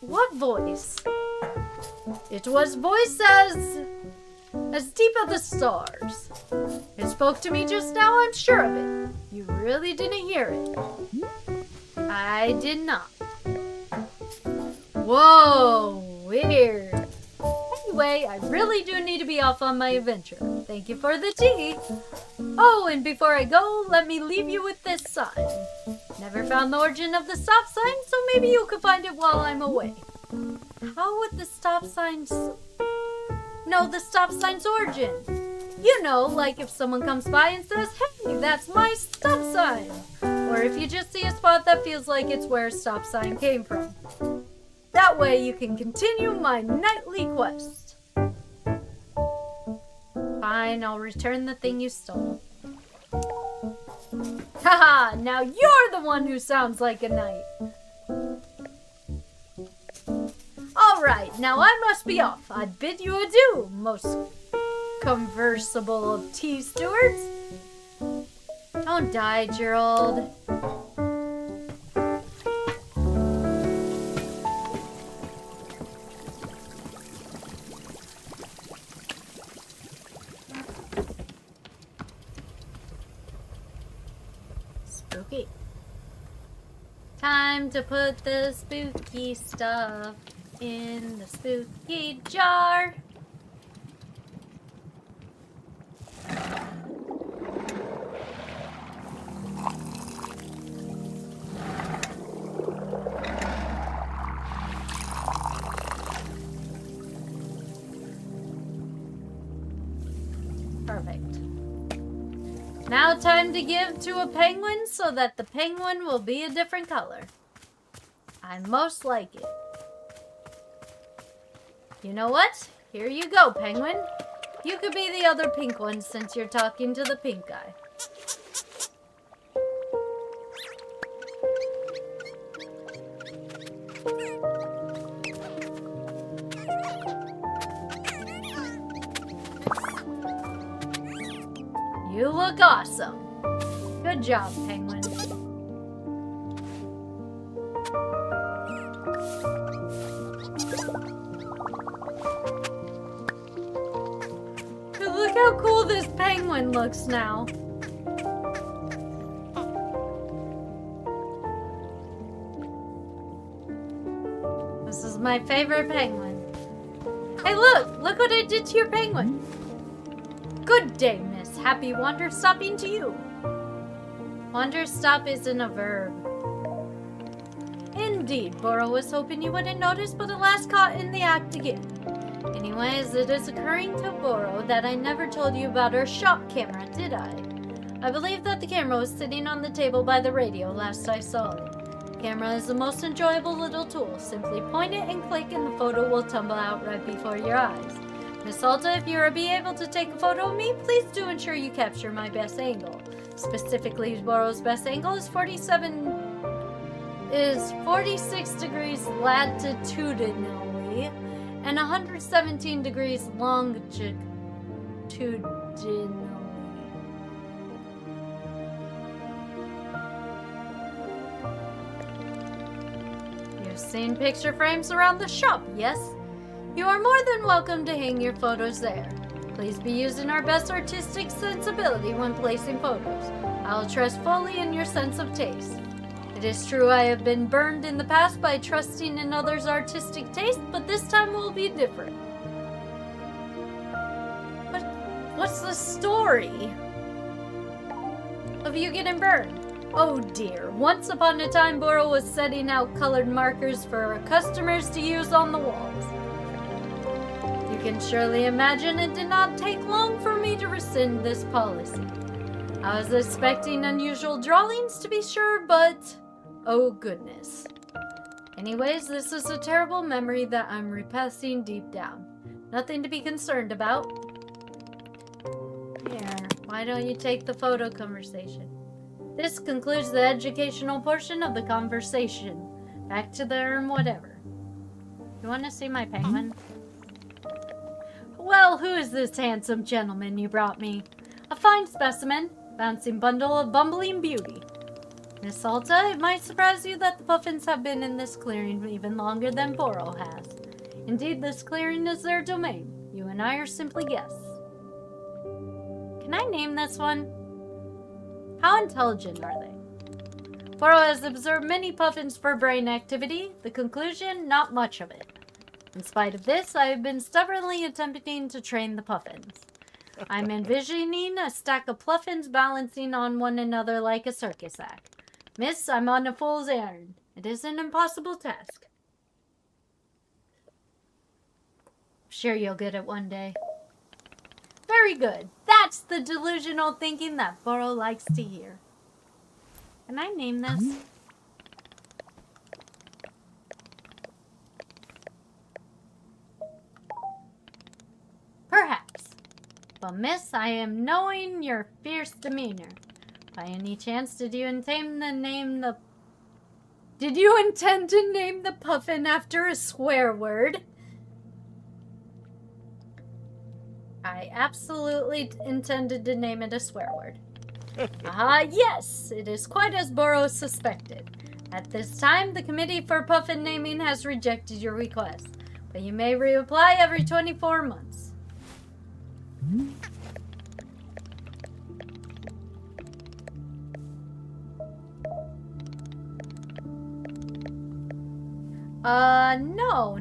What voice? It was voice as deep as the stars. It spoke to me just now, I'm sure of it. You really didn't hear it. I did not. Whoa, weird. Anyway, I really do need to be off on my adventure. Thank you for the tea. Oh, and before I go, let me leave you with this sign. Never found the origin of the stop sign, so maybe you could find it while I'm away. How would the stop sign's... know the stop sign's origin? You know, like if someone comes by and says, hey, that's my stop sign. Or if you just see a spot that feels like it's where a stop sign came from. That way you can continue my nightly quest. Fine, I'll return the thing you stole. Haha, now you're the one who sounds like a knight. Alright, now I must be off. I bid you adieu, most conversable of tea stewards. Don't die, Gerald. Spooky. Time to put the spooky stuff in the spooky jar. Perfect. Now time to give to a penguin so that the penguin will be a different color. I most like it. You know what? Here you go, penguin. You could be the other pink one since you're talking to the pink guy. You look awesome. Good job, penguin. Look how cool this penguin looks now. This is my favorite penguin. Hey, look what I did to your penguin. Good day, miss. Happy Wanderstopping to you. Wanderstop isn't a verb. Indeed, Boro was hoping you wouldn't notice, but alas, caught in the act again. Anyways, it is occurring to Boro that I never told you about our shop camera, did I? I believe that the camera was sitting on the table by the radio last I saw it. Camera is the most enjoyable little tool. Simply point it and click and the photo will tumble out right before your eyes. Miss Alta, if you're able to take a photo of me, please do ensure you capture my best angle. Specifically, Boro's best angle is 46 degrees latitudinally and 117 degrees longitudinally. You've seen picture frames around the shop, yes? You are more than welcome to hang your photos there. Please be using our best artistic sensibility when placing photos. I'll trust fully in your sense of taste. It is true I have been burned in the past by trusting in others' artistic taste, but this time will be different. But what's the story of you getting burned? Oh dear, once upon a time Boro was setting out colored markers for customers to use on the walls. You can surely imagine it did not take long for me to rescind this policy. I was expecting unusual drawings to be sure, but oh goodness. Anyways, this is a terrible memory that I'm repressing deep down. Nothing to be concerned about. Here, why don't you take the photo conversation? This concludes the educational portion of the conversation. Back to the whatever. You want to see my penguin? Well, who is this handsome gentleman you brought me? A fine specimen, bouncing bundle of bumbling beauty. Miss Salta, it might surprise you that the puffins have been in this clearing even longer than Boro has. Indeed, this clearing is their domain. You and I are simply guests. Can I name this one? How intelligent are they? Boro has observed many puffins for brain activity. The conclusion, not much of it. In spite of this, I have been stubbornly attempting to train the puffins. I'm envisioning a stack of puffins balancing on one another like a circus act. Miss, I'm on a fool's errand. It is an impossible task. Sure you'll get it one day. Very good. That's the delusional thinking that Boro likes to hear. Can I name this? Perhaps. But miss, I am knowing your fierce demeanor. By any chance, did you intend to name the puffin after a swear word? I absolutely intended to name it a swear word. Ah, yes, it is quite as Boro suspected. At this time, the Committee for Puffin Naming has rejected your request, but you may reapply every 24 months.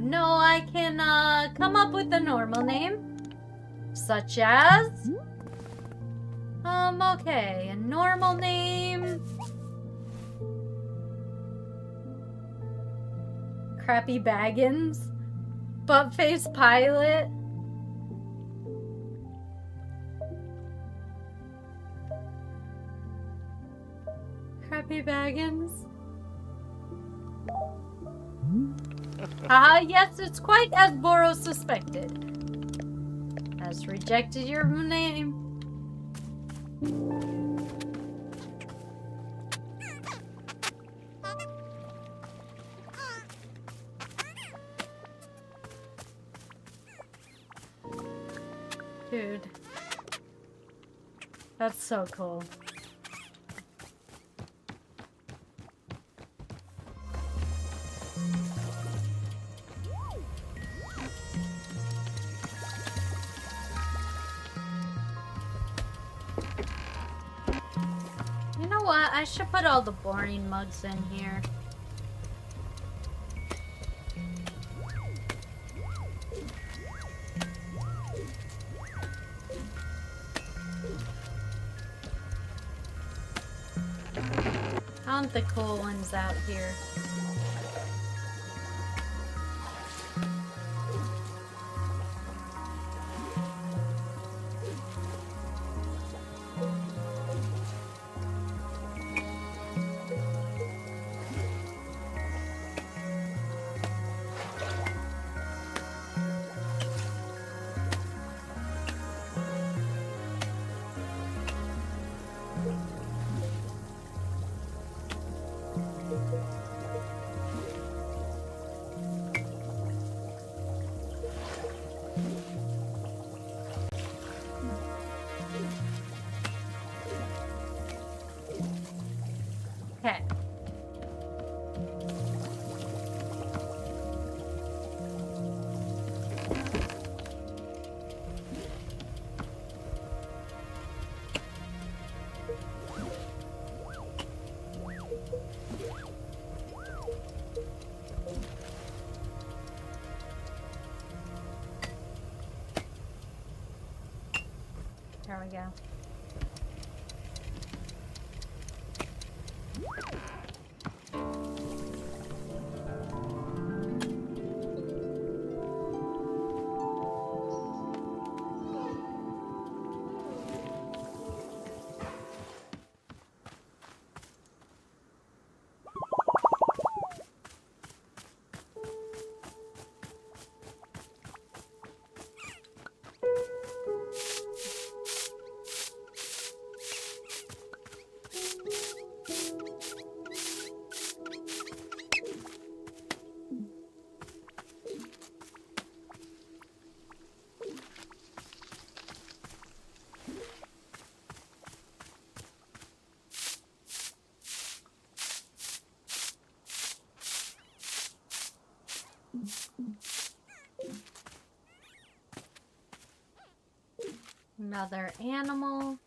No, I can, come up with a normal name. Such as? Okay, a normal name. Crappy Baggins. Buttface Pilot. Crappy Baggins. Yes, it's quite as Boro suspected. Has rejected your name. Dude. That's so cool. You know what? I should put all the boring mugs in here. I want the cool ones out here. Okay. There we go. Another animal.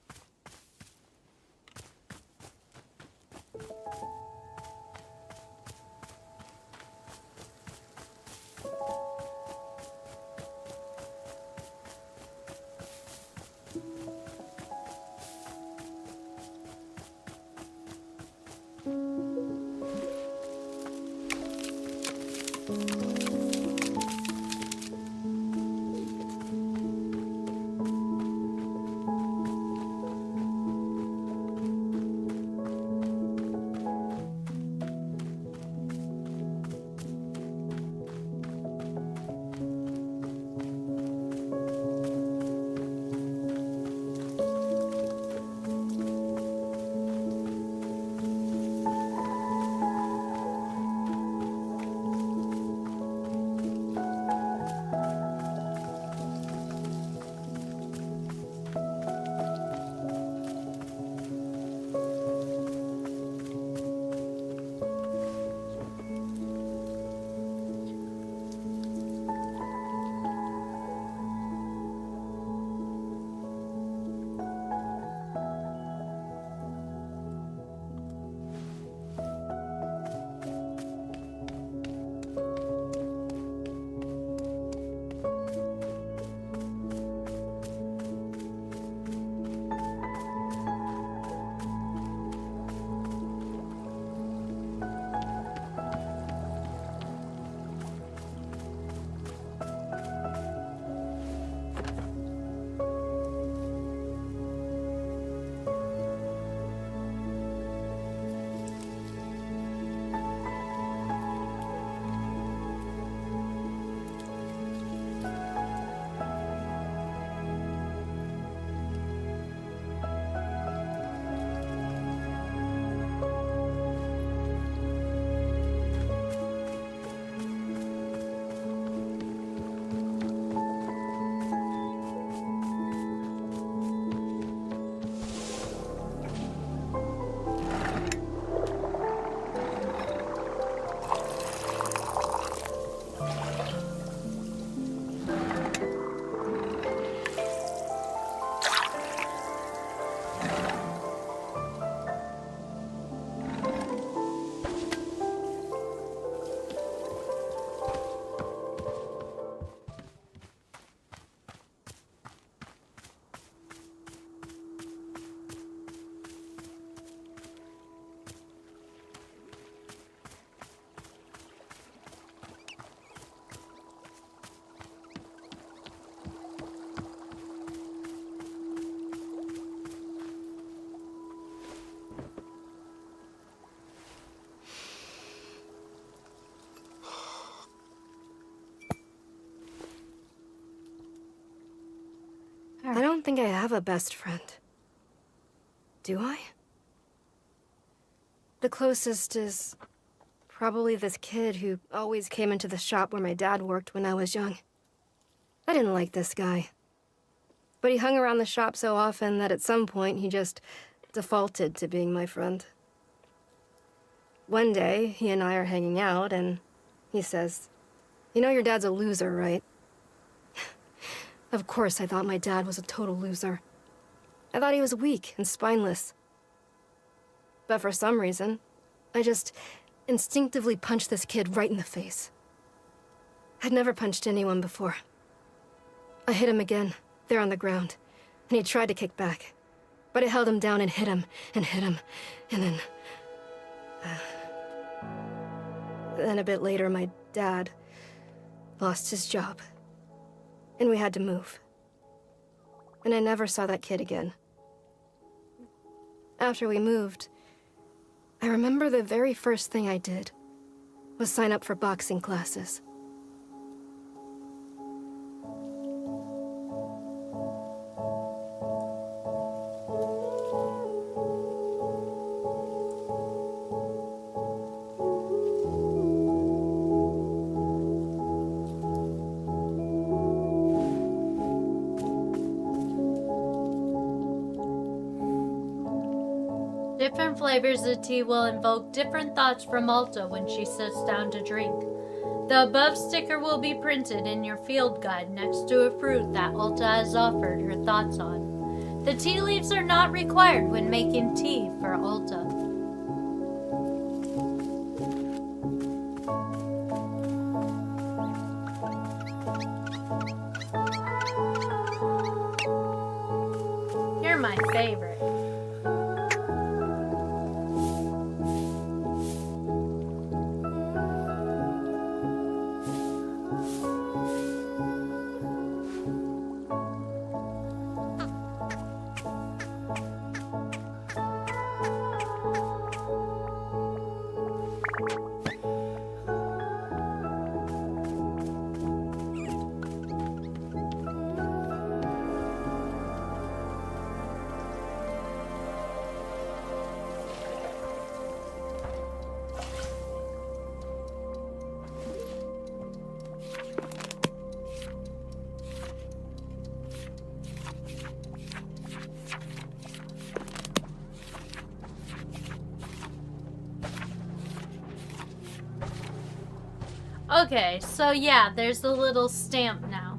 I don't think I have a best friend. Do I? The closest is probably this kid who always came into the shop where my dad worked when I was young. I didn't like this guy. But he hung around the shop so often that at some point he just defaulted to being my friend. One day, he and I are hanging out, and he says, "You know your dad's a loser, right?" Of course, I thought my dad was a total loser. I thought he was weak and spineless. But for some reason, I just instinctively punched this kid right in the face. I'd never punched anyone before. I hit him again, there on the ground, and he tried to kick back. But I held him down and hit him, and hit him, and then... Then a bit later, my dad lost his job. And we had to move. And I never saw that kid again. After we moved, I remember the very first thing I did was sign up for boxing classes. Different flavors of tea will invoke different thoughts from Alta when she sits down to drink. The above sticker will be printed in your field guide next to a fruit that Alta has offered her thoughts on. The tea leaves are not required when making tea for Alta. You're my favorite. Okay, so yeah, there's a little stamp now.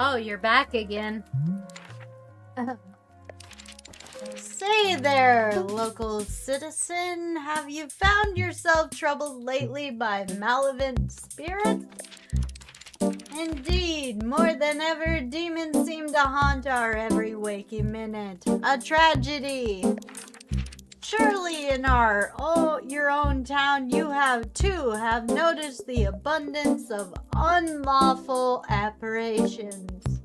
Oh, you're back again. Say there, local citizen. Have you found yourself troubled lately by malevolent spirits? Indeed, more than ever, demons seem to haunt our every waking minute. A tragedy. Surely in your own town you have noticed the abundance of unlawful apparitions.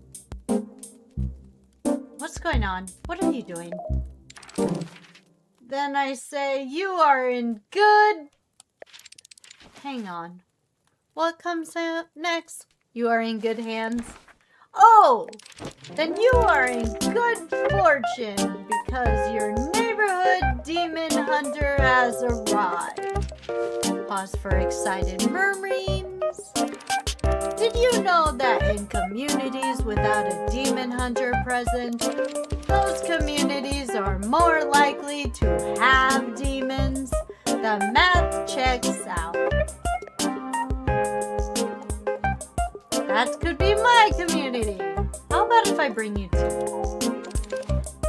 What's going on? What are you doing? Then I say you are in good... Hang on. What comes up next? You are in good hands. Oh! Then you are in good fortune because your neighborhood demon hunter has arrived. Pause for excited murmurings. Did you know that in communities without a demon hunter present, those communities are more likely to have demons? The math checks out. That could be my community. How about if I bring you tea?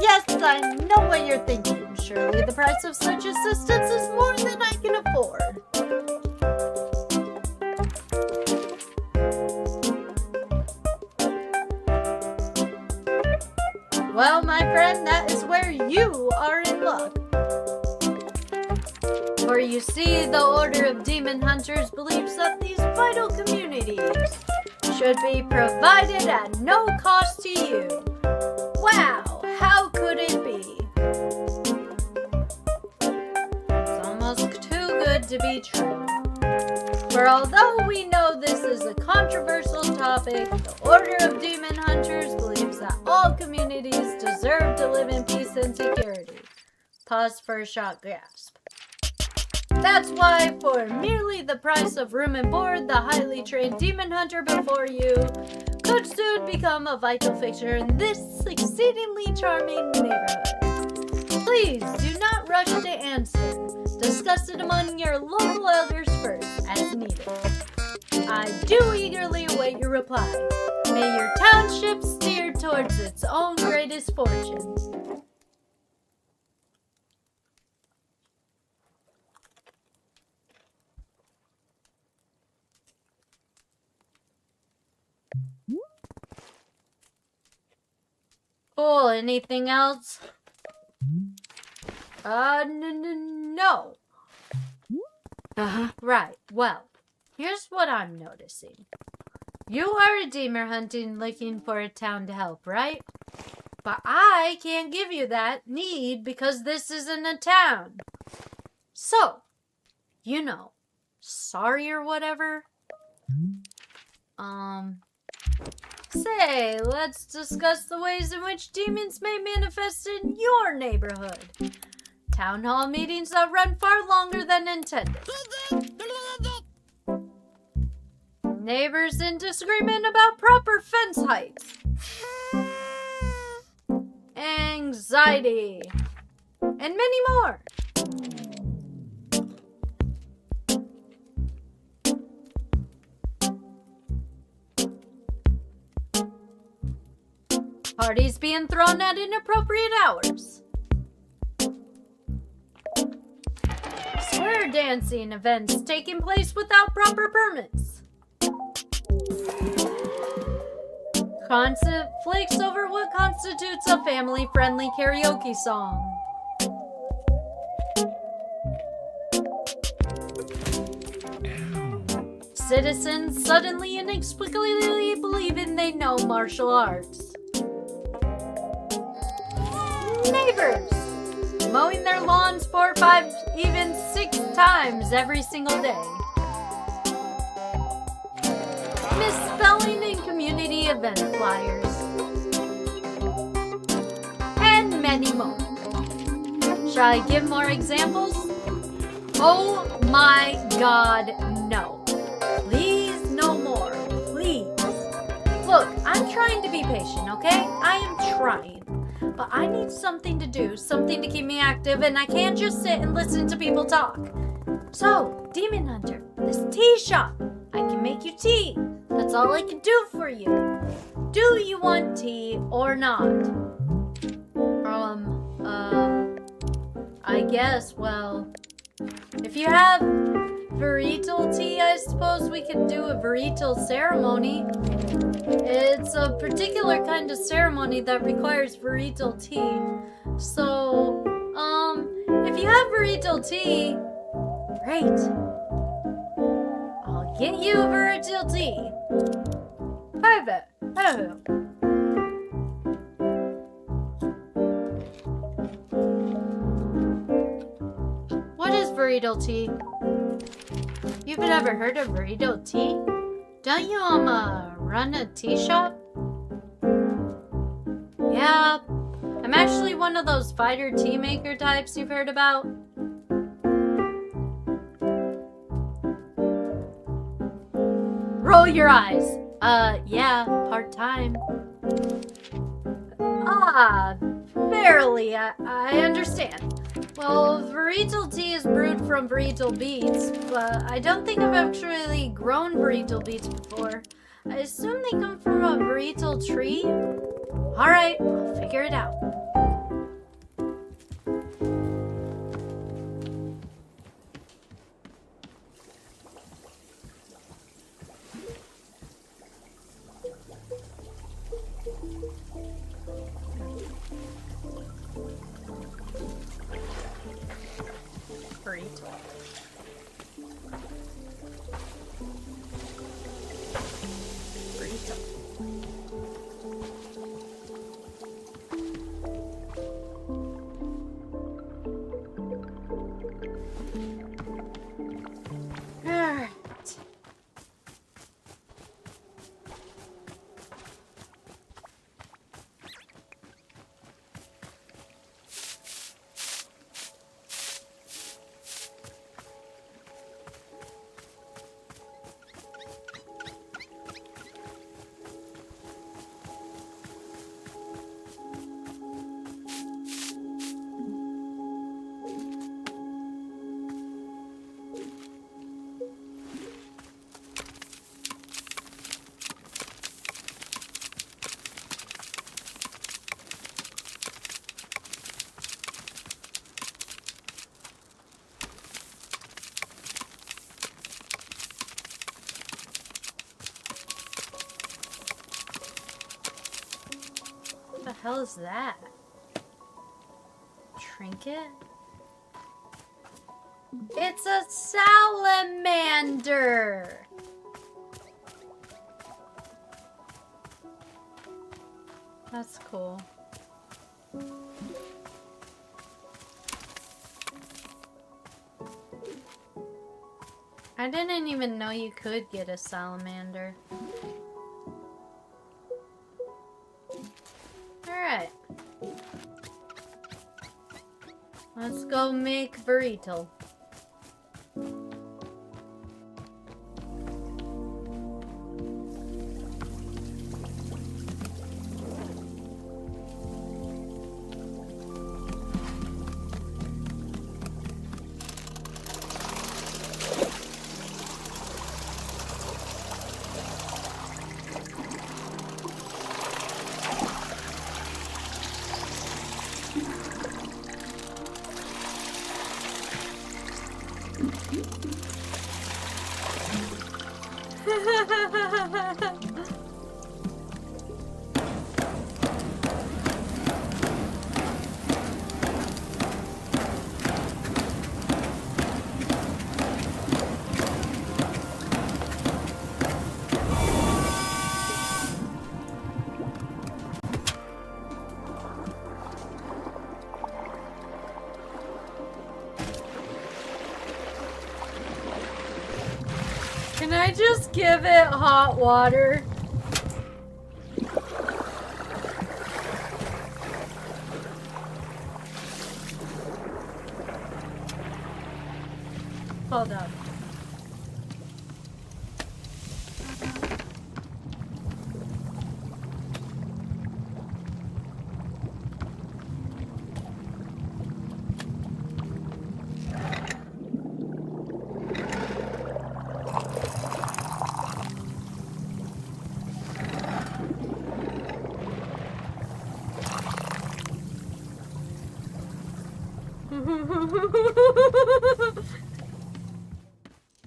Yes, I know what you're thinking. Surely the price of such assistance is more than I can afford. Well, my friend, that is where you are in luck. For you see, the Order of Demon Hunters believes that these vital communities should be provided at no cost to you. Wow, how could it be? It's almost too good to be true. For although we know this is a controversial topic, the Order of Demon Hunters believes that all communities deserve to live in peace and security. Pause for a short gasp. That's why, for merely the price of room and board, the highly trained demon hunter before you could soon become a vital fixture in this exceedingly charming neighborhood. Please do not rush to answer. Discuss it among your local elders first, as needed. I do eagerly await your reply. May your township steer towards its own greatest fortunes. Cool, anything else? No. Right, well, here's what I'm noticing. You are a demon hunting looking for a town to help, right? But I can't give you that need because this isn't a town. So, sorry or whatever. Say, let's discuss the ways in which demons may manifest in your neighborhood. Town hall meetings that run far longer than intended. Neighbors in disagreement about proper fence heights. Anxiety. And many more. Parties being thrown at inappropriate hours. Square dancing events taking place without proper permits. Conflicts over what constitutes a family-friendly karaoke song. Citizens suddenly and inexplicably believing they know martial arts. Neighbors mowing their lawns 4, 5, even 6 times every single day. Misspelling in community event flyers. And many more. Shall I give more examples? Oh my God, no. Please, no more. Please. Look, I'm trying to be patient, okay? I am trying. But I need something to do, something to keep me active, and I can't just sit and listen to people talk. So, Demon Hunter, this tea shop. I can make you tea. That's all I can do for you. Do you want tea or not? I guess, well, if you have varietal tea, I suppose we could do a varietal ceremony. It's a particular kind of ceremony that requires varietal tea. So, if you have varietal tea, great. I'll get you varietal tea. Perfect. Oh. What is varietal tea? You've never heard of varietal tea? Don't you, run a tea shop? Yeah, I'm actually one of those fighter tea maker types you've heard about. Roll your eyes. Yeah, part-time. Ah, barely, I understand. Well, varietal tea is brewed from varietal beets, but I don't think I've actually grown varietal beets before. I assume they come from a varietal tree? Alright, I'll figure it out. Burrito. Burrito. Alright. What the hell is that? Trinket? It's a salamander! That's cool. I didn't even know you could get a salamander. Alright. Let's go make burrito. Can I just give it hot water? Hold up.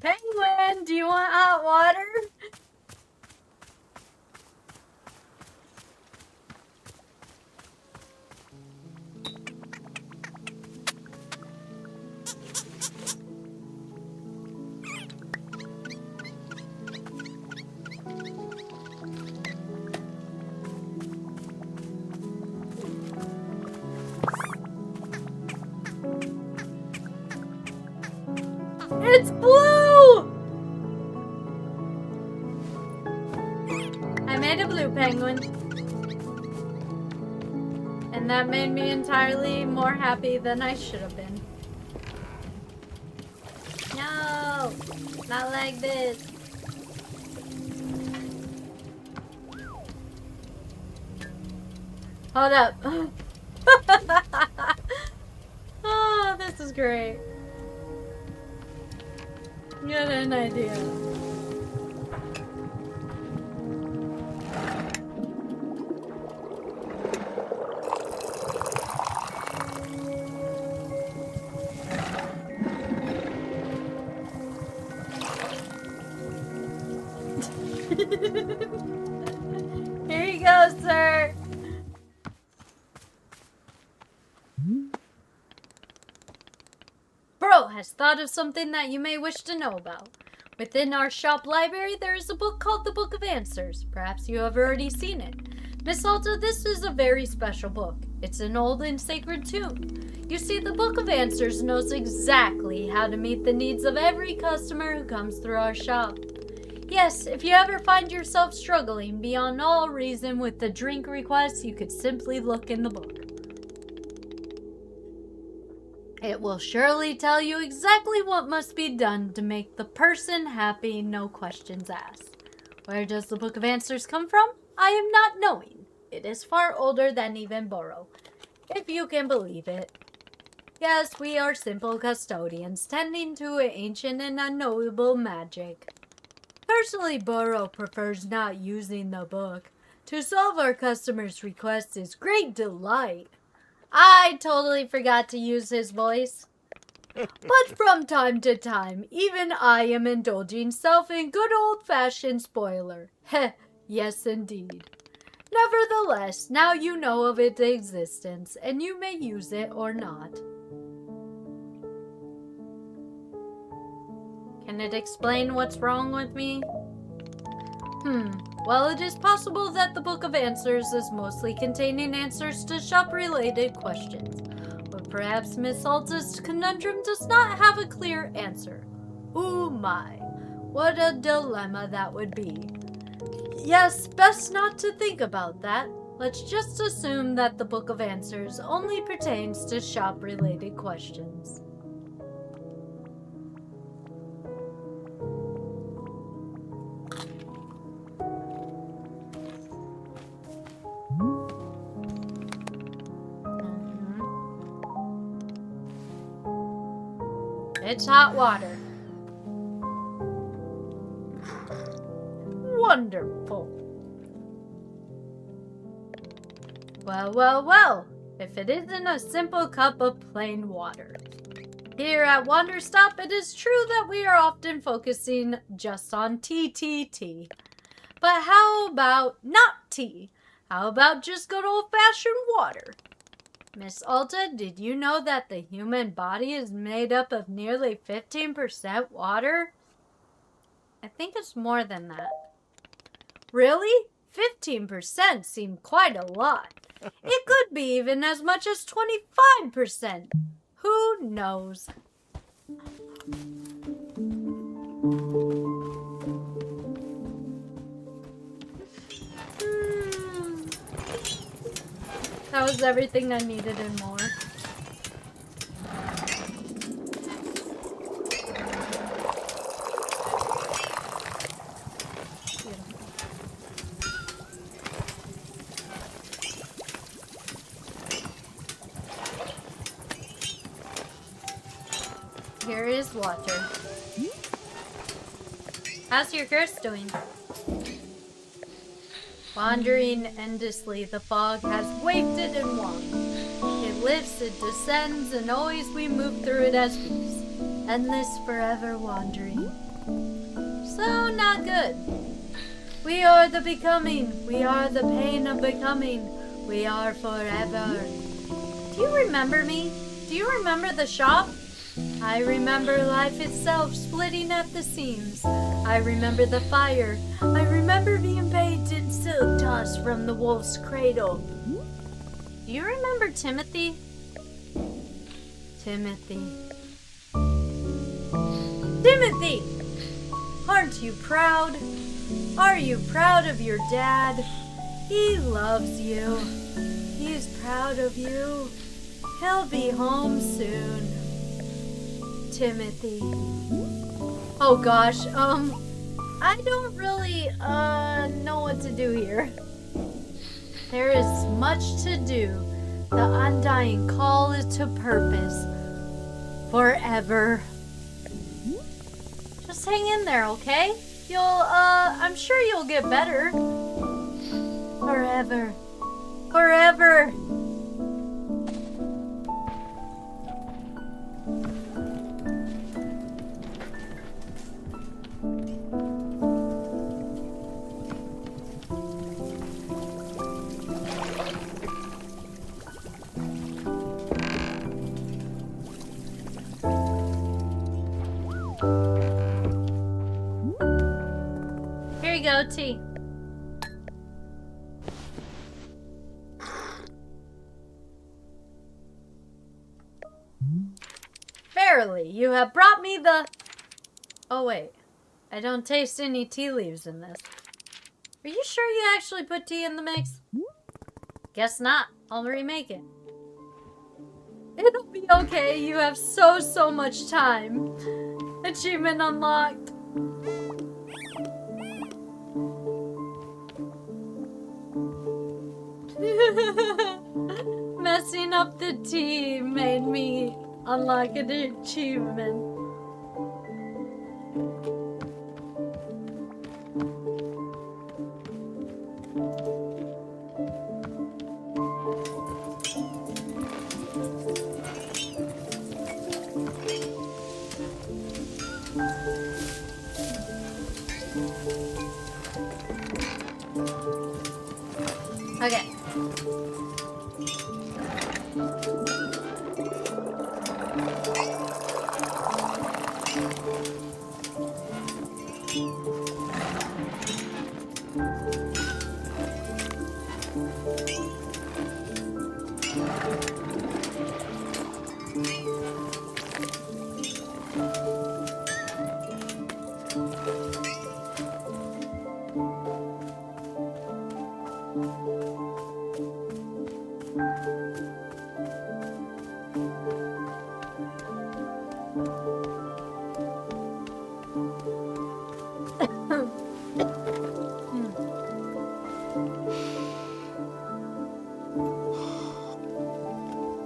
Penguin, do you want hot water? It's blue! I made a blue penguin. And that made me entirely more happy than I should have been. No! Not like this. Hold up. Oh, this is great. Get an idea. Here you go, sir. Bro has thought of something that you may wish to know about. Within our shop library, there is a book called the Book of Answers. Perhaps you have already seen it. Miss Alta, this is a very special book. It's an old and sacred tune. You see, the Book of Answers knows exactly how to meet the needs of every customer who comes through our shop. Yes, if you ever find yourself struggling beyond all reason with the drink requests, you could simply look in the book. It will surely tell you exactly what must be done to make the person happy, no questions asked. Where does the Book of Answers come from? I am not knowing. It is far older than even Burrow, if you can believe it. Yes, we are simple custodians, tending to ancient and unknowable magic. Personally, Burrow prefers not using the book. To solve our customers' requests is great delight. I totally forgot to use his voice. But from time to time, even I am indulging self in good old-fashioned spoiler. Heh, yes indeed. Nevertheless, now you know of its existence, and you may use it or not. Can it explain what's wrong with me? Well, it is possible that the Book of Answers is mostly containing answers to shop-related questions. But perhaps Miss Alta's conundrum does not have a clear answer. Ooh my, what a dilemma that would be. Yes, best not to think about that. Let's just assume that the Book of Answers only pertains to shop-related questions. It's hot water. Wonderful. Well, well, well. If it isn't a simple cup of plain water. Here at Wanderstop, it is true that we are often focusing just on tea. But how about not tea? How about just good old-fashioned water? Miss Alta, did you know that the human body is made up of nearly 15% water? I think it's more than that. Really? 15% seemed quite a lot. It could be even as much as 25%. Who knows? That was everything I needed and more. Here is water. How's your curse doing? Wandering endlessly, the fog has wafted and walked. It lifts, it descends, and always we move through it as peace. Endless forever wandering. So not good. We are the becoming. We are the pain of becoming. We are forever. Do you remember me? Do you remember the shop? I remember life itself splitting at the seams. I remember the fire. I remember being bathed in silk dust from the wolf's cradle. Do you remember Timothy? Timothy. Timothy! Aren't you proud? Are you proud of your dad? He loves you. He's proud of you. He'll be home soon. Timothy. Oh gosh, I don't really, know what to do here. There is much to do. The undying call is to purpose. Forever. Just hang in there, okay? I'm sure you'll get better. Forever. Forever. Here you go, tea. Verily, you have brought me the... Oh, wait. I don't taste any tea leaves in this. Are you sure you actually put tea in the mix? Guess not. I'll remake it. It'll be okay. You have so much time. Achievement unlocked. Messing up the tea made me unlock an achievement. Okay.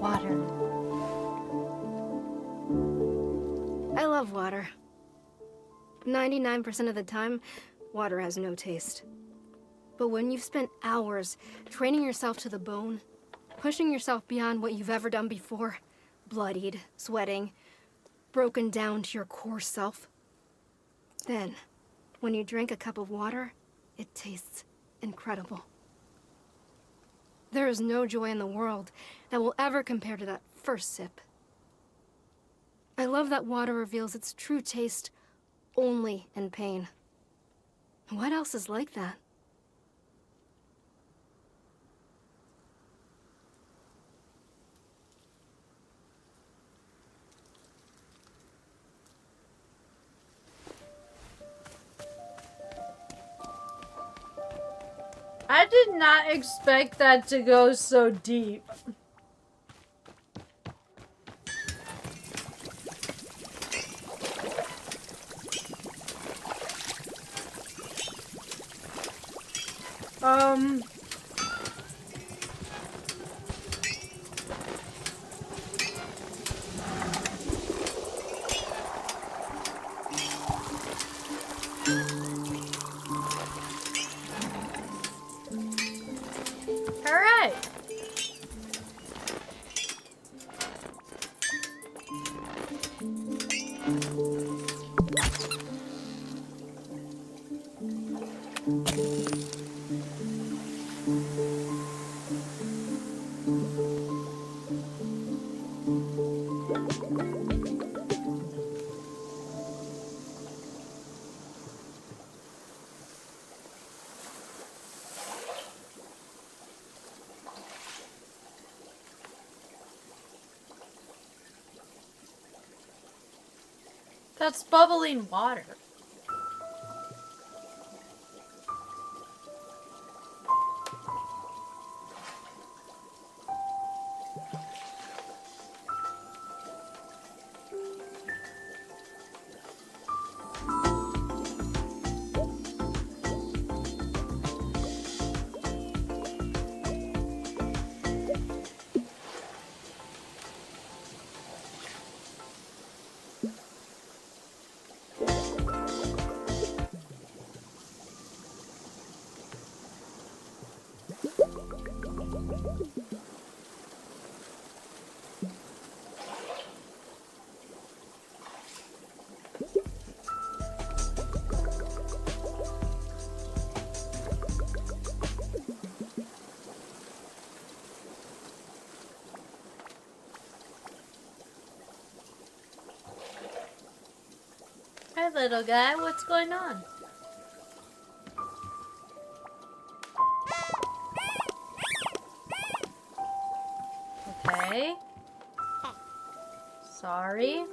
Water. I love water. 99% of the time, water has no taste. But when you've spent hours training yourself to the bone, pushing yourself beyond what you've ever done before, bloodied, sweating, broken down to your core self, then, when you drink a cup of water, it tastes incredible. There is no joy in the world that will ever compare to that first sip. I love that water reveals its true taste only in pain. What else is like that? I did not expect that to go so deep. That's bubbling water. Hi, little guy. What's going on? Okay. Sorry.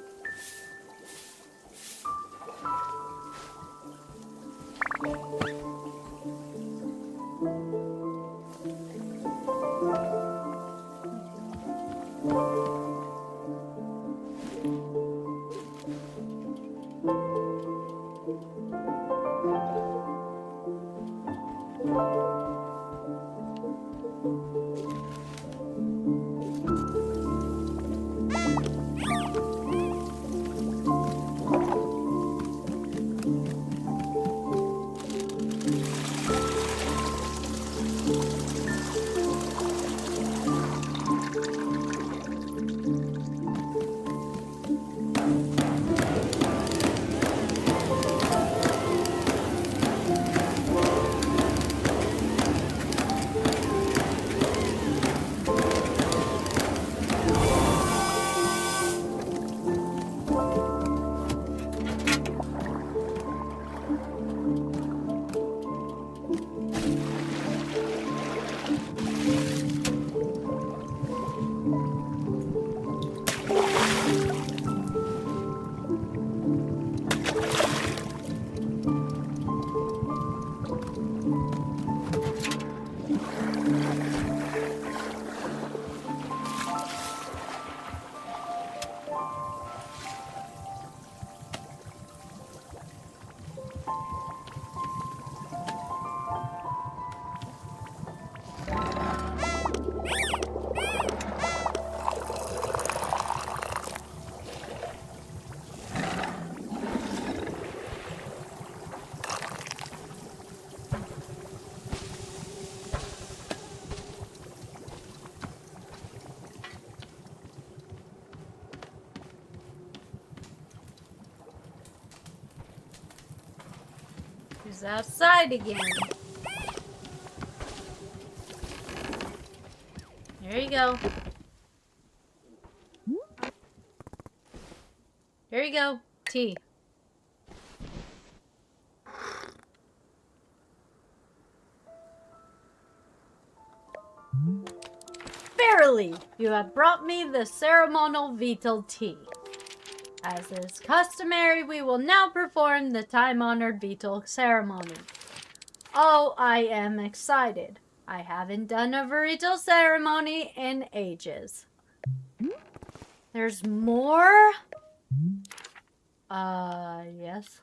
He's outside again. Here you go. Here you go. Tea. Verily, you have brought me the ceremonial vital tea. As is customary, we will now perform the time-honored vital ceremony. Oh, I am excited. I haven't done a vital ceremony in ages. There's more? Yes.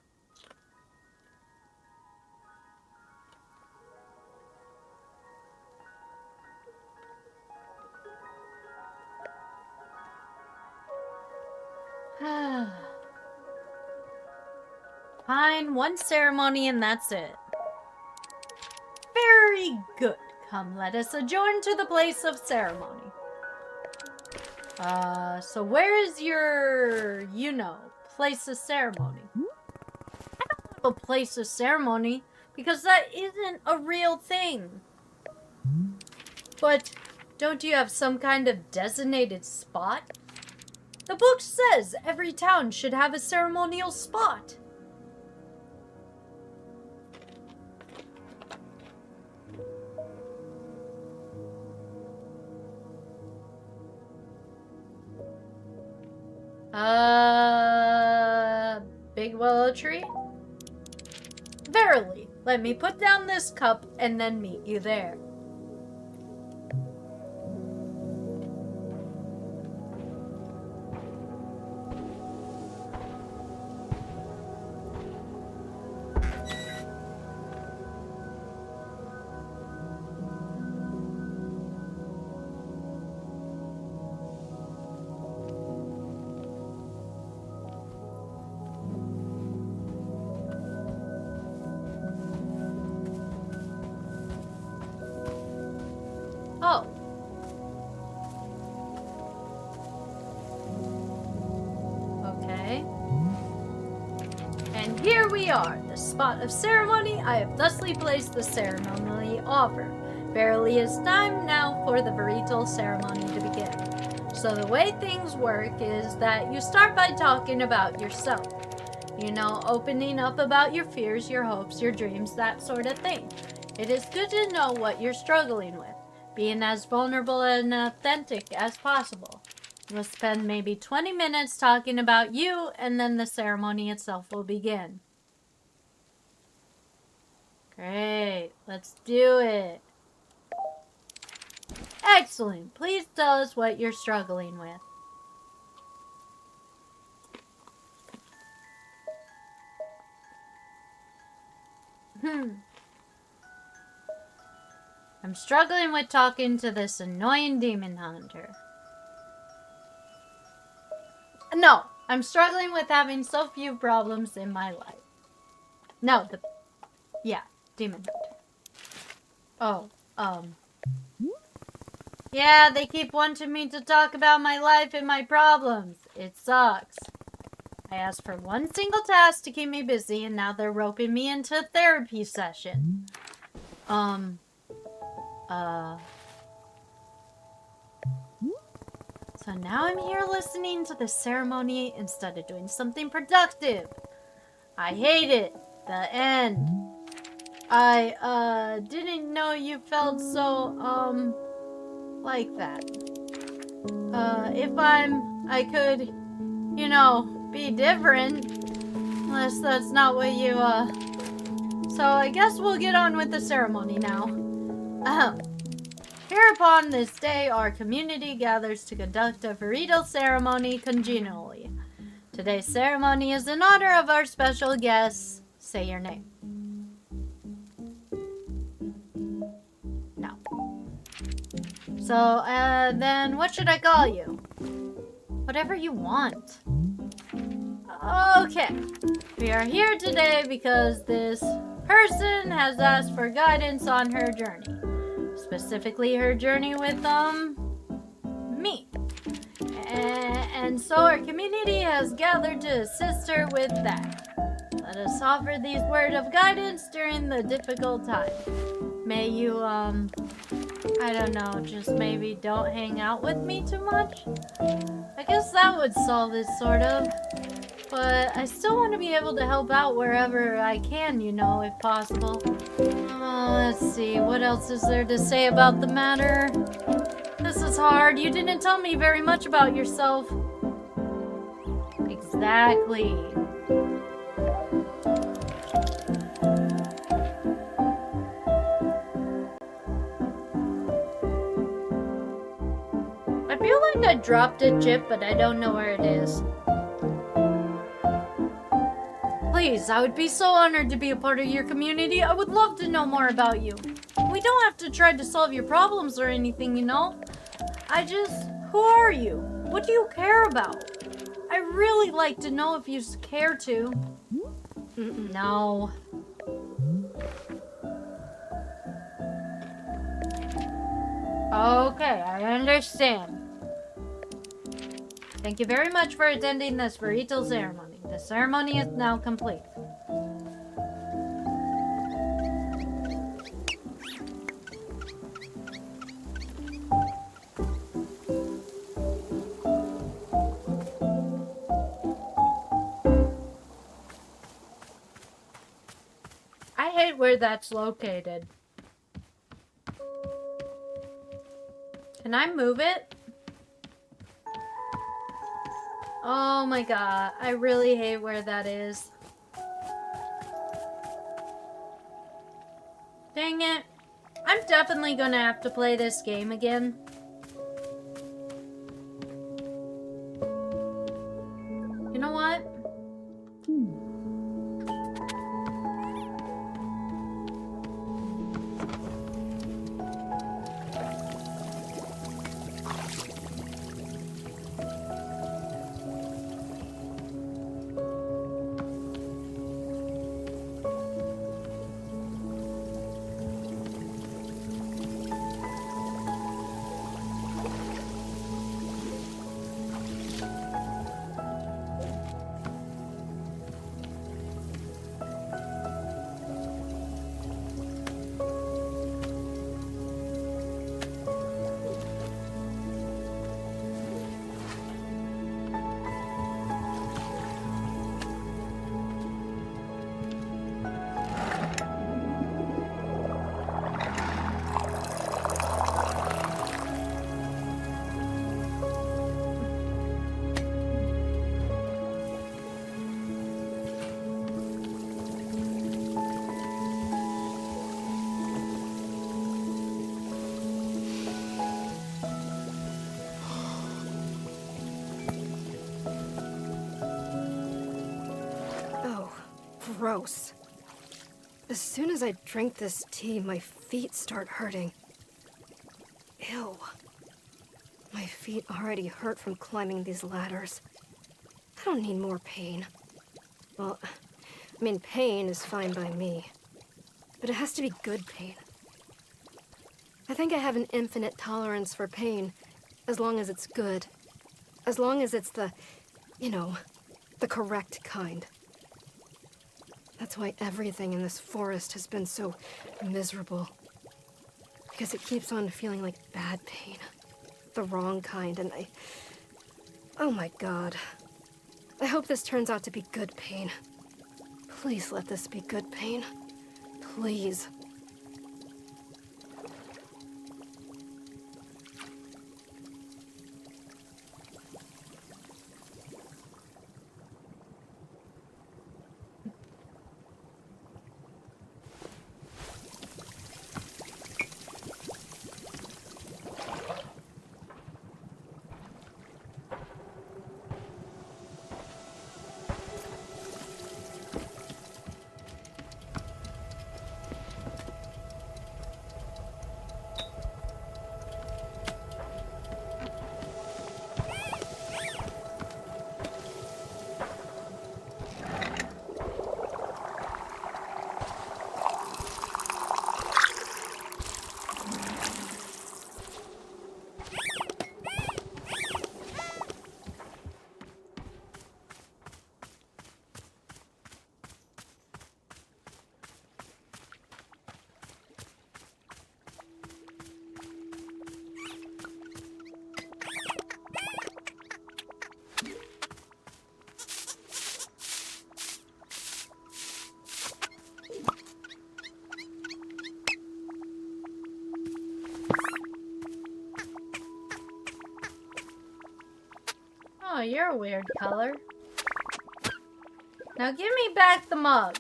Fine, one ceremony and that's it. Very good. Come, let us adjourn to the place of ceremony. So where is your, place of ceremony? a place of ceremony because that isn't a real thing. But don't you have some kind of designated spot? The book says every town should have a ceremonial spot. Big willow tree? Verily, let me put down this cup and then meet you there. Oh. Okay. And here we are, the spot of ceremony. I have thusly placed the ceremonially offer. Verily is time now for the varietal ceremony to begin. So the way things work is that you start by talking about yourself. You know, opening up about your fears, your hopes, your dreams, that sort of thing. It is good to know what you're struggling with. Being as vulnerable and authentic as possible. We'll spend maybe 20 minutes talking about you, and then the ceremony itself will begin. Great, let's do it. Excellent, please tell us what you're struggling with. I'm struggling with talking to this annoying demon hunter. No, I'm struggling with having so few problems in my life. No, yeah, demon hunter. Oh, yeah, they keep wanting me to talk about my life and my problems. It sucks. I asked for one single task to keep me busy, and now they're roping me into a therapy session. So now I'm here listening to the ceremony instead of doing something productive. I hate it. The end. I, didn't know you felt so, like that. If I could, you know, be different. Unless that's not what you, So I guess we'll get on with the ceremony now. Hereupon this day, our community gathers to conduct a varietal ceremony congenially. Today's ceremony is in honor of our special guests. Say your name. No. So, then what should I call you? Whatever you want. Okay. We are here today because this person has asked for guidance on her journey. Specifically her journey with, me. And so our community has gathered to assist her with that. Let us offer these words of guidance during the difficult time. May you, I don't know, just maybe don't hang out with me too much? I guess that would solve it, sort of. But I still want to be able to help out wherever I can, you know, if possible. Let's see, what else is there to say about the matter? This is hard. You didn't tell me very much about yourself. Exactly. I feel like I dropped a chip, but I don't know where it is. Please, I would be so honored to be a part of your community. I would love to know more about you. We don't have to try to solve your problems or anything, you know? Who are you? What do you care about? I really like to know if you care to. No. Okay, I understand. Thank you very much for attending this varietal ceremony. The ceremony is now complete. I hate where that's located. Can I move it? Oh my god, I really hate where that is. Dang it. I'm definitely gonna have to play this game again. You know what? Oh, gross. As soon as I drink this tea, my feet start hurting. Ew. My feet already hurt from climbing these ladders. I don't need more pain. Well, I mean, pain is fine by me. But it has to be good pain. I think I have an infinite tolerance for pain, as long as it's good. As long as it's the, you know, the correct kind. That's why everything in this forest has been so miserable. Because it keeps on feeling like bad pain. The wrong kind, and oh my god. I hope this turns out to be good pain. Please let this be good pain. Please. Oh, you're a weird color. Now give me back the mug.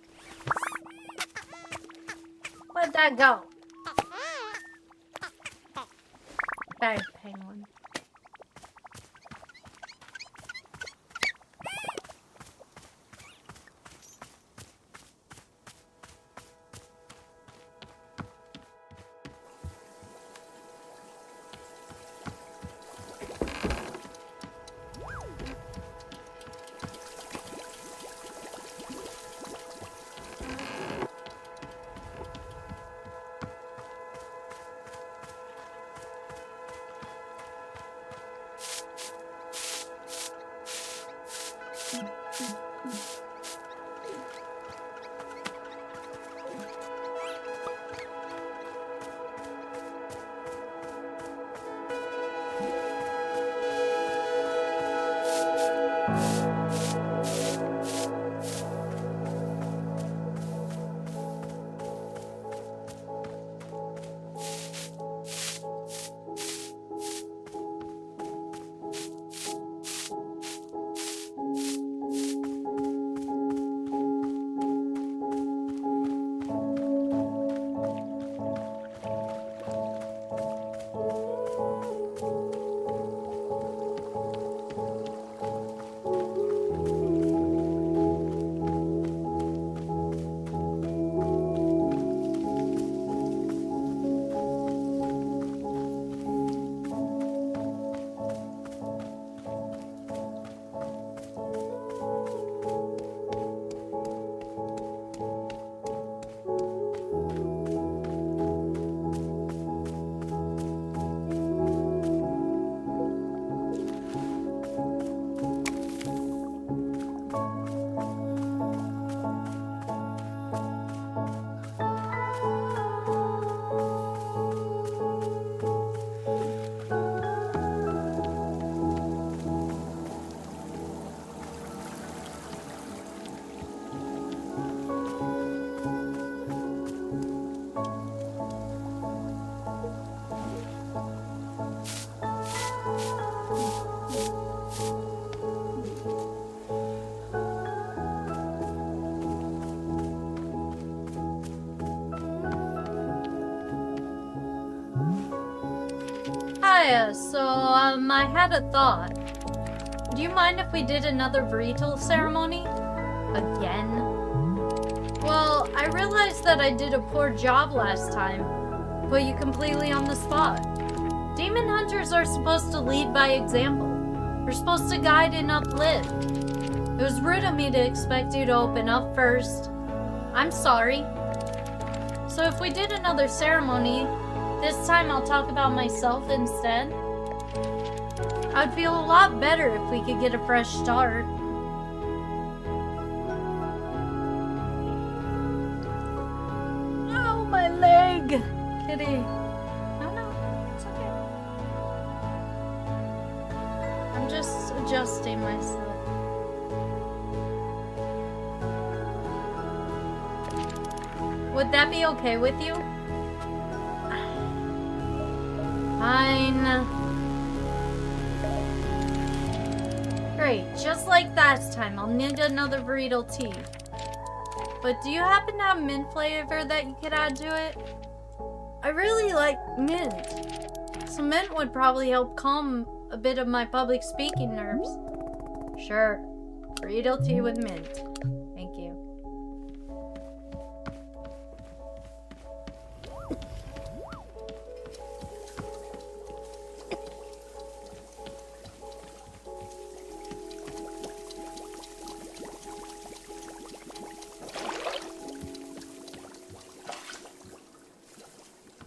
Where'd that go? Bad penguin. Yeah, so, I had a thought. Do you mind if we did another burrito ceremony? Again? Well, I realized that I did a poor job last time. Put you completely on the spot. Demon hunters are supposed to lead by example. We're supposed to guide and uplift. It was rude of me to expect you to open up first. I'm sorry. So if we did another ceremony, this time I'll talk about myself instead. I'd feel a lot better if we could get a fresh start. Oh, my leg! Kitty. No, it's okay. I'm just adjusting myself. Would that be okay with you? Fine. Great, just like last time, I'll need another burrito tea. But do you happen to have mint flavor that you could add to it? I really like mint. So mint would probably help calm a bit of my public speaking nerves. Sure, burrito tea with mint. Thank you.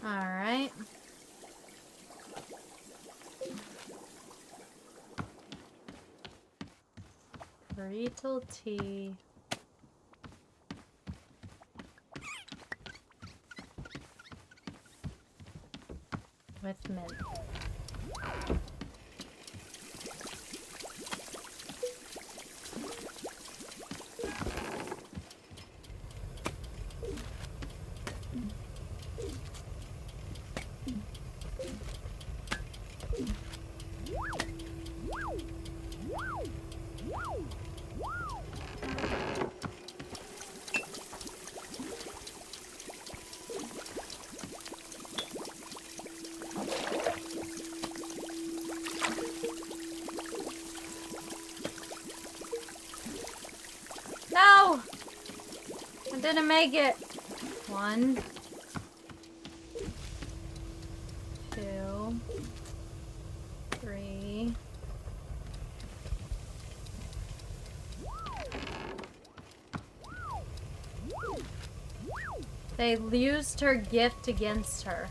Alright. Burrito tea. With mint. No! I didn't make it. 1, 2, 3. They used her gift against her.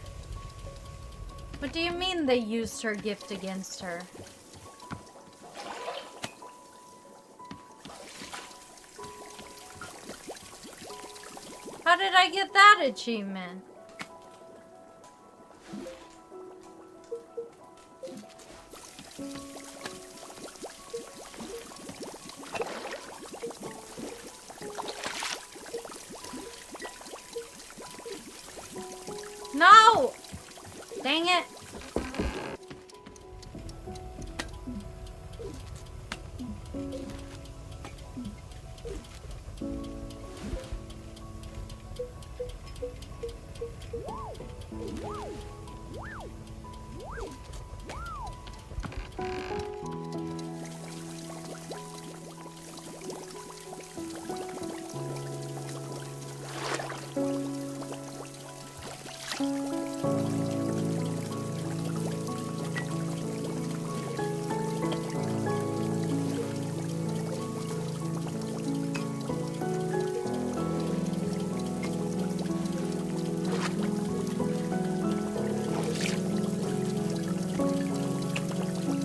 What do you mean they used her gift against her? How did I get that achievement? No! Dang it.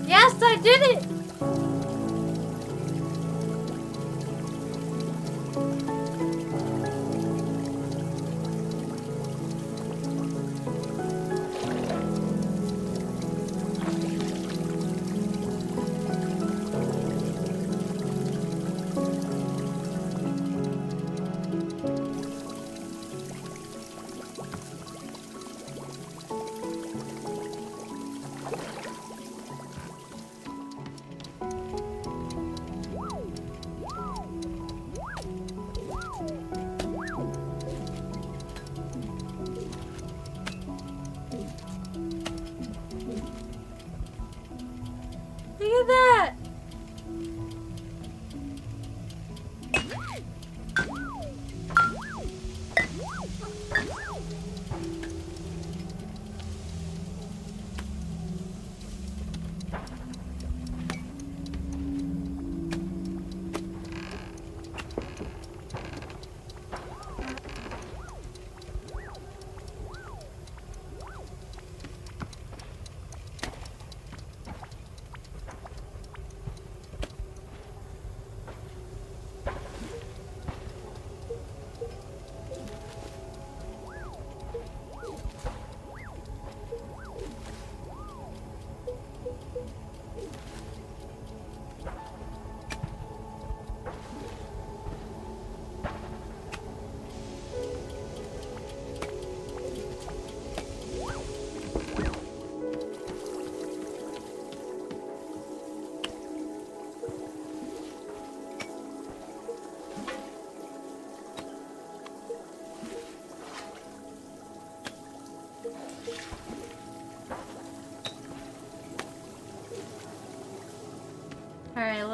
Yes, I did it!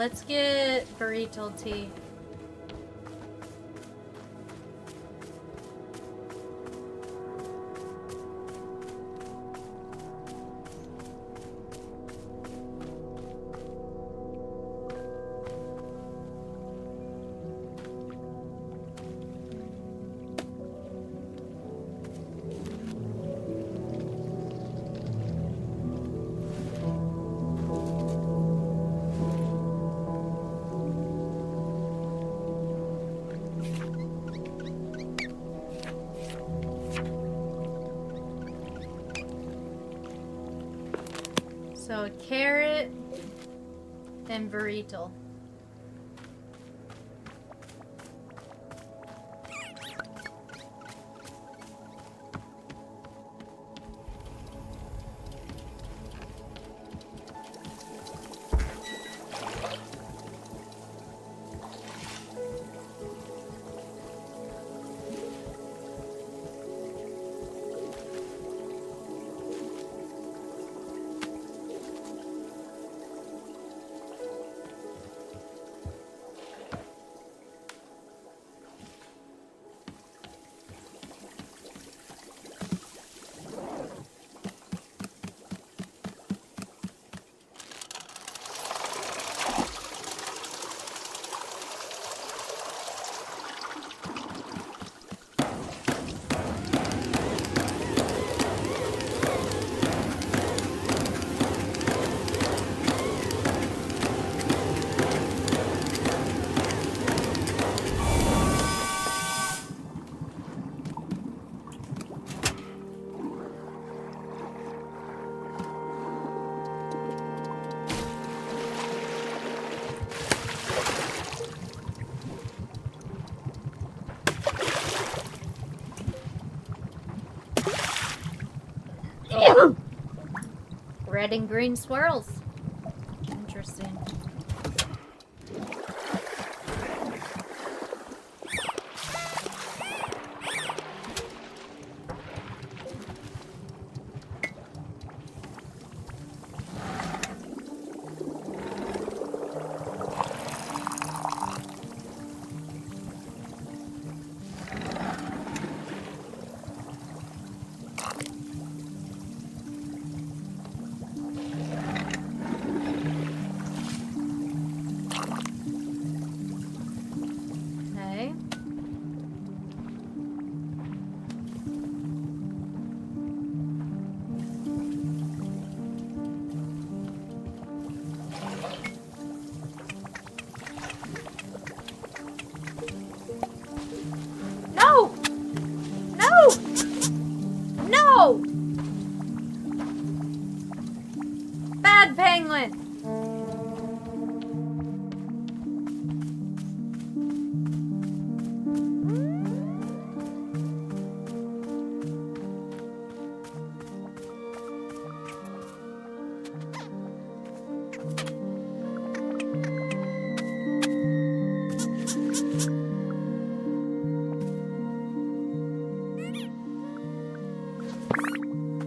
Let's get burrito tea. So carrot and burrito. Oh. Red and green swirls. Interesting. Okay. No! No! No! Bad penguin!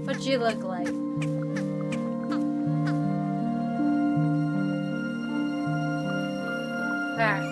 What'd you look like? Alright.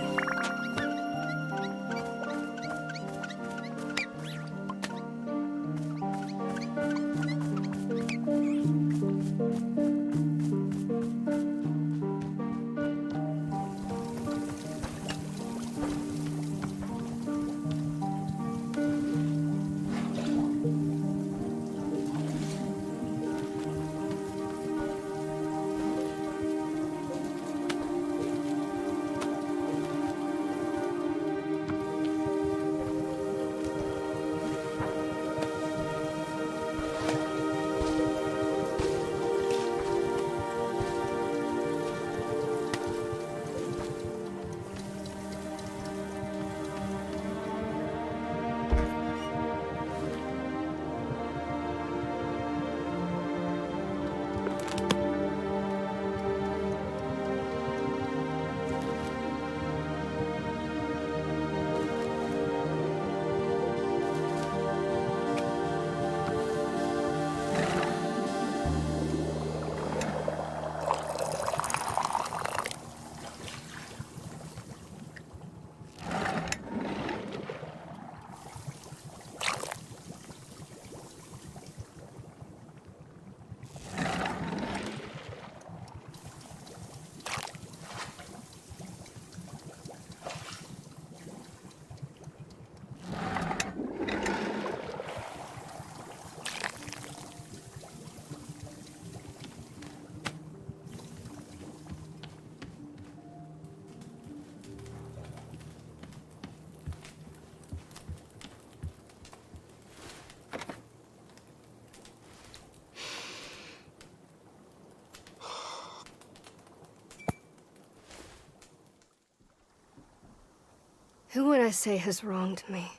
Who would I say has wronged me?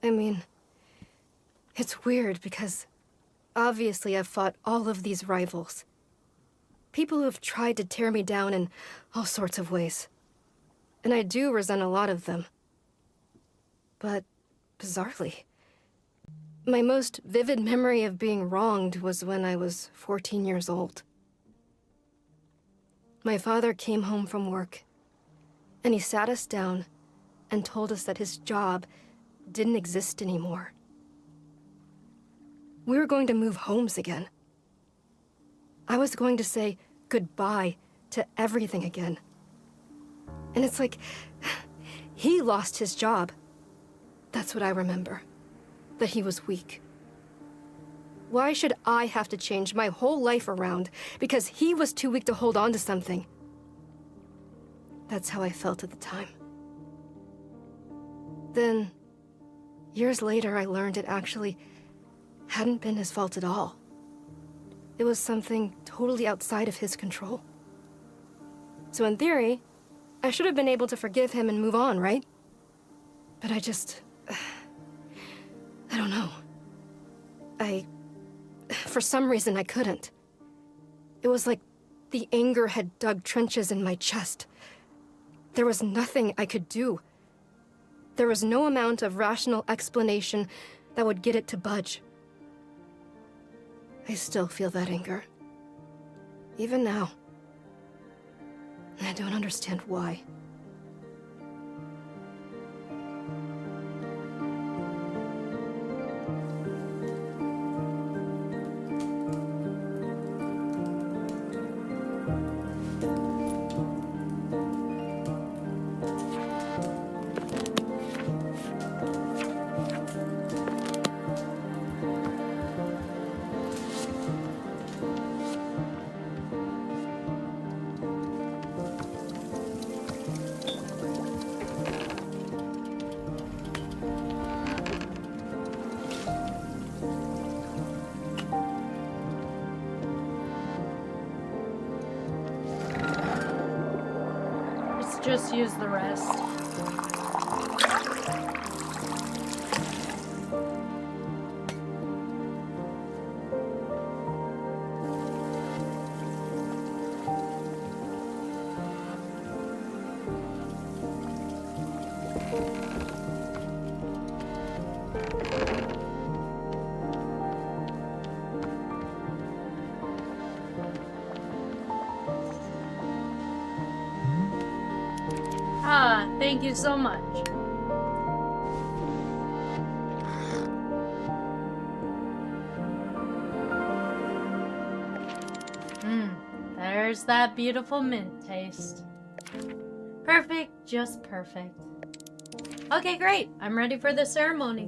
I mean, it's weird because obviously I've fought all of these rivals. People who have tried to tear me down in all sorts of ways. And I do resent a lot of them. But, bizarrely, my most vivid memory of being wronged was when I was 14 years old. My father came home from work, and he sat us down and told us that his job didn't exist anymore. We were going to move homes again. I was going to say goodbye to everything again. And it's like, he lost his job. That's what I remember. That he was weak. Why should I have to change my whole life around because he was too weak to hold on to something? That's how I felt at the time. Then, years later, I learned it actually hadn't been his fault at all. It was something totally outside of his control. So in theory, I should have been able to forgive him and move on, right? But I don't know. For some reason, I couldn't. It was like the anger had dug trenches in my chest. There was nothing I could do. There was no amount of rational explanation that would get it to budge. I still feel that anger. Even now. And I don't understand why. Let's just use the rest. Thank you so much. There's that beautiful mint taste. Perfect, just perfect. Okay, great. I'm ready for the ceremony.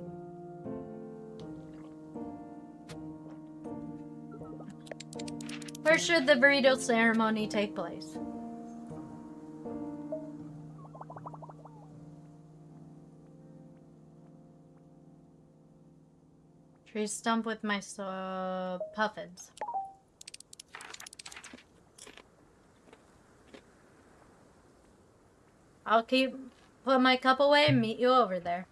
Where should the burrito ceremony take place? Tree stump with my puffins. I'll put my cup away and meet you over there.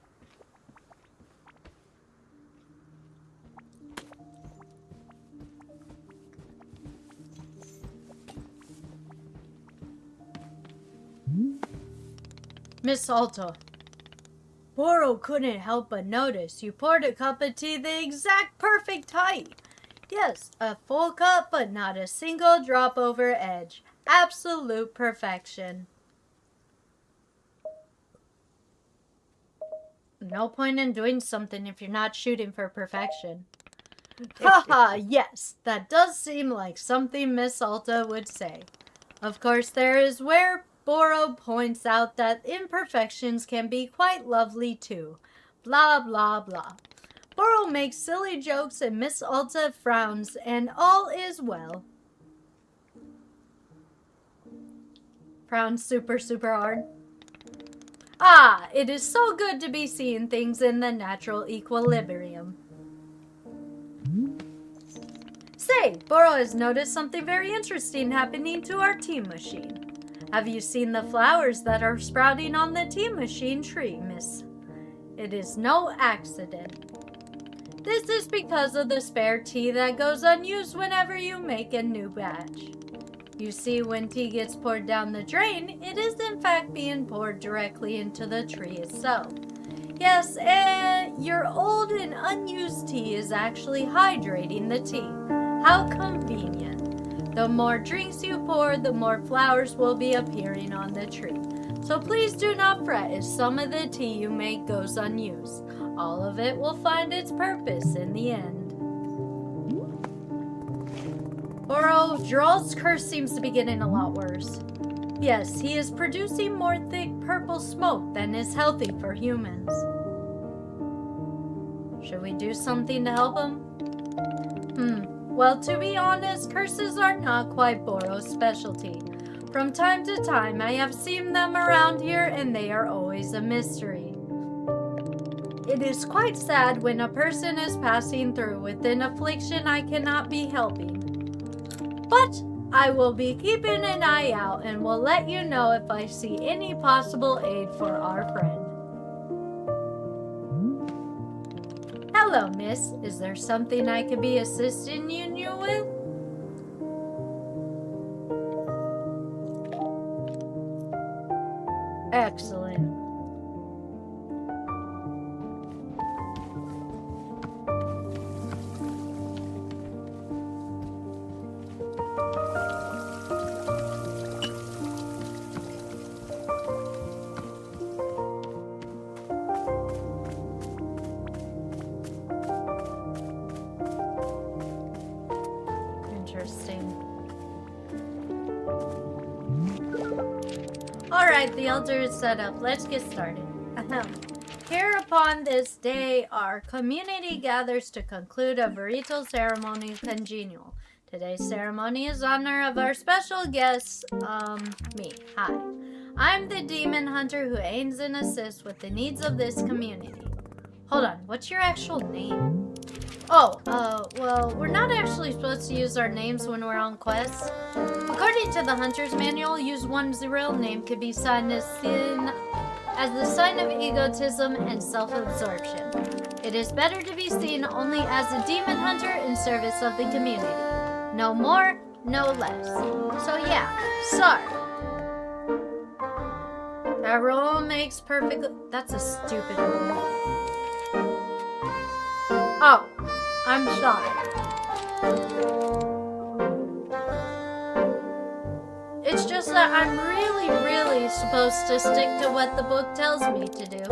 Miss Alta. Boro couldn't help but notice you poured a cup of tea the exact perfect height. Yes, a full cup, but not a single drop over edge. Absolute perfection. No point in doing something if you're not shooting for perfection. Haha, yes, that does seem like something Miss Alta would say. Of course, there is where Boro points out that imperfections can be quite lovely too. Blah, blah, blah. Boro makes silly jokes and Miss Alta frowns, and all is well. Frowns super hard. Ah, it is so good to be seeing things in the natural equilibrium. Say, Boro has noticed something very interesting happening to our team machine. Have you seen the flowers that are sprouting on the tea machine tree, miss? It is no accident. This is because of the spare tea that goes unused whenever you make a new batch. You see, when tea gets poured down the drain, it is in fact being poured directly into the tree itself. Yes, and your old and unused tea is actually hydrating the tea. How convenient. The more drinks you pour, the more flowers will be appearing on the tree. So please do not fret if some of the tea you make goes unused. All of it will find its purpose in the end. Oro, Gerald's curse seems to be getting a lot worse. Yes, he is producing more thick purple smoke than is healthy for humans. Should we do something to help him? Well, to be honest, curses are not quite Boro's specialty. From time to time, I have seen them around here, and they are always a mystery. It is quite sad when a person is passing through with an affliction I cannot be helping. But I will be keeping an eye out and will let you know if I see any possible aid for our friend. Hello, miss. Is there something I could be assisting you with? Excellent. Interesting. Alright, the altar is set up. Let's get started. Here upon this day, our community gathers to conclude a burrito ceremony congenial. Today's ceremony is in honor of our special guest, me. Hi. I'm the demon hunter who aims and assists with the needs of this community. Hold on, what's your actual name? Oh, well, we're not actually supposed to use our names when we're on quests. According to the Hunter's Manual, use one's real name could be signed as the sign of egotism and self-absorption. It is better to be seen only as a demon hunter in service of the community. No more, no less. So yeah, sorry. That rule makes perfect... That's a stupid rule. Oh. I'm sorry. It's just that I'm really supposed to stick to what the book tells me to do.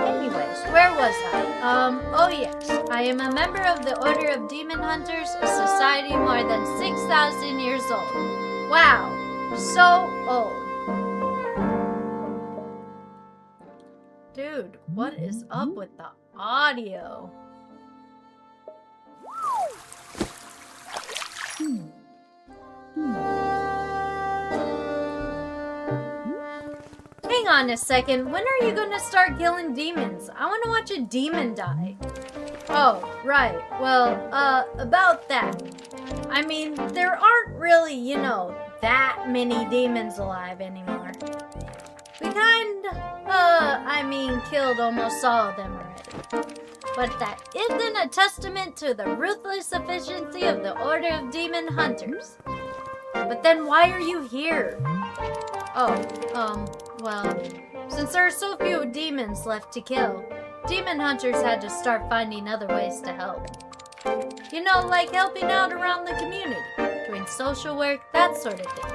Anyways, where was I? Oh yes. I am a member of the Order of Demon Hunters, a society more than 6,000 years old. Wow, so old. Dude, what is up with the audio? Hang on a second, when are you gonna start killing demons? I wanna watch a demon die. Oh, right, well, about that. I mean, there aren't really, that many demons alive anymore. We killed almost all of them already. But that isn't a testament to the ruthless efficiency of the Order of Demon Hunters. But then why are you here? Well, since there are so few demons left to kill, demon hunters had to start finding other ways to help. Like helping out around the community, doing social work, that sort of thing.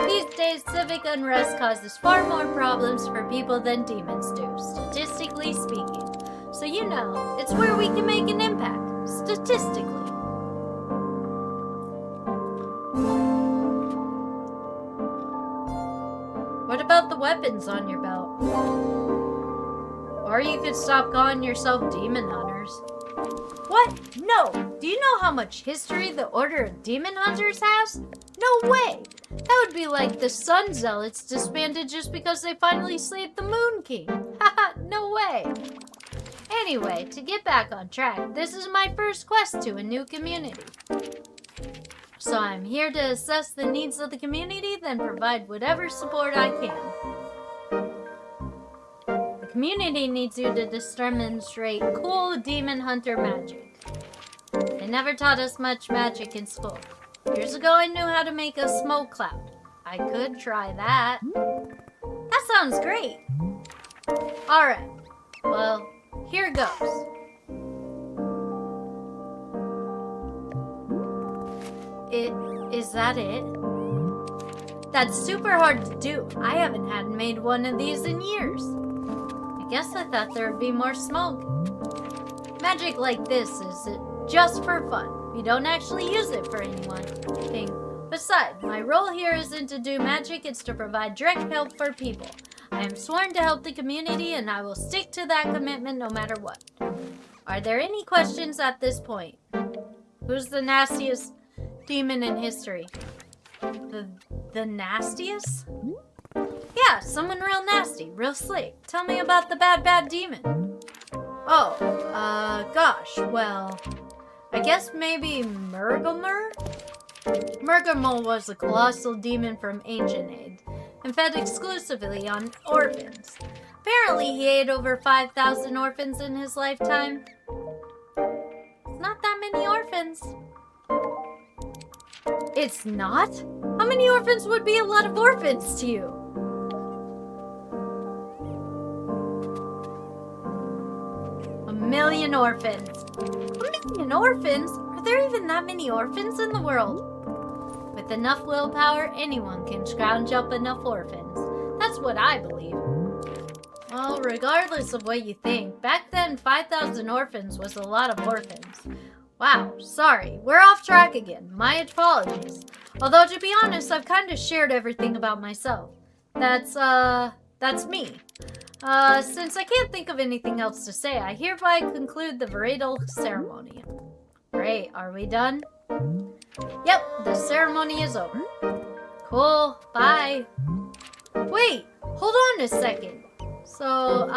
These days, civic unrest causes far more problems for people than demons do, statistically speaking. So it's where we can make an impact, statistically. What about the weapons on your belt? Or you could stop calling yourself demon hunters. What? No! Do you know how much history the Order of Demon Hunters has? No way! That would be like the Sun Zealots disbanded just because they finally slayed the Moon King. Haha, no way! Anyway, to get back on track, this is my first quest to a new community. So I'm here to assess the needs of the community, then provide whatever support I can. The community needs you to demonstrate cool demon hunter magic. They never taught us much magic in school. Years ago, I knew how to make a smoke cloud. I could try that. That sounds great. Alright, well, here goes. Is that it? That's super hard to do. I haven't had made one of these in years. I guess I thought there would be more smoke. Magic like this is just for fun. We don't actually use it for anything. Besides, my role here isn't to do magic, it's to provide direct help for people. I am sworn to help the community, and I will stick to that commitment no matter what. Are there any questions at this point? Who's the nastiest demon in history? The nastiest? Yeah, someone real nasty, real slick. Tell me about the bad demon. Oh, gosh, well, I guess maybe Murglemur? Murglemur was a colossal demon from ancient age and fed exclusively on orphans. Apparently, he ate over 5,000 orphans in his lifetime. Not that many orphans. It's not? How many orphans would be a lot of orphans to you? A million orphans. A million orphans? Are there even that many orphans in the world? With enough willpower, anyone can scrounge up enough orphans. That's what I believe. Well, regardless of what you think, back then 5,000 orphans was a lot of orphans. Wow, sorry, we're off track again. My apologies. Although, to be honest, I've kind of shared everything about myself. That's me. Since I can't think of anything else to say, I hereby conclude the varietal ceremony. Great, are we done? Yep, the ceremony is over. Cool, bye. Wait, hold on a second. So,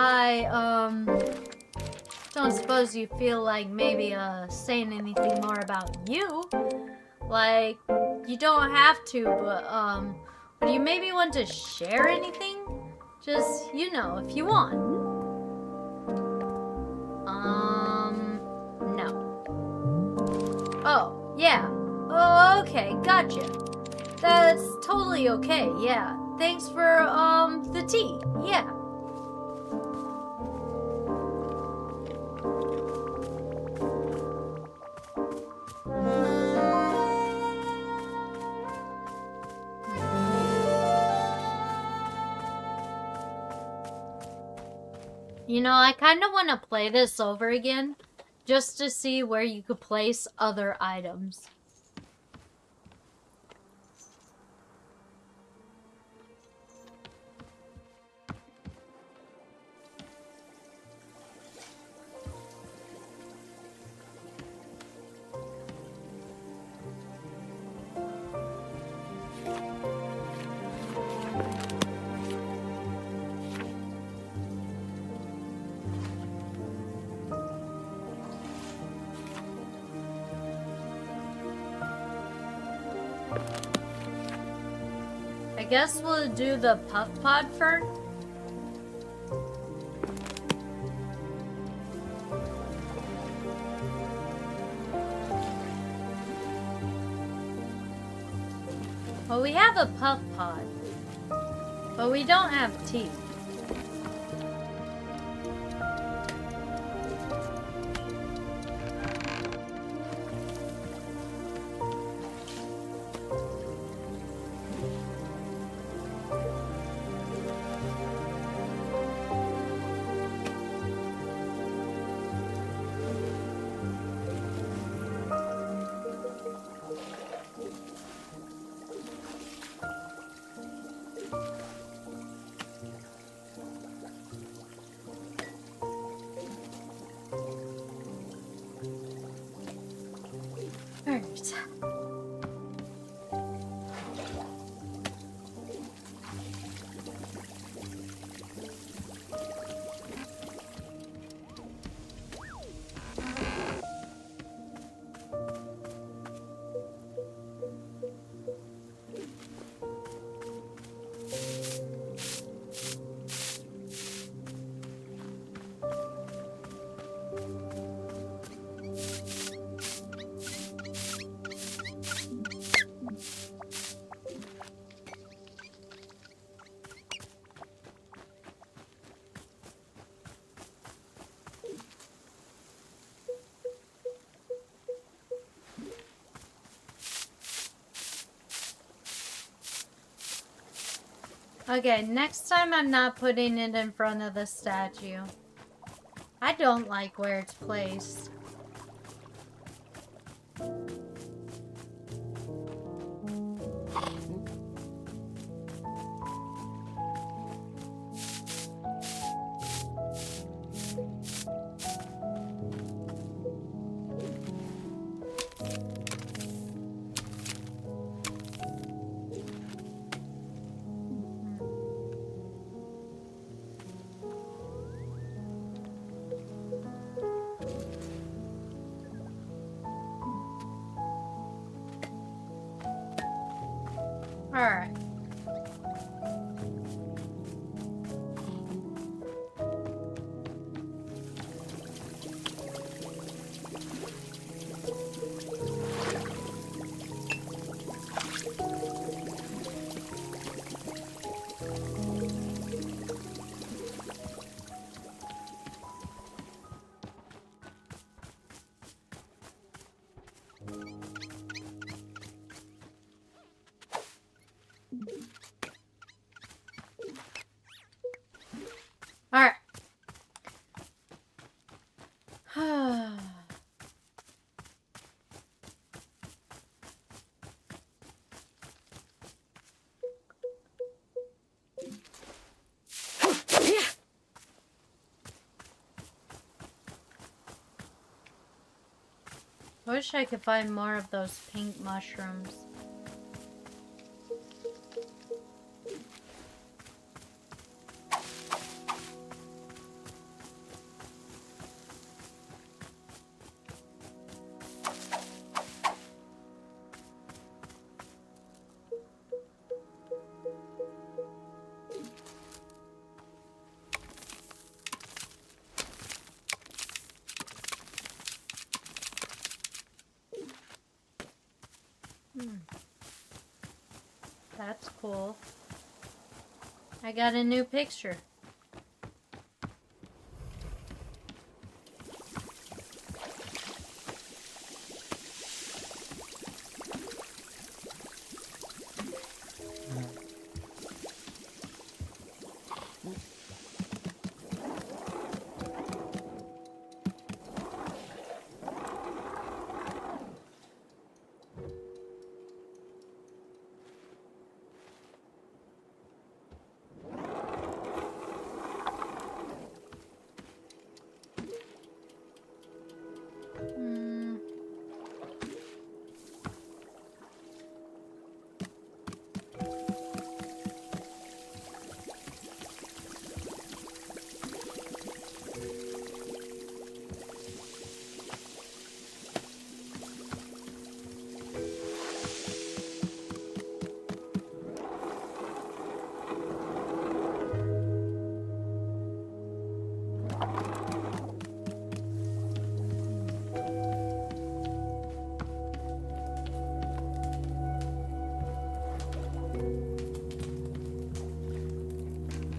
don't suppose you feel like maybe, saying anything more about you? Like, you don't have to, but, do you maybe want to share anything? Just, you know, if you want. No. Oh, yeah. Oh, okay, gotcha. That's totally okay, yeah. Thanks for, the tea, yeah. You know, I kind of want to play this over again, just to see where you could place other items. I guess we'll do the puff pod first. Well, we have a puff pod, but we don't have teeth. Alright. Okay, next time I'm not putting it in front of the statue. I don't like where it's placed. Alright. Alright. I wish I could find more of those pink mushrooms. That's cool. I got a new picture.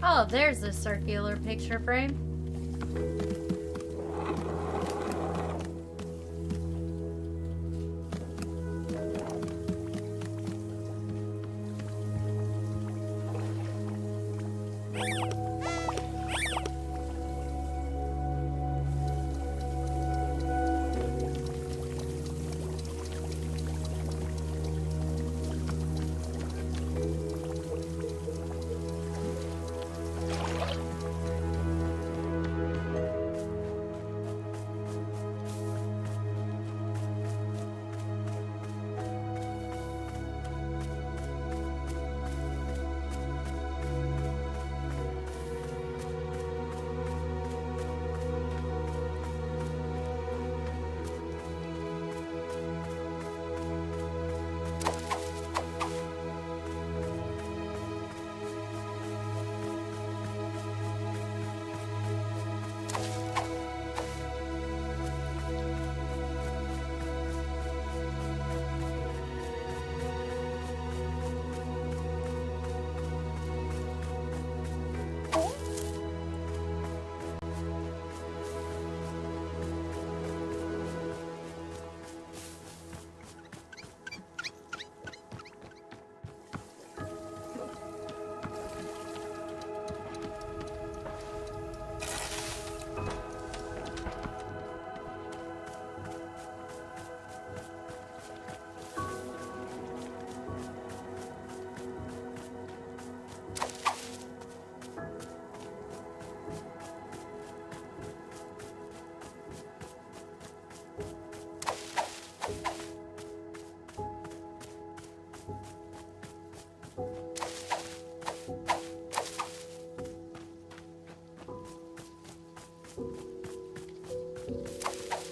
Oh, there's a circular picture frame.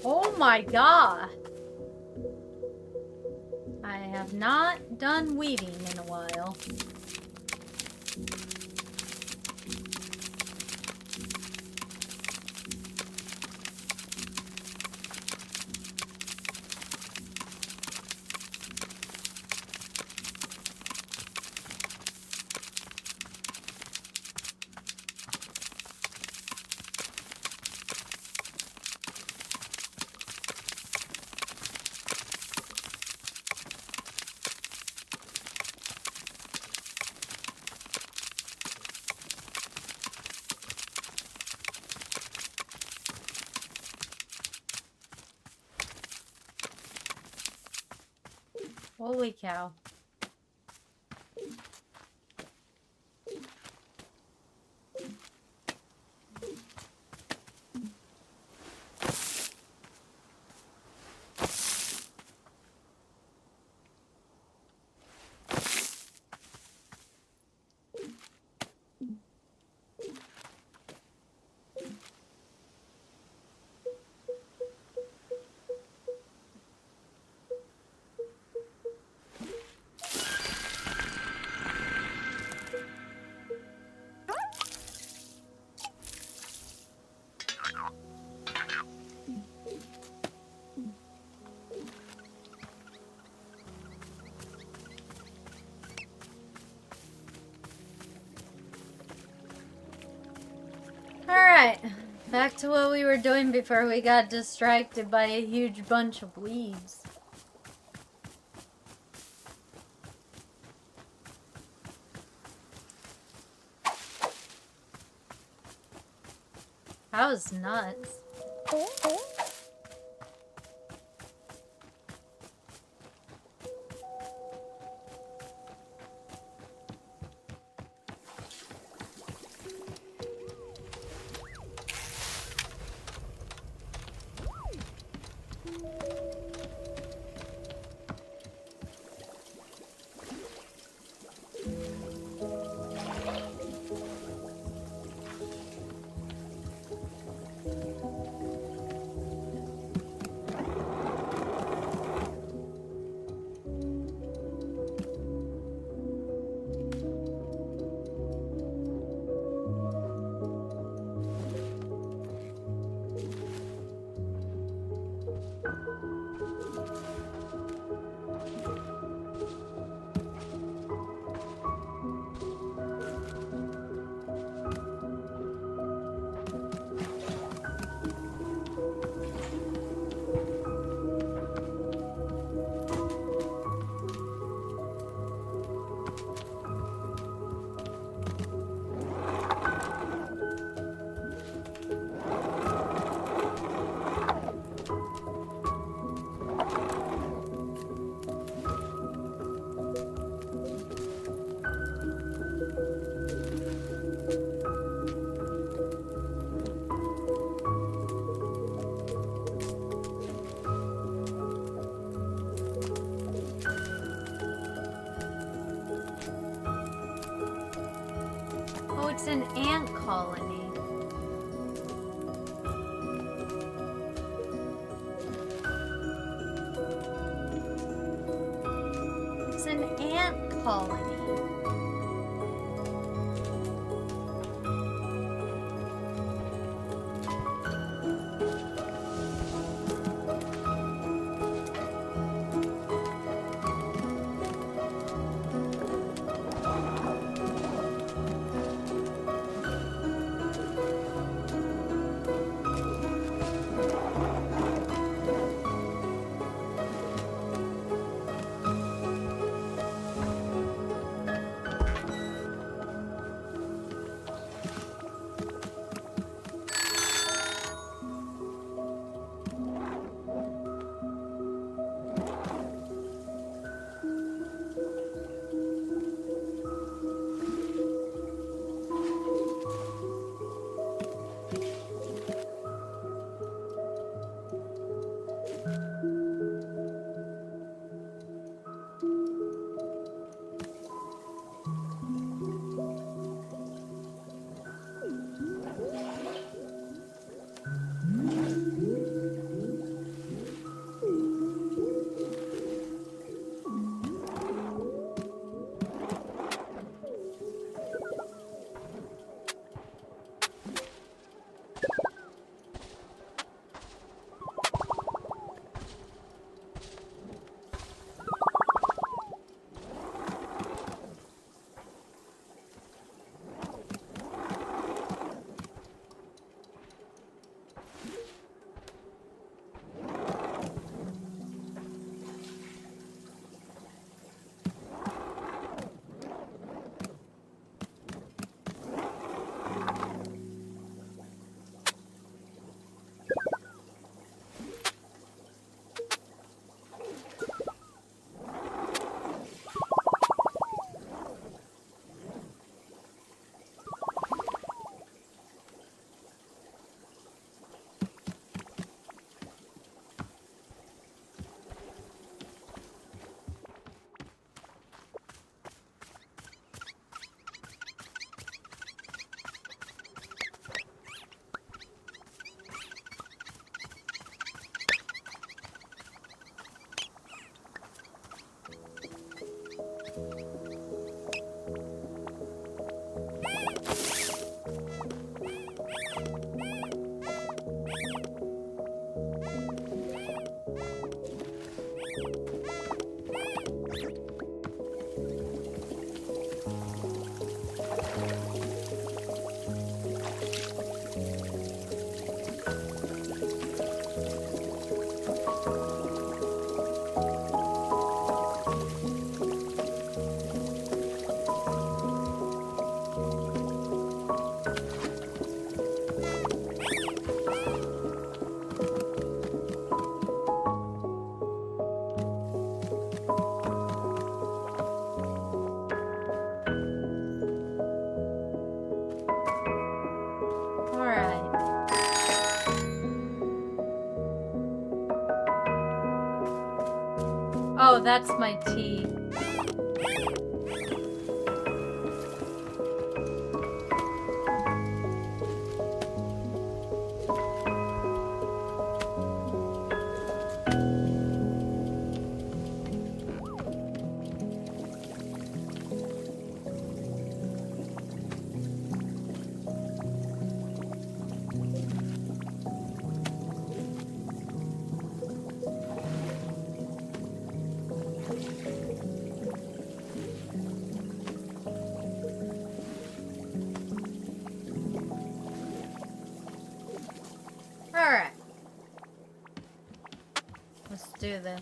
Oh my god. I have not done weaving in a while. Holy cow. Alright, back to what we were doing before we got distracted by a huge bunch of weeds. That was nuts. Oh, it's an ant colony. It's an ant colony. Oh, that's my tea. Alright. Let's do this.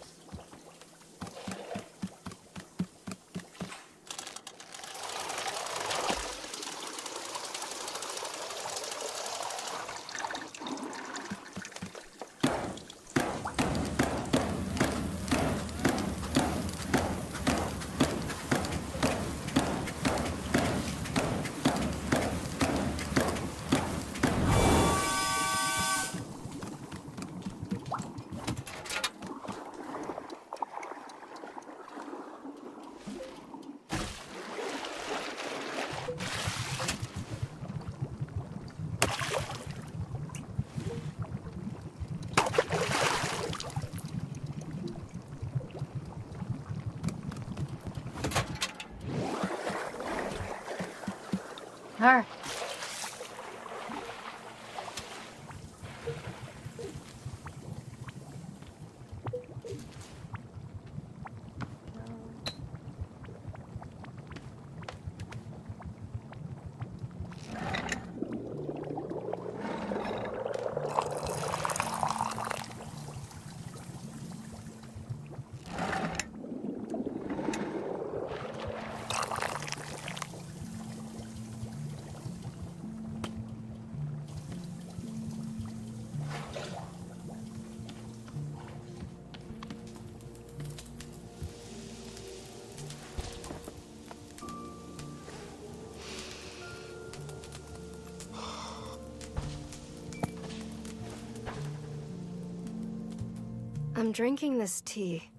Alright. I'm drinking this tea,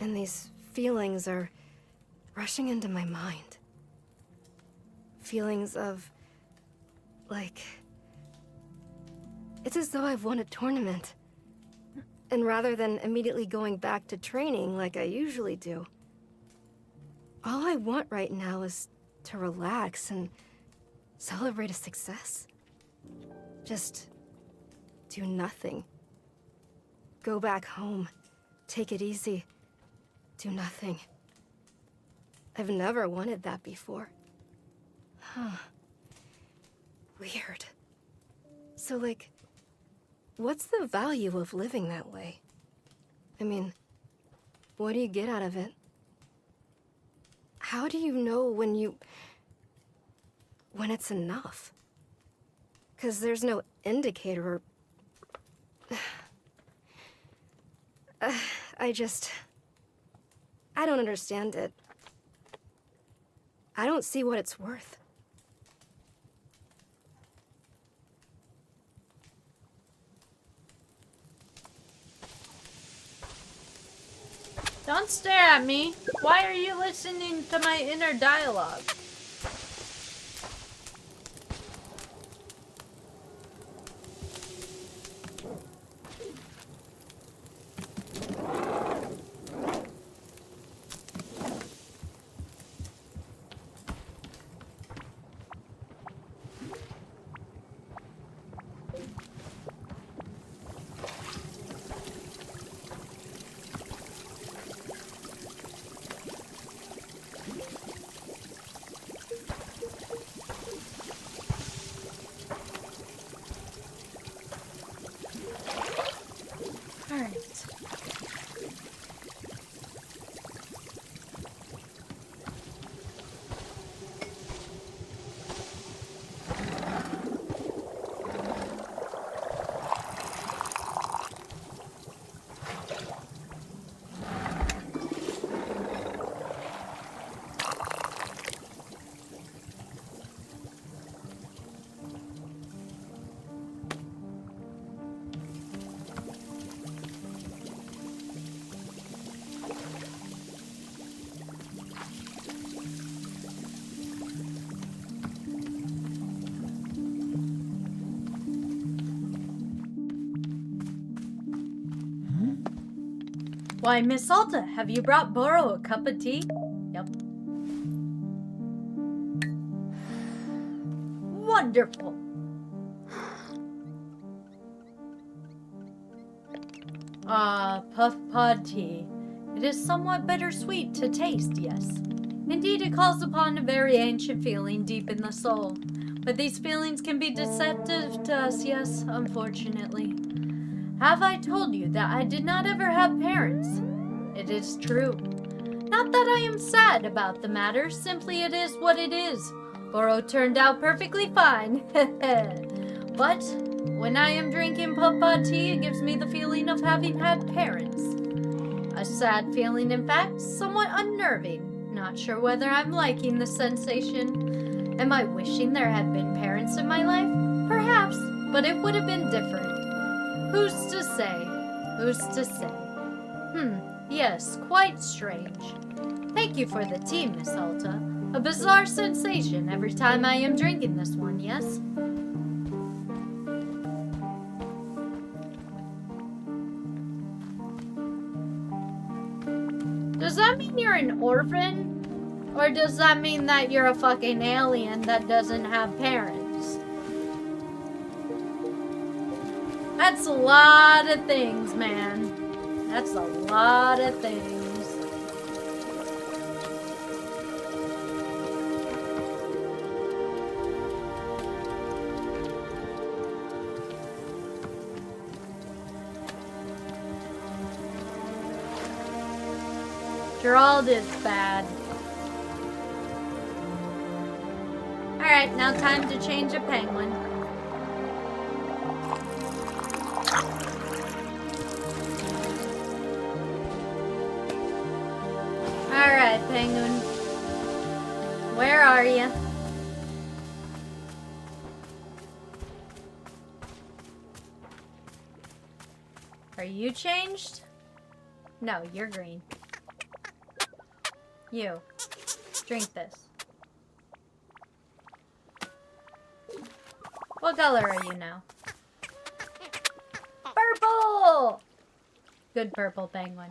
and these feelings are rushing into my mind. Feelings of, like... It's as though I've won a tournament. And rather than immediately going back to training like I usually do, all I want right now is to relax and celebrate a success. Just do nothing. Go back home, take it easy, do nothing. I've never wanted that before. Huh. Weird. So, like, what's the value of living that way? I mean, what do you get out of it? How do you know when it's enough? 'Cause there's no indicator or... I don't understand it. I don't see what it's worth. Don't stare at me. Why are you listening to my inner dialogue? Why, Miss Alta, have you brought Boro a cup of tea? Yep. Wonderful. Puff pod tea. It is somewhat bittersweet to taste, yes. Indeed, it calls upon a very ancient feeling deep in the soul. But these feelings can be deceptive to us, yes, unfortunately. Have I told you that I did not ever have parents? It is true. Not that I am sad about the matter, simply it is what it is. Boro turned out perfectly fine. But when I am drinking puff tea, it gives me the feeling of having had parents. A sad feeling, in fact, somewhat unnerving. Not sure whether I'm liking the sensation. Am I wishing there had been parents in my life? Perhaps, but it would have been different. Who's to say? Who's to say? Yes, quite strange. Thank you for the tea, Miss Alta. A bizarre sensation every time I am drinking this one, yes? Does that mean you're an orphan? Or does that mean that you're a fucking alien that doesn't have parents? That's a lot of things, man. That's a lot of things. Gerald is bad. Alright, now time to change a penguin. Alright, penguin. Where are you? Are you changed? No, you're green. You. Drink this. What color are you now? Purple! Good purple penguin.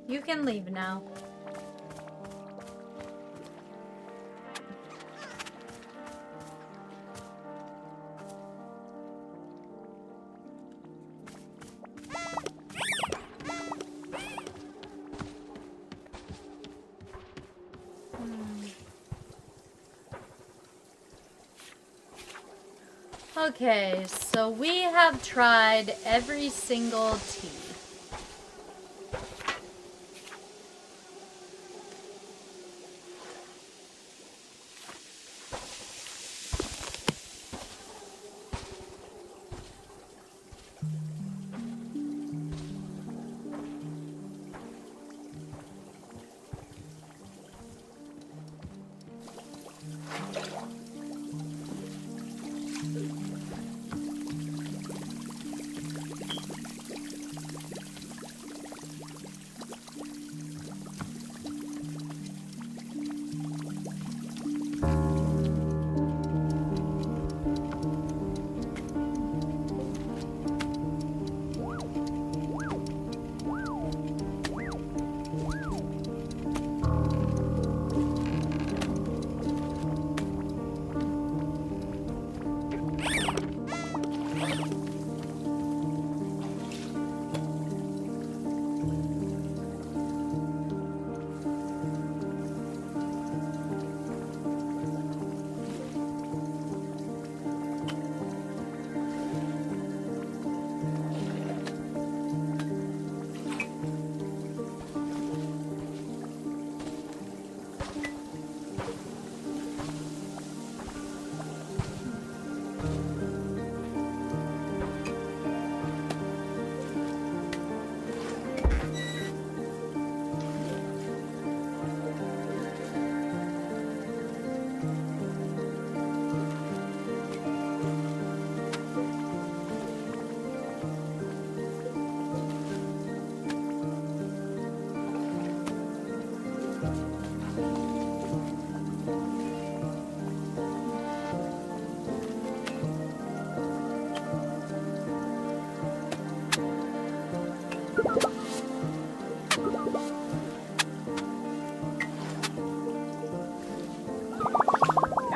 You can leave now. Okay, so we have tried every single tea.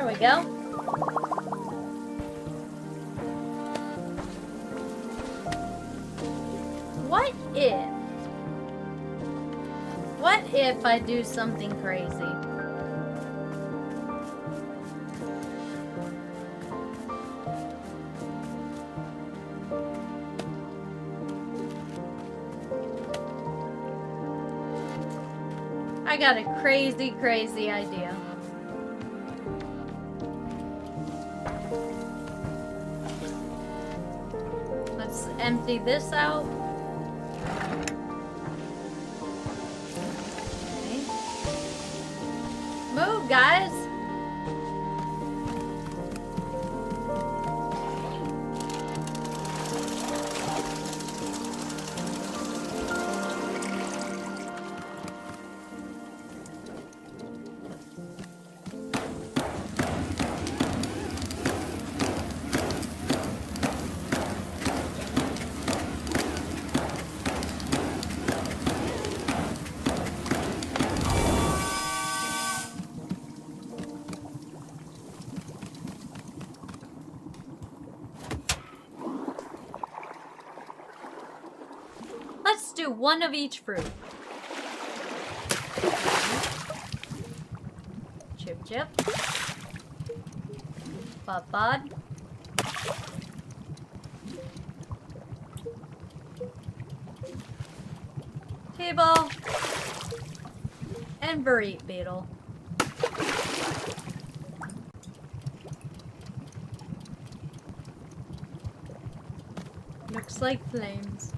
we go. What if? What if I do something crazy? I got a crazy, crazy idea. Let's empty this out. Okay. Move, guys. Let's do one of each fruit. Chip chip. Bud bud. Table. And burrito beetle. Looks like flames.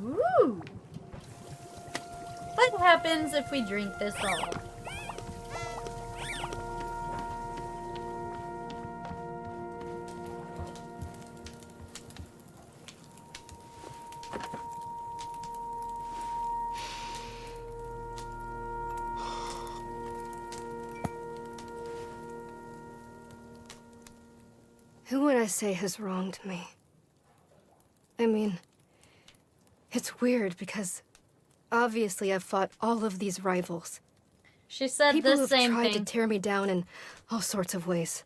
Ooh. What happens if we drink this all? Who would I say has wronged me? I mean, it's weird because obviously I've fought all of these rivals. She said People the who've same tried to thing. tear me down in all sorts of ways.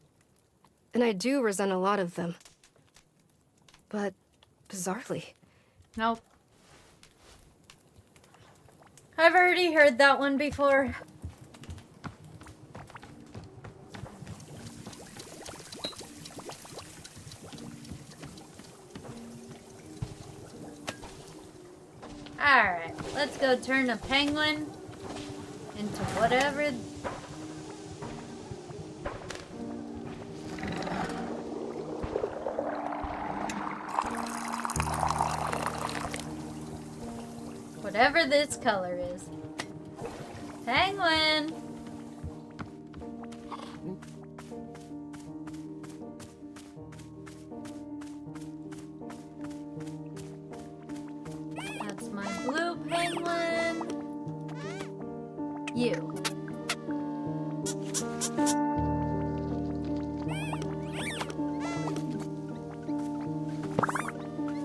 And I do resent a lot of them. But bizarrely, Nope. I've already heard that one before. Alright, let's go turn a penguin into whatever. Whatever this color is. Penguin! That's my blue penguin. You.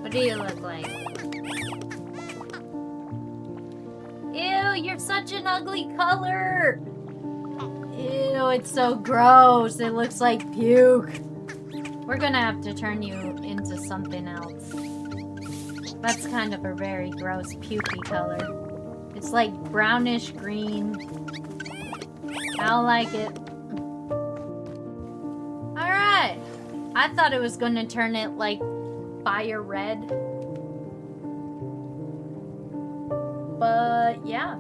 What do you look like? Ew, you're such an ugly color! Ew, it's so gross. It looks like puke. We're gonna have to turn you into something else. That's kind of a very gross pukey color. It's like brownish green. I don't like it. Alright. I thought it was gonna turn it like fire red. But yeah.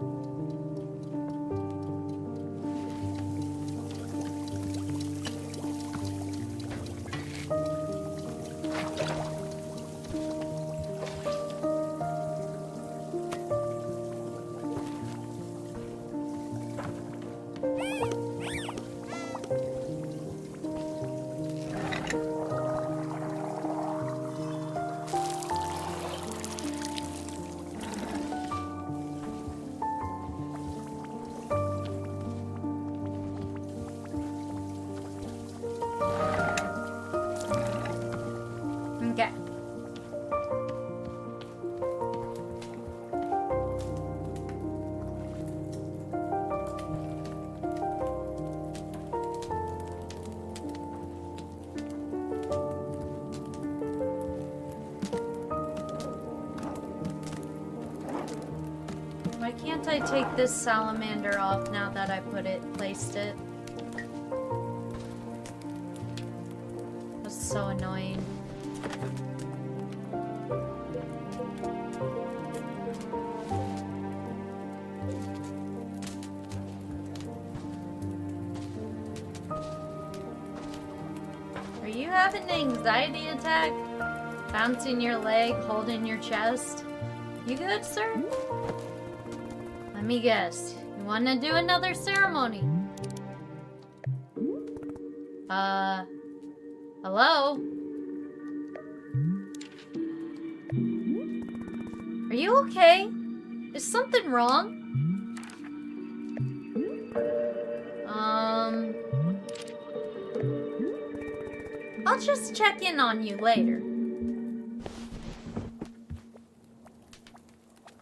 can't I take this salamander off now that I placed it? That's so annoying. Are you having an anxiety attack? Bouncing your leg, holding your chest? You good, sir? Let me guess. You want to do another ceremony? Hello? Are you okay? Is something wrong? I'll just check in on you later.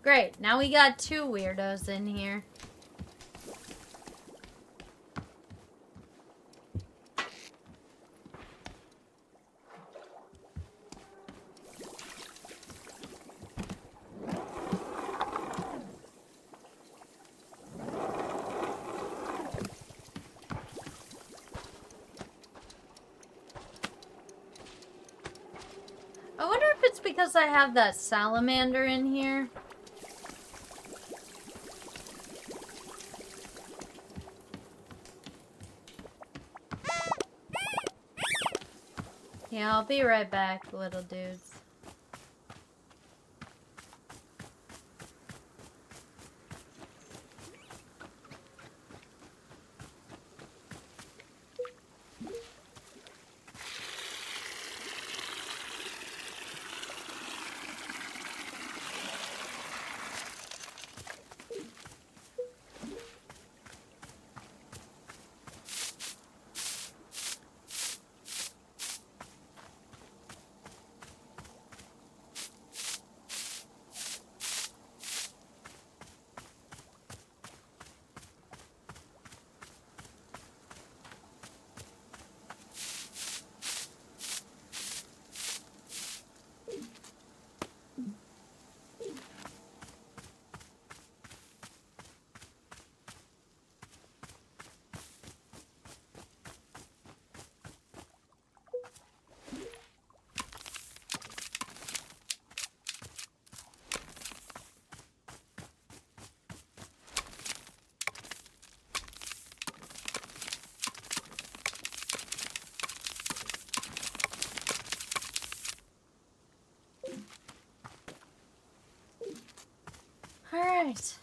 Great, now we got two weirdos in here. I wonder if it's because I have that salamander in here. Yeah, I'll be right back, little dudes. All right.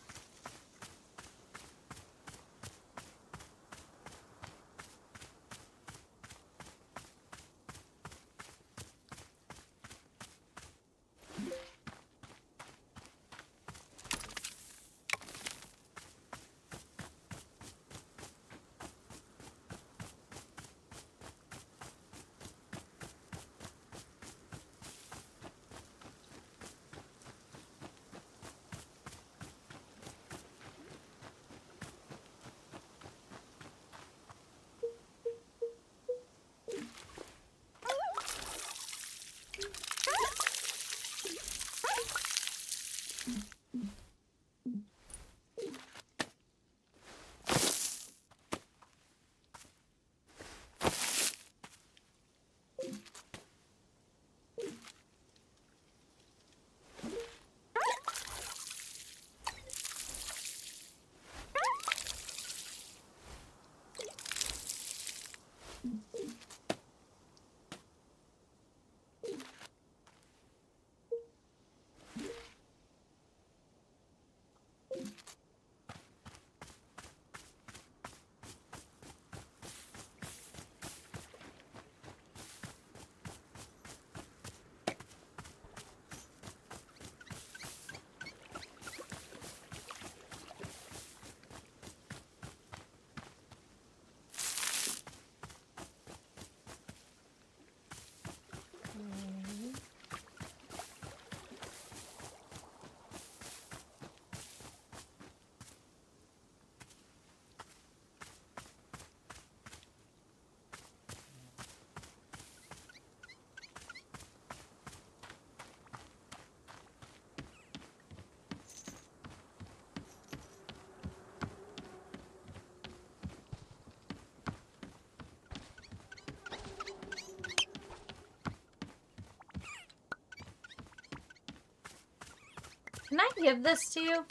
Can I give this to you?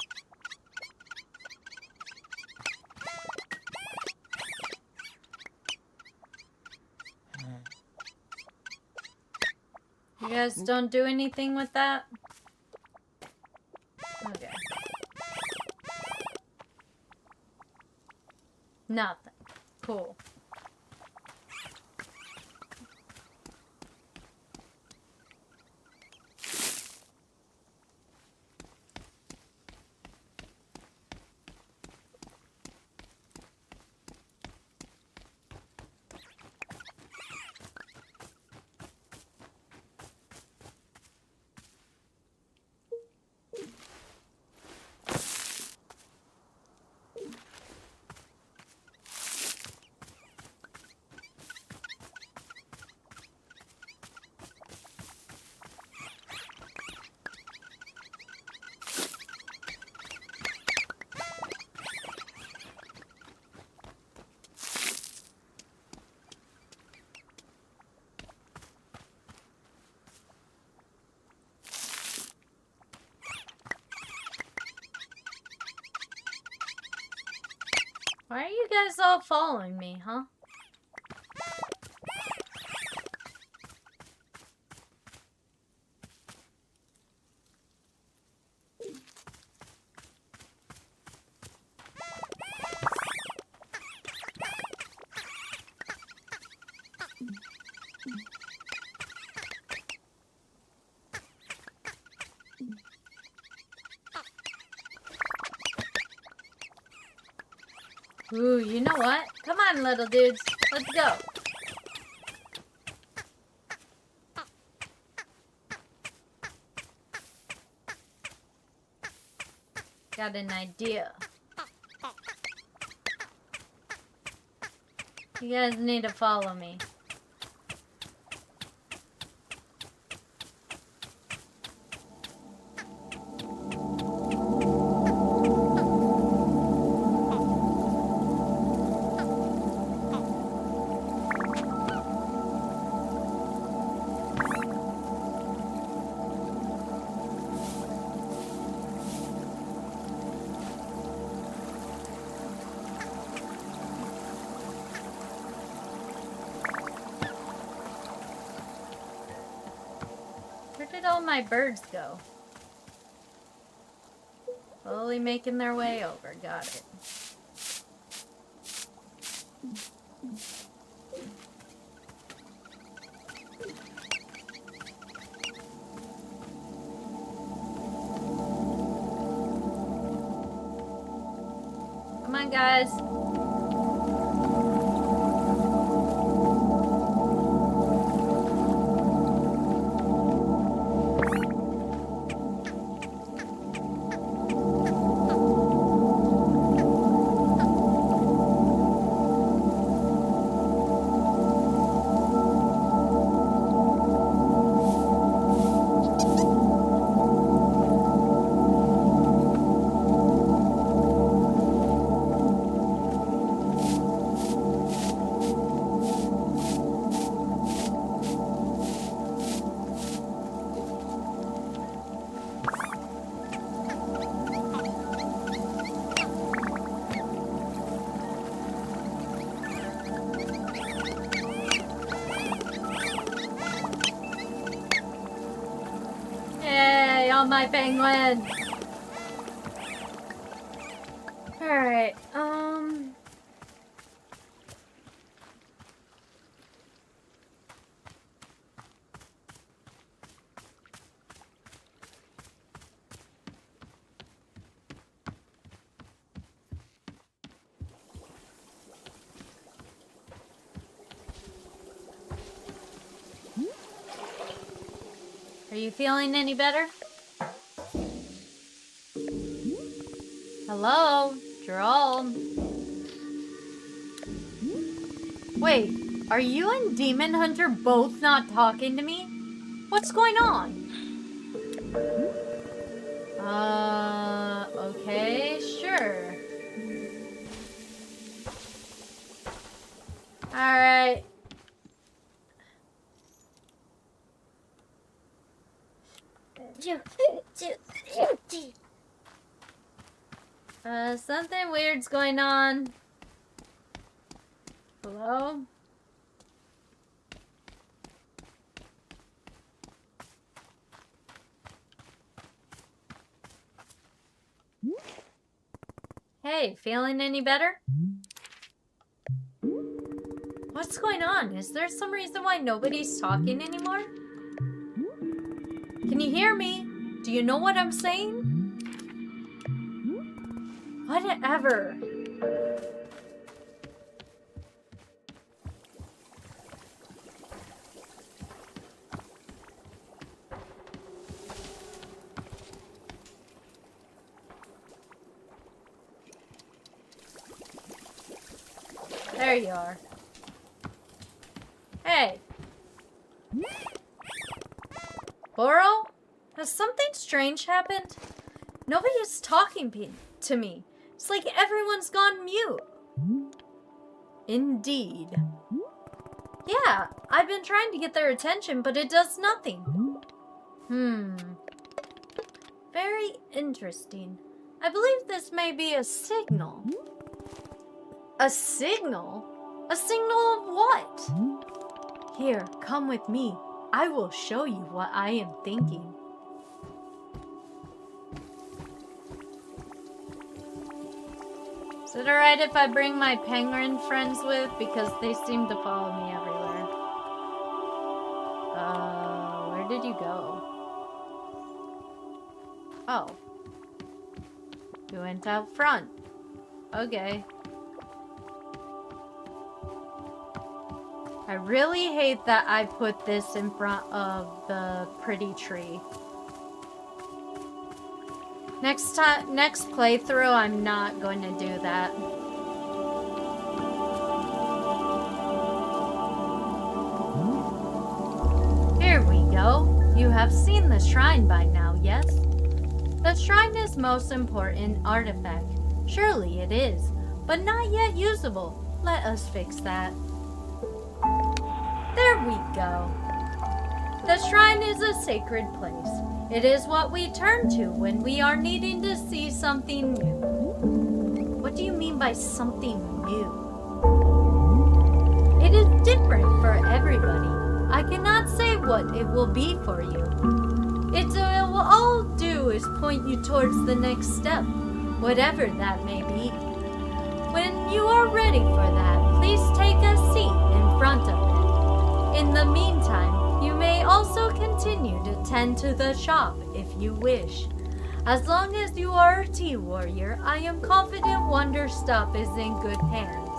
You guys don't do anything with that? Okay. Nothing. Cool. Why are you guys all following me, huh? Ooh, you know what? Come on, little dudes. Let's go. Got an idea. You guys need to follow me. Where did all my birds go? Slowly making their way over. Got it. Come on, guys. Yay, all my penguins. Alright, are you feeling any better? Hello, Jerome. Wait, are you and Demon Hunter both not talking to me? What's going on? Okay, sure. Alright. Something weird's going on. Hello? Hey, feeling any better? What's going on? Is there some reason why nobody's talking anymore? Can you hear me? Do you know what I'm saying? Whatever. There you are. Hey. Boro? Has something strange happened? Nobody's talking to me. It's like everyone's gone mute. Indeed. Yeah, I've been trying to get their attention, but it does nothing. Very interesting. I believe this may be a signal. A signal? A signal of what? Here, come with me. I will show you what I am thinking. Is it alright if I bring my penguin friends with? Because they seem to follow me everywhere. Where did you go? Oh. You went out front. Okay. I really hate that I put this in front of the pretty tree. Next playthrough, I'm not going to do that. Here we go. You have seen the shrine by now, yes? The shrine is most important artifact. Surely it is, but not yet usable. Let us fix that. There we go. The shrine is a sacred place. It is what we turn to when we are needing to see something new. What do you mean by something new? It is different for everybody. I cannot say what it will be for you. It will all do is point you towards the next step, whatever that may be. When you are ready for that, please take a seat in front of it. In the meantime, you may also continue to tend to the shop if you wish. As long as you are a tea warrior, I am confident Wanderstop is in good hands.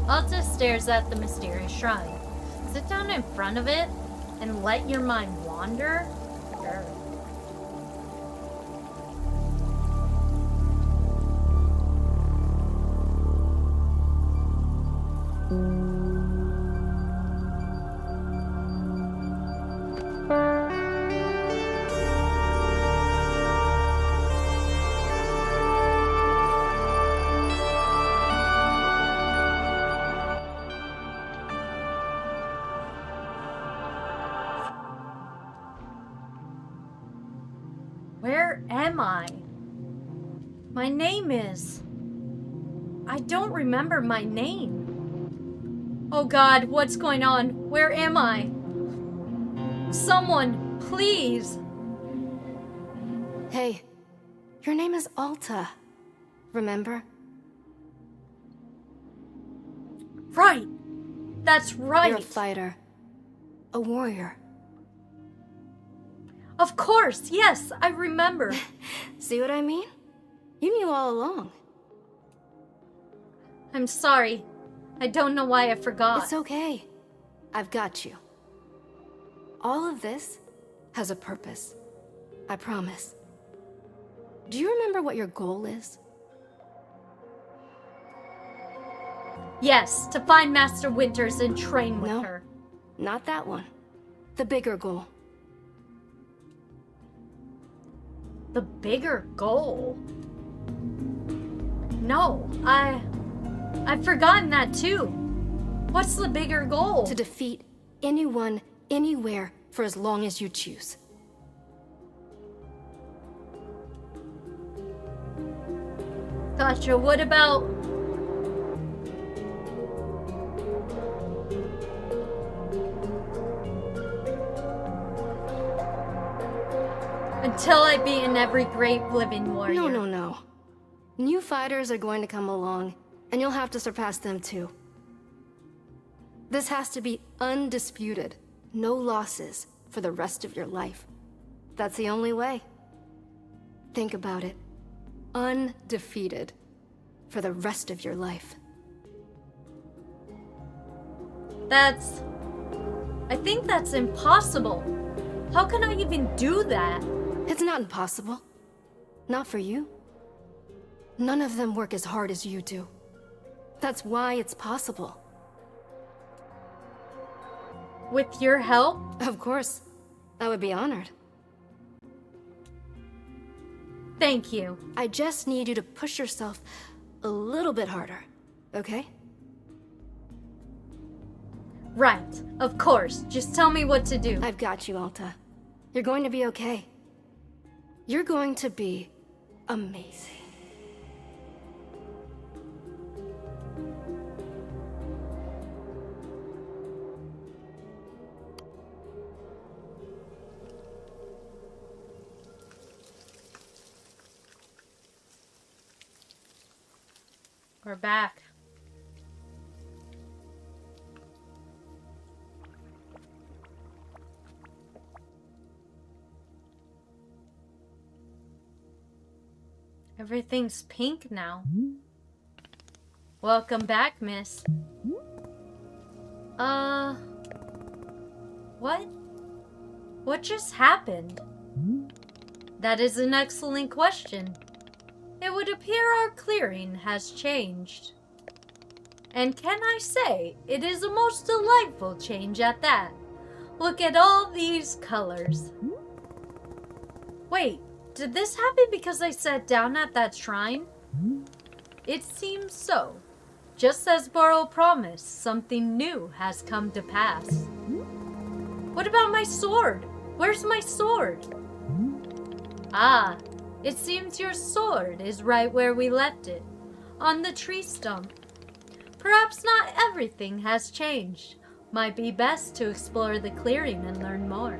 Alta stares at the mysterious shrine. Sit down in front of it and let your mind wander? Sure. Where am I? My name is... I don't remember my name. Oh God, what's going on? Where am I? Someone, please. Hey, your name is Alta. Remember? Right. That's right. You're a fighter. A warrior. Of course, yes, I remember. See what I mean? You knew all along. I'm sorry. I don't know why I forgot. It's okay. I've got you. All of this has a purpose. I promise. Do you remember what your goal is? Yes, to find Master Winters and train with No, her. not that one. The bigger goal. The bigger goal? No, I've forgotten that too. What's the bigger goal? To defeat anyone, anywhere, for as long as you choose. Gotcha. What about... Until I beat in every great living warrior. No. New fighters are going to come along, and you'll have to surpass them too. This has to be undisputed. No losses for the rest of your life. That's the only way. Think about it. Undefeated for the rest of your life. I think that's impossible. How can I even do that? It's not impossible. Not for you. None of them work as hard as you do. That's why it's possible. With your help? Of course. I would be honored. Thank you. I just need you to push yourself a little bit harder, okay? Right. Of course. Just tell me what to do. I've got you, Alta. You're going to be okay. You're going to be amazing. We're back. Everything's pink now. Welcome back, miss. What? What just happened? That is an excellent question. It would appear our clearing has changed. And can I say, it is a most delightful change at that. Look at all these colors. Wait, did this happen because I sat down at that shrine? It seems so. Just as Boro promised, something new has come to pass. What about my sword? Where's my sword? Ah, it seems your sword is right where we left it, on the tree stump. Perhaps not everything has changed. Might be best to explore the clearing and learn more.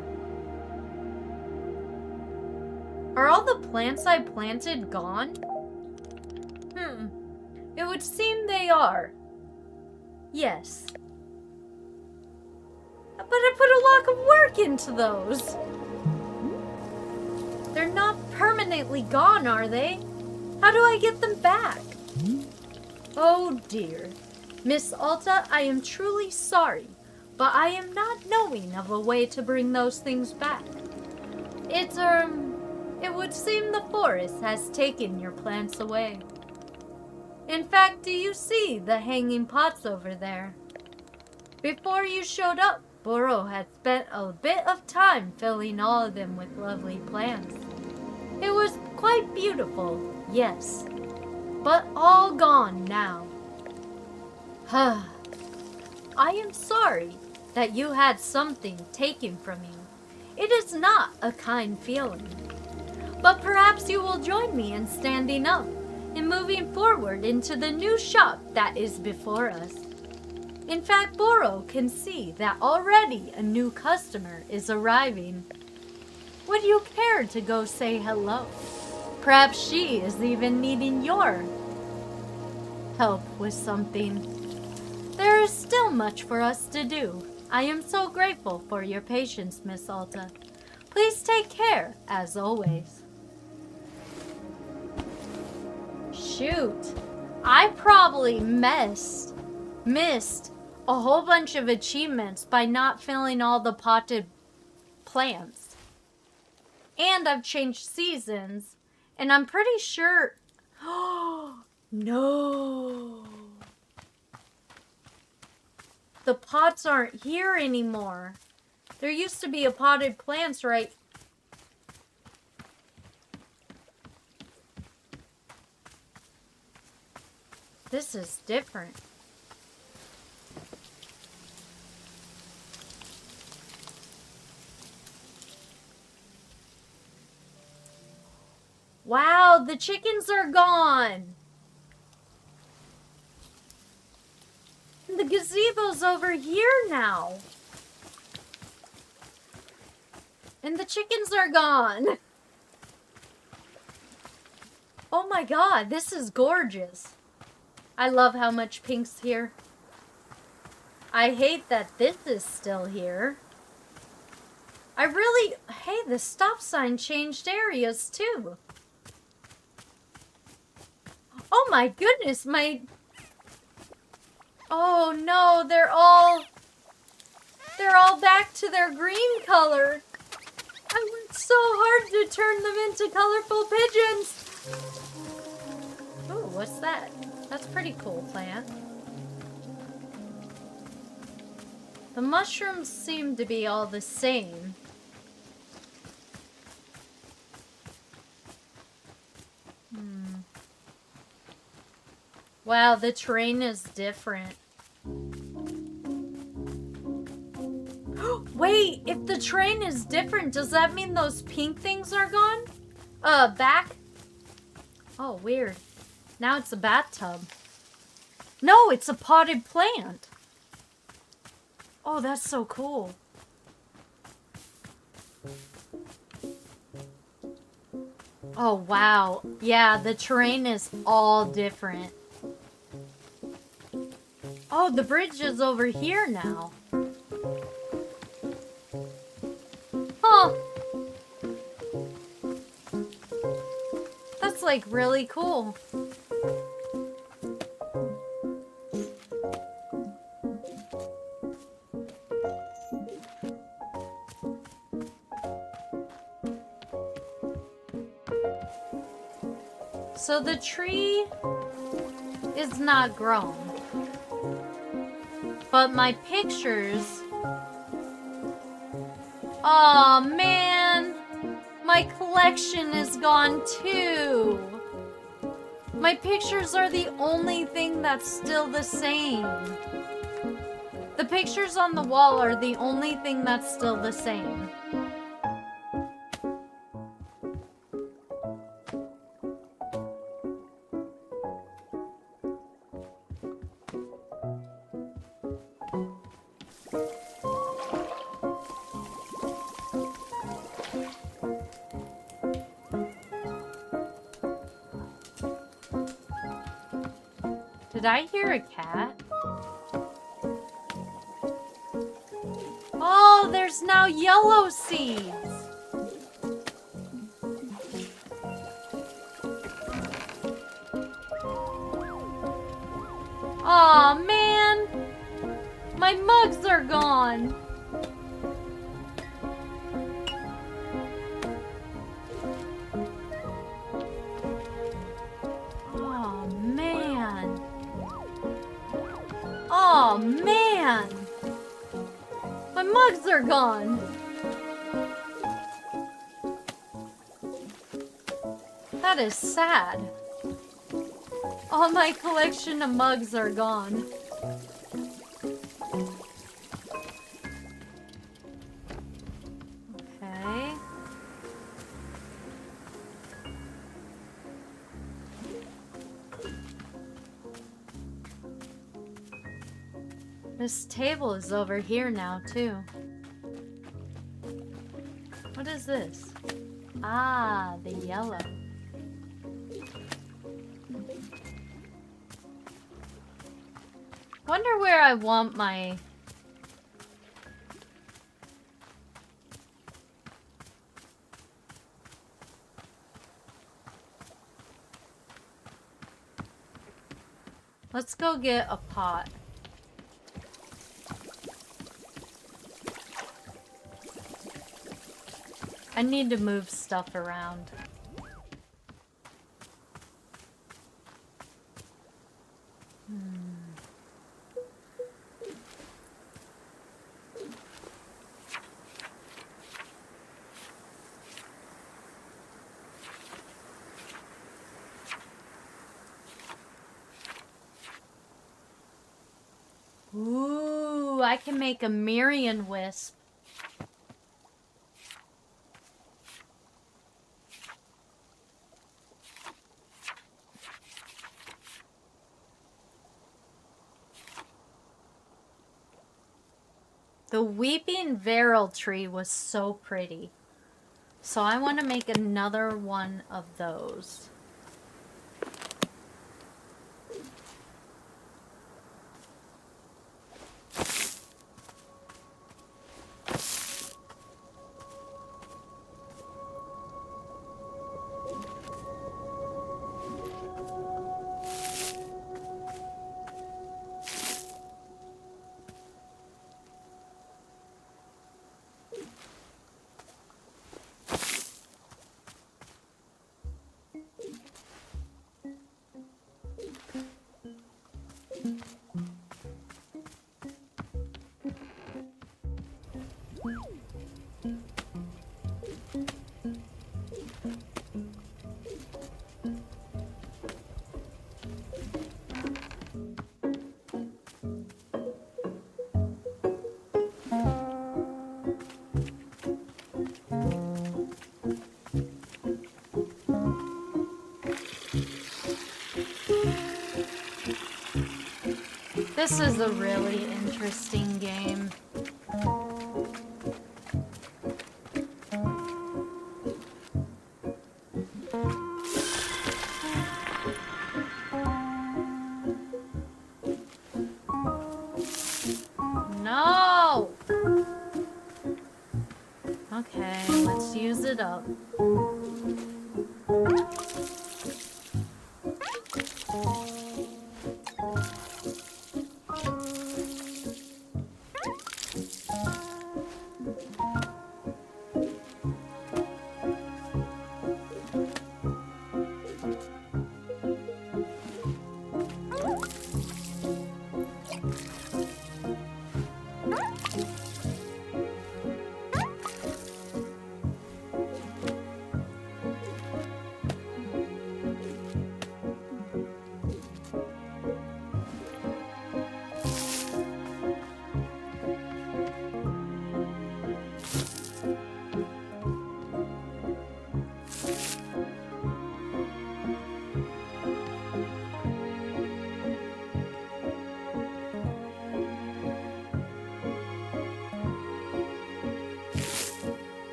Are all the plants I planted gone? It would seem they are. Yes. But I put a lot of work into those. They're not permanently gone, are they? How do I get them back? Oh dear. Miss Alta, I am truly sorry, but I am not knowing of a way to bring those things back. It would seem the forest has taken your plants away. In fact, do you see the hanging pots over there? Before you showed up, Boro had spent a bit of time filling all of them with lovely plants. It was quite beautiful, yes, but all gone now. I am sorry that you had something taken from you. It is not a kind feeling. But perhaps you will join me in standing up and moving forward into the new shop that is before us. In fact, Boro can see that already a new customer is arriving. Would you care to go say hello? Perhaps she is even needing your help with something. There is still much for us to do. I am so grateful for your patience, Miss Alta. Please take care, as always. Shoot, I probably missed a whole bunch of achievements by not filling all the potted plants. And I've changed seasons, and I'm pretty sure... Oh, no. The pots aren't here anymore. There used to be a potted plants right... This is different. Wow, the chickens are gone. The gazebo's over here now. And the chickens are gone. Oh my god, this is gorgeous. I love how much pink's here. I hate that this is still here. Hey, the stop sign changed areas too. Oh my goodness, oh no, they're all back to their green color. I worked so hard to turn them into colorful pigeons. Ooh, what's that? That's a pretty cool plant. The mushrooms seem to be all the same. Wow, the terrain is different. Wait, if the terrain is different, does that mean those pink things are gone? Back? Oh, weird. Now it's a bathtub. No, it's a potted plant. Oh, that's so cool. Oh, wow. Yeah, the terrain is all different. Oh, the bridge is over here now. Huh. That's like really cool. So the tree is not grown, but my pictures, oh man, my collection is gone too. My pictures are the only thing that's still the same. The pictures on the wall are the only thing that's still the same. Did I hear a cat? Oh, there's now yellow seeds. Aw, man. My mugs are gone. Oh man! My mugs are gone! That is sad. All my collection of mugs are gone. Okay. This table is over here now, too. What is this? Ah, the yellow. Wonder where I want my... Let's go get a pot. I need to move stuff around. Ooh, I can make a Miriam wisp. The weeping Veril tree was so pretty. So I want to make another one of those. This is a really interesting game. No! Okay, let's use it up.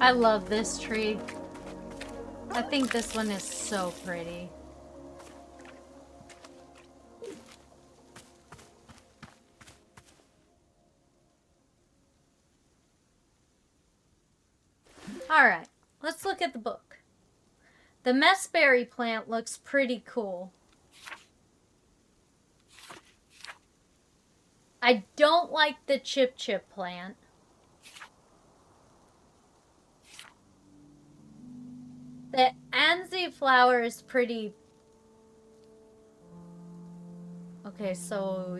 I love this tree. I think this one is so pretty. Alright, let's look at the book. The messberry plant looks pretty cool. I don't like the chip plant. The Anzi flower is pretty... Okay, so...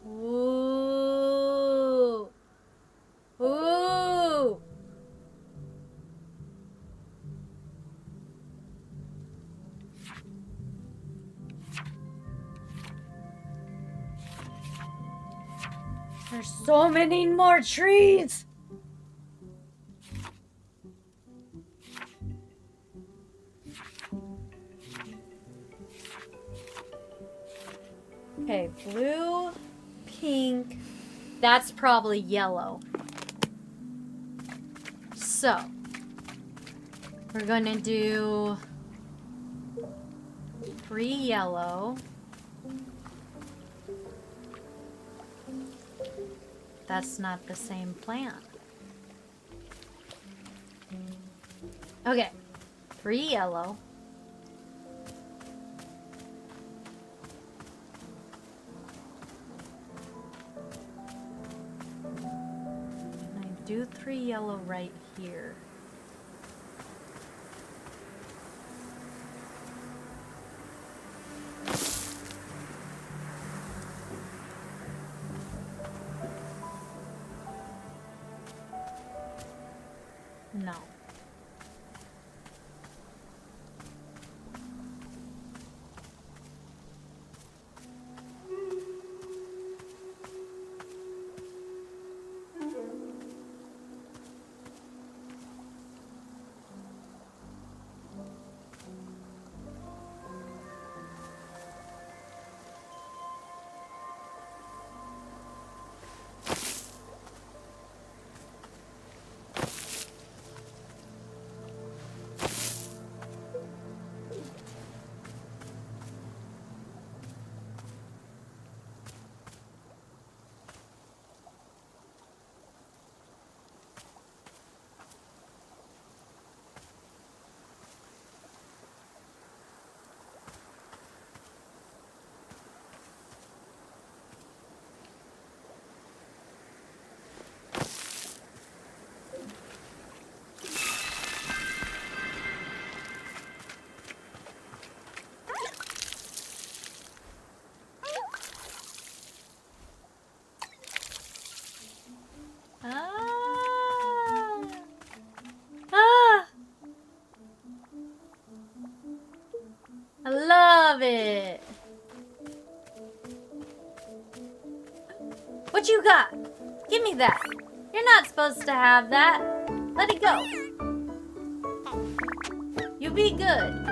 Ooh. Ooh. There's so many more trees. Okay, blue, pink, that's probably yellow. So, We're gonna do 3 yellow. That's not the same plant. Okay, 3 yellow. And I do 3 yellow right here. No. Ah. Ah. I love it. What you got? Give me that. You're not supposed to have that. Let it go. You be good.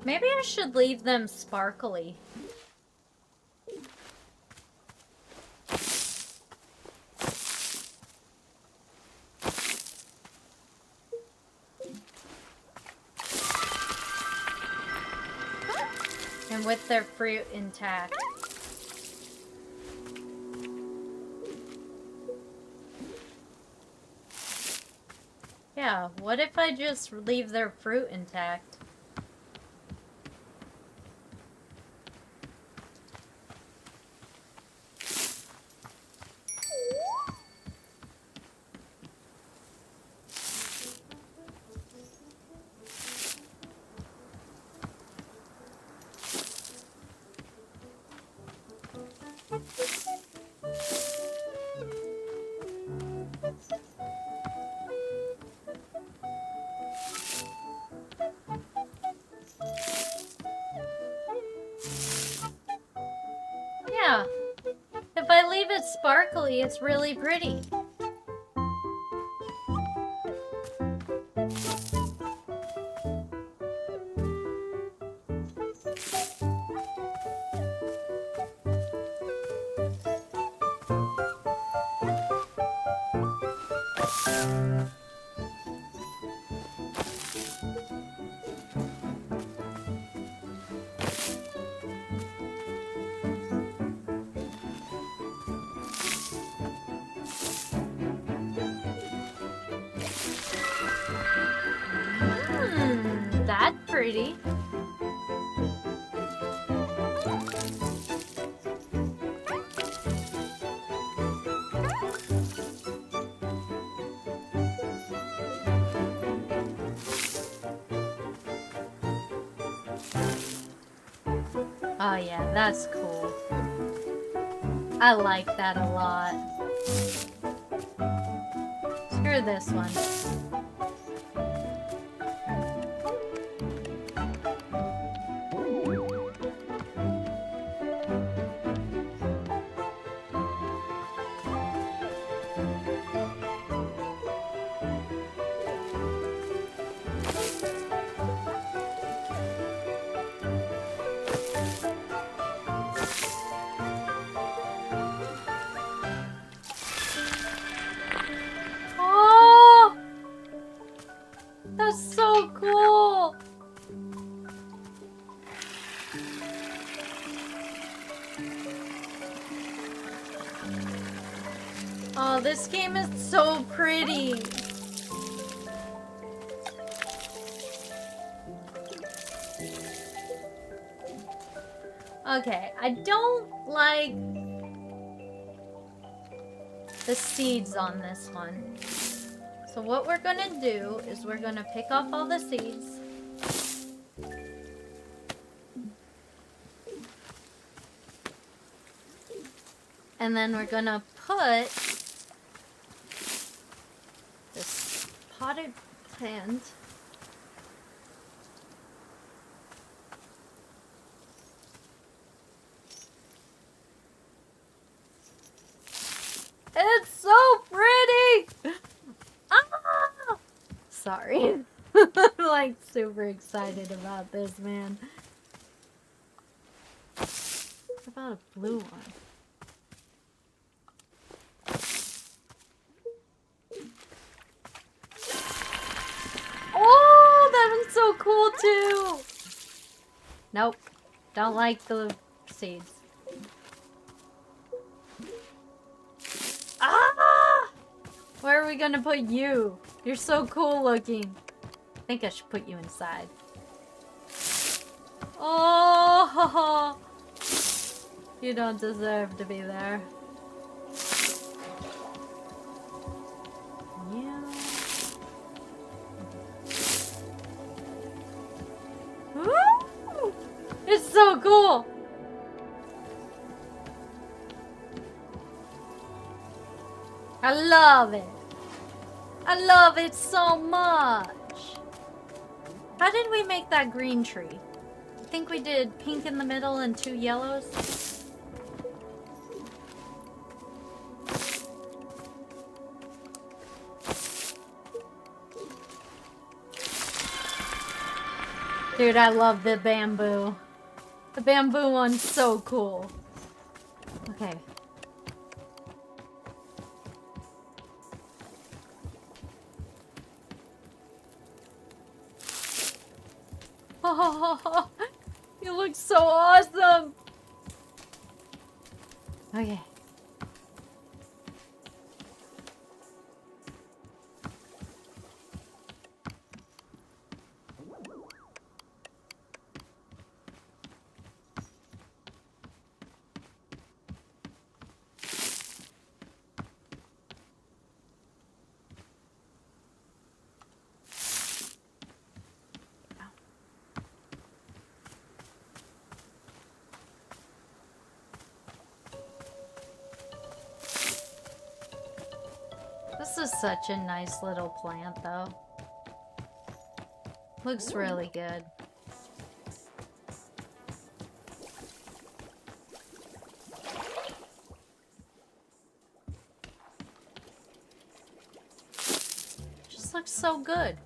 Maybe I should leave them sparkly. And with their fruit intact. Yeah, what if I just leave their fruit intact? Yeah, if I leave it sparkly, it's really pretty. That's pretty. Oh yeah, that's cool. I like that a lot. Screw this one. Oh! That's so cool! Oh, this game is so pretty! Okay, I don't like the seeds on this one. So what we're gonna do is we're gonna pick off all the seeds. And then we're gonna put this potted plant. It's so pretty! Ah! Sorry. I'm like super excited about this, man. What about a blue one? Oh, that one's so cool too! Nope. Don't like the seeds. Ah! Where are we gonna put you? You're so cool looking. I think I should put you inside. Oh! You don't deserve to be there. Yeah. Woo! It's so cool! I love it. I love it so much. How did we make that green tree? I think we did pink in the middle and 2 yellows. Dude, I love the bamboo. The bamboo one's so cool. Okay. Oh, you look so awesome. Okay. This is such a nice little plant, though. Looks really good. Just looks so good.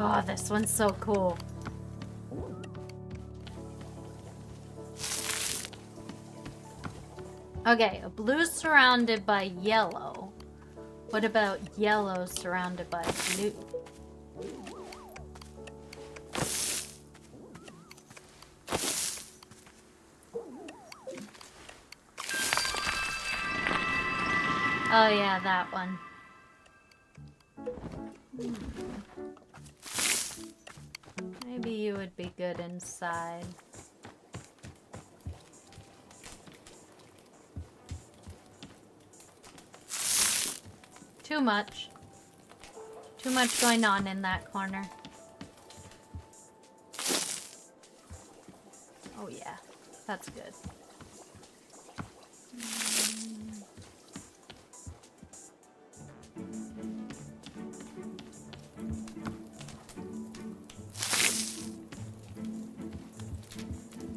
Oh, this one's so cool. Okay, a blue surrounded by yellow. What about yellow surrounded by blue? Oh yeah, that one. Maybe you would be good inside. Too much. Too much going on in that corner. Oh yeah, that's good.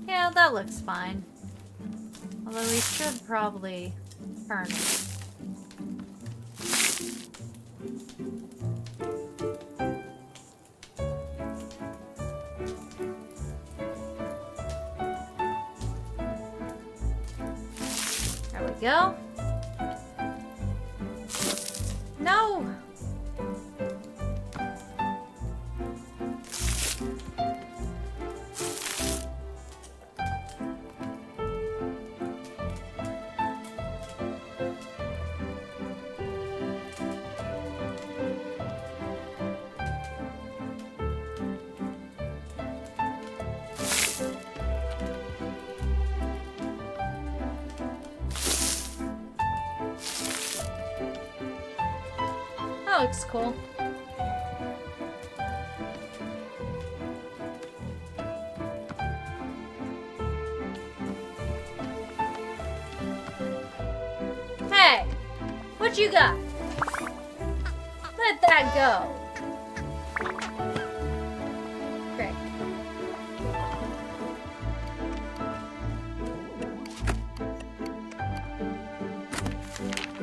Yeah, that looks fine. Although we should probably turn it. There we go. No! That looks cool. Hey! What you got? Let that go. Frick.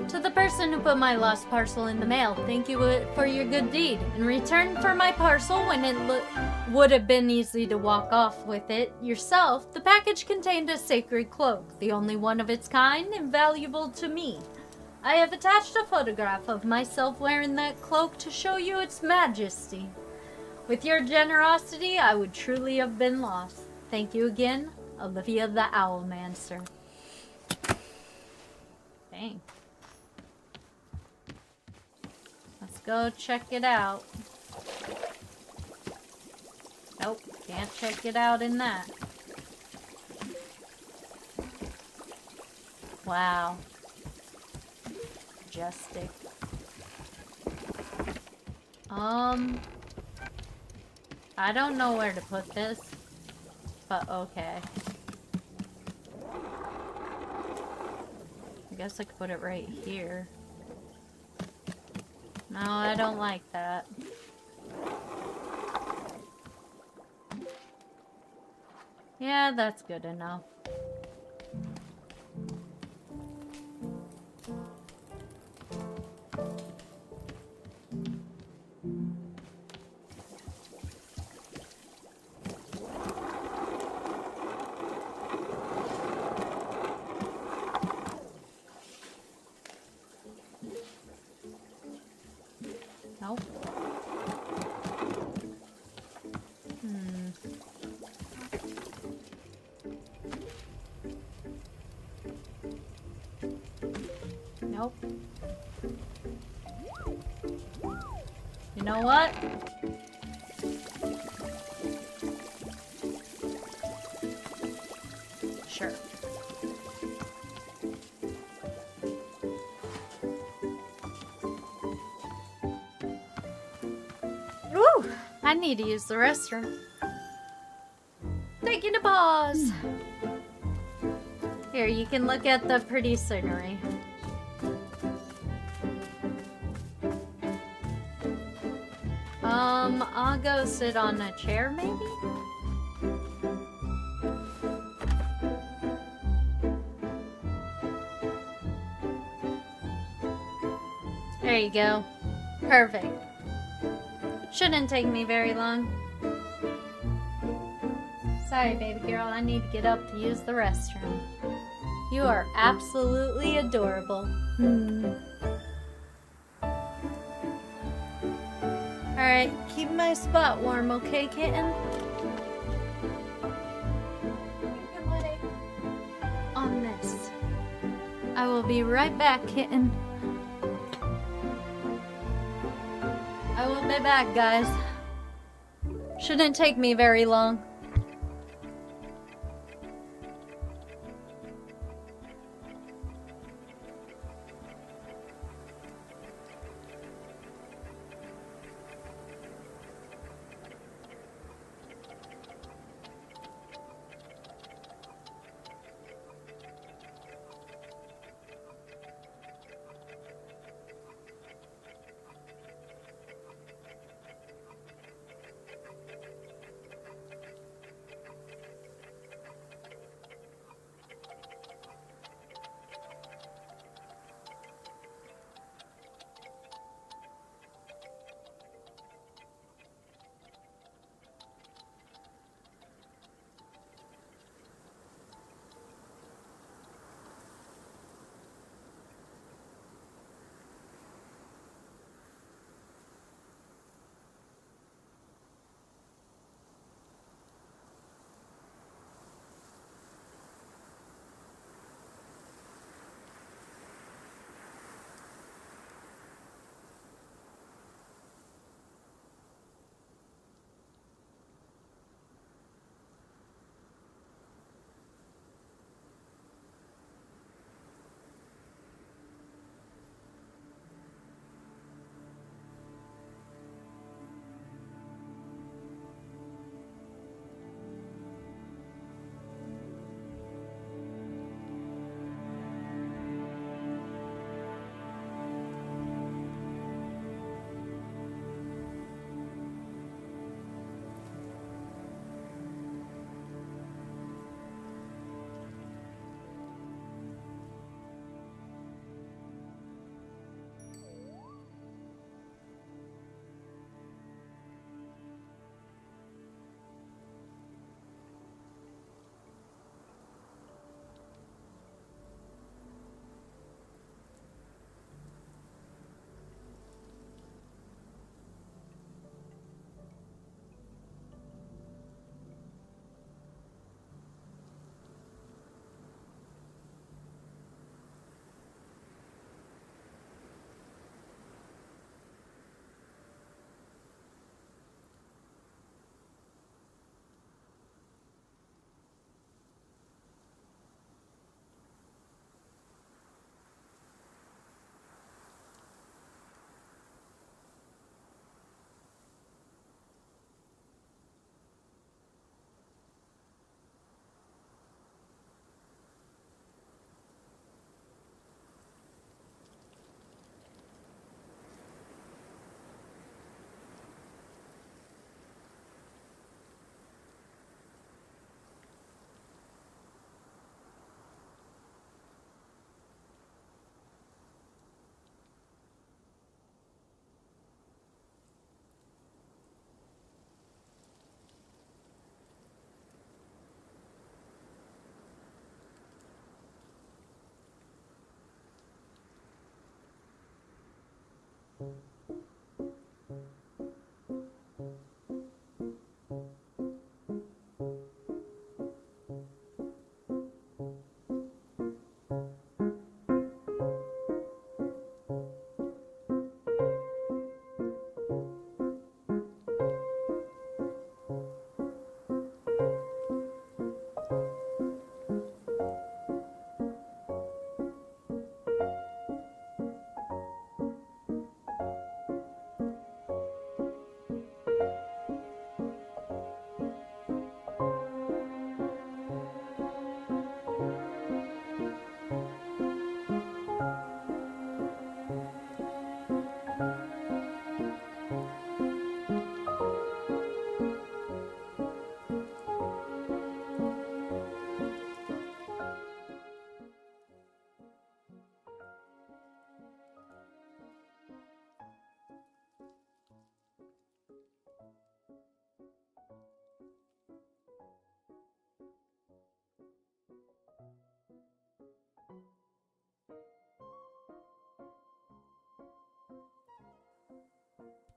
To the person who put my lost parcel in the mail, thank you for your good deed. In return for my parcel, when it would have been easy to walk off with it yourself, the package contained a sacred cloak, the only one of its kind and valuable to me. I have attached a photograph of myself wearing that cloak to show you its majesty. With your generosity, I would truly have been lost. Thank you again, Olivia the Owlmancer. Dang. Let's go check it out. Nope, can't check it out in that. Wow. Majestic. I don't know where to put this, but okay. I guess I could put it right here. No, I don't like that. Yeah, that's good enough. Nope. Nope. You know what? Sure. Ooh, I need to use the restroom. Taking a pause. Here, you can look at the pretty scenery. I'll go sit on a chair, maybe? There you go. Perfect. Shouldn't take me very long. Sorry, baby girl, I need to get up to use the restroom. You are absolutely adorable. Alright, keep my spot warm, okay, kitten? On this. I will be right back, kitten. I will be back, guys. Shouldn't take me very long.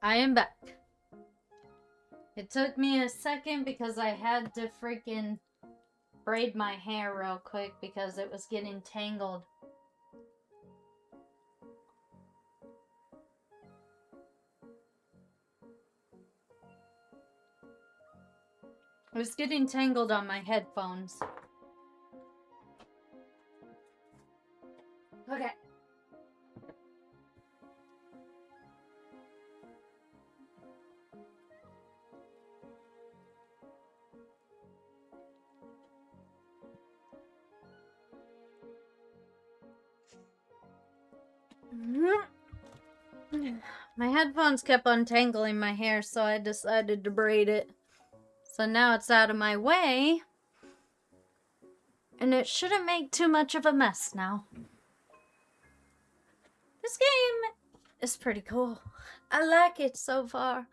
I am back. It took me a second because I had to freaking braid my hair real quick because it was getting tangled. It was getting tangled on my headphones. Okay. My headphones kept untangling my hair, so I decided to braid it. So now it's out of my way. And it shouldn't make too much of a mess now. This game is pretty cool. I like it so far.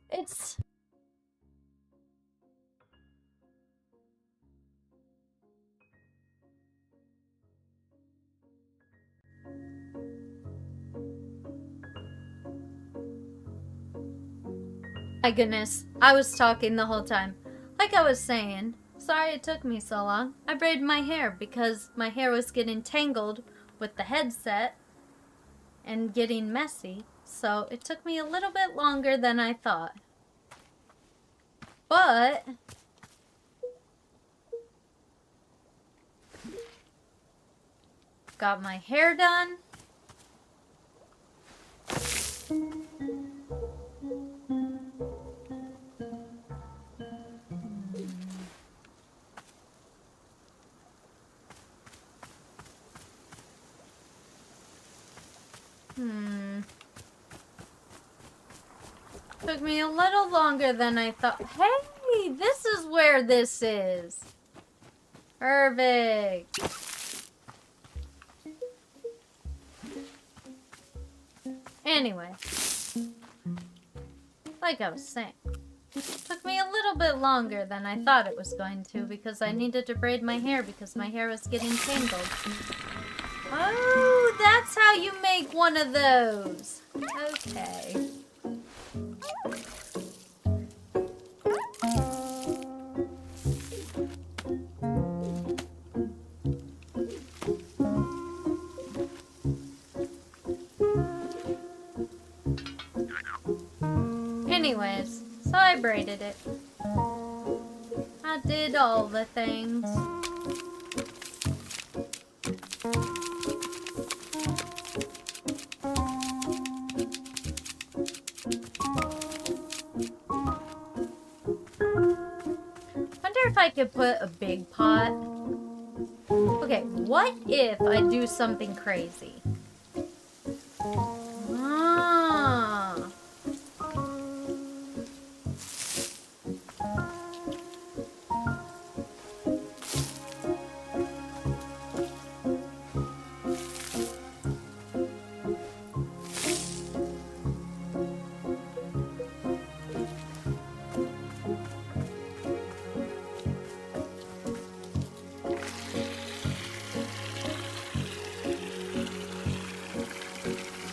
It's... My goodness, I was talking the whole time. Like I was saying, sorry it took me so long. I braided my hair because my hair was getting tangled with the headset and getting messy. So it took me a little bit longer than I thought. But got my hair done. Took me a little longer than I thought. Hey, this is where this is. Perfect. Anyway, like I was saying, took me a little bit longer than I thought it was going to because I needed to braid my hair because my hair was getting tangled. Oh, that's how you make one of those. Okay. Anyways, so I braided it. I did all the things. Wonder if I could put a big pot. Okay, what if I do something crazy?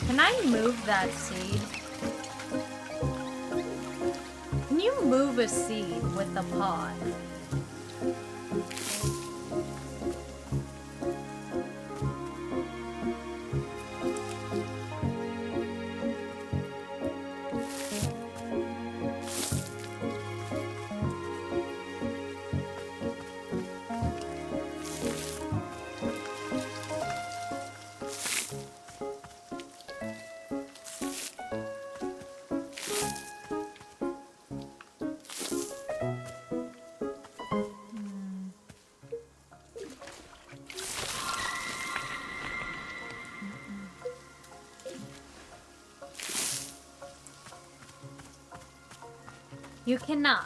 Can I move that seed? Can you move a seed with a pod? You cannot.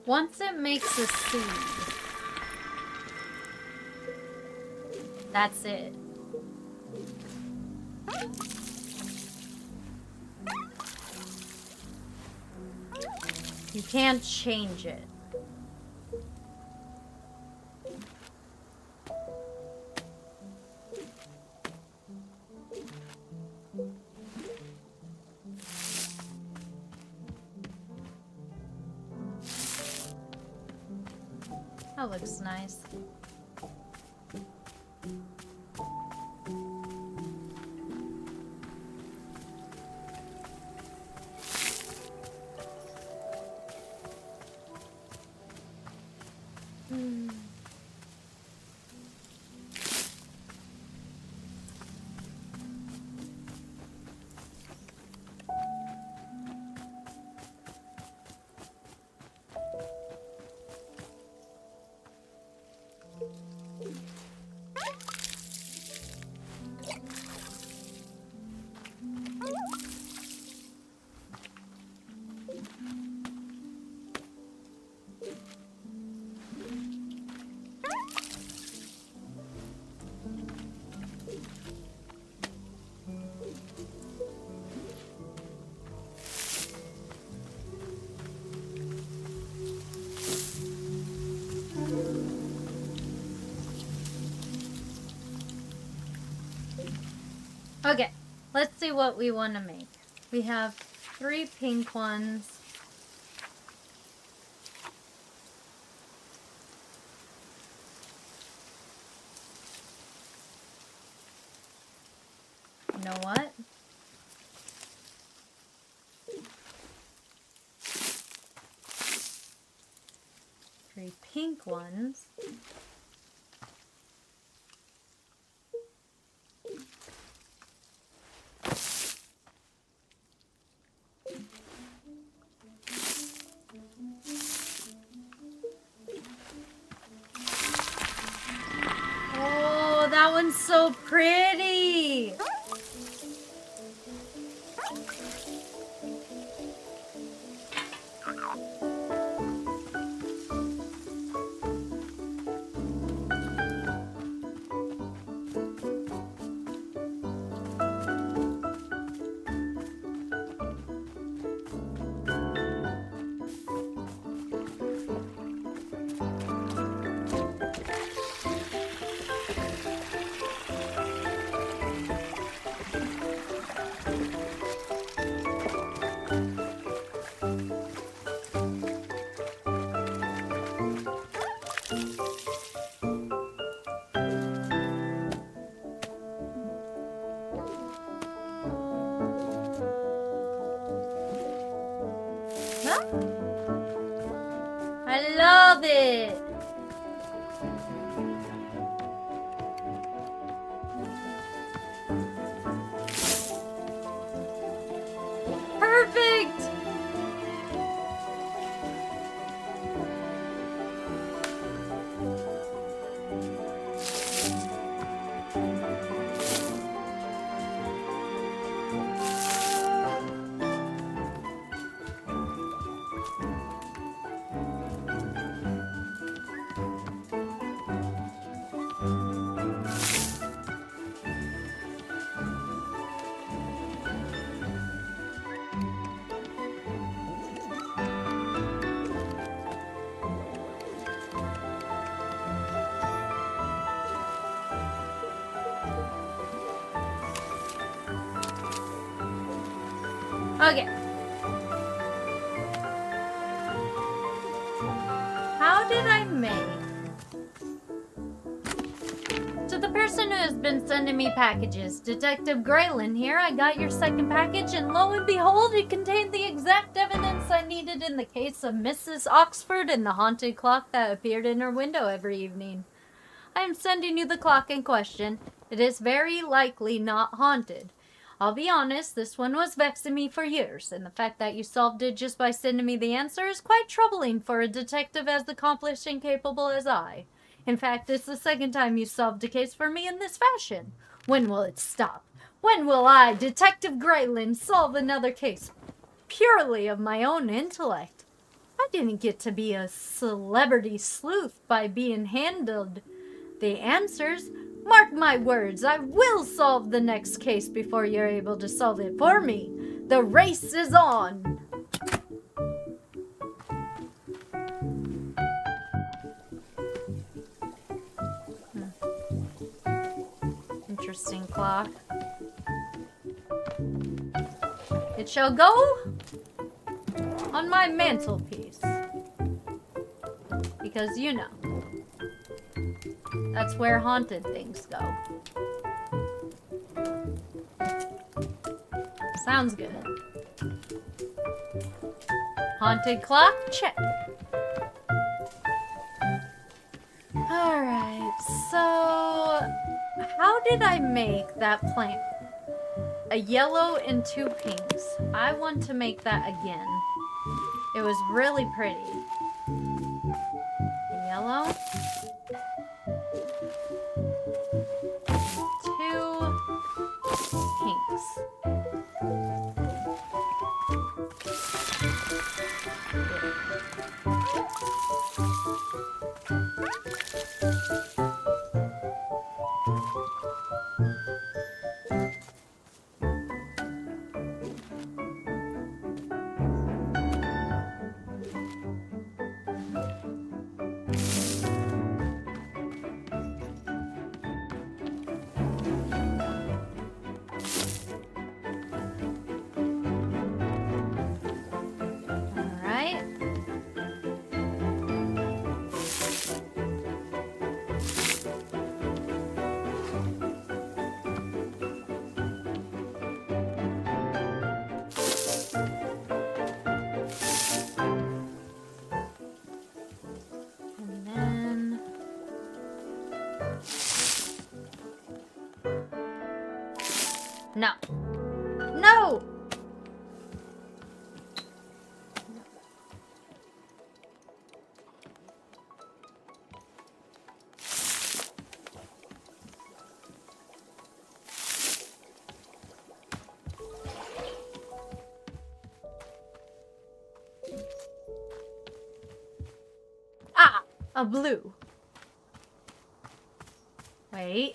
Once it makes a seed, that's it. You can't change it. That looks nice. Okay, let's see what we want to make. We have 3 pink ones. You know what? Three pink ones. Oh, that one's so pretty. Huh? I love it. Perfect. Okay. How did I make? To the person who has been sending me packages, Detective Graylin here, I got your second package, and lo and behold, it contained the exact evidence I needed in the case of Mrs. Oxford and the haunted clock that appeared in her window every evening. I am sending you the clock in question. It is very likely not haunted. I'll be honest, this one was vexing me for years, and the fact that you solved it just by sending me the answer is quite troubling for a detective as accomplished and capable as I. In fact, it's the second time you solved a case for me in this fashion. When will it stop? When will I, Detective Graylin, solve another case purely of my own intellect? I didn't get to be a celebrity sleuth by being handed the answers. Mark my words, I will solve the next case before you're able to solve it for me. The race is on. Interesting clock. It shall go on my mantelpiece. Because you know, that's where haunted things go. Sounds good. Haunted clock, check. Alright, so how did I make that plant? A yellow and two pinks. I want to make that again. It was really pretty. A yellow. Two pinks. Alright. And then no. No! Ah! A blue. Wait.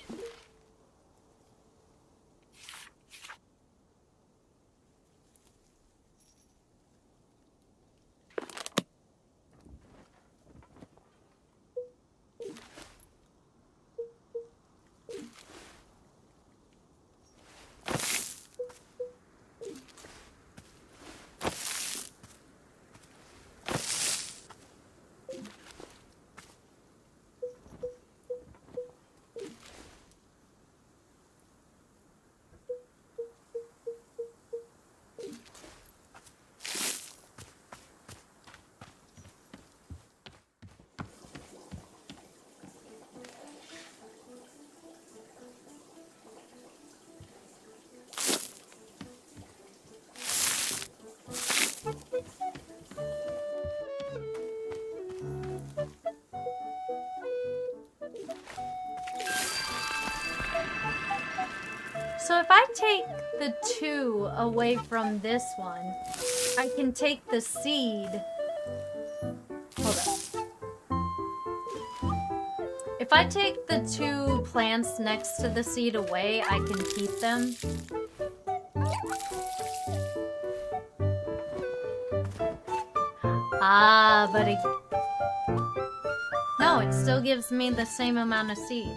I take the 2 away from this one, I can take the seed. Hold up. If I take the 2 plants next to the seed away, I can keep them. Ah, but it... No, it still gives me the same amount of seeds.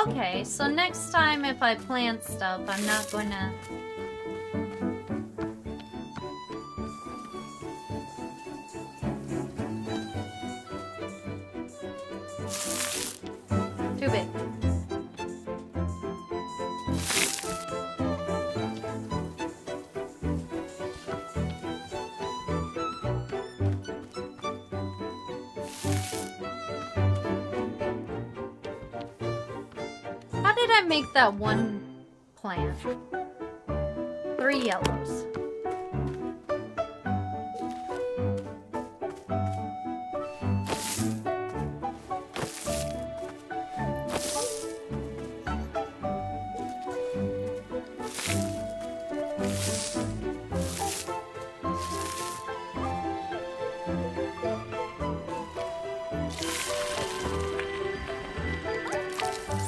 Okay, so next time if I plant stuff, I'm not gonna... Too big. How did I make that one plant? 3 yellows.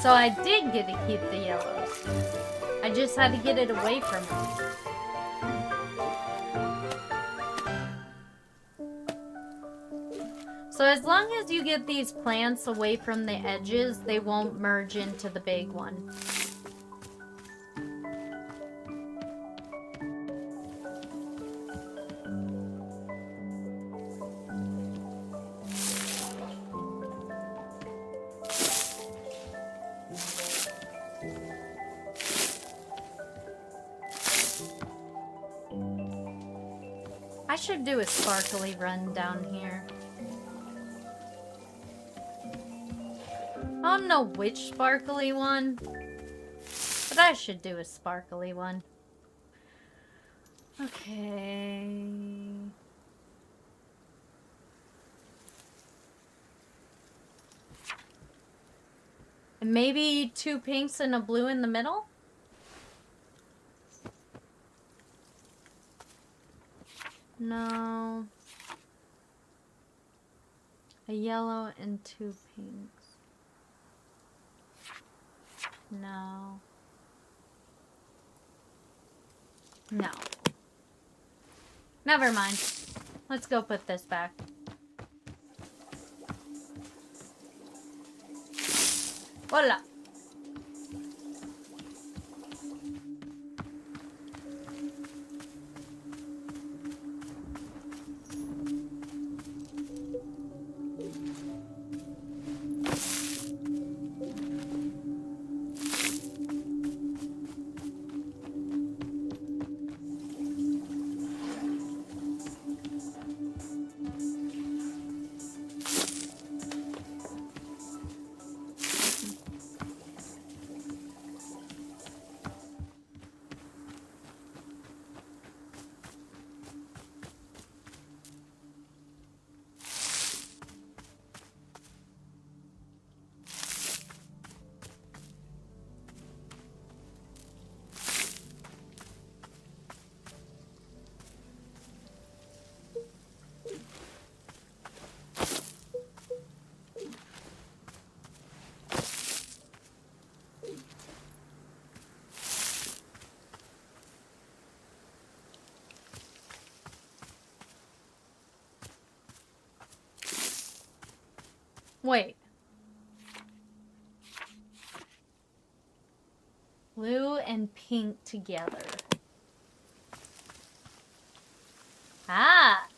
So I did get to keep the yellows. I just had to get it away from him. So as long as you get these plants away from the edges, they won't merge into the big one. I should do a sparkly run down here. I don't know which sparkly one, but I should do a sparkly one. Okay. And maybe 2 pinks and a blue in the middle? No. A yellow and 2 pinks. No. No. Never mind. Let's go put this back. Voila. Wait. Blue and pink together. Ah!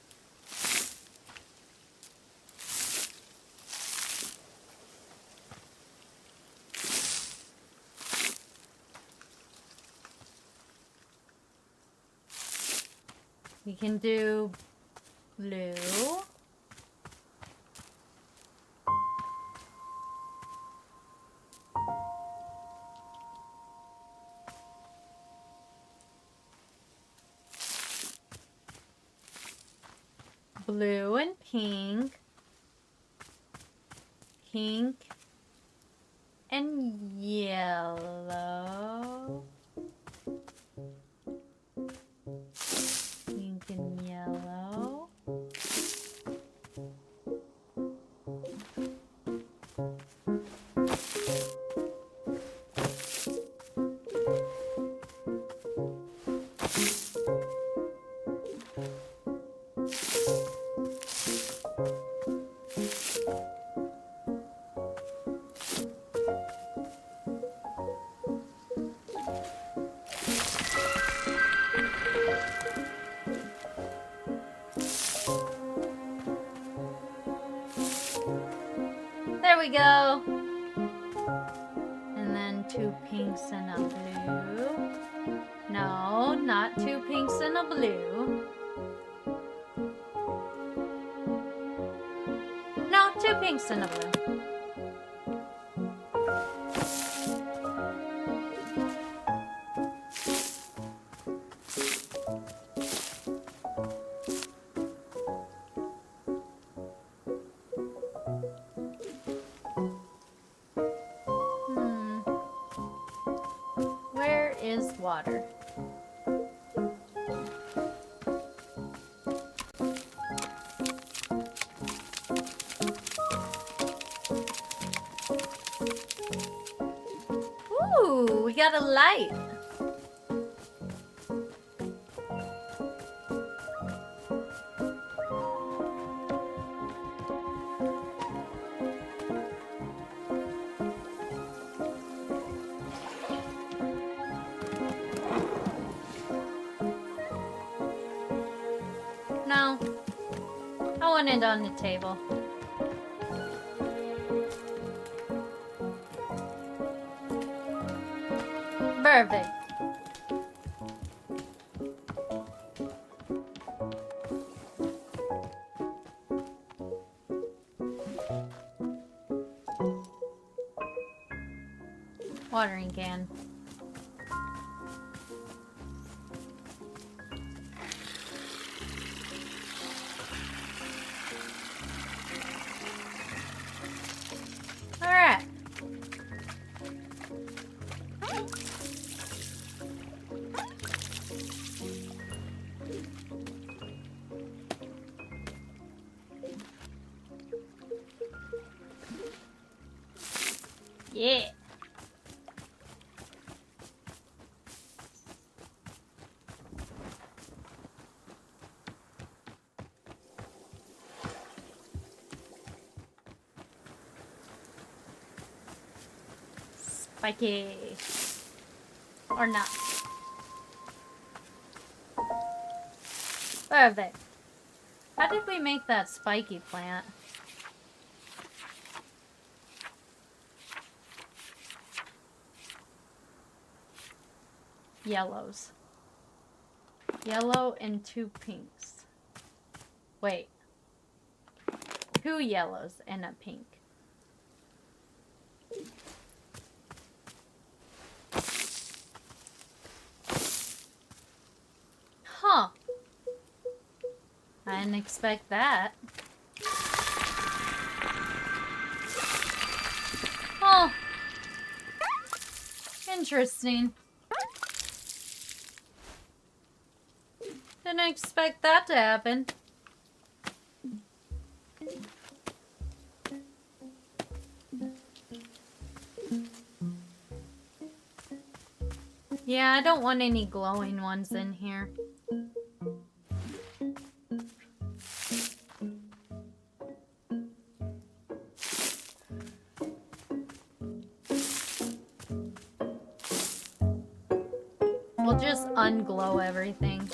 We can do blue. Blue and pink. Pink and yellow. Pink and yellow. There we go. And then 2 pinks and a blue. No, not 2 pinks and a blue. No, 2 pinks and a blue. Where is water? Ooh, we got a light. No, I want it on the table. Perfect. Watering can. All right. Yeah. Spiky. Or not. Perfect. How did we make that spiky plant? Yellows. Yellow and 2 pinks. Wait. 2 yellows and a pink. Huh. I didn't expect that. Oh. Interesting. Didn't expect that to happen. Yeah, I don't want any glowing ones in here. We'll just unglow everything.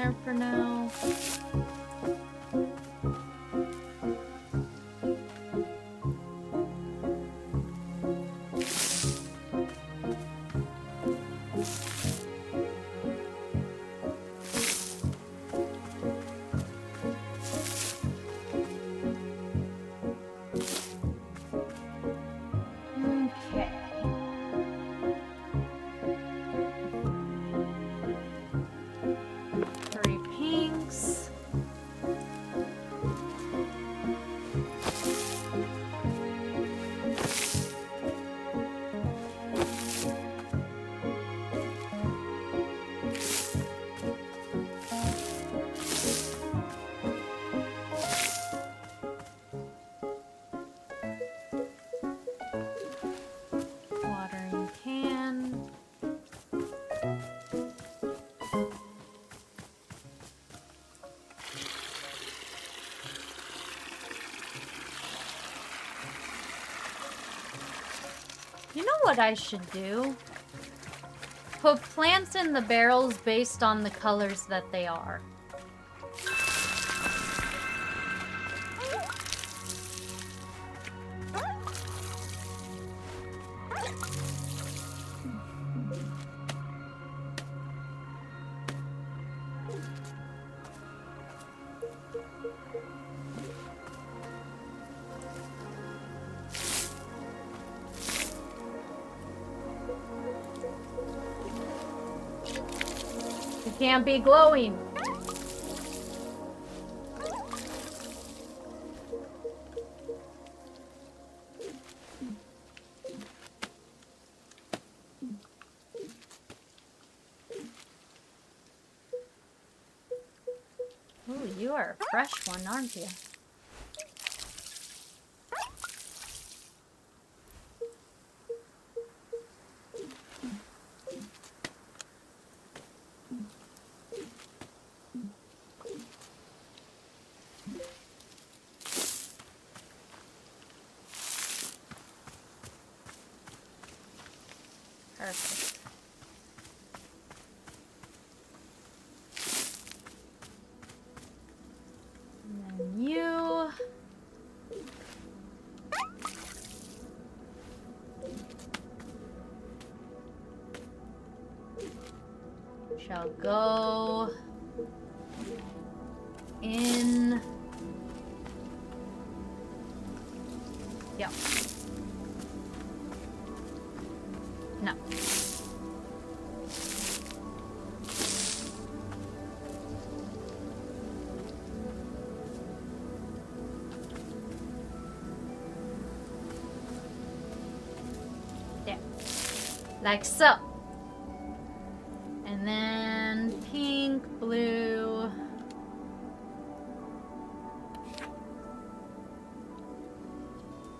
there for now. Okay. Three pinks. Watering can. You know what I should do? Put plants in the barrels based on the colors that they are. You can't be glowing. Ooh, you are a fresh one, aren't you? Perfect. And then you. Shall go in. Yep. No. There. Like so. And then pink, blue.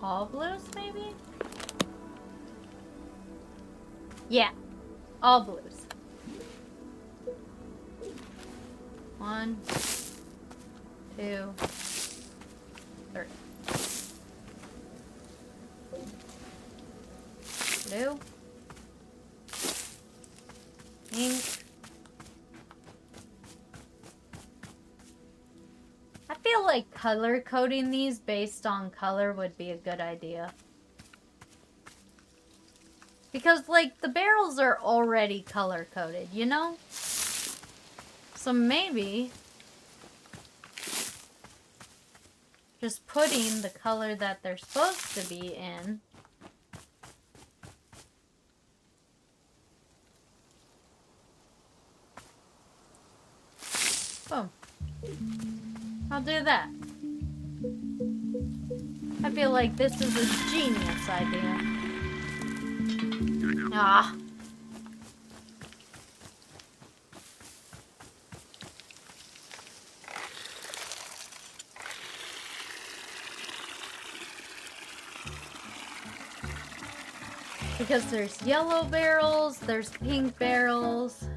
All blues, maybe? Yeah, all blues. 1, 2, 3. Blue. Pink. I feel like color coding these based on color would be a good idea. Because, like, the barrels are already color-coded, you know? So maybe just putting the color that they're supposed to be in. Boom. I'll do that. I feel like this is a genius idea. Ah. Because there's yellow barrels, there's pink barrels.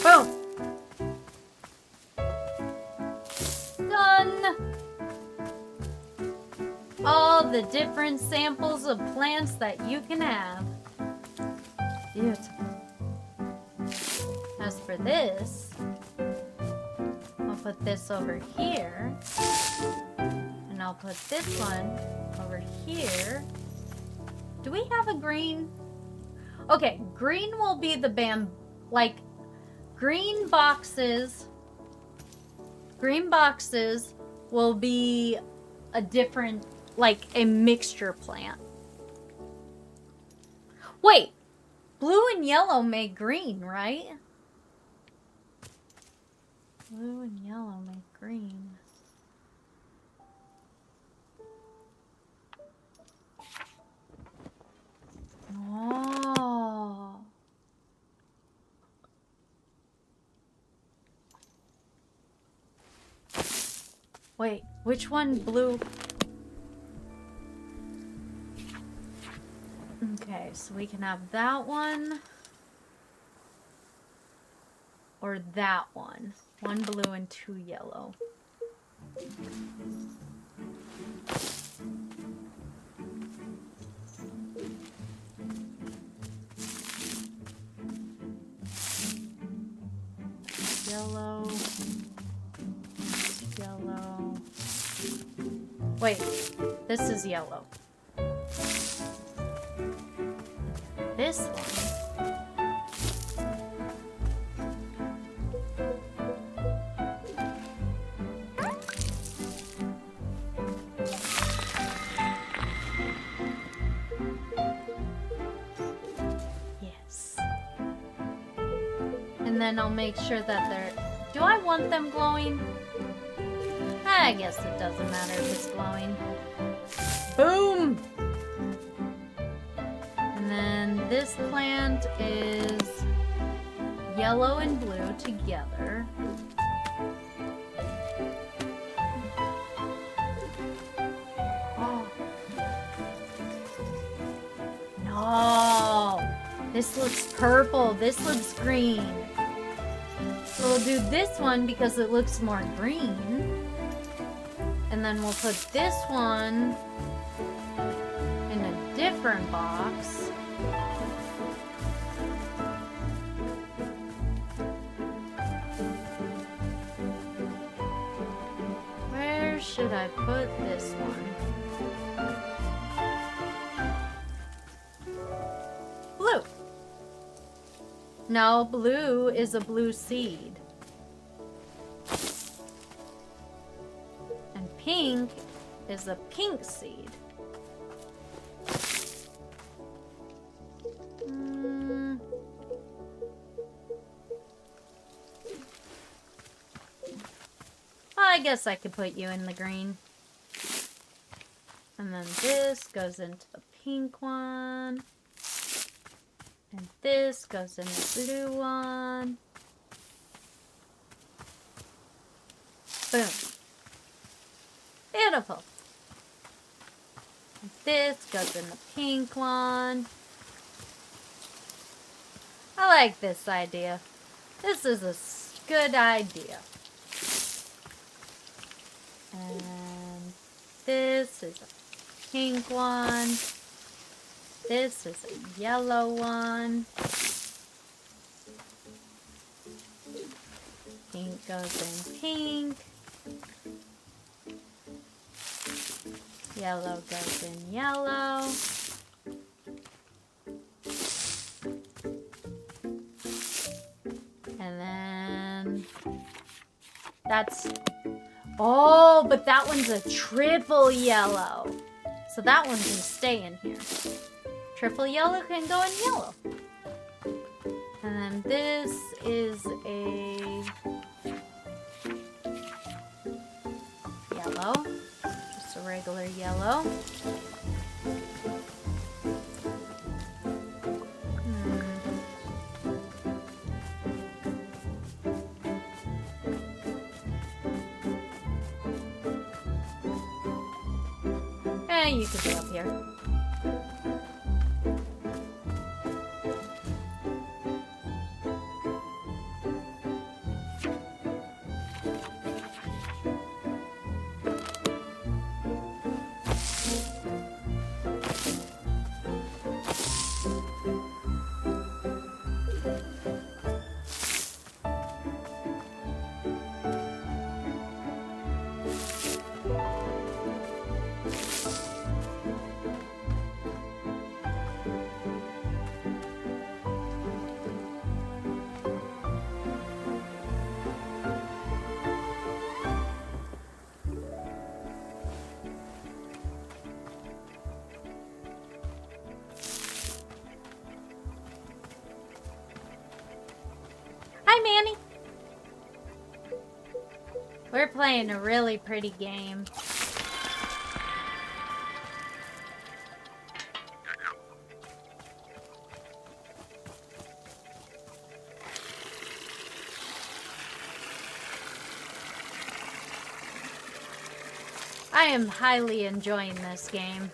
Boom. Done. All the different samples of plants that you can have. Beautiful. As for this, I'll put this over here. And I'll put this one over here. Do we have a green? Okay, green will be the like green boxes will be a different, like a mixture plant. Wait, blue and yellow make green, right? Blue and yellow make green. Oh. Wait, which one blue? Okay, so we can have that one. Or that one. One blue and two yellow. Yellow. Yellow. Wait, this is yellow. This one. Yes. And then I'll make sure that they're... Do I want them glowing? I guess it doesn't matter if it's glowing. Boom! And then this plant is yellow and blue together. Oh. No! This looks purple. This looks green. So we'll do this one because it looks more green. And then we'll put this one in a different box. Where should I put this one? Blue. No, blue is a blue seed. Pink is a pink seed. Well, I guess I could put you in the green. And then this goes into the pink one. And this goes in the blue one. Boom. Beautiful. This goes in the pink one. I like this idea. This is a good idea. And this is a pink one. This is a yellow one. Pink goes in pink. Yellow goes in yellow. And then that's... Oh, but that one's a triple yellow. So that one can stay in here. Triple yellow can go in yellow. And then this is a yellow. Just a regular yellow. You could be up here. Manny. We're playing a really pretty game. I am highly enjoying this game.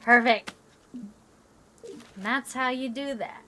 Perfect. And that's how you do that.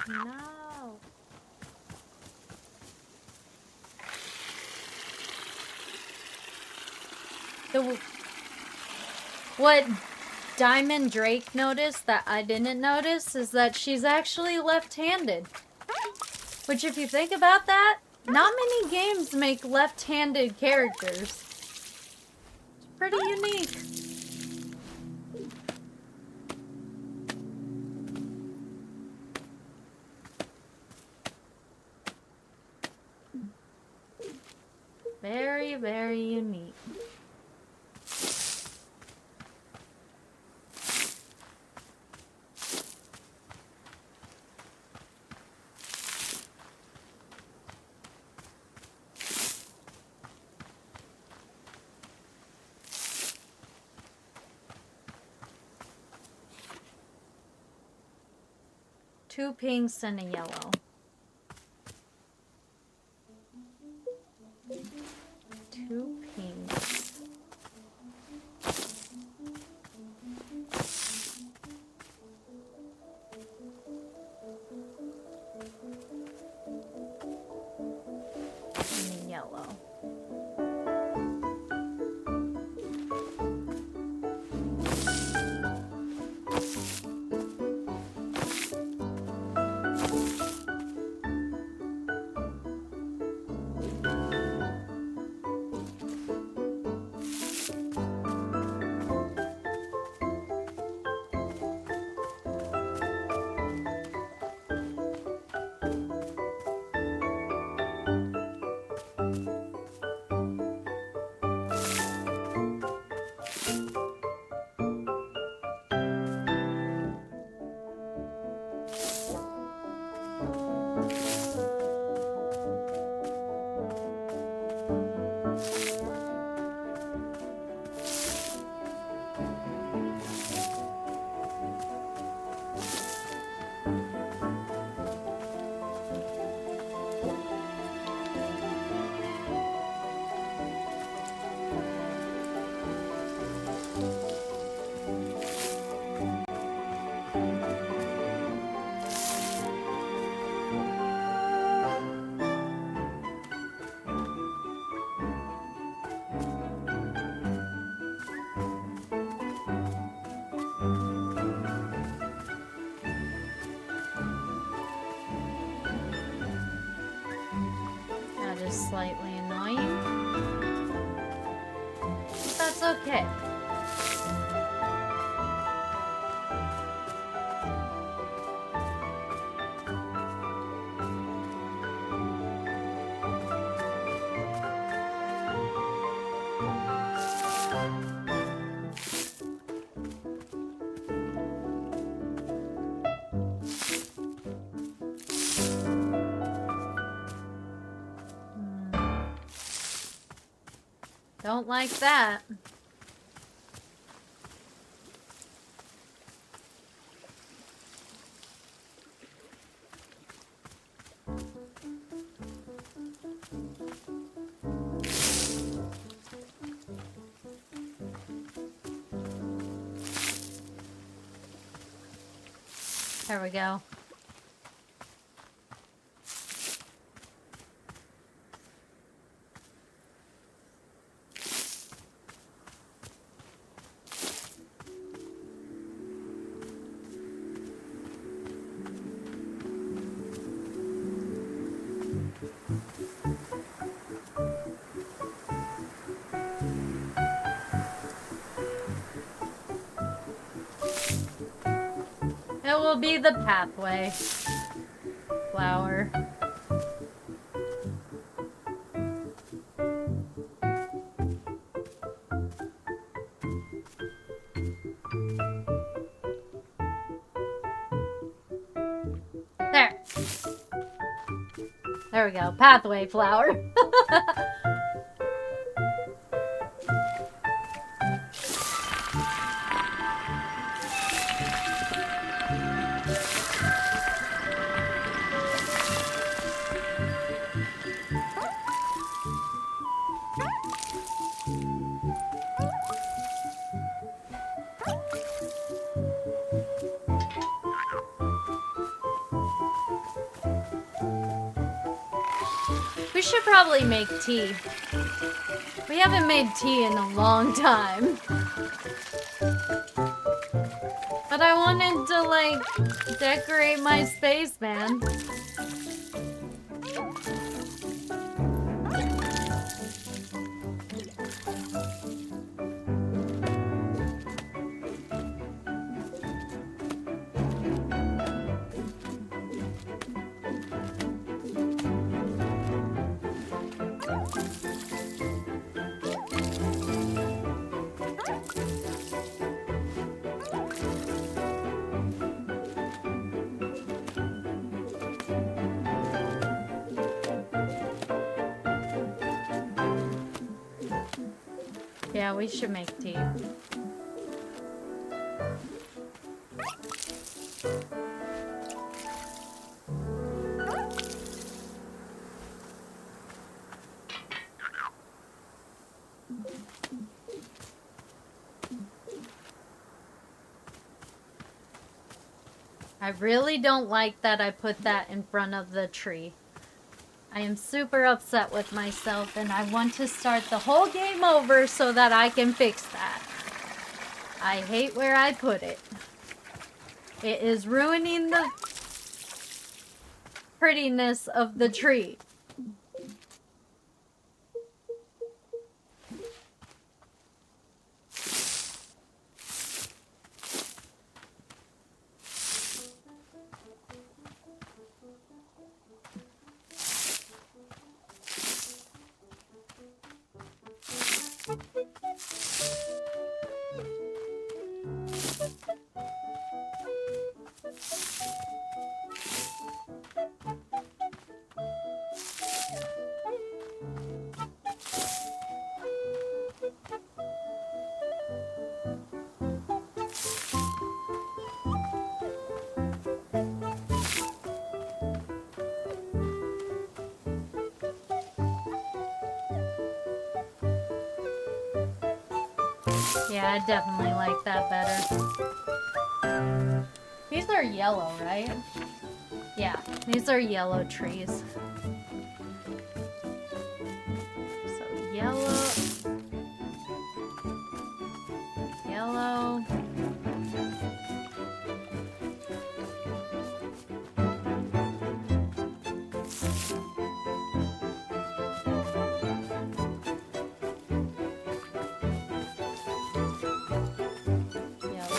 No. What Diamond Drake noticed that I didn't notice is that she's actually left-handed. Which, if you think about that, not many games make left-handed characters. It's pretty unique. Very, very unique. Two pinks and a yellow. Two pinks. And a yellow. is slightly annoying. But that's okay. Don't like that. There we go. It will be the pathway flower. There. There we go. Pathway flower. We should probably make tea. We haven't made tea in a long time. But I wanted to, like, decorate my space, man. Yeah, we should make tea. I really don't like that I put that in front of the tree. I am super upset with myself and I want to start the whole game over so that I can fix that. I hate where I put it. It is ruining the prettiness of the tree. Yeah, I definitely like that better. These are yellow, right? Yeah, these are yellow trees. So yellow. Yellow.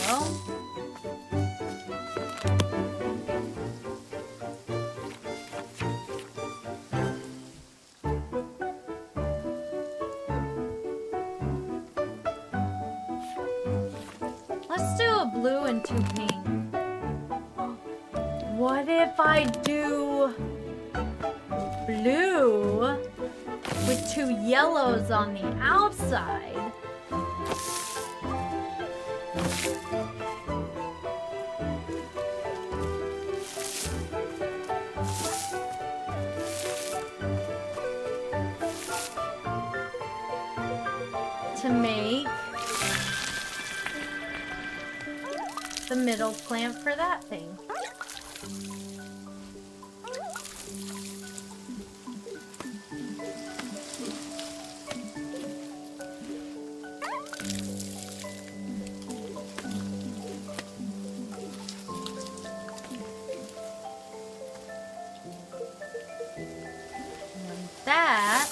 yellow. Let's do a blue and 2 pink. What if I do blue with 2 yellows on the outside? To make the middle plant for that thing. And that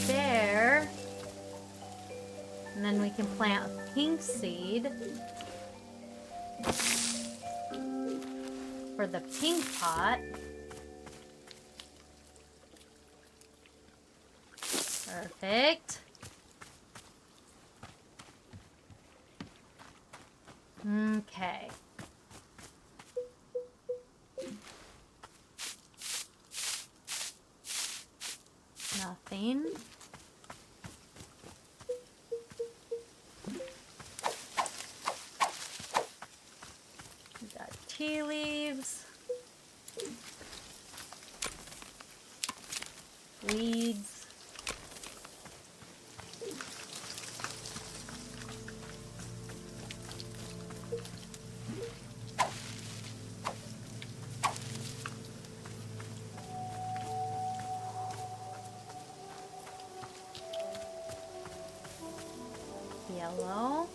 there. And then we can plant a pink seed for the pink pot. Perfect. Okay. Nothing. We got tea leaves. Weeds. Yellow.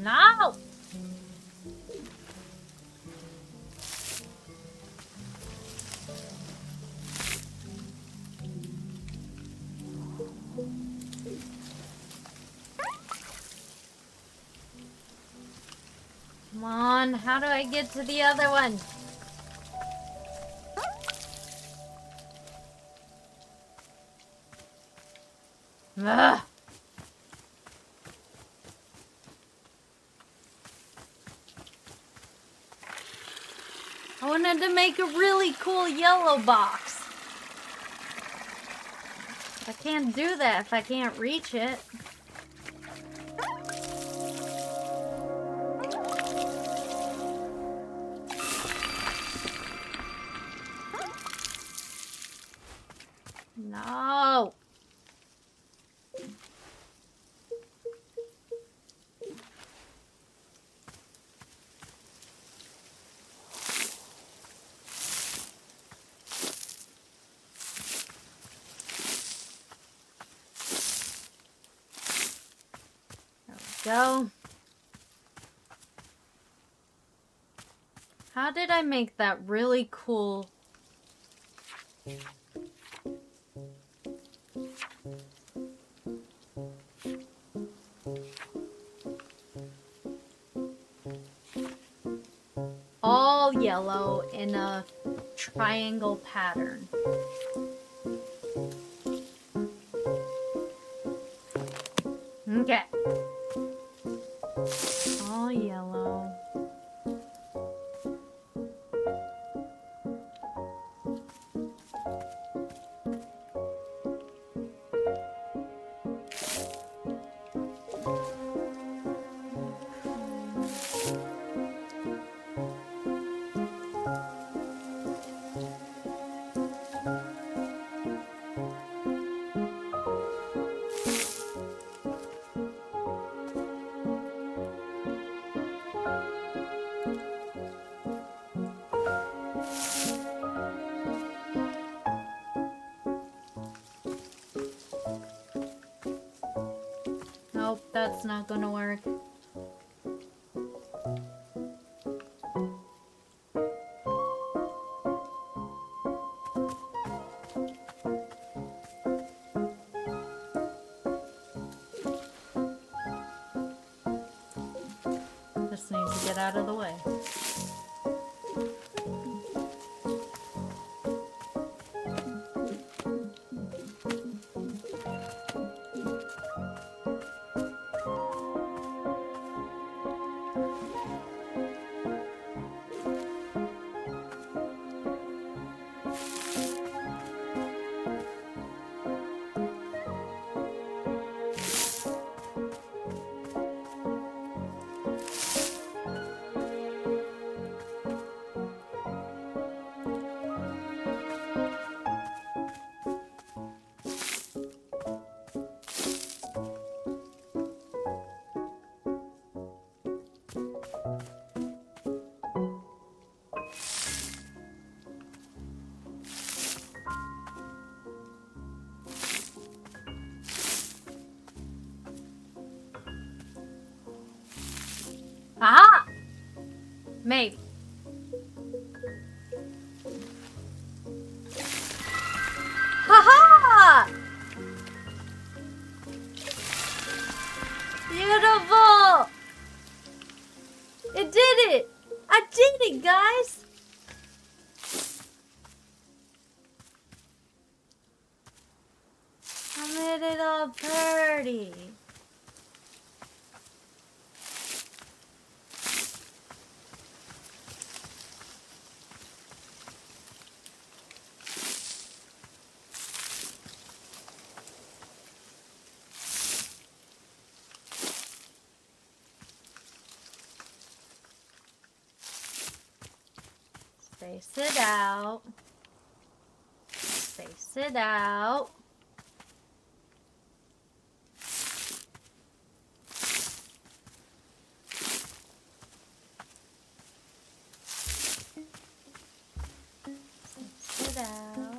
No! Come on, how do I get to the other one? Ugh. I wanted to make a really cool yellow box. I can't do that if I can't reach it. No. go. How did I make that really cool? All yellow in a triangle pattern. Okay. All yellow. Nope, that's not gonna work. Just need to get out of the way. Aha! Maybe. Haha! Beautiful! It did it! I did it, guys! I made it all pretty. Space it out. Space it out. Space it out.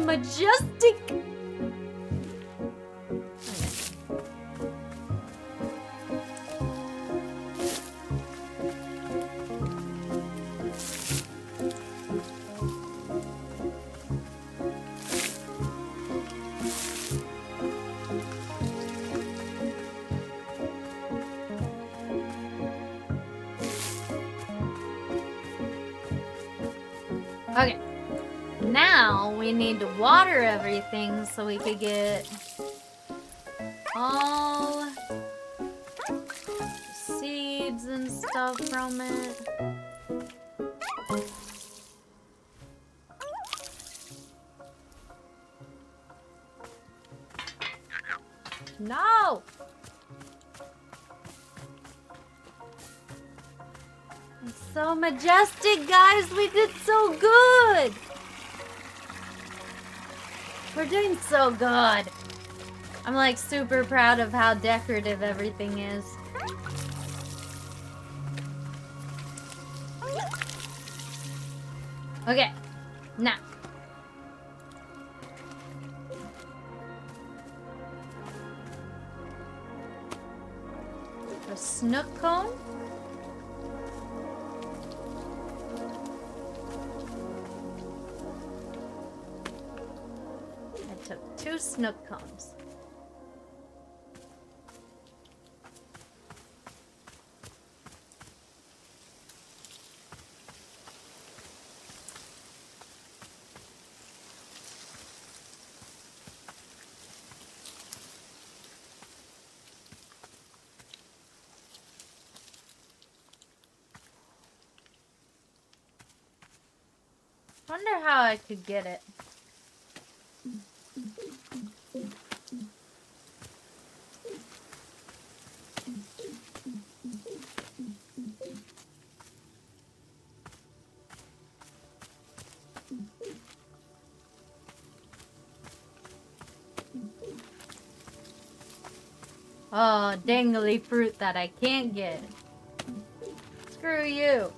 majestic. Okay. Now we need to water everything so we could get all seeds and stuff from it. No! It's so majestic, guys! We did so good! We're doing so good. I'm like super proud of how decorative everything is. Okay, now. A snook cone. I took 2 snook cones. Wonder how I could get it. Oh, dangly fruit that I can't get. Screw you.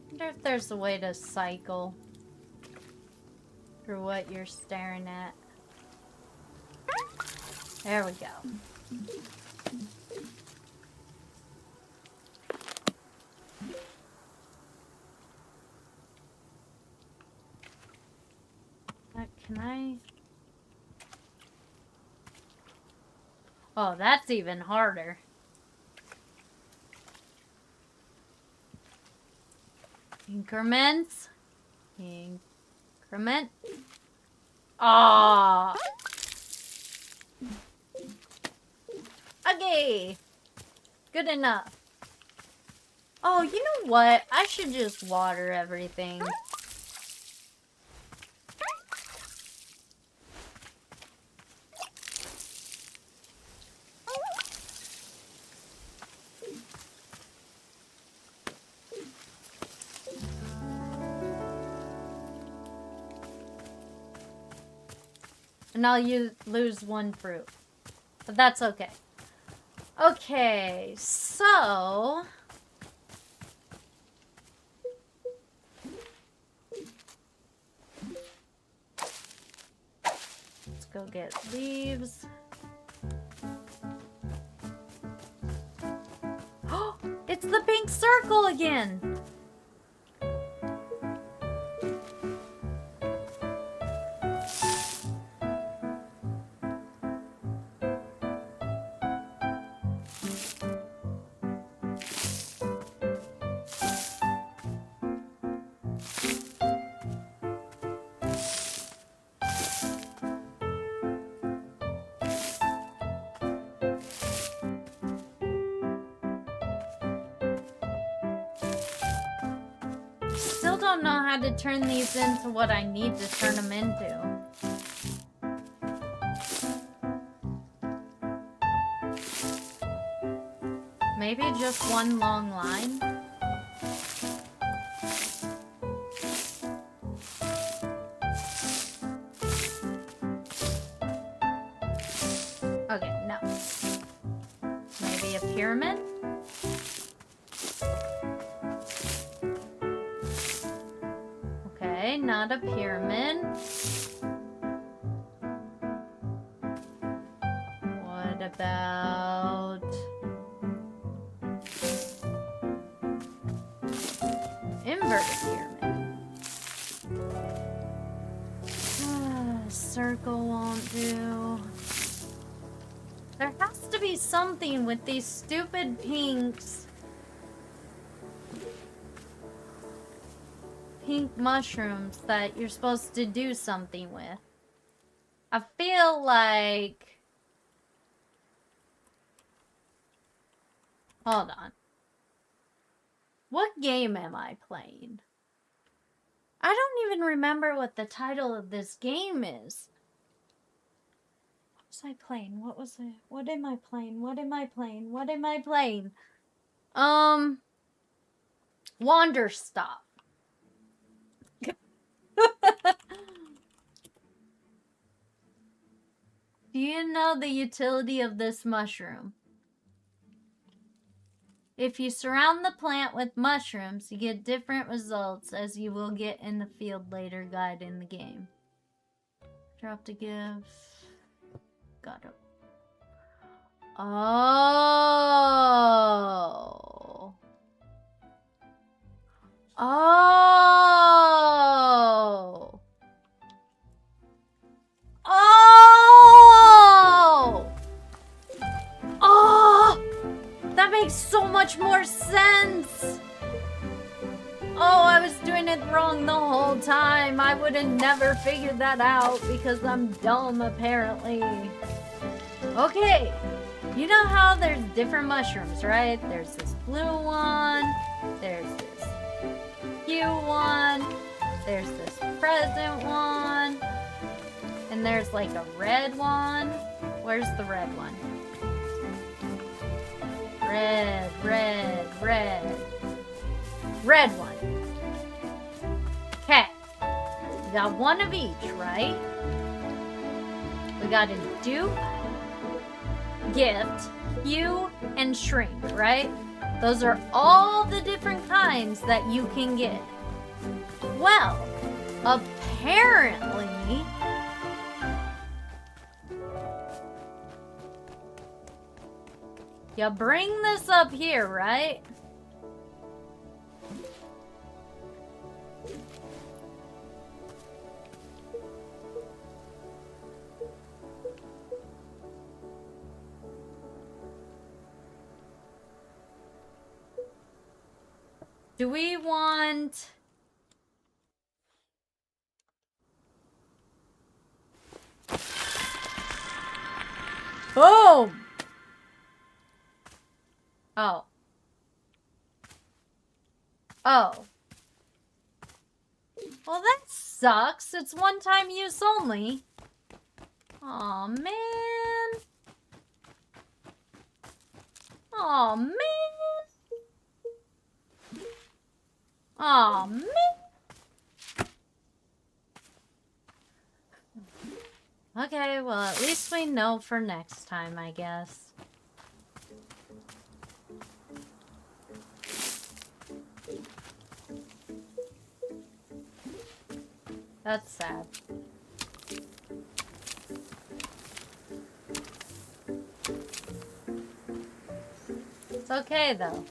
I wonder if there's a way to cycle through what you're staring at. There we go. Can I? Oh, that's even harder. Increments. Increment. Ah. Okay. Good enough. Oh, you know what? I should just water everything. And I'll lose 1 fruit. But that's okay. Okay, so... let's go get leaves. Oh, it's the pink circle again! don't know how to turn these into what I need to turn them into. Maybe just one long line? Okay, no. Maybe a pyramid? Okay, not a pyramid. What about... inverted pyramid? Circle won't do. There has to be something with these stupid pinks. Pink mushrooms that you're supposed to do something with. I feel like... hold on. What game am I playing? I don't even remember what the title of this game is. What was I playing? What was I? What am I playing? What am I playing? What am I playing? Wanderstop. Do you know the utility of this mushroom? If you surround the plant with mushrooms, you get different results, as you will get in the field later guide in the game. Drop to give. Got it. Oh. Oh. Oh. Oh. That makes so much more sense. Oh, I was doing it wrong the whole time. I would have never figured that out because I'm dumb, apparently. Okay. You know how there's different mushrooms, right? There's this blue one. There's this hue one. There's this present one. And there's like a red one. Where's the red one? Red, red, red. Red one. Okay. We got one of each, right? We got a dupe, gift, hue, and shrink, right? Those are all the different kinds that you can get. Well, apparently... you bring this up here, right? Do we want... boom! Oh. Oh. Well, that sucks. It's one-time use only. Aw, man. Aw, man. Aw, man. Okay, well, at least we know for next time, I guess. That's sad. It's okay, though.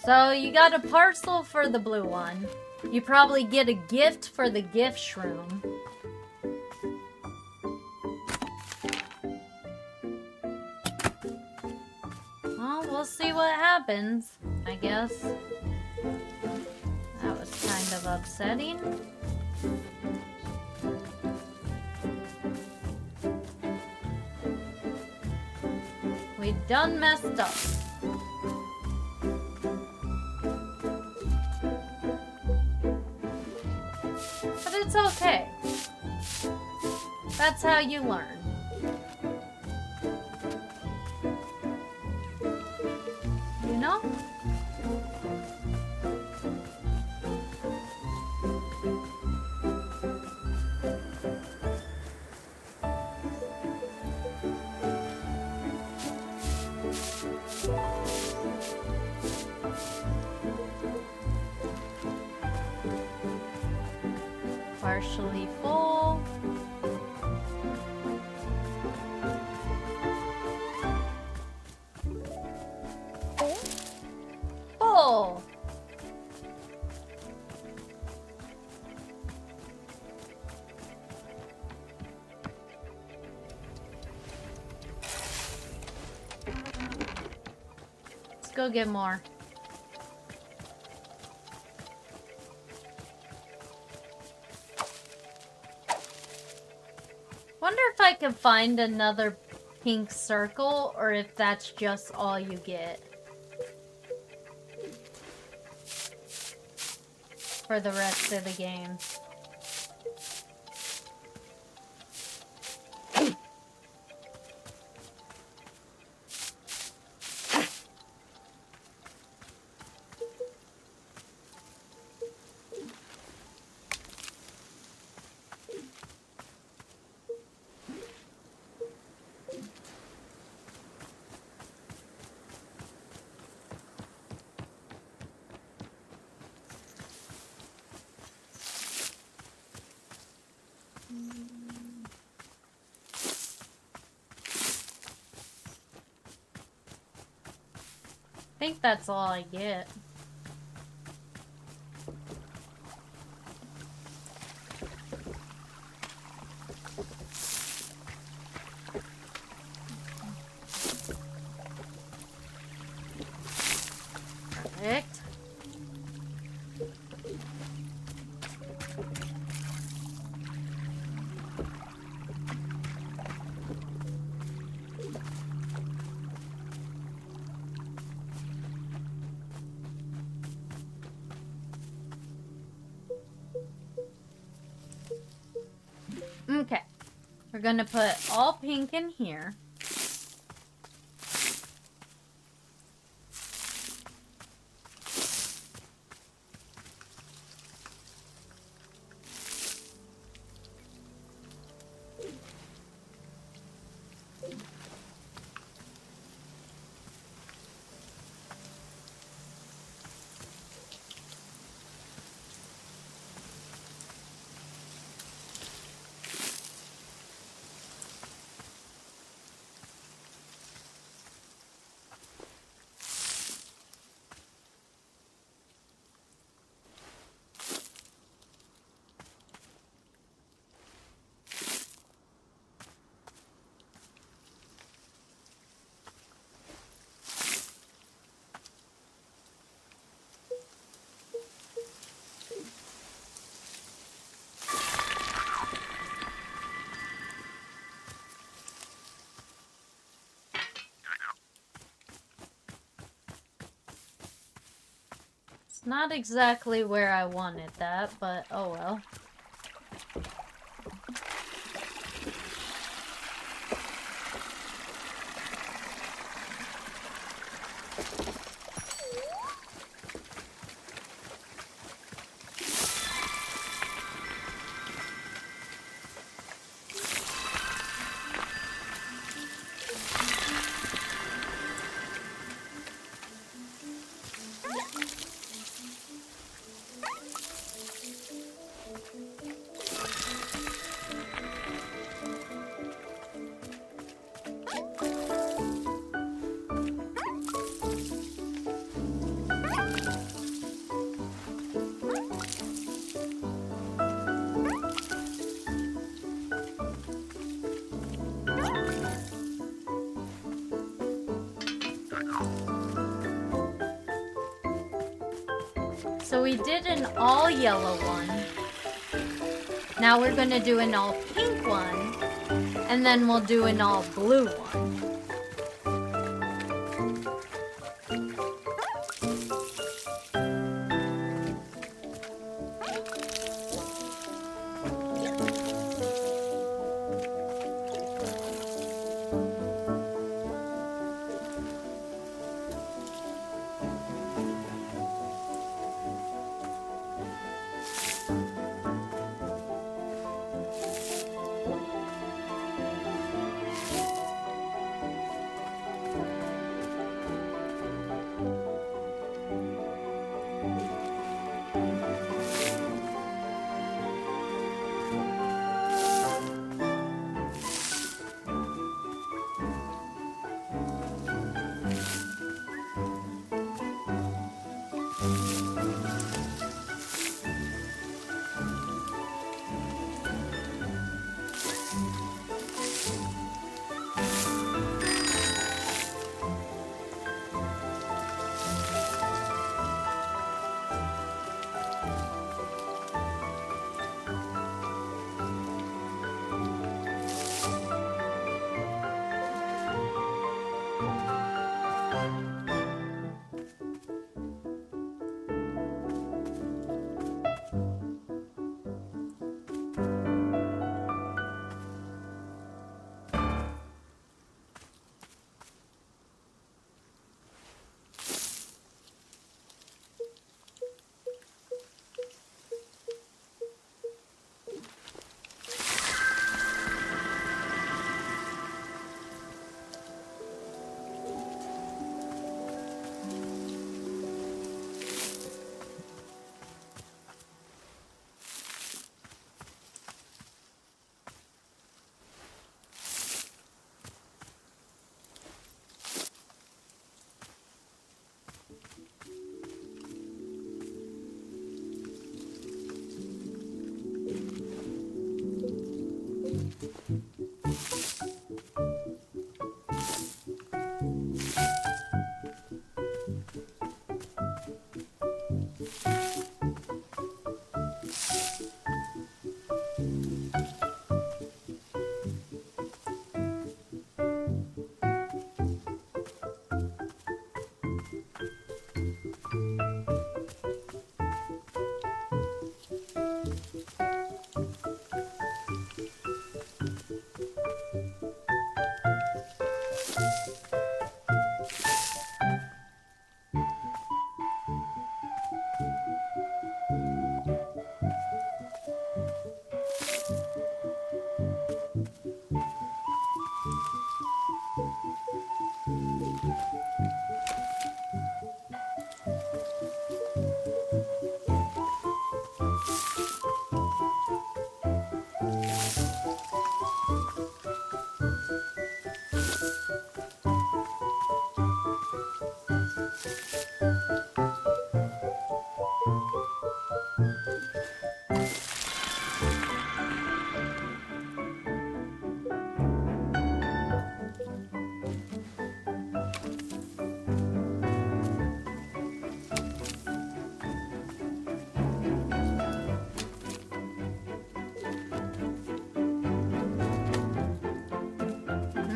So, you got a parcel for the blue one. You probably get a gift for the gift shroom. Well, we'll see what happens, I guess. That was kind of upsetting. We done messed up. But it's okay. That's how you learn. You know? Partially full. Full. Let's go get more. Wonder if I can find another pink circle or if that's just all you get for the rest of the game. I think that's all I get. Perfect. Okay, we're gonna put all pink in here. It's not exactly where I wanted that, but oh well. So we did an all yellow one. Now we're gonna do an all pink one. And then we'll do an all blue one.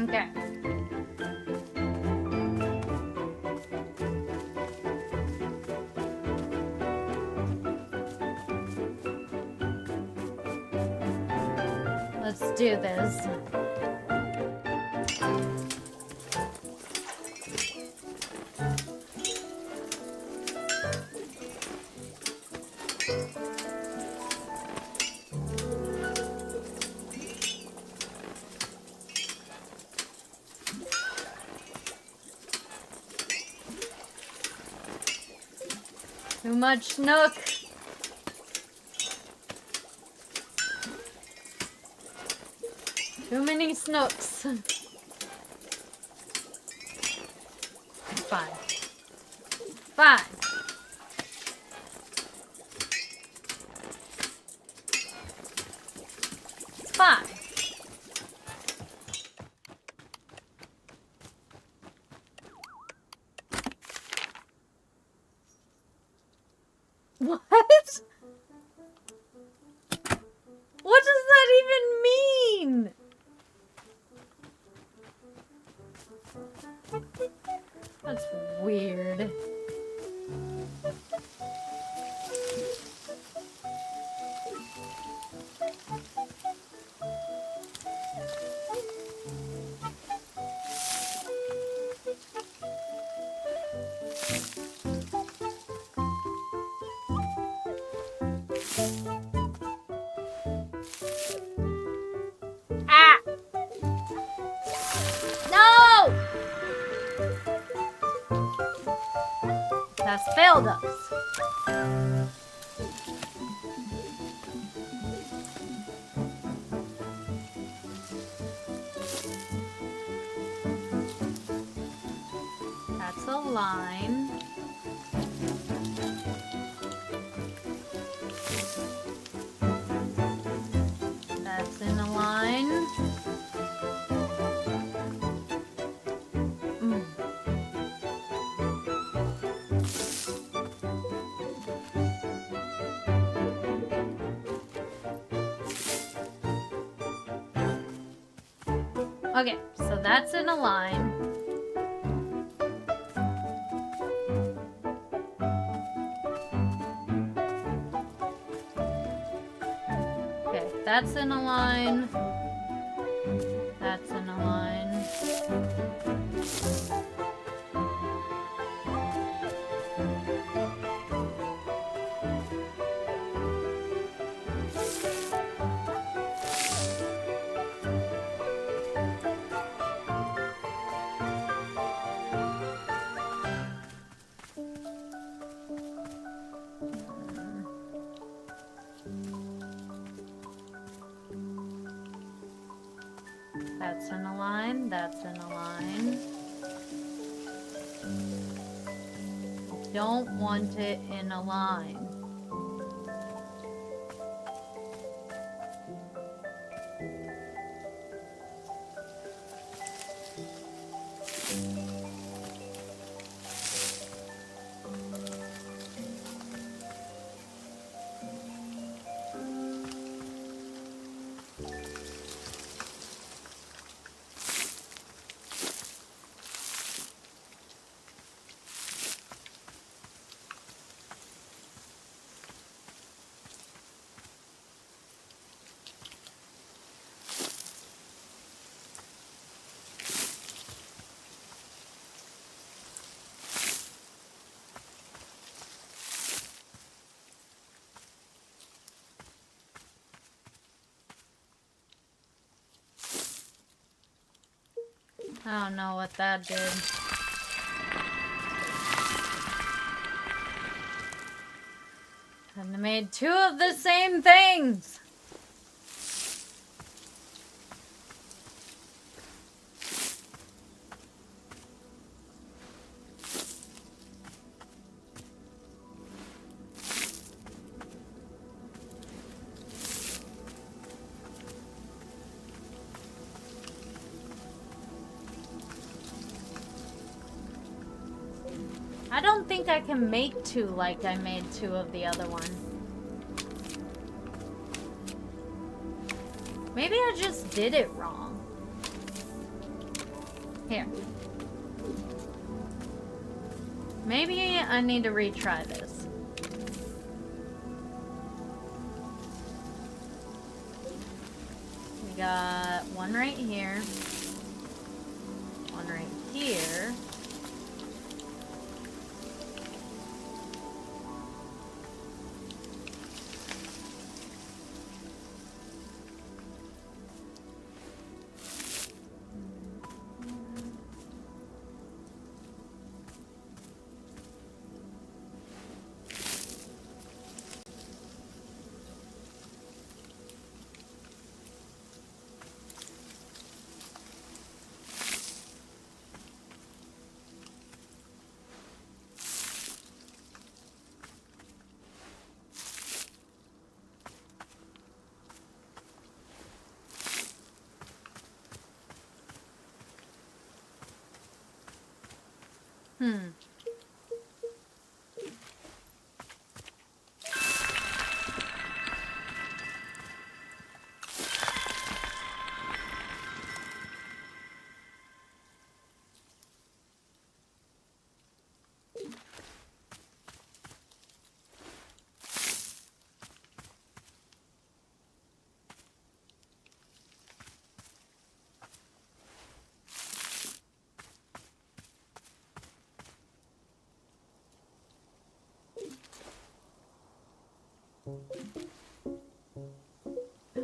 Okay. Let's do this. Too much Nook. Too many Snooks. Fine. Fine. Fine. What? What does that even mean? That's weird. Ah! No! That's failed us. That's a line. That's in a line. Okay, so that's in a line. Okay, that's in a line. That's in a line. That's in a line. That's in a line. Don't want it in a line. I don't know what that did. And I made 2 of the same things! I don't think I can make 2 like I made 2 of the other one. Maybe I just did it wrong. Here. Maybe I need to retry this. We got 1 right here. 1 right here.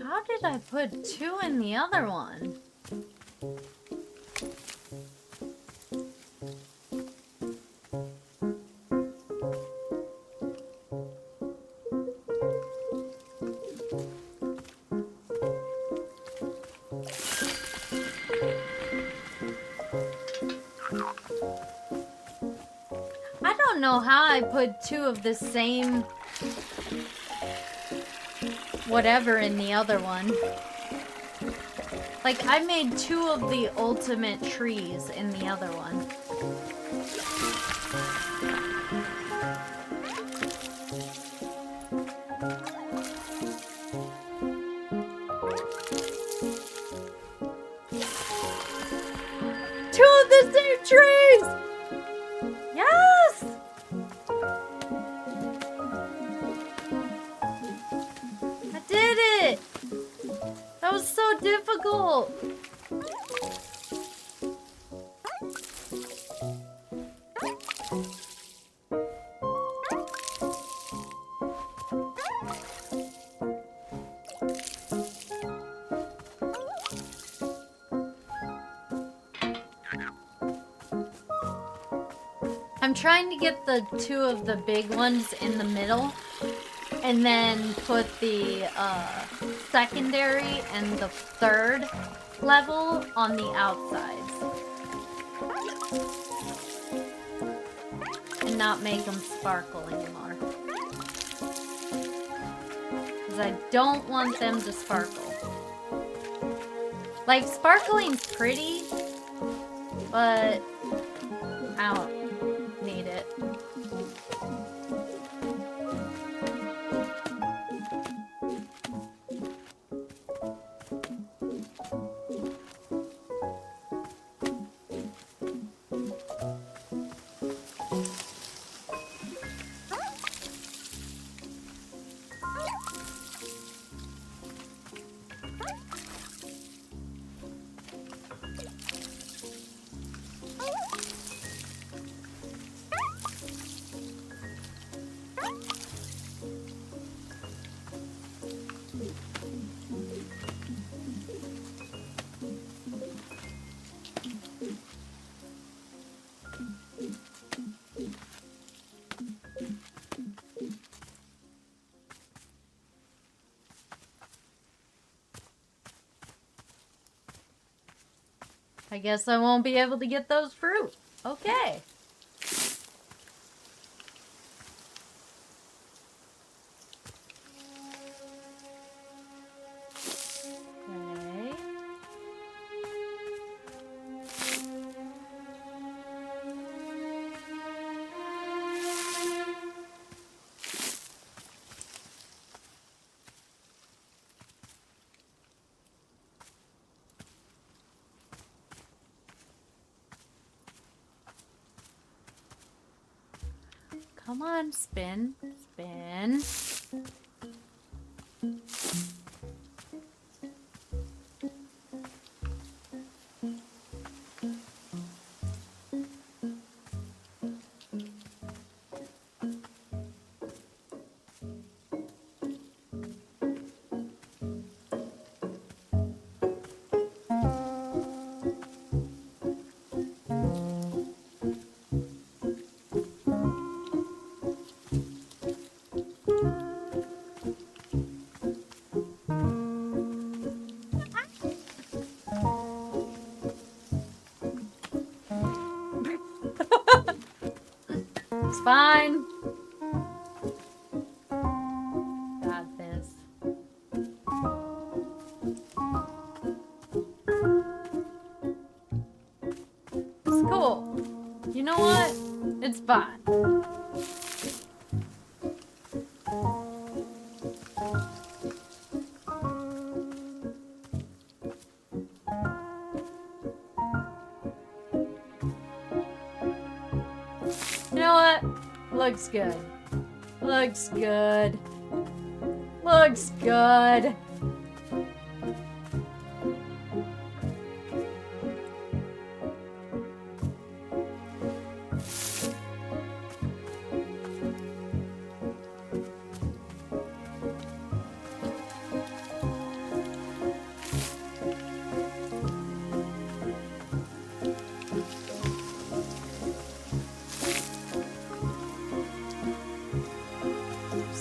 How did I put 2 in the other one? I don't know how I put 2 of the same whatever in the other one. Like, I made 2 of the ultimate trees in the other one. Two of the same trees! Yes! I did it! That was so difficult! I'm trying to get the 2 of the big ones in the middle, and then put the secondary and the 3rd level on the outsides. And not make them sparkle anymore. Because I don't want them to sparkle. Like, sparkling's pretty, but I don't need it. I guess I won't be able to get those fruit. Okay. Okay. Come on, spin, spin. It's fine. Got this. It's cool. You know what? It's fine. You know what? Looks good. Looks good. Looks good.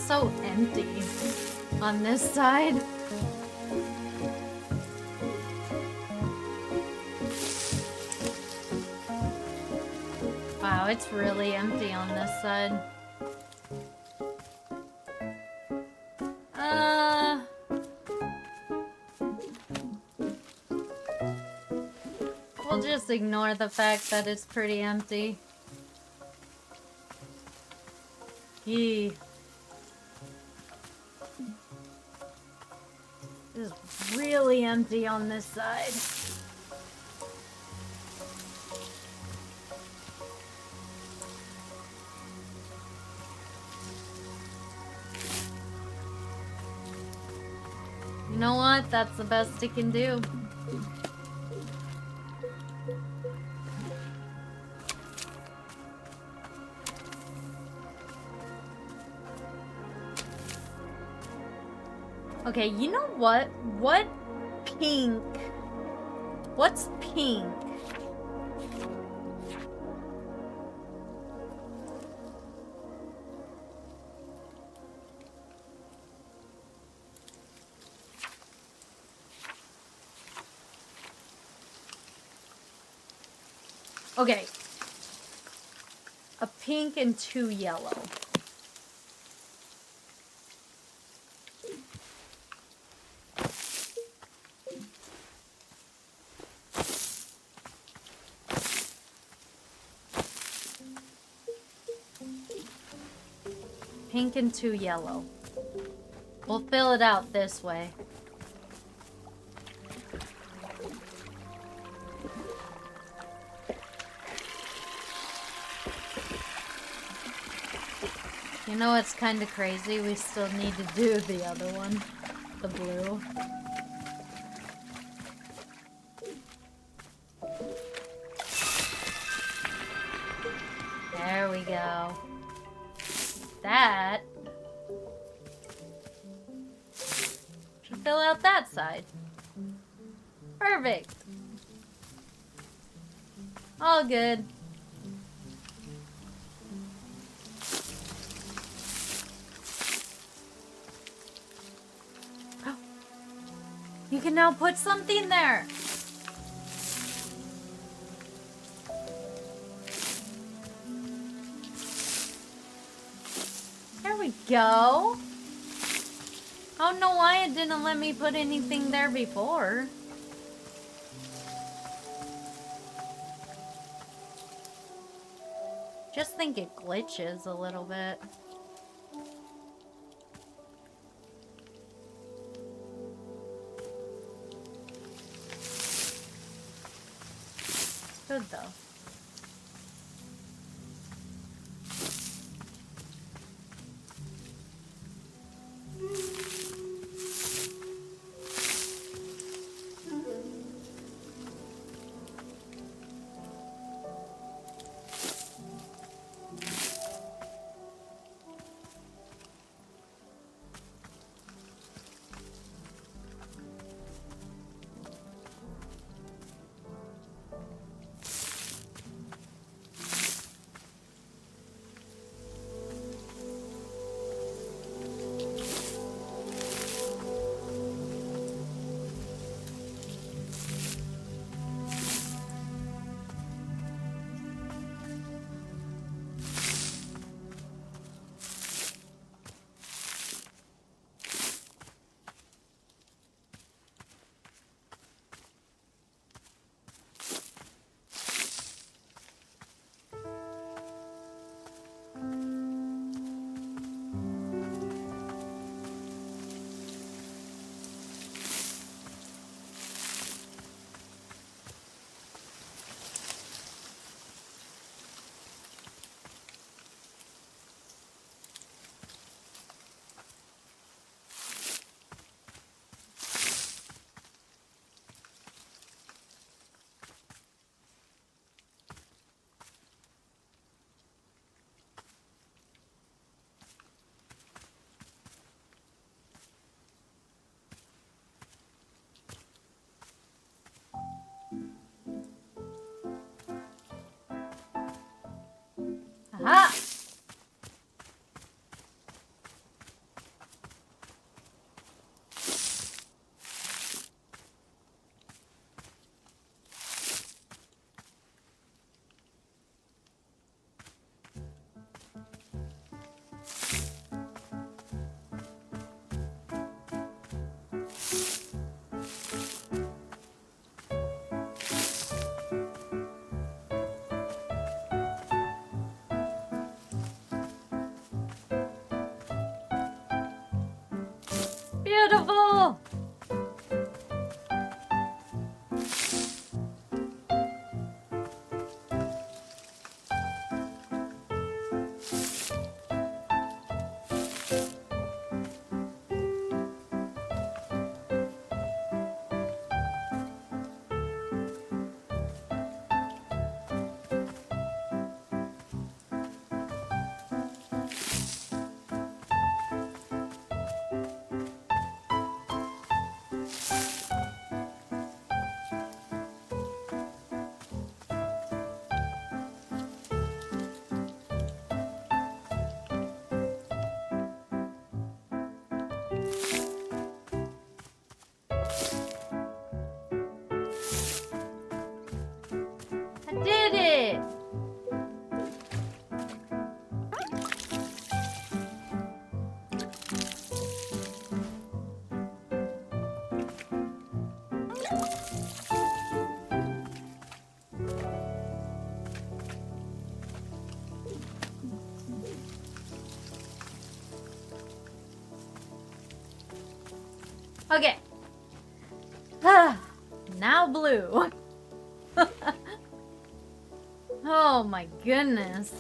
So empty on this side. Wow, it's really empty on this side. We'll just ignore the fact that it's pretty empty. Yee. It's really empty on this side. You know what? That's the best it can do. Okay, you know what? What pink? What's pink? Okay. A pink and 2 yellow. Pink and 2 yellow. We'll fill it out this way. You know what's kind of crazy? We still need to do the other one. The blue. There we go. That should fill out that side. Perfect. All good. can now put something there. There we go. I don't know why it didn't let me put anything there before. Just think it glitches a little bit. Good though. Aha! Beautiful! I did it! Okay. Now blue. Oh my goodness.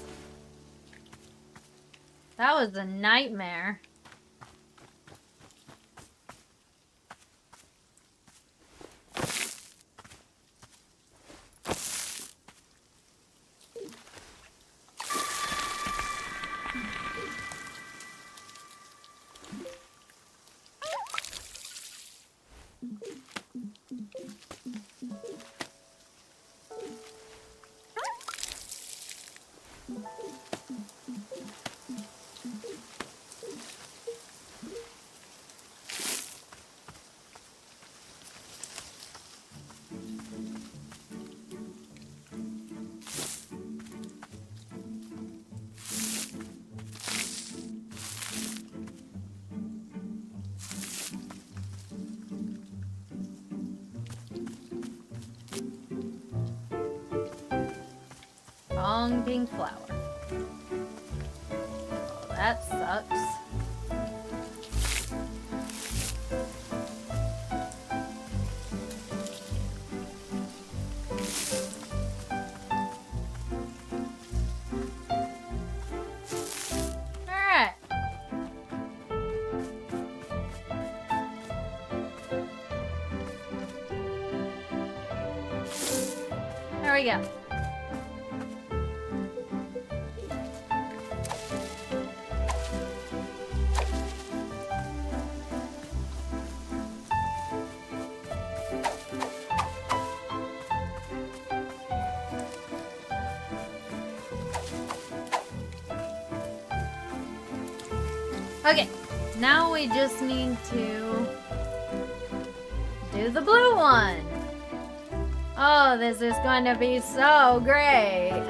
That was a nightmare. wrong pink flower. Oh, that sucks. Alright. There we go. Okay, now we just need to do the blue one. Oh, this is going to be so great.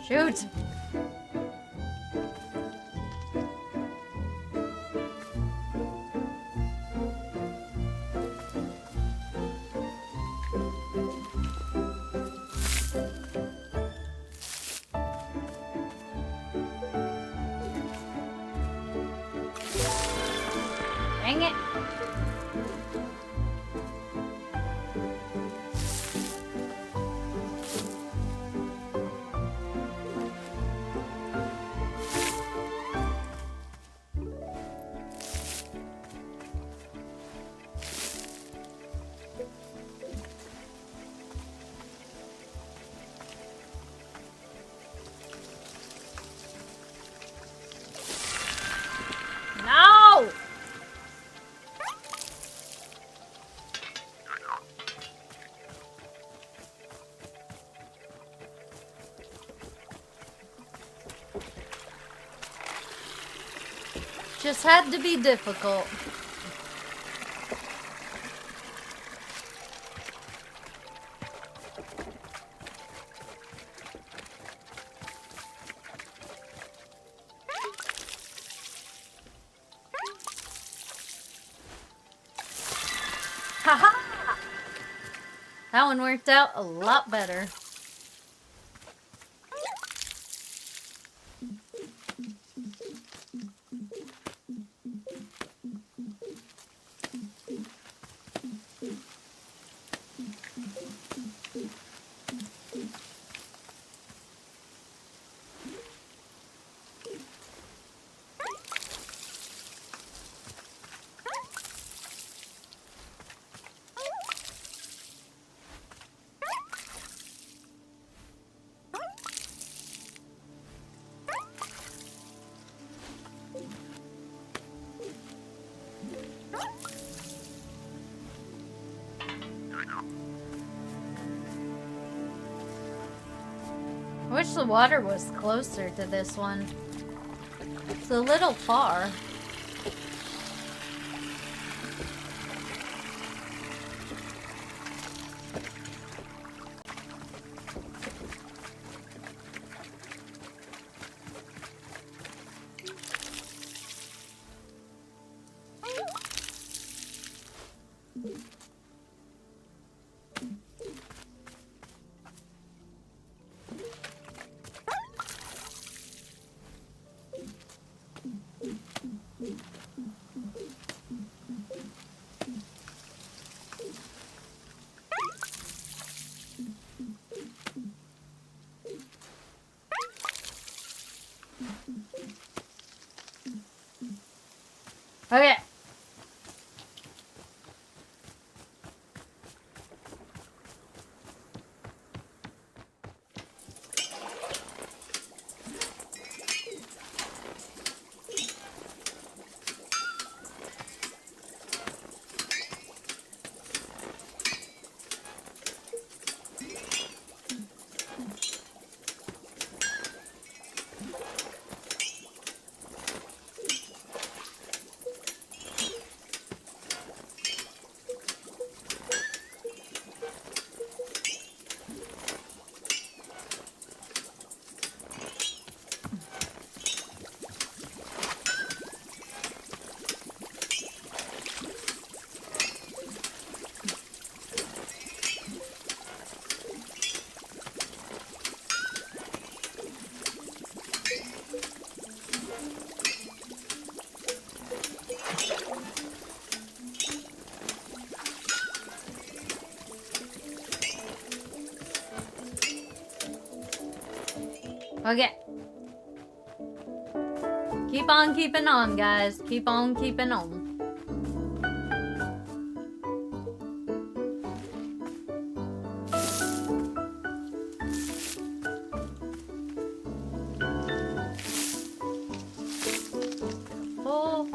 Shoot! Dang it! No! Just had to be difficult. Haha! That one worked out a lot better. I wish the water was closer to this one. It's a little far. Okay. Okay. Keep on keeping on, guys. Keep on keeping on. Oh.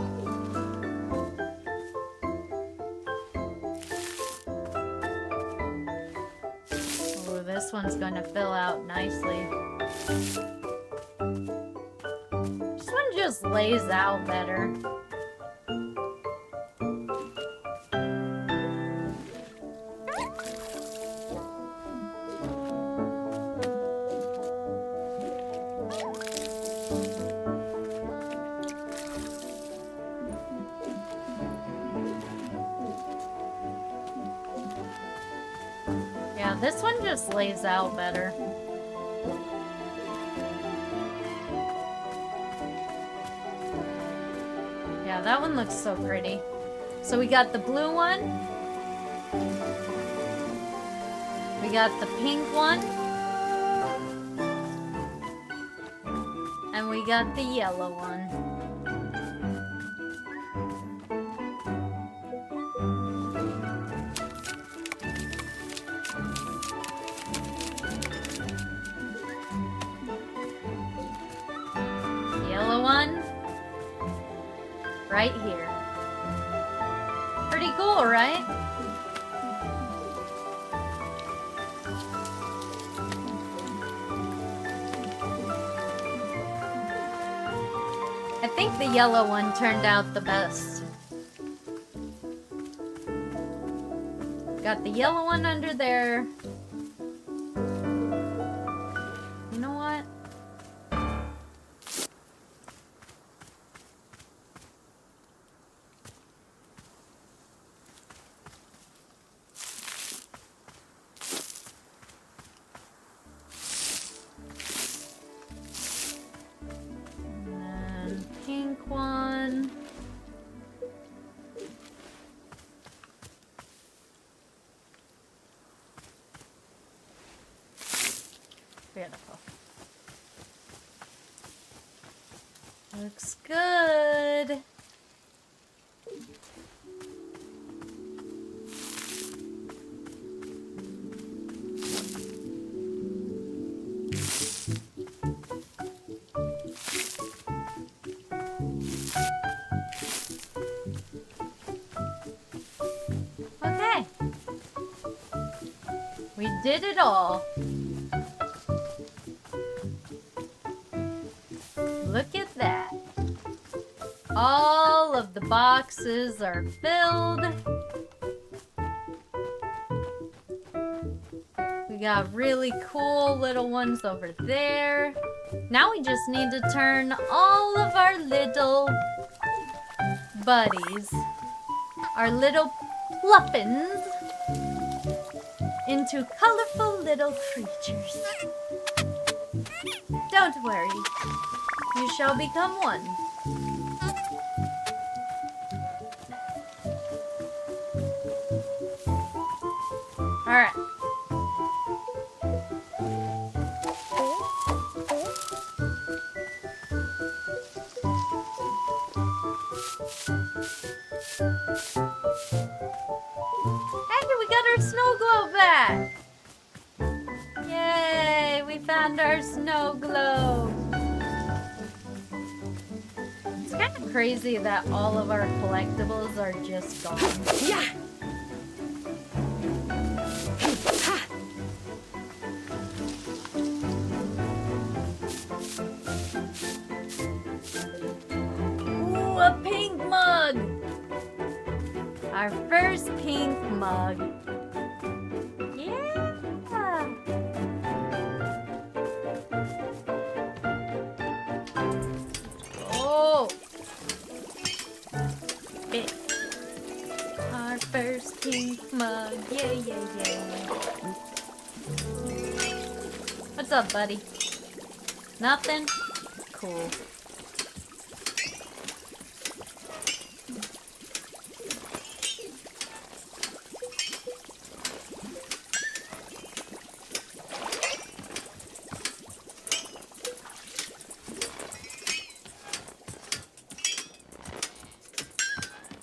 Oh, this one's gonna fill out nicely. This one just lays out better. Yeah, this one just lays out better. Yeah, that one looks so pretty. So we got the blue one. We got the pink one. And we got the yellow one. Yellow one. Right here. Pretty cool, right? I think the yellow one turned out the best. Got the yellow one under there. You know what? Pink one. Beautiful. Looks good. Okay. We did it all. All of the boxes are filled. We got really cool little ones over there. Now we just need to turn all of our little buddies, our little pluffins, into colorful little creatures. Don't worry, you shall become one. Alright. Hey, we got our snow globe back! Yay, we found our snow globe. It's kind of crazy that all of our collectibles are just gone. Yeah. Ooh, a pink mug! Our first pink mug. Yeah! Oh! Big. Our first pink mug. Yeah, yeah, yeah. What's up, buddy? Nothing? Cool.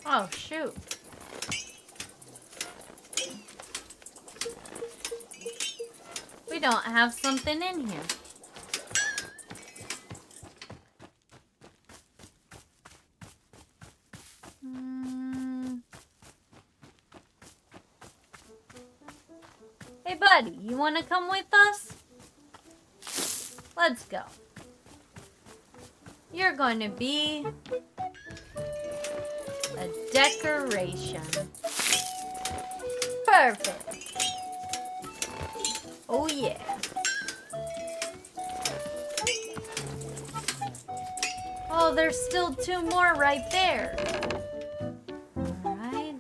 Oh, shoot. We don't have something in here. Hey, buddy, you want to come with us? Let's go. You're going to be a decoration. Perfect. Oh, yeah. Oh, there's still two more right there. All right.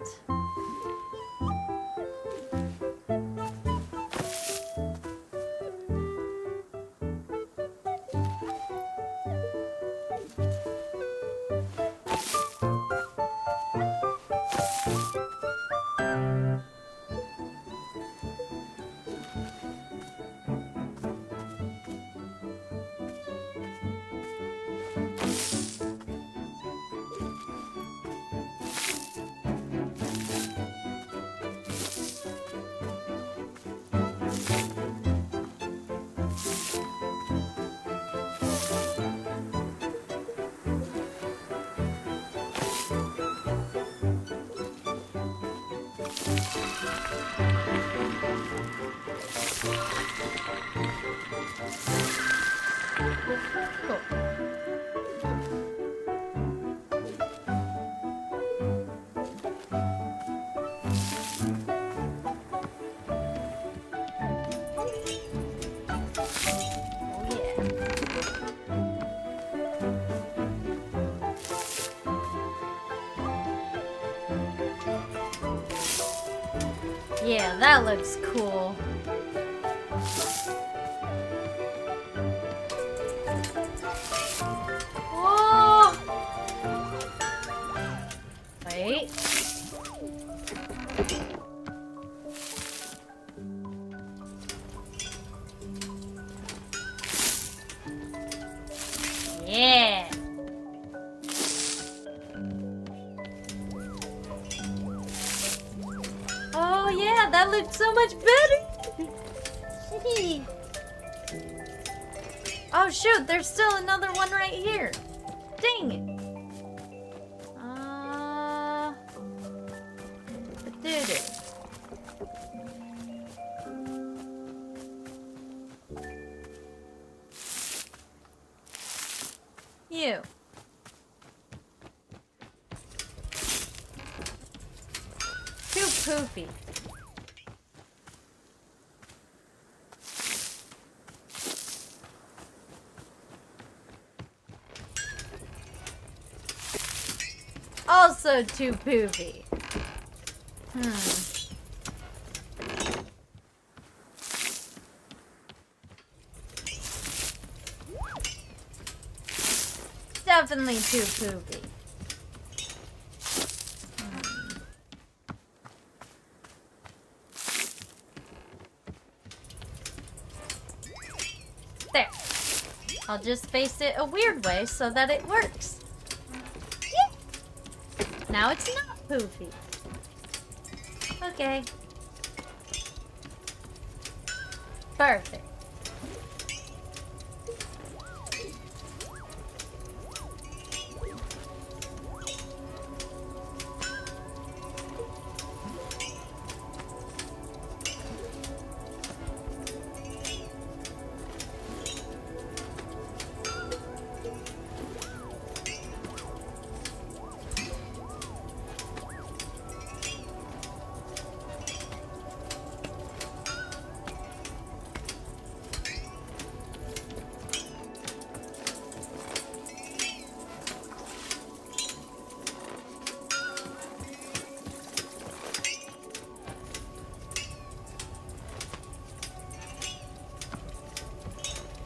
Cool. Oh, yeah. Yeah, that looks cool. Whoa! Wait. Yeah. Oh yeah, that looks so much better. Oh shoot, there's still another one right here. Dang it. Did it? You. poofy. Also too poofy. Definitely too poofy. There. I'll just face it a weird way so that it works. Yeah. Now it's not poofy. Okay. Perfect.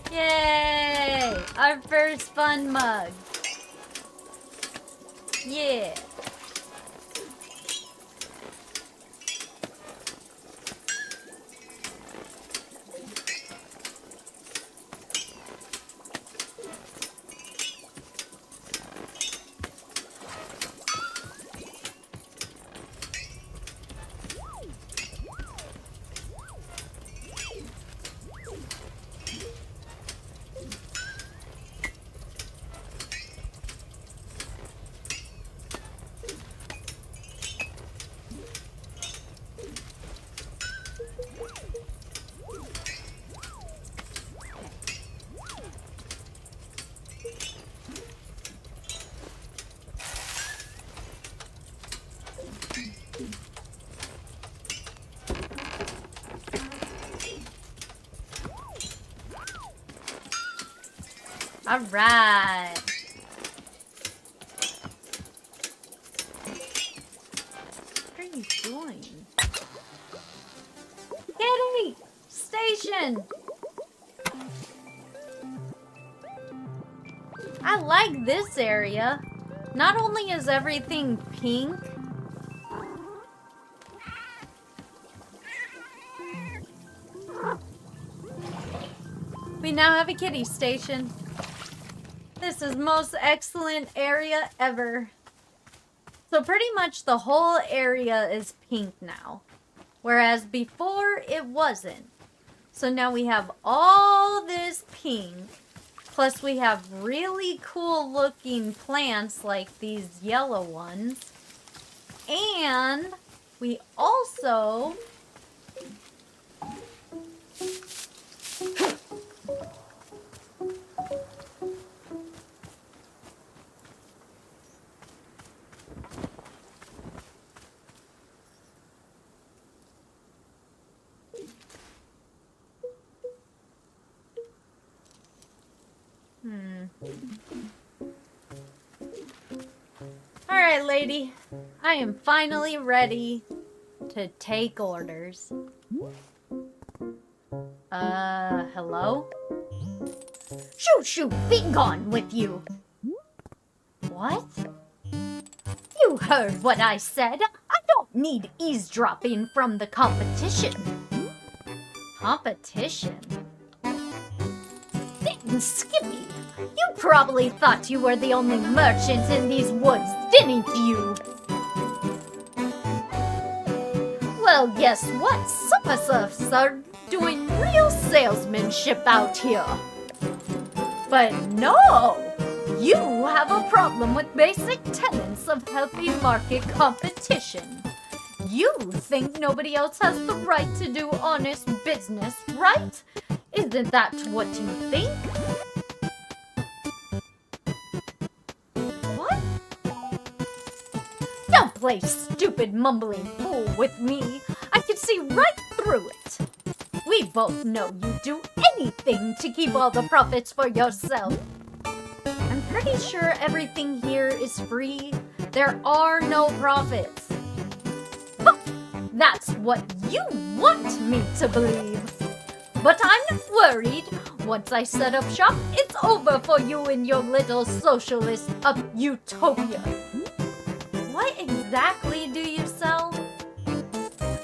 Yay! Our first fun mug. Yeah. All right. What are you doing? Kitty! Station! I like this area. Not only is everything pink, we now have a kitty station. This is most excellent area ever. So pretty much the whole area is pink now. Whereas before it wasn't. So now we have all this pink. Plus we have really cool looking plants like these yellow ones. And we also... Alright, lady. I am finally ready to take orders. Hello? Shoo shoo, be gone with you! What? You heard what I said. I don't need eavesdropping from the competition. Competition? Dang, Skippy, you probably thought you were the only merchant in these woods, didn't you? Well, guess what? Some of us are doing real salesmanship out here. But no! You have a problem with basic tenets of healthy market competition. You think nobody else has the right to do honest business, right? Isn't that what you think? What? Don't play stupid mumbling fool with me. I can see right through it. We both know you do anything to keep all the profits for yourself. I'm pretty sure everything here is free. There are no profits. Huh, that's what you want me to believe. But I'm not worried. Once I set up shop, it's over for you and your little socialist utopia. What exactly do you sell?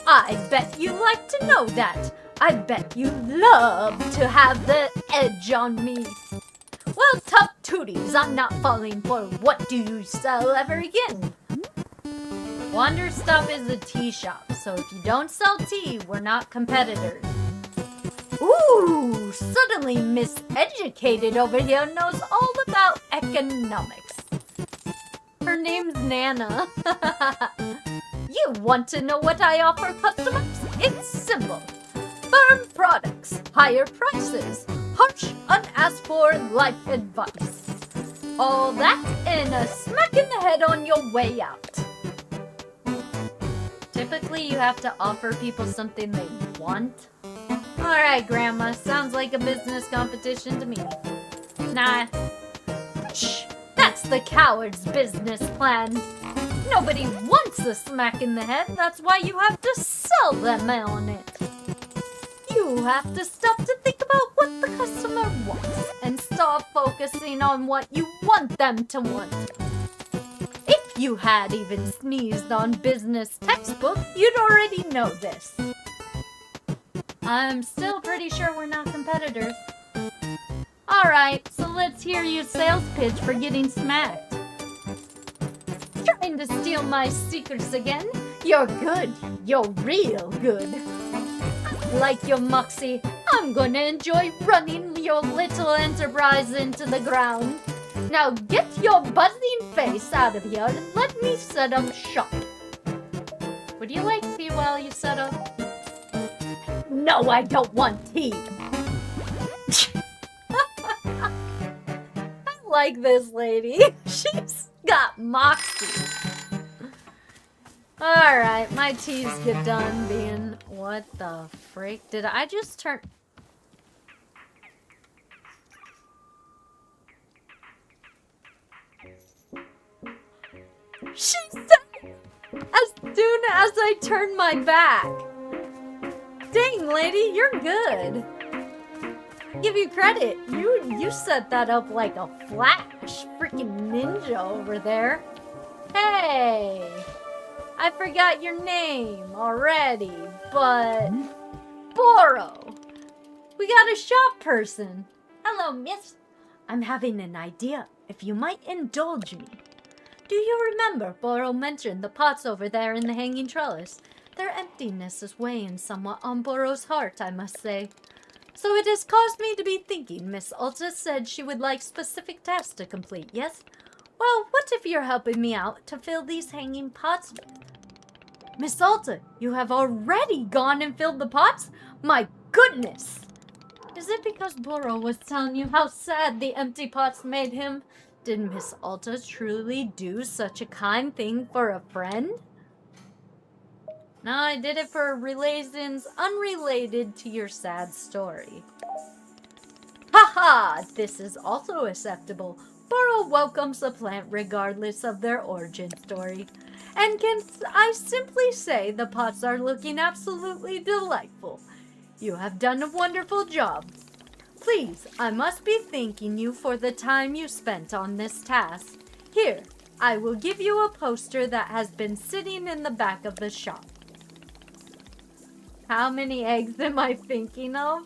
I bet you like to know that. I bet you love to have the edge on me. Well, tough tooties, I'm not falling for what do you sell ever again. Wanderstop is a tea shop, so if you don't sell tea, we're not competitors. Ooh, suddenly miseducated over here knows all about economics. Her name's Nana. You want to know what I offer customers? It's simple. Firm products, higher prices, harsh, unasked for life advice. All that and a smack in the head on your way out. Typically, you have to offer people something they want. Alright, Grandma, sounds like a business competition to me. Nah. Shh, that's the coward's business plan. Nobody wants a smack in the head, that's why you have to sell them on it. You have to stop to think about what the customer wants and start focusing on what you want them to want. If you had even sneezed on business textbook, you'd already know this. I'm still pretty sure we're not competitors. Alright, so let's hear your sales pitch for getting smacked. Trying to steal my secrets again? You're good. You're real good. Like your moxie, I'm gonna enjoy running your little enterprise into the ground. Now get your buzzing face out of here and let me set up shop. Would you like tea while you set up? No, I don't want tea. I like this lady. She's got moxie. Alright, my teas get done being... What the freak? Did I just turn... She said as soon as I turned my back. Dang, lady, you're good. Give you credit. You set that up like a flash. Freaking ninja over there. Hey, I forgot your name already, but... Boro. We got a shop person. Hello, miss. I'm having an idea, if you might indulge me. Do you remember Boro mentioned the pots over there in the hanging trellis? Their emptiness is weighing somewhat on Boro's heart, I must say. So it has caused me to be thinking. Miss Alta said she would like specific tasks to complete, yes? Well, what if you're helping me out to fill these hanging pots with? Miss Alta, you have already gone and filled the pots? My goodness! Is it because Boro was telling you how sad the empty pots made him? Did Miss Alta truly do such a kind thing for a friend? No, I did it for reasons unrelated to your sad story. Haha! This is also acceptable. Boro welcomes a plant regardless of their origin story. And can I simply say the pots are looking absolutely delightful. You have done a wonderful job. Please, I must be thanking you for the time you spent on this task. Here, I will give you a poster that has been sitting in the back of the shop. How many eggs am I thinking of?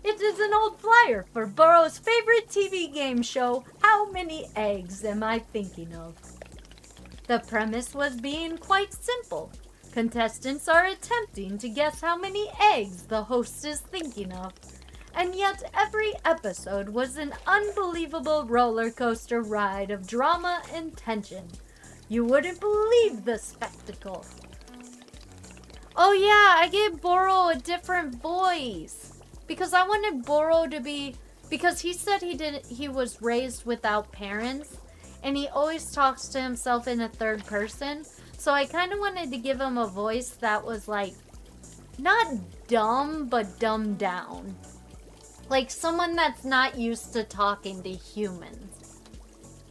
It is an old flyer for Boro's favorite TV game show, How Many Eggs Am I Thinking Of? The premise was being quite simple. Contestants are attempting to guess how many eggs the host is thinking of. And yet every episode was an unbelievable roller coaster ride of drama and tension. You wouldn't believe the spectacle. Oh yeah, I gave Boro a different voice. Because I wanted Boro to be... Because he said he was raised without parents. And he always talks to himself in a third person. So I kind of wanted to give him a voice that was like, not dumb, but dumbed down. Like someone that's not used to talking to humans.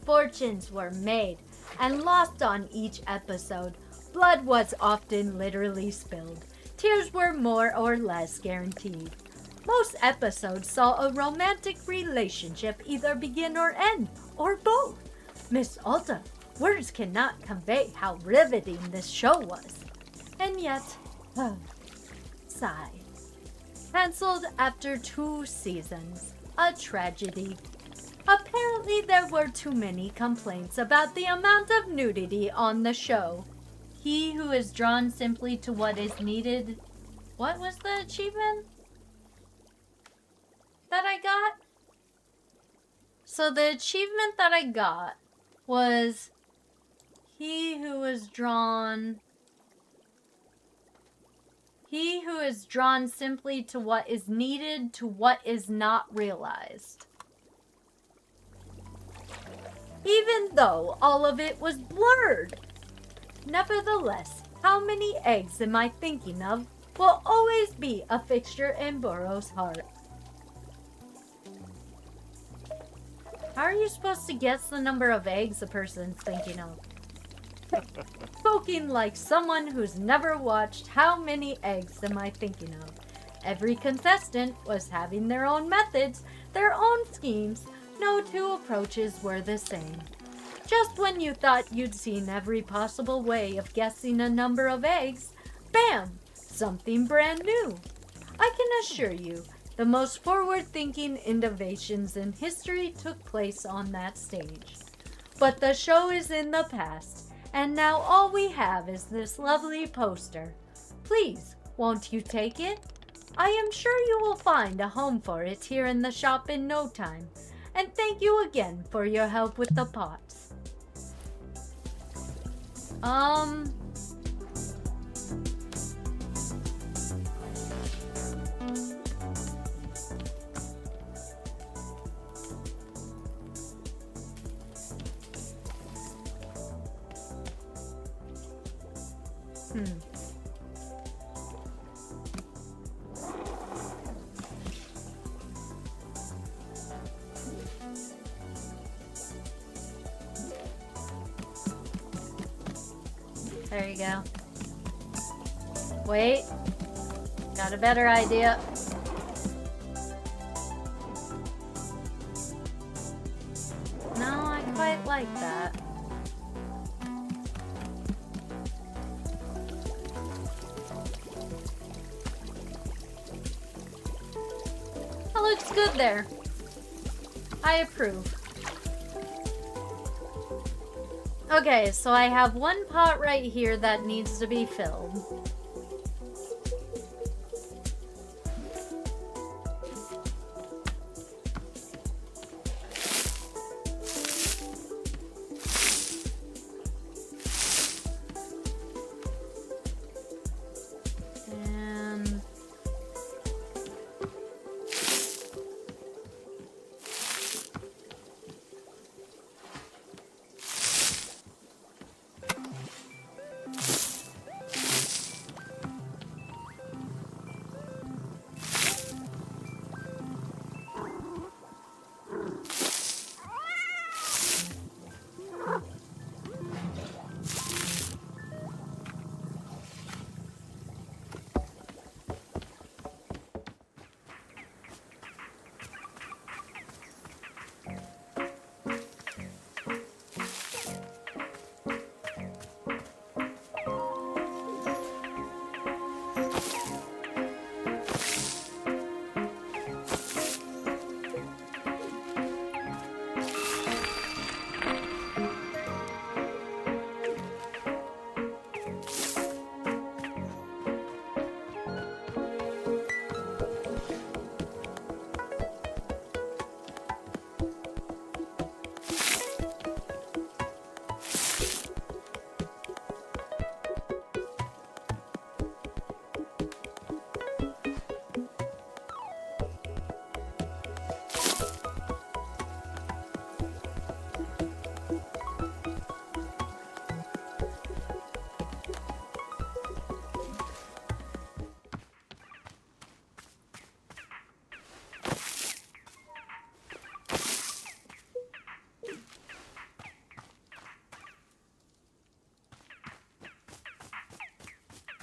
Fortunes were made and lost on each episode. Blood was often literally spilled. Tears were more or less guaranteed. Most episodes saw a romantic relationship either begin or end, or both. Miss Alta, words cannot convey how riveting this show was. And yet, sigh. Cancelled after 2 seasons. A tragedy. Apparently there were too many complaints about the amount of nudity on the show. He who is drawn simply to what is needed. What was the achievement that I got? So the achievement that I got was he who is drawn simply to what is needed to what is not realized. Even though all of it was blurred. Nevertheless, how many eggs am I thinking of will always be a fixture in Burrow's heart. How are you supposed to guess the number of eggs a person's thinking of? Spoken like someone who's never watched How Many Eggs Am I Thinking Of? Every contestant was having their own methods, their own schemes. No 2 approaches were the same. Just when you thought you'd seen every possible way of guessing a number of eggs, bam! Something brand new. I can assure you, the most forward-thinking innovations in history took place on that stage. But the show is in the past, and now all we have is this lovely poster. Please, won't you take it? I am sure you will find a home for it here in the shop in no time. And thank you again for your help with the pots. There you go. Wait. Got a better idea. No, I quite like that. That looks good there. I approve. Okay, so I have one pot right here that needs to be filled. And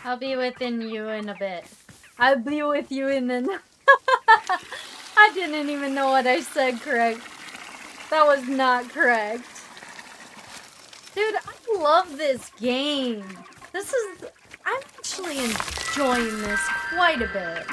I'll be within you in a bit. I'll be with you in an... I didn't even know what I said correct. That was not correct. Dude, I love this game. I'm actually enjoying this quite a bit.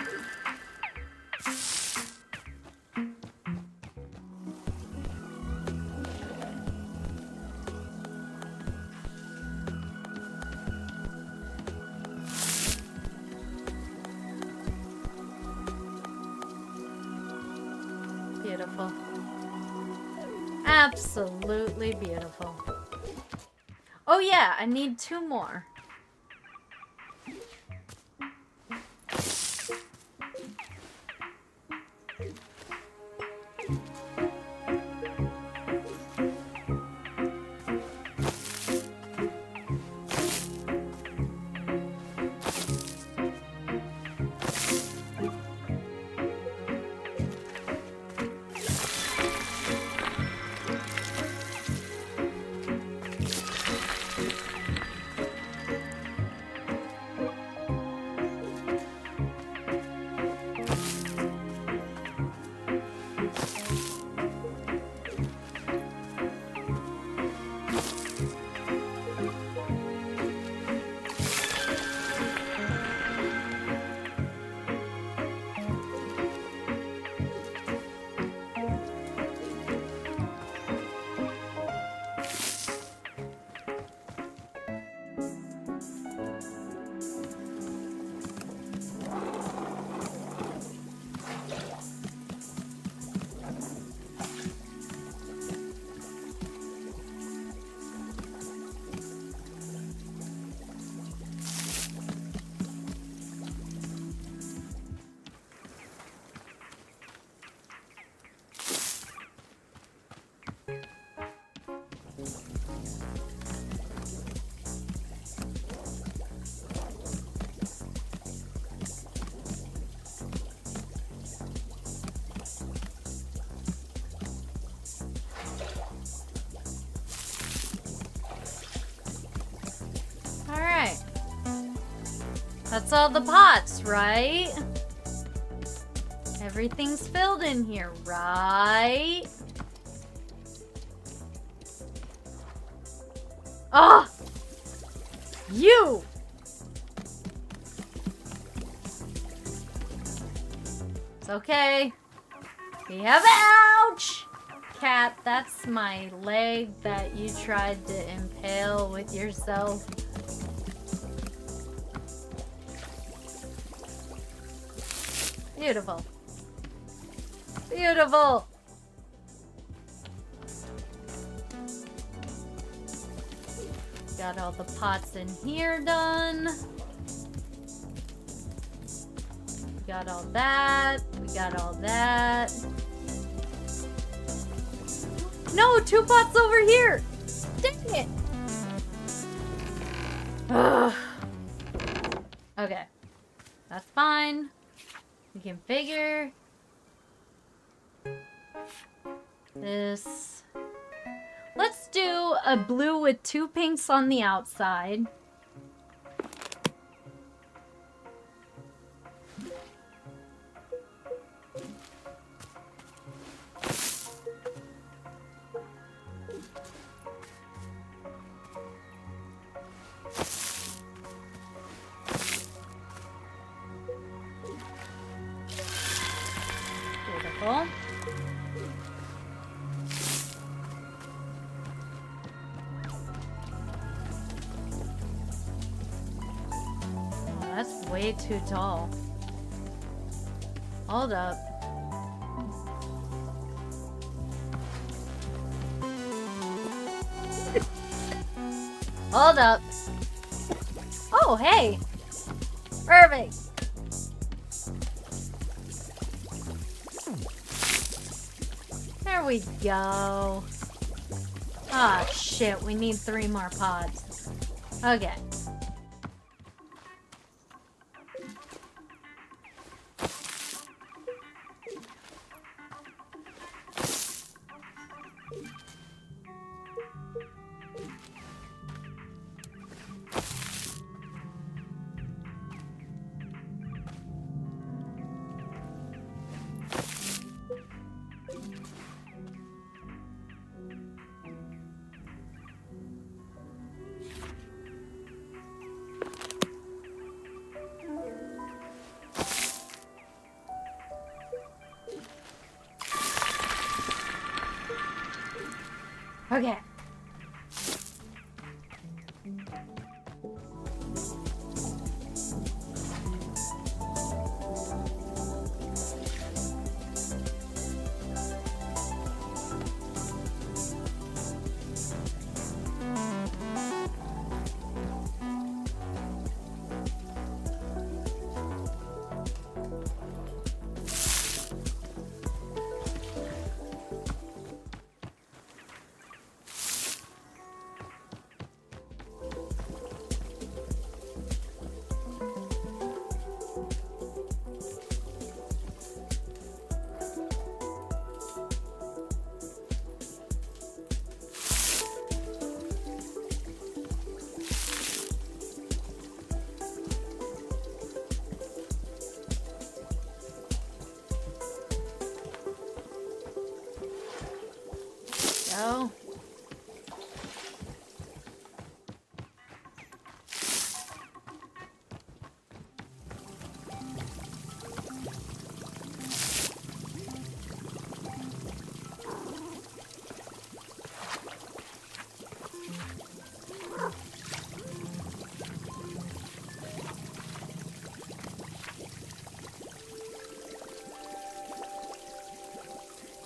Beautiful. Absolutely beautiful. Oh yeah, I need 2 more. That's all the pots, right? Everything's filled in here, right? Oh! You! It's okay. We have ouch! Cat, that's my leg that you tried to impale with yourself. Beautiful. Beautiful. Got all the pots in here done. We got all that. We got all that. No, 2 pots over here. Dang it. Ugh. Okay. That's fine. We can figure this. Let's do a blue with 2 pinks on the outside. Beautiful. Oh, that's way too tall. Hold up. Hold up. Oh, hey. Perfect. There we go. Ah, shit. We need 3 more pods. Okay. Okay. Go.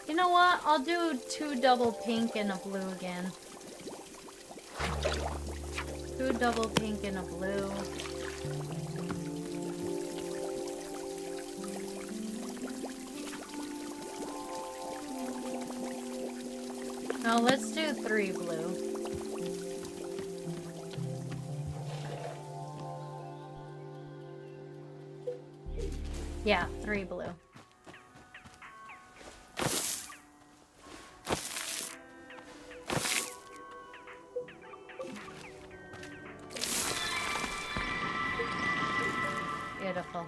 You know what? I'll do 2 double pink and a blue again. 2 double pink and a blue. No, let's do 3 blue. Yeah, 3 blue. Beautiful.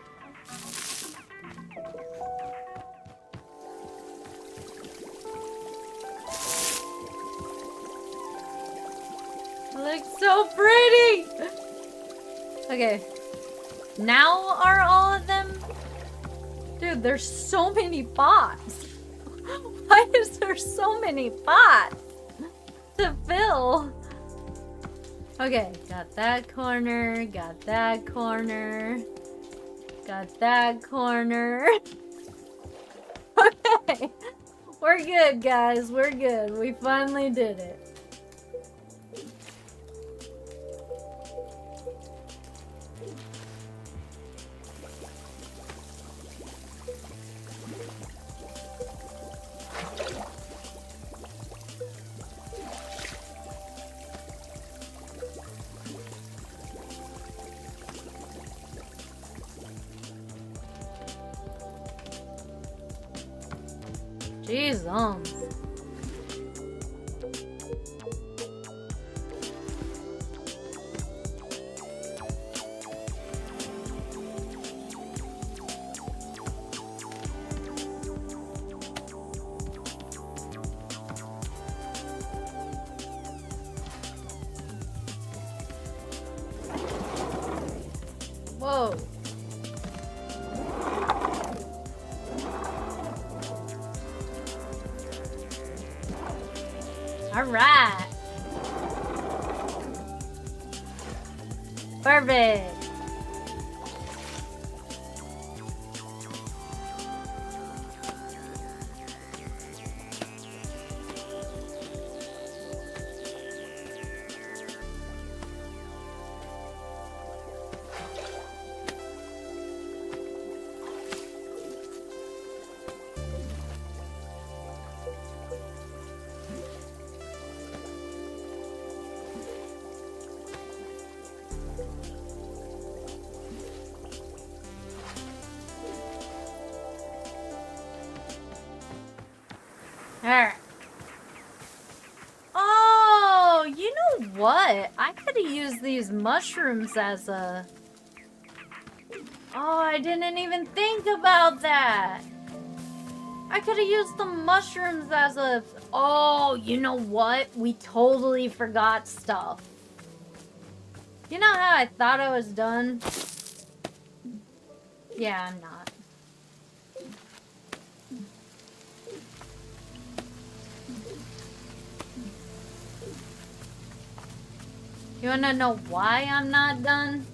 It looks so pretty! Okay. Now are all of them... Dude, there's so many pots. Why is there so many pots to fill? Okay, got that corner, got that corner, got that corner. Okay, we're good, guys. We're good. We finally did it. Jeez, Whoa. All right. Perfect. Alright. Oh, you know what? I could have used these mushrooms as a... Oh, I didn't even think about that. I could have used the mushrooms as a... Oh, you know what? We totally forgot stuff. You know how I thought I was done? Yeah, I'm not. You wanna know why I'm not done?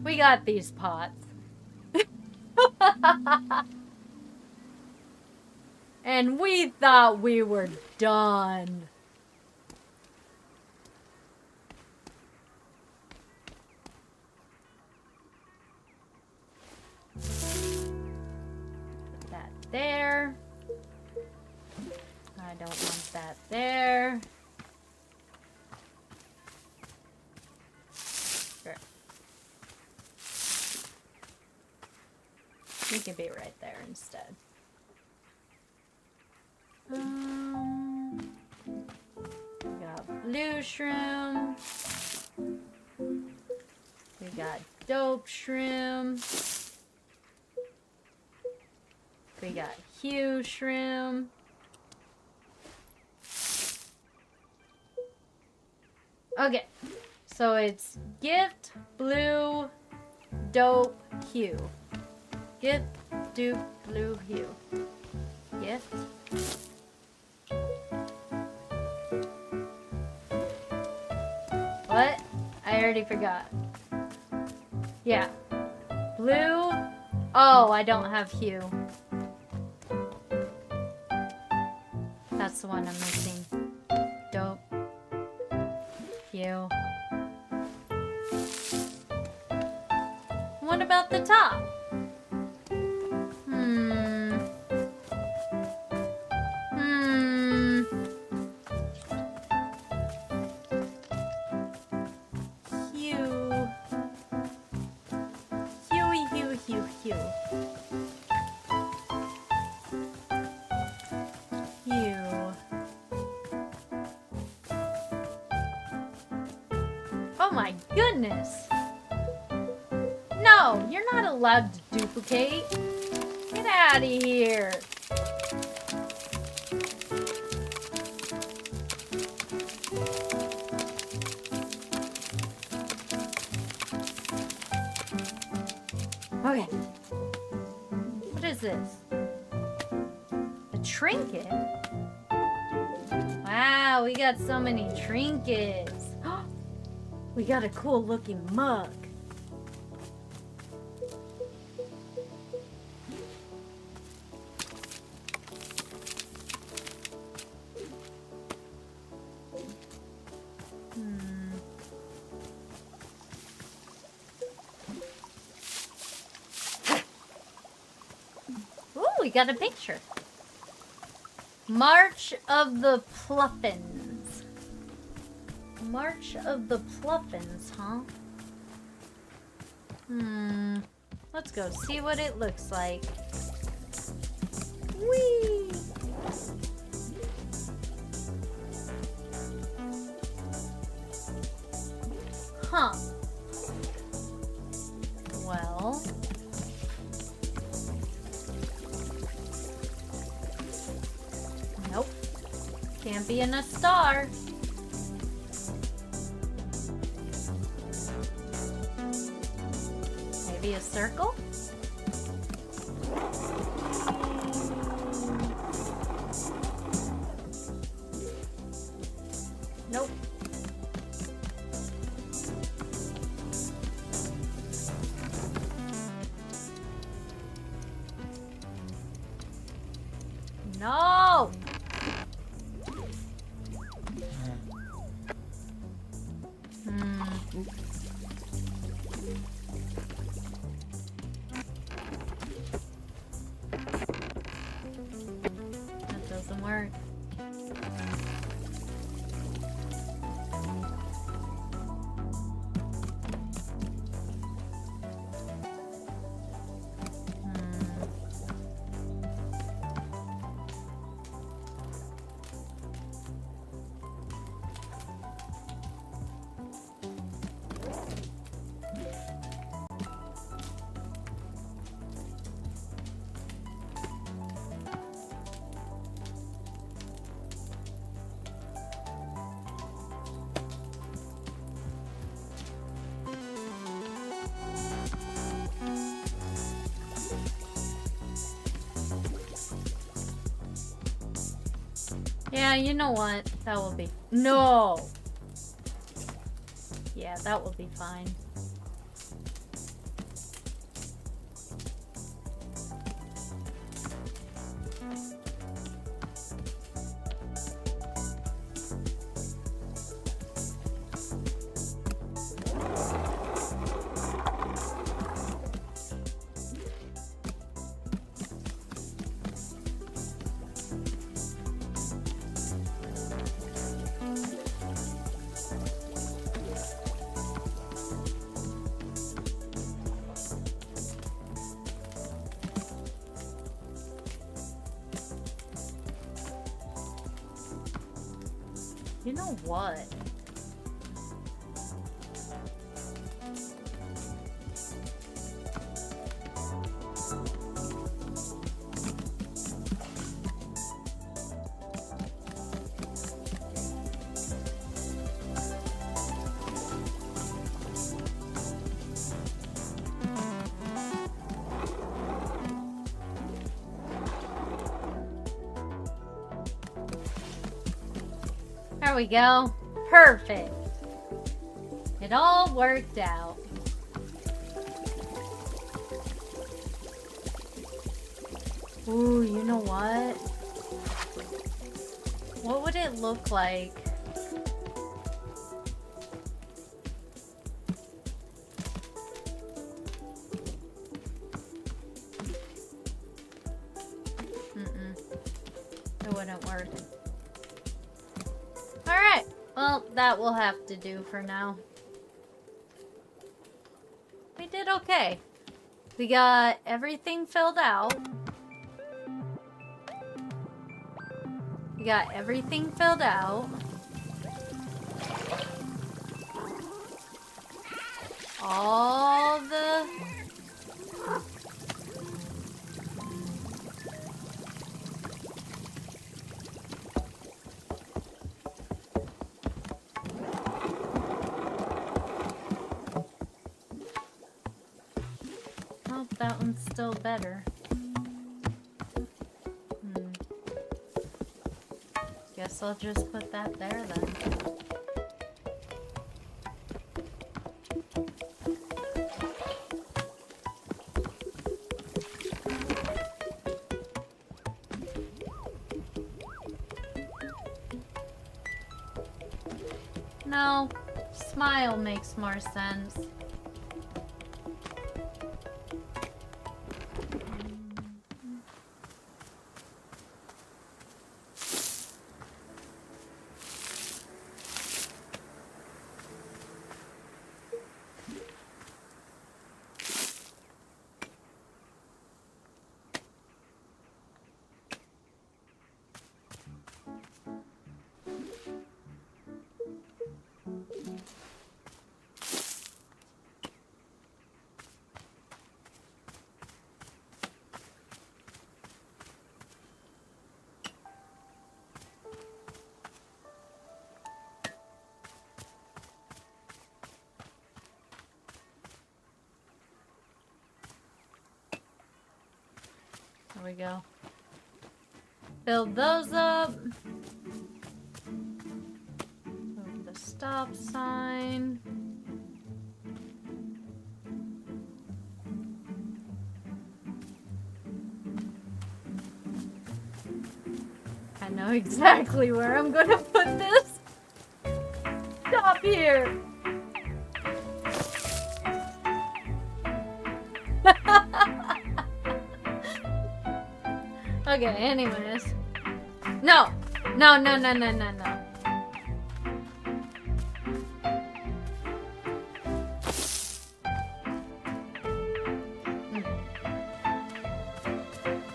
We got these pots. And we thought we were done. Put that there. I don't want that there. Sure. You can be right there instead. We got blue shroom. We got dope shroom. We got hue shroom. Okay, so it's gift, blue, dope, hue. Gift, dupe, blue, hue. Gift. What? I already forgot. Yeah. Blue. Oh, I don't have hue. That's the one I'm missing. Dope. Hue. What about the top? Hue. Huey, hue, hue, hue. Hue. Oh my goodness! No, you're not allowed to duplicate. Get out of here. Okay. What is this? A trinket? Wow, we got so many trinkets. We got a cool looking mug. Ooh, we got a picture. March of the Pluffins. March of the Pluffins, huh? Let's go see what it looks like. Whee! Huh. Well. Nope. Can't be in a star. Maybe a circle? Nope. No! That doesn't work. Yeah, you know what? That will be... No! Yeah, that will be fine. You know what? There we go. Perfect. It all worked out. Ooh, you know what? What would it look like? It wouldn't work. Alright, well, that will have to do for now. We did okay. We got everything filled out. We got everything filled out. All the... Oh, that one's still better. Guess I'll just put that there then. No, smile makes more sense. There we go. Build those up. Move the stop sign. I know exactly where I'm gonna put this. Stop here. Okay, anyways. No! No, no, no, no, no, no.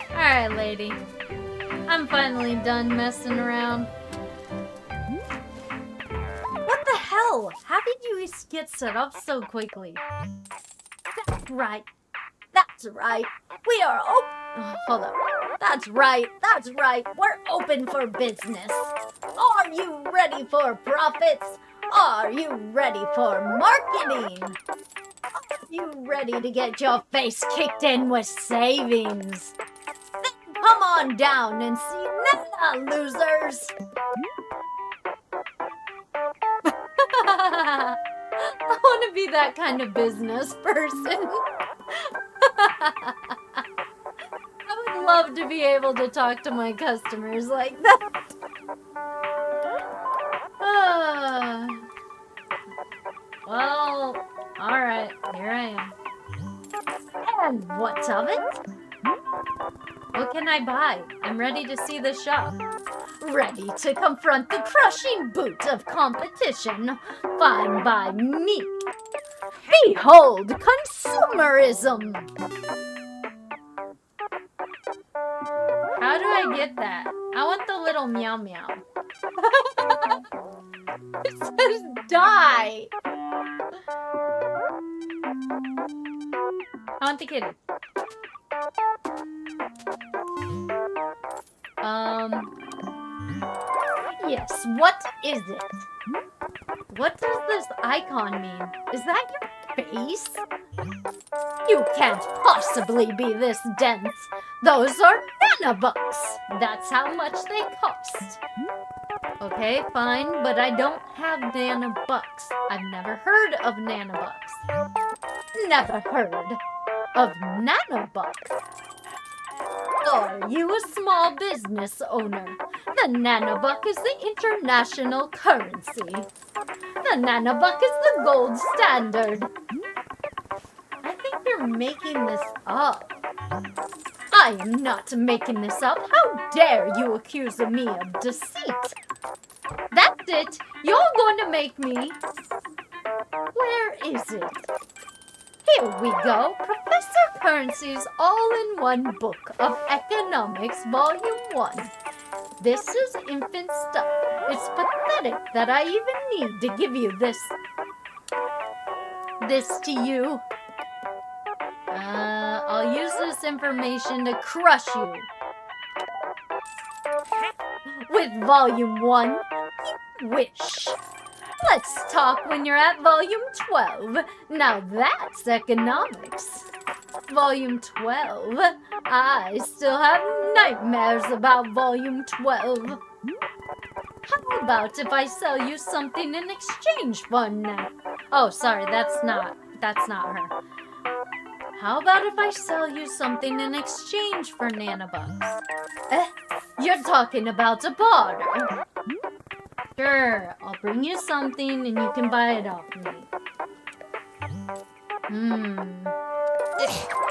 Alright, lady. I'm finally done messing around. What the hell? How did you get set up so quickly? That's right. That's right. We are open. Oh, hold up. That's right. That's right. We're open for business. Are you ready for profits? Are you ready for marketing? Are you ready to get your face kicked in with savings? Then come on down and see Nana, losers. want to be that kind of business person. I would love to be able to talk to my customers like that. Well, alright, here I am. And what of it? What can I buy? I'm ready to see the shop. Ready to confront the crushing boot of competition. Fine by me. Behold, consumerism! How do I get that? I want the little meow meow. It says die! I want the kitty. Yes, what is it? What does this icon mean? Is that your face? You can't possibly be this dense. Those are nanobucks. That's how much they cost. Okay, fine, but I don't have nanobucks. I've never heard of nanobucks. Never heard of nanobuck. Are you a small business owner? The nanobuck is the international currency. The nanobuck is the gold standard. I think you're making this up. I am not making this up. How dare you accuse me of deceit? That's it. You're going to make me. Where is it? Here we go. Professor Currency's all-in-one book of economics, volume 1. This is infant stuff. It's pathetic that I even need to give you this to you. I'll use this information to crush you. With volume 1, you wish. Let's talk when you're at volume 12. Now that's economics. Volume 12. I still have nightmares about volume 12. How about if I sell you something in exchange for now? Oh, sorry, that's not her. How about if I sell you something in exchange for nanobucks? You're talking about a barter. Sure, I'll bring you something and you can buy it off me.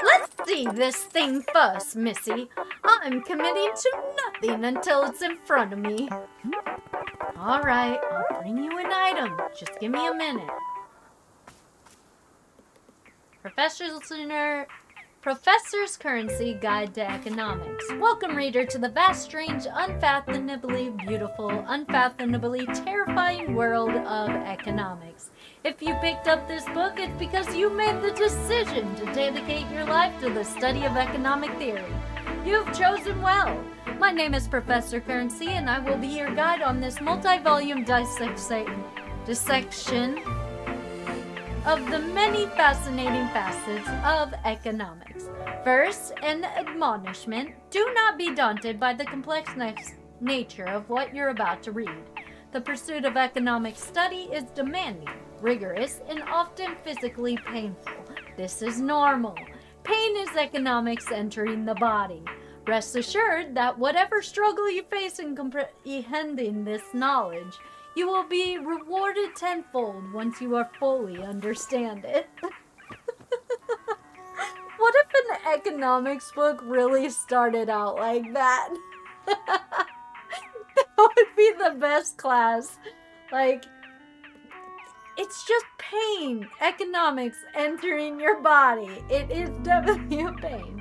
Let's see this thing first, Missy. I'm committing to nothing until it's in front of me. Alright, I'll bring you an item. Just give me a minute. Professor's Currency Guide to Economics. Welcome, reader, to the vast, strange, unfathomably beautiful, unfathomably terrifying world of economics. If you picked up this book, it's because you made the decision to dedicate your life to the study of economic theory. You've chosen well. My name is Professor Currency, and I will be your guide on this multi-volume dissection of the many fascinating facets of economics. First, an admonishment: do not be daunted by the complex nature of what you're about to read. The pursuit of economic study is demanding, rigorous, and often physically painful. This is normal. Pain is economics entering the body. Rest assured that whatever struggle you face in comprehending this knowledge, you will be rewarded tenfold once you are fully understand it. What if an economics book really started out like that? That would be the best class. Like, it's just pain. Economics entering your body. It is definitely a pain.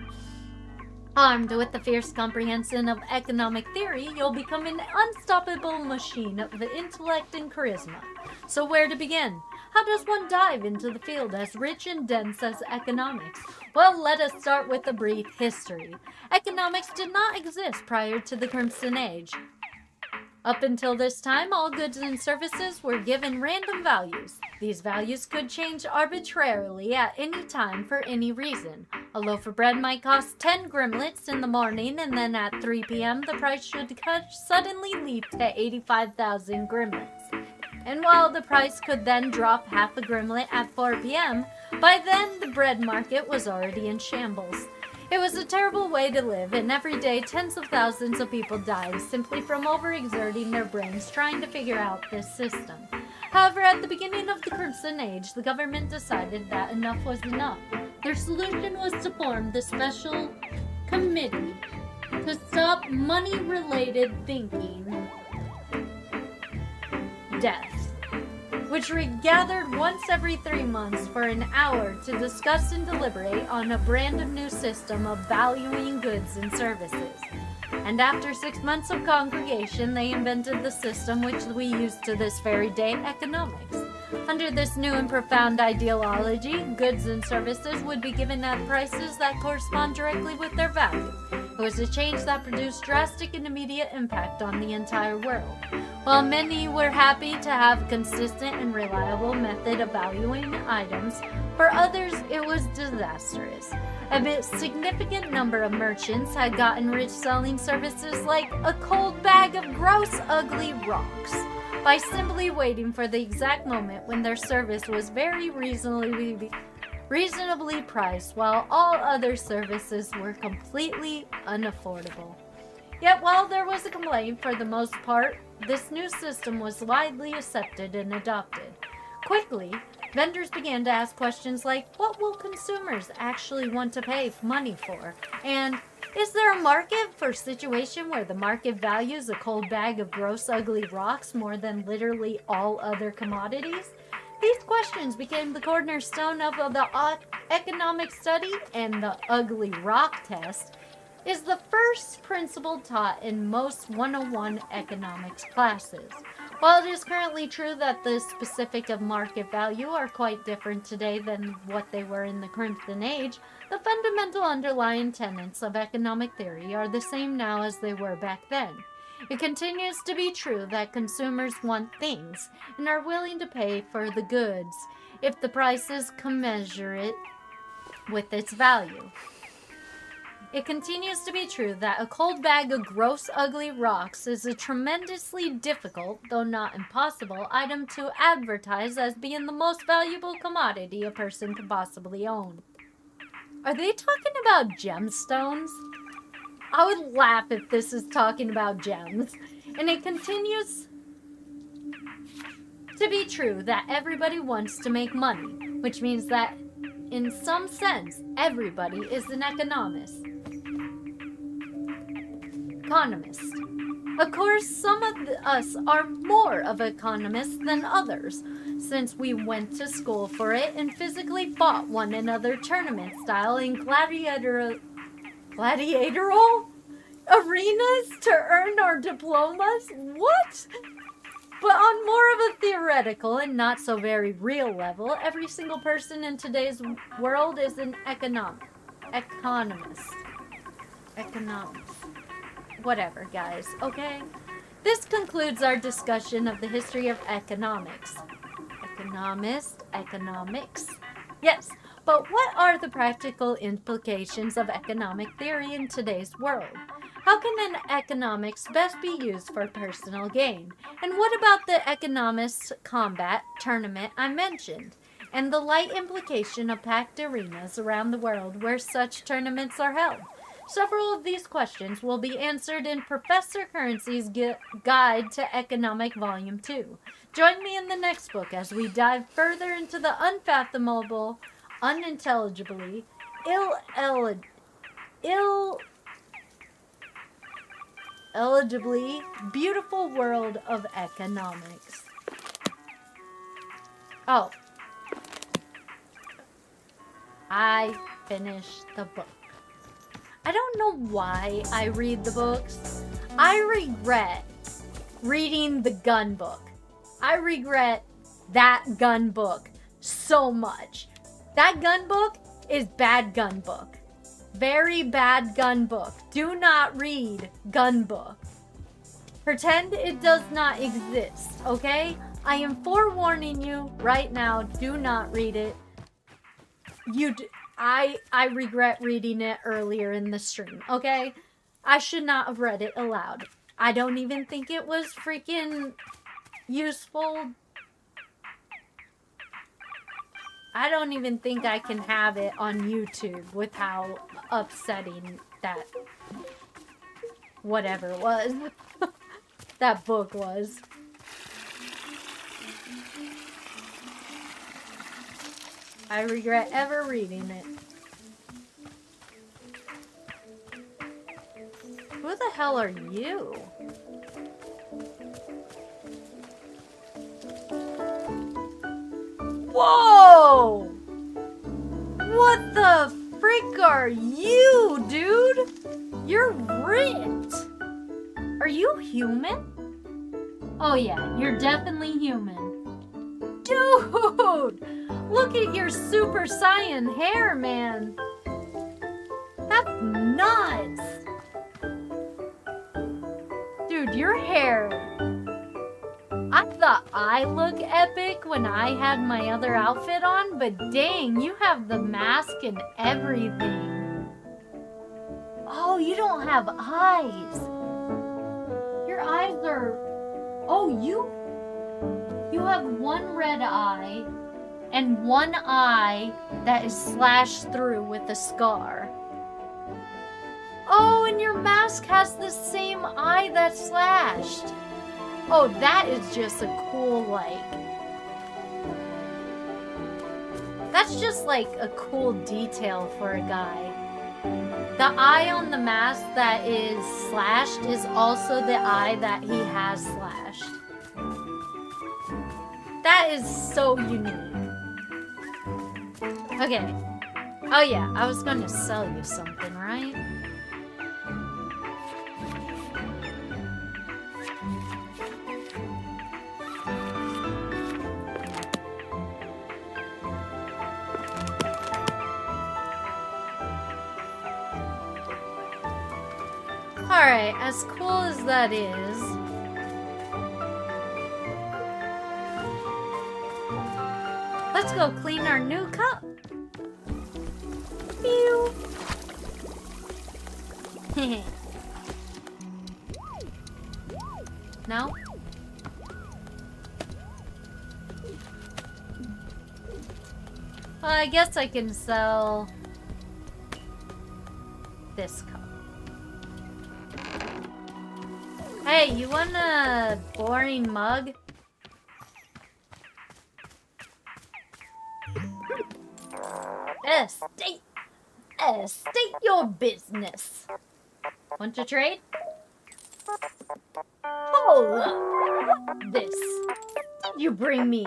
Armed with the fierce comprehension of economic theory, you'll become an unstoppable machine of intellect and charisma. So where to begin? How does one dive into the field as rich and dense as economics? Well, let us start with a brief history. Economics did not exist prior to the Crimson Age. Up until this time, all goods and services were given random values. These values could change arbitrarily at any time for any reason. A loaf of bread might cost 10 grimlets in the morning, and then at 3 p.m. the price should suddenly leap to 85,000 grimlets. And while the price could then drop half a grimlet at 4 p.m., by then the bread market was already in shambles. It was a terrible way to live, and every day tens of thousands of people died simply from overexerting their brains trying to figure out this system. However, at the beginning of the Crimson Age, the government decided that enough was enough. Their solution was to form the Special Committee to stop money-related thinking death, which regathered once every 3 months for an hour to discuss and deliberate on a brand new system of valuing goods and services. And after 6 months of congregation, they invented the system which we use to this very day, economics. Under this new and profound ideology, goods and services would be given at prices that correspond directly with their value. It was a change that produced drastic and immediate impact on the entire world. While many were happy to have a consistent and reliable method of valuing items, for others it was disastrous. A significant number of merchants had gotten rich selling services like a cold bag of gross, ugly rocks by simply waiting for the exact moment when their service was very reasonably priced, while all other services were completely unaffordable. Yet while there was a complaint, for the most part, this new system was widely accepted and adopted. Quickly, vendors began to ask questions like, what will consumers actually want to pay money for? And is there a market for a situation where the market values a cold bag of gross ugly rocks more than literally all other commodities? These questions became the cornerstone of the economic study, and the ugly rock test is the first principle taught in most 101 economics classes. While it is currently true that the specifics of market value are quite different today than what they were in the Crimson Age, the fundamental underlying tenets of economic theory are the same now as they were back then. It continues to be true that consumers want things and are willing to pay for the goods if the prices commensurate with its value. It continues to be true that a cold bag of gross, ugly rocks is a tremendously difficult, though not impossible, item to advertise as being the most valuable commodity a person could possibly own. Are they talking about gemstones? I would laugh if this is talking about gems. And it continues to be true that everybody wants to make money, which means that in some sense, everybody is an economist. Of course, some of us are more of economists than others, since we went to school for it and physically fought one another tournament style in gladiatoral arenas to earn our diplomas? What? But on more of a theoretical and not so very real level, every single person in today's world is an economist. Whatever, guys, okay? This concludes our discussion of the history of economics. Economics. Yes, but what are the practical implications of economic theory in today's world? How can an economics best be used for personal gain? And what about the economists combat tournament I mentioned? And the light implication of packed arenas around the world where such tournaments are held? Several of these questions will be answered in Professor Currency's Guide to Economic Volume 2. Join me in the next book as we dive further into the unfathomable, unintelligibly, eligibly beautiful world of economics. Oh. I finished the book. I don't know why I read the books. I regret reading the gun book. I regret that gun book so much. That gun book is bad gun book. Very bad gun book. Do not read gun book. Pretend it does not exist, okay? I am forewarning you right now. Do not read it. I regret reading it earlier in the stream, okay? I should not have read it aloud. I don't even think it was freaking useful I don't even think I can have it on YouTube with how upsetting that whatever was. That book was. I regret ever reading it. Who the hell are you? Whoa! What the frick are you, dude? You're ripped. Are you human? Oh yeah, you're definitely human. Dude! Look at your Super Saiyan hair, man. That's nuts. Dude, your hair. I thought I looked epic when I had my other outfit on, but dang, you have the mask and everything. Oh, you don't have eyes. Your eyes are... Oh, you have one red eye and one eye that is slashed through with a scar. Oh, and your mask has the same eye that's slashed. Oh, that is just a cool, like... That's just like a cool detail for a guy. The eye on the mask that is slashed is also the eye that he has slashed. That is so unique. Okay. Oh yeah, I was going to sell you something, right? Alright, as cool as that is... Let's go clean our new cup. Pew. No? Well, I guess I can sell this cup. Hey, you want a boring mug? State your business. Want to trade? Hold up. This. You bring me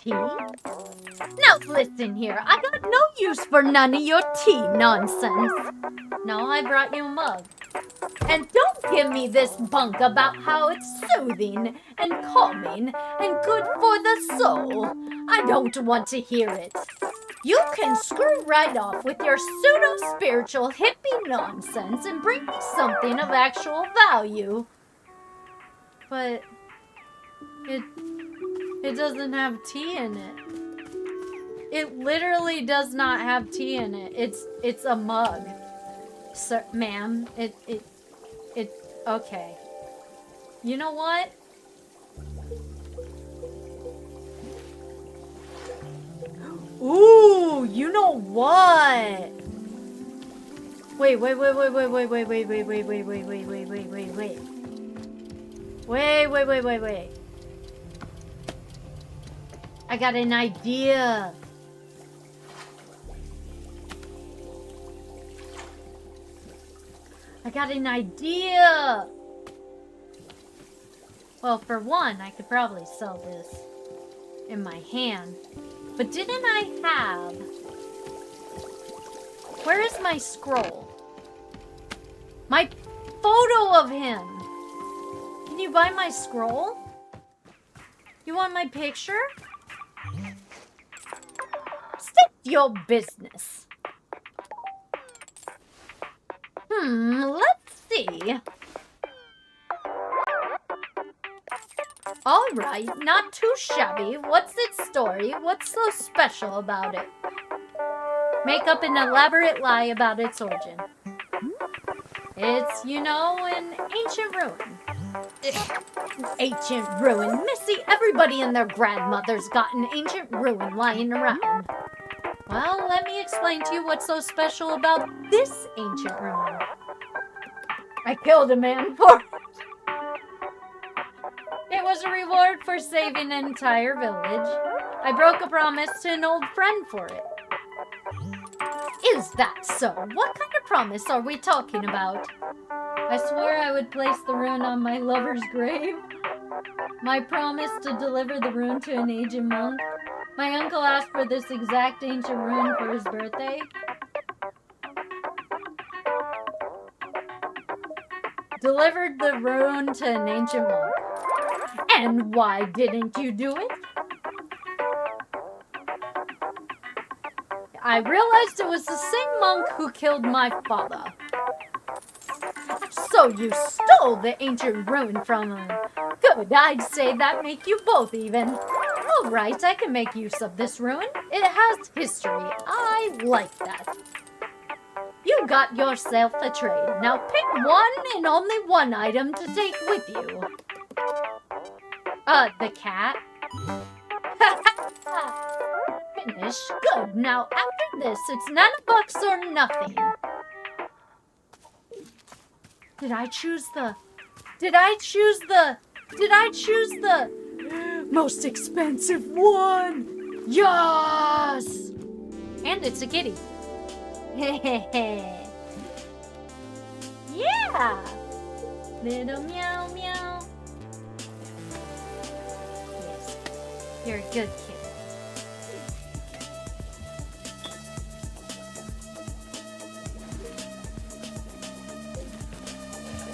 tea? Now listen here, I got no use for none of your tea nonsense. No, I brought you a mug. And don't give me this bunk about how it's soothing and calming and good for the soul. I don't want to hear it. You can screw right off with your pseudo-spiritual hippie nonsense and bring me something of actual value. But it doesn't have tea in it. It literally does not have tea in it. It's a mug. Sir, ma'am, it, okay. You know what? Ooh, you know what? Wait. I got an idea. Well, for one, I could probably sell this in my hand. But didn't I have... Where is my scroll? My photo of him! Can you buy my scroll? You want my picture? State your business. Let's see. Alright, not too shabby. What's its story? What's so special about it? Make up an elaborate lie about its origin. It's, you know, an ancient ruin. Ancient ruin. Missy, everybody and their grandmother's got an ancient ruin lying around. Well, let me explain to you what's so special about this ancient ruin. I killed a man for it. It was a reward for saving an entire village. I broke a promise to an old friend for it. Is that so? What kind of promise are we talking about? I swore I would place the rune on my lover's grave. My promise to deliver the rune to an ancient monk. My uncle asked for this exact ancient rune for his birthday. Delivered the rune to an ancient monk. And why didn't you do it? I realized it was the same monk who killed my father. So you stole the ancient rune from him. Good, I'd say that make you both even. All right, I can make use of this rune. It has history. I like that. You got yourself a trade. Now pick one and only one item to take with you. The cat. Finish. Good. Now after this, it's $9 or nothing. Did I choose the most expensive one? Yes! And it's a kitty. Yeah! Little meow meow. Yes, you're a good kid.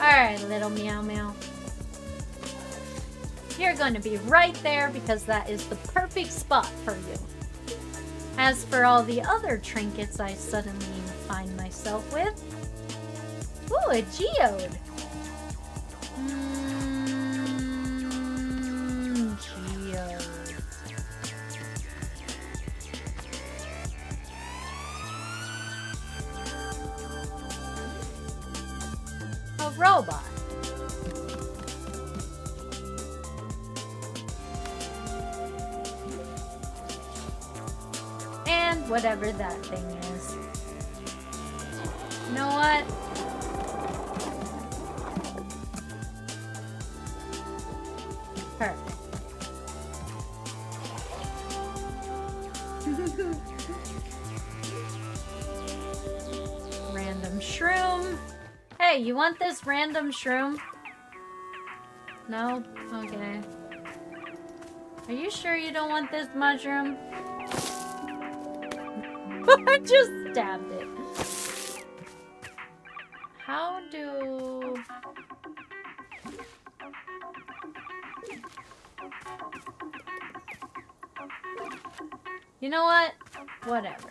Alright, little meow meow. You're going to be right there because that is the perfect spot for you. As for all the other trinkets I suddenly find myself with. Ooh, a geode. Geode. A robot. And whatever that thing is. You know what? Perfect. Random shroom. Hey, you want this random shroom? No? Okay. Are you sure you don't want this mushroom? I just stabbed it. How do... You know what? Whatever.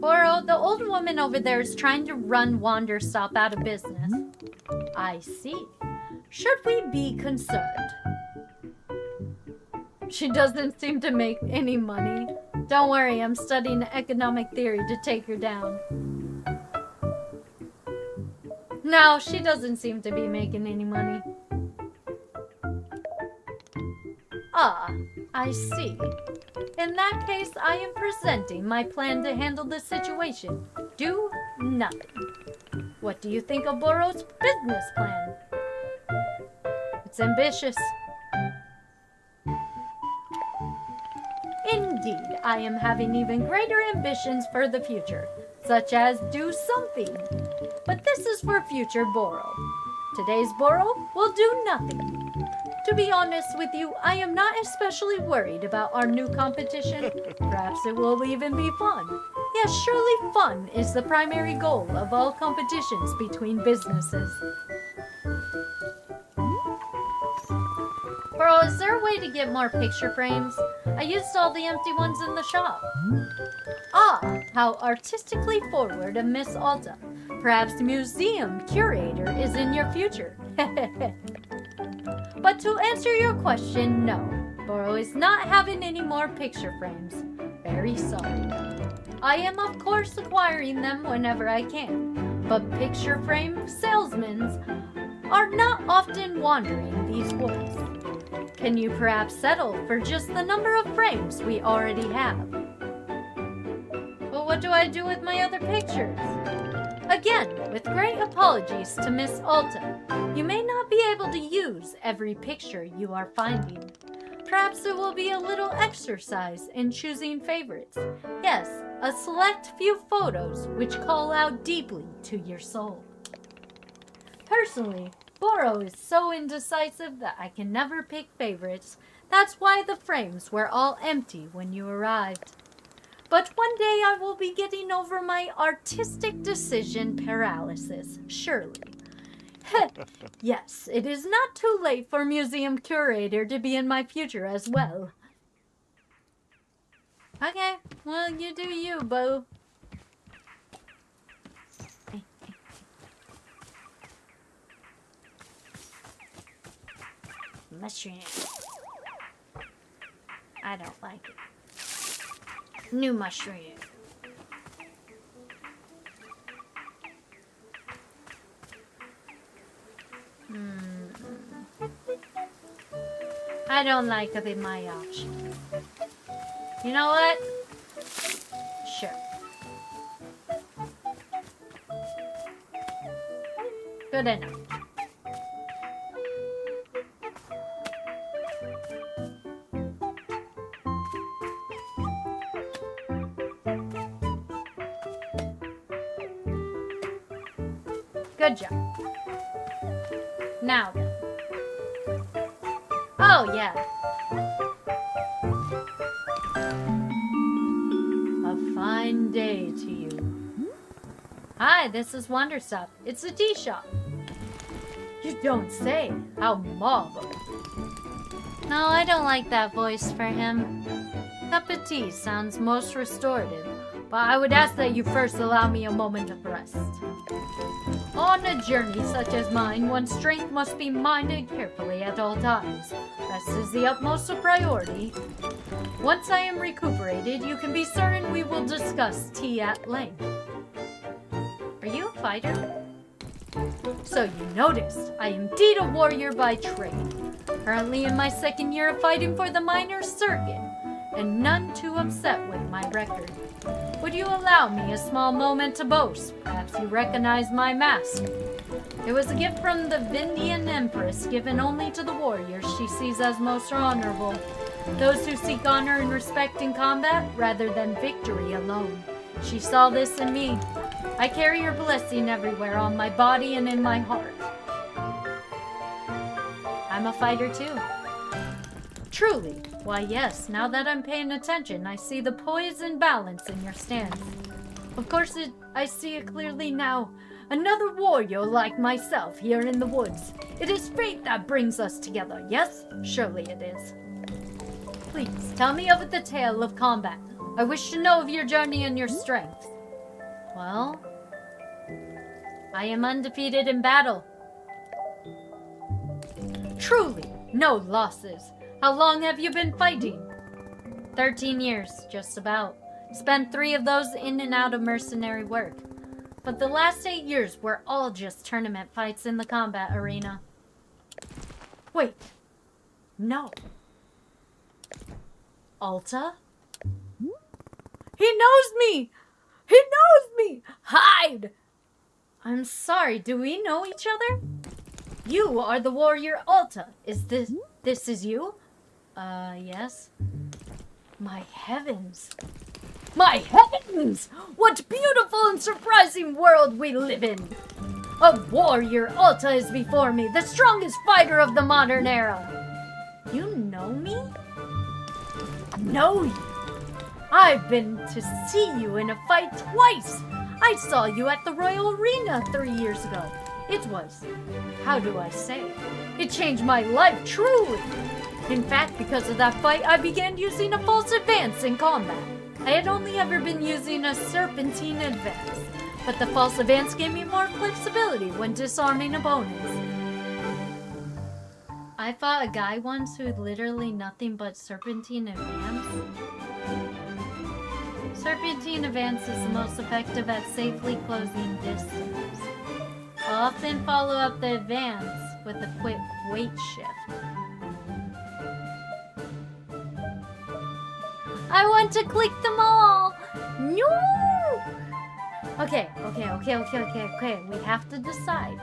Boro, the old woman over there is trying to run Wanderstop out of business. I see. Should we be concerned? She doesn't seem to make any money. Don't worry, I'm studying economic theory to take her down. No, she doesn't seem to be making any money. Ah, I see. In that case, I am presenting my plan to handle the situation. Do nothing. What do you think of Boro's business plan? It's ambitious. Indeed, I am having even greater ambitions for the future, such as do something. But this is for future Boro. Today's Boro will do nothing. To be honest with you, I am not especially worried about our new competition. Perhaps it will even be fun. Yes, surely fun is the primary goal of all competitions between businesses. Bro, is there a way to get more picture frames? I used all the empty ones in the shop. Ah, how artistically forward of Miss Alta. Perhaps the museum curator is in your future. But to answer your question, no. Boro is not having any more picture frames. Very sorry. I am of course acquiring them whenever I can. But picture frame salesmen are not often wandering these woods. Can you perhaps settle for just the number of frames we already have? Well, what do I do with my other pictures? Again, with great apologies to Miss Alta, you may not be able to use every picture you are finding. Perhaps it will be a little exercise in choosing favorites. Yes, a select few photos which call out deeply to your soul. Personally, Boro is so indecisive that I can never pick favorites. That's why the frames were all empty when you arrived. But one day I will be getting over my artistic decision paralysis, surely. Yes, it is not too late for museum curator to be in my future as well. Okay, well, you do you, Bo. Mushroom. I don't like it. New mushroom. I don't like it in my option. You know what? Sure. Good enough. Good job. Now then. Oh, yeah. A fine day to you. Hi, this is Wanderstop. It's a tea shop. You don't say. How marvelous. No, I don't like that voice for him. Cup of tea sounds most restorative, but I would ask that you first allow me a moment of rest. On a journey such as mine, one's strength must be minded carefully at all times. Rest is the utmost of priority. Once I am recuperated, you can be certain we will discuss tea at length. Are you a fighter? So you noticed, I am indeed a warrior by trade. Currently in my second year of fighting for the miners' circuit, and none too upset with my record. Would you allow me a small moment to boast? Perhaps you recognize my mask. It was a gift from the Vindian Empress, given only to the warriors she sees as most honorable. Those who seek honor and respect in combat, rather than victory alone. She saw this in me. I carry her blessing everywhere, on my body and in my heart. I'm a fighter too. Truly. Why, yes, now that I'm paying attention, I see the poise and balance in your stance. Of course, I see it clearly now. Another warrior like myself here in the woods. It is fate that brings us together, yes? Surely it is. Please, tell me of the tale of combat. I wish to know of your journey and your strength. Well, I am undefeated in battle. Truly, no losses. How long have you been fighting? 13 years, just about. Spent 3 of those in and out of mercenary work. But the last 8 years were all just tournament fights in the combat arena. Wait. No. Alta? He knows me! He knows me! Hide! I'm sorry, do we know each other? You are the warrior Alta. Is this is you? Yes. My heavens. My heavens! What beautiful and surprising world we live in! A warrior Alta is before me, the strongest fighter of the modern era. You know me? Know you? I've been to see you in a fight twice. I saw you at the Royal Arena 3 years ago. It was, how do I say, it changed my life truly. In fact, because of that fight, I began using a false advance in combat. I had only ever been using a serpentine advance, but the false advance gave me more flexibility when disarming opponents. I fought a guy once who had literally nothing but serpentine advance. Serpentine advance is the most effective at safely closing distance. I'll often follow up the advance with a quick weight shift. I want to click them all. No. Okay. We have to decide.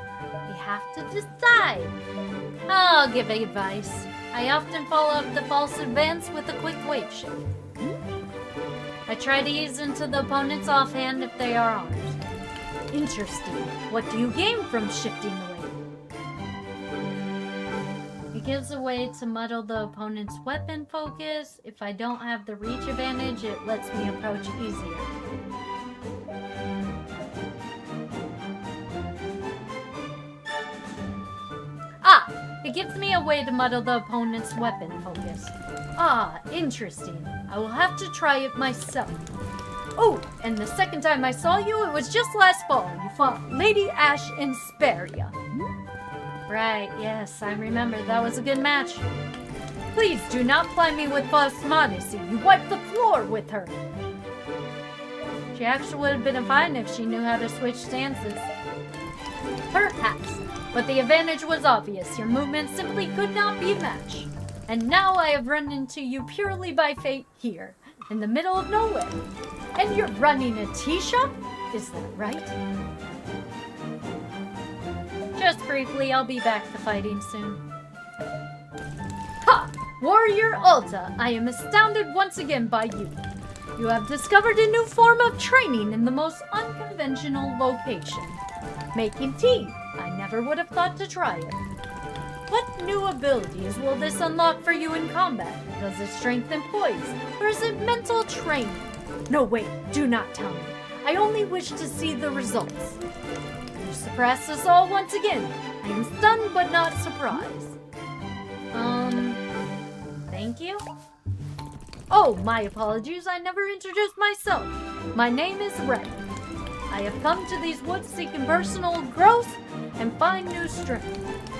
I'll give advice. I often follow up the false advance with a quick weight shift. I try to ease into the opponent's offhand if they are ours. Interesting. What do you gain from shifting the weight? It gives a way to muddle the opponent's weapon focus. If I don't have the reach advantage, it lets me approach easier. It gives me a way to muddle the opponent's weapon focus. Interesting. I will have to try it myself. Oh, and the second time I saw you, it was just last fall. You fought Lady Ash in Speria. Right, yes, I remember. That was a good match. Please do not ply me with false modesty. You wiped the floor with her. She actually would have been fine if she knew how to switch stances. Perhaps. But the advantage was obvious. Your movement simply could not be matched. And now I have run into you purely by fate here, in the middle of nowhere. And you're running a tea shop? Is that right? Just briefly, I'll be back to fighting soon. Ha! Warrior Alta, I am astounded once again by you. You have discovered a new form of training in the most unconventional location. Making tea. I never would have thought to try it. What new abilities will this unlock for you in combat? Does it strengthen poise, or is it mental training? No, wait, do not tell me. I only wish to see the results. You surpassed us all once again. I am stunned but not surprised. Thank you? Oh, my apologies, I never introduced myself. My name is Red. I have come to these woods seeking personal growth and find new strength.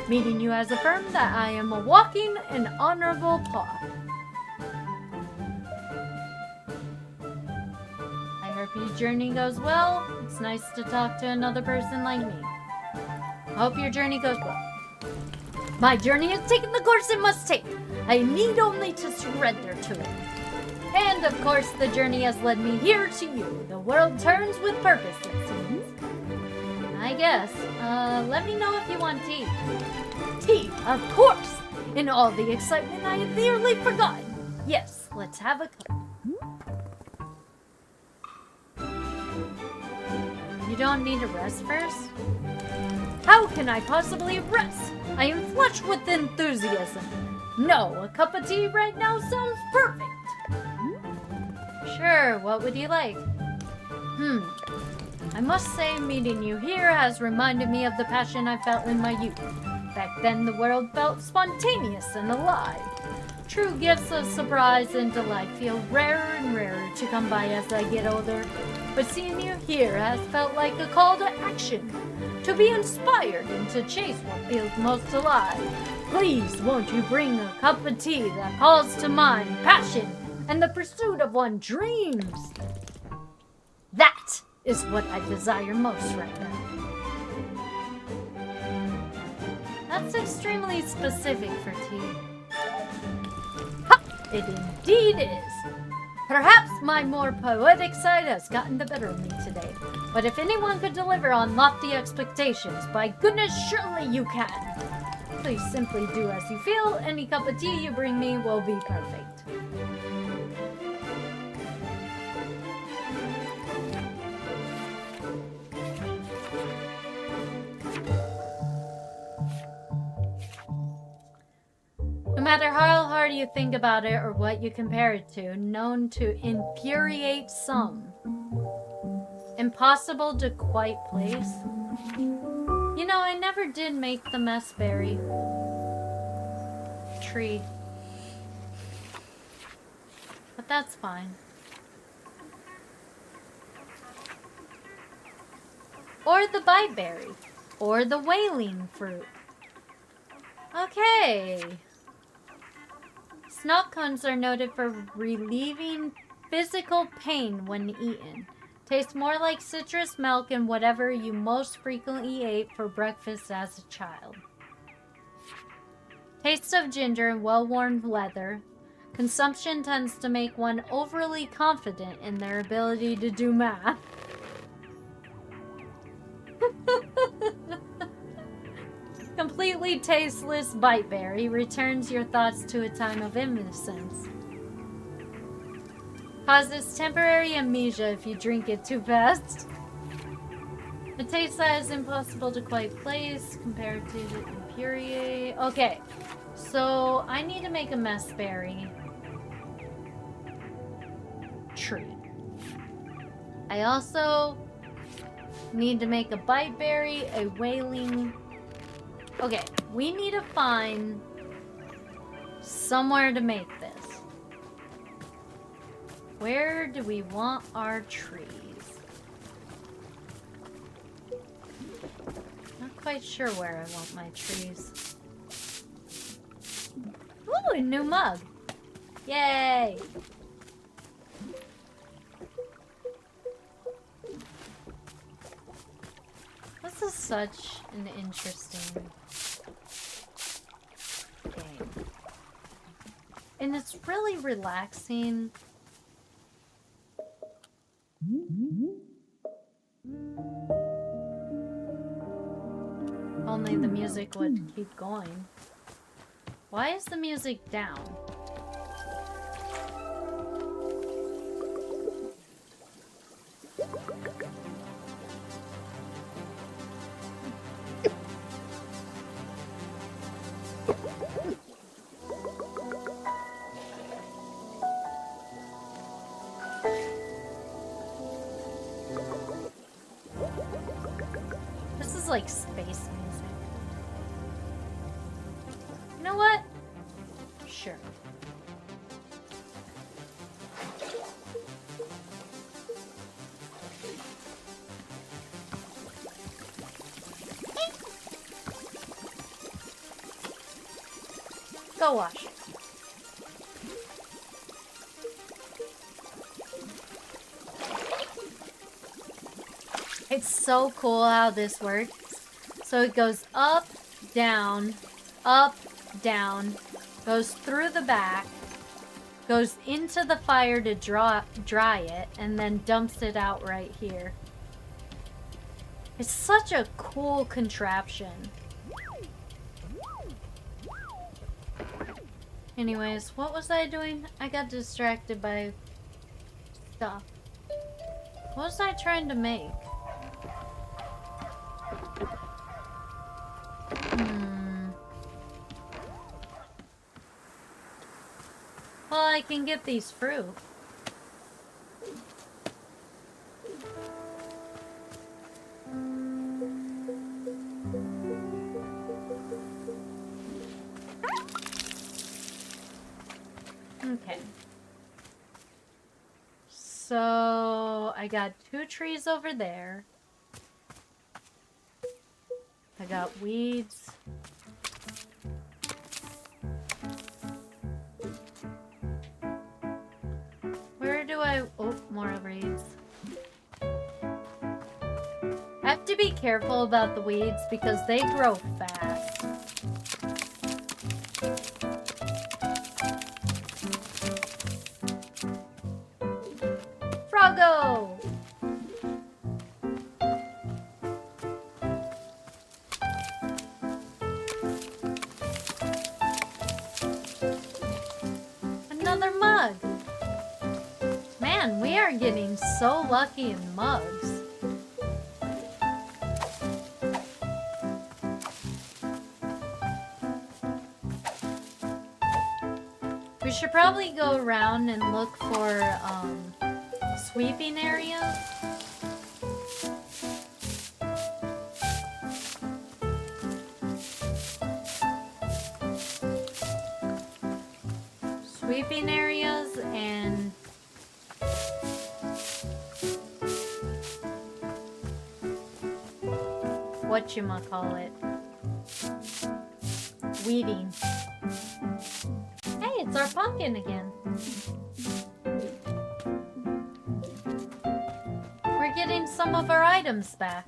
Meeting you has affirmed that I am a walking and honorable path. I hope your journey goes well. It's nice to talk to another person like me. I hope your journey goes well. My journey has taken the course it must take. I need only to surrender to it. And of course, the journey has led me here to you. The world turns with purpose, it seems. I guess. Let me know if you want tea. Tea, of course! In all the excitement, I had nearly forgotten. Yes, let's have a cup. You don't need to rest first? How can I possibly rest? I am flushed with enthusiasm. No, a cup of tea right now sounds perfect. Sure, what would you like? I must say, meeting you here has reminded me of the passion I felt in my youth. Back then, the world felt spontaneous and alive. True gifts of surprise and delight feel rarer and rarer to come by as I get older. But seeing you here has felt like a call to action, to be inspired and to chase what feels most alive. Please, won't you bring a cup of tea that calls to mind passion and the pursuit of one's dreams? That is what I desire most right now. That's extremely specific for tea. Ha! It indeed is. Perhaps my more poetic side has gotten the better of me today. But if anyone could deliver on lofty expectations, by goodness, surely you can. Please simply do as you feel. Any cup of tea you bring me will be perfect. No matter how hard you think about it or what you compare it to, known to infuriate some. Impossible to quite place. You know, I never did make the messberry tree. But that's fine. Or the biteberry. Or the wailing fruit. Okay. Snot cones are noted for relieving physical pain when eaten. Tastes more like citrus milk and whatever you most frequently ate for breakfast as a child. Taste of ginger and well-worn leather. Consumption tends to make one overly confident in their ability to do math. Completely tasteless biteberry returns your thoughts to a time of innocence. Causes temporary amnesia if you drink it too fast. A taste that is impossible to quite place compared to the infuriate. Okay, so I need to make a messberry tree. I also need to make a biteberry, a wailing. Okay, we need to find somewhere to make this. Where do we want our trees? Not quite sure where I want my trees. Ooh, a new mug! Yay! This is such an interesting game. And it's really relaxing. Only the music would keep going. Why is the music down? This is like space music. You know what? Sure. Go wash. It's so cool how this works. So it goes up, down, goes through the back, goes into the fire to dry it, and then dumps it out right here. It's such a cool contraption. Anyways, what was I doing? I got distracted by stuff. What was I trying to make? Well, I can get these fruit. Okay. So, I got 2 trees over there. I got weeds. Where do I... Oh, more weeds. I have to be careful about the weeds because they grow fast. Froggo! Another mug! Man, we are getting so lucky in mugs. We should probably go around and look for sweeping areas. Sweeping areas and whatchamacallit, weeding. Hey, it's our pumpkin again. We're getting some of our items back.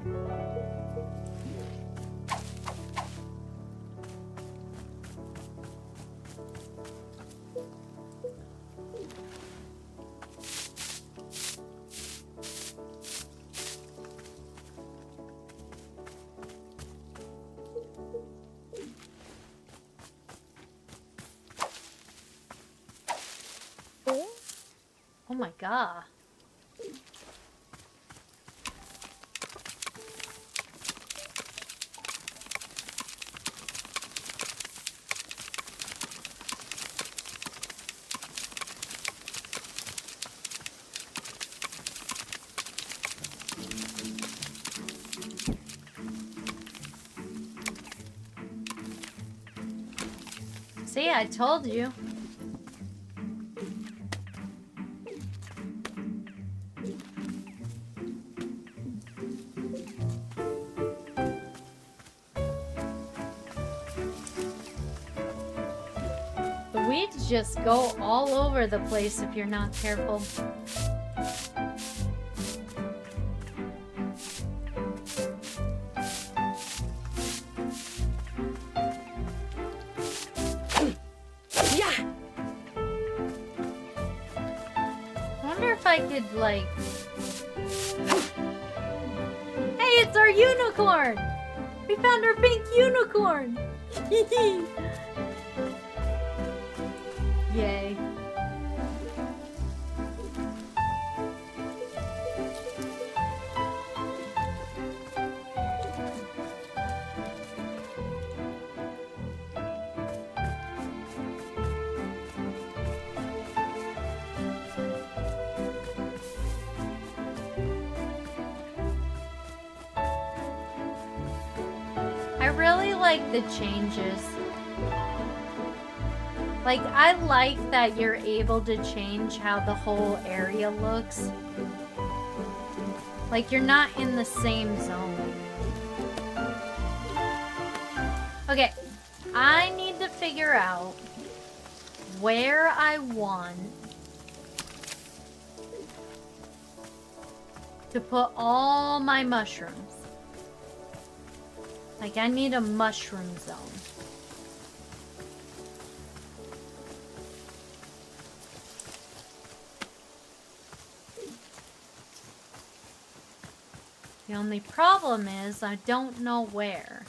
my god. See, I told you. The weeds just go all over the place if you're not careful. I could, like... Hey, it's our unicorn! We found our pink unicorn! Yay. I really like the changes. Like, I like that you're able to change how the whole area looks. Like, you're not in the same zone. Okay, I need to figure out where I want to put all my mushrooms. Like, I need a mushroom zone. The only problem is I don't know where.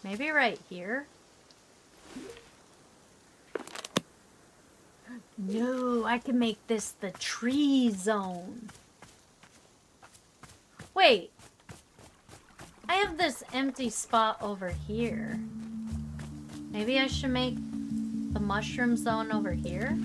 Maybe right here? No, I can make this the tree zone. Wait. I have this empty spot over here. Maybe I should make the mushroom zone over here?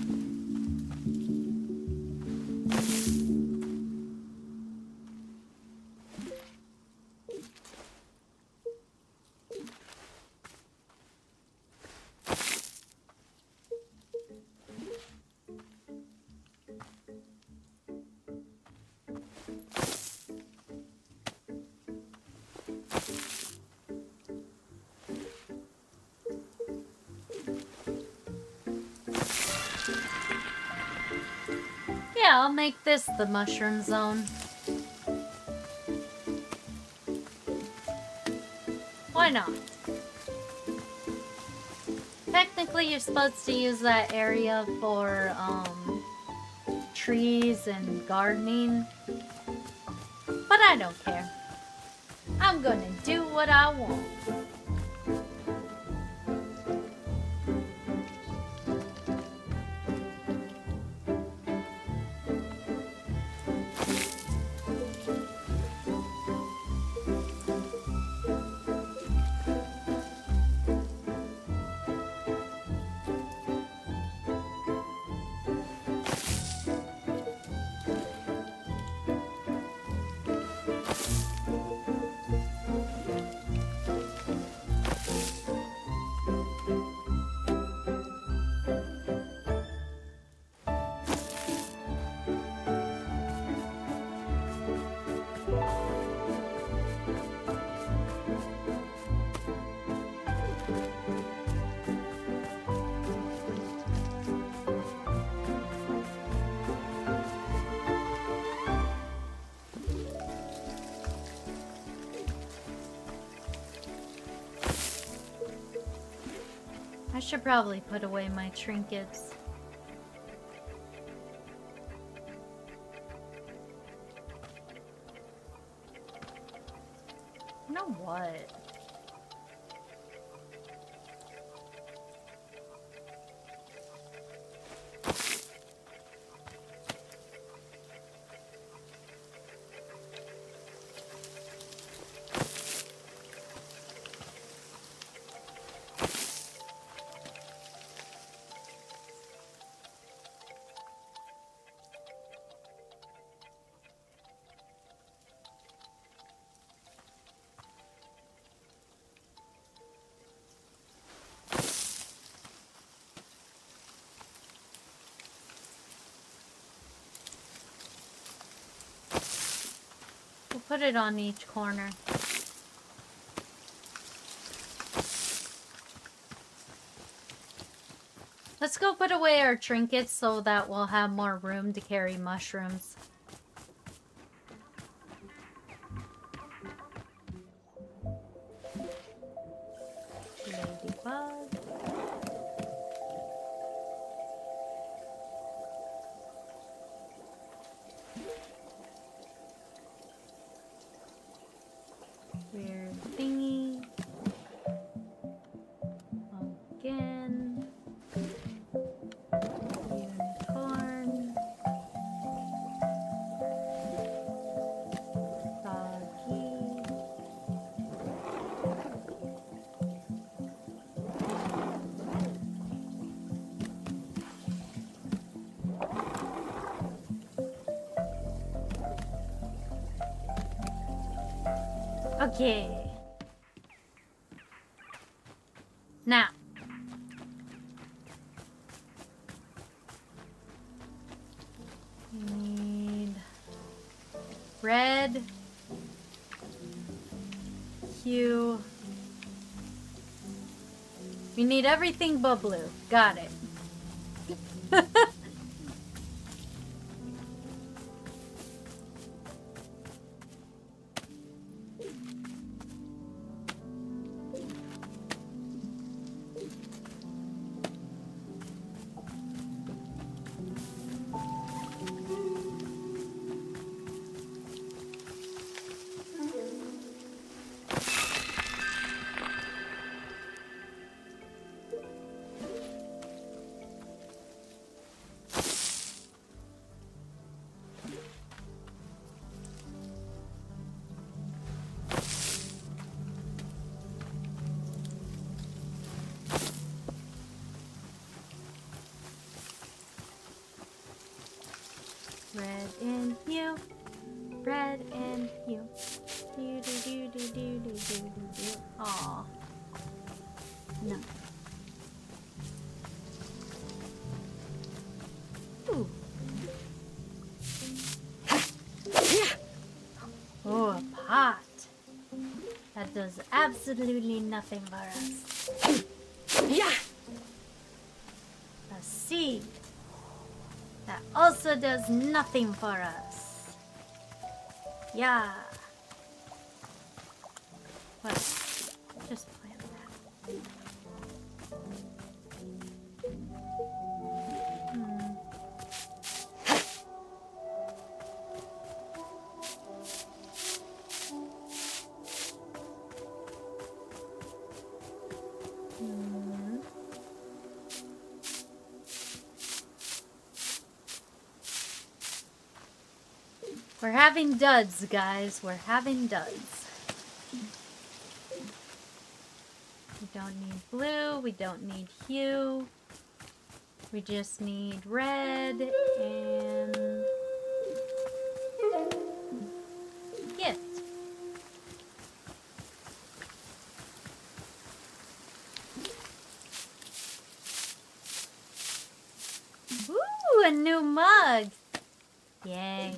Yeah, I'll make this the mushroom zone. Why not? Technically, you're supposed to use that area for, trees and gardening. But I don't care. I'm gonna do what I want. I should probably put away my trinkets. You know what? put it on each corner. Let's go put away our trinkets so that we'll have more room to carry mushrooms. Ladybug. Weird thingy. Again. Unicorn. Doggy. Okay. Now. We need red, hue. We need everything but blue. Got it. Red and hue. Red and hue. Do do do do do do do do. Aw. No. Ooh. Oh, a pot. That does absolutely nothing for us. Yeah. A seed. That also does nothing for us. Yeah. What? Just plant that. We're having duds, guys. We're having duds. We don't need blue. We don't need hue. We just need red and gift. Ooh, a new mug. Yay.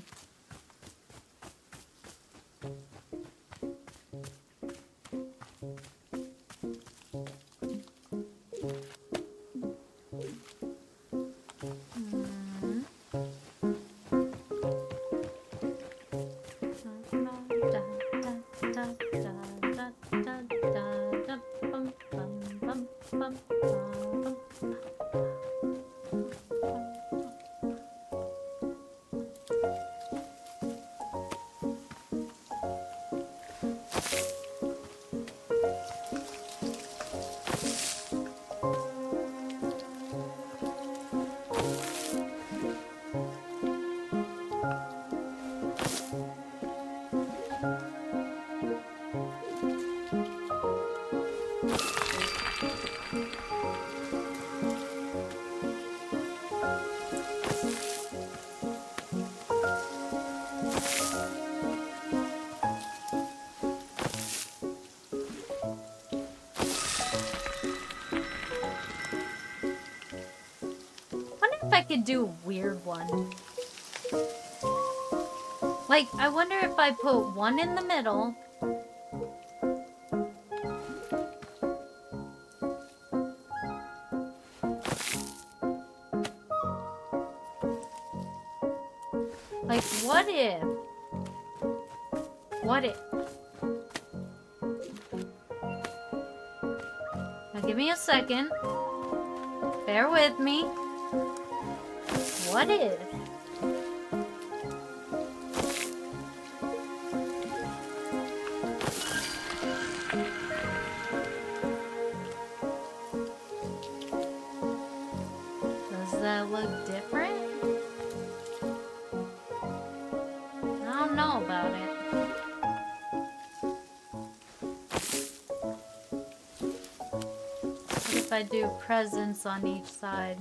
Wonder if I could do a weird one. Like, I wonder if I put one in the middle. Like, what if? What if? Now give me a second. Bear with me. What if? Does that look different? I don't know about it. What if I do presents on each side?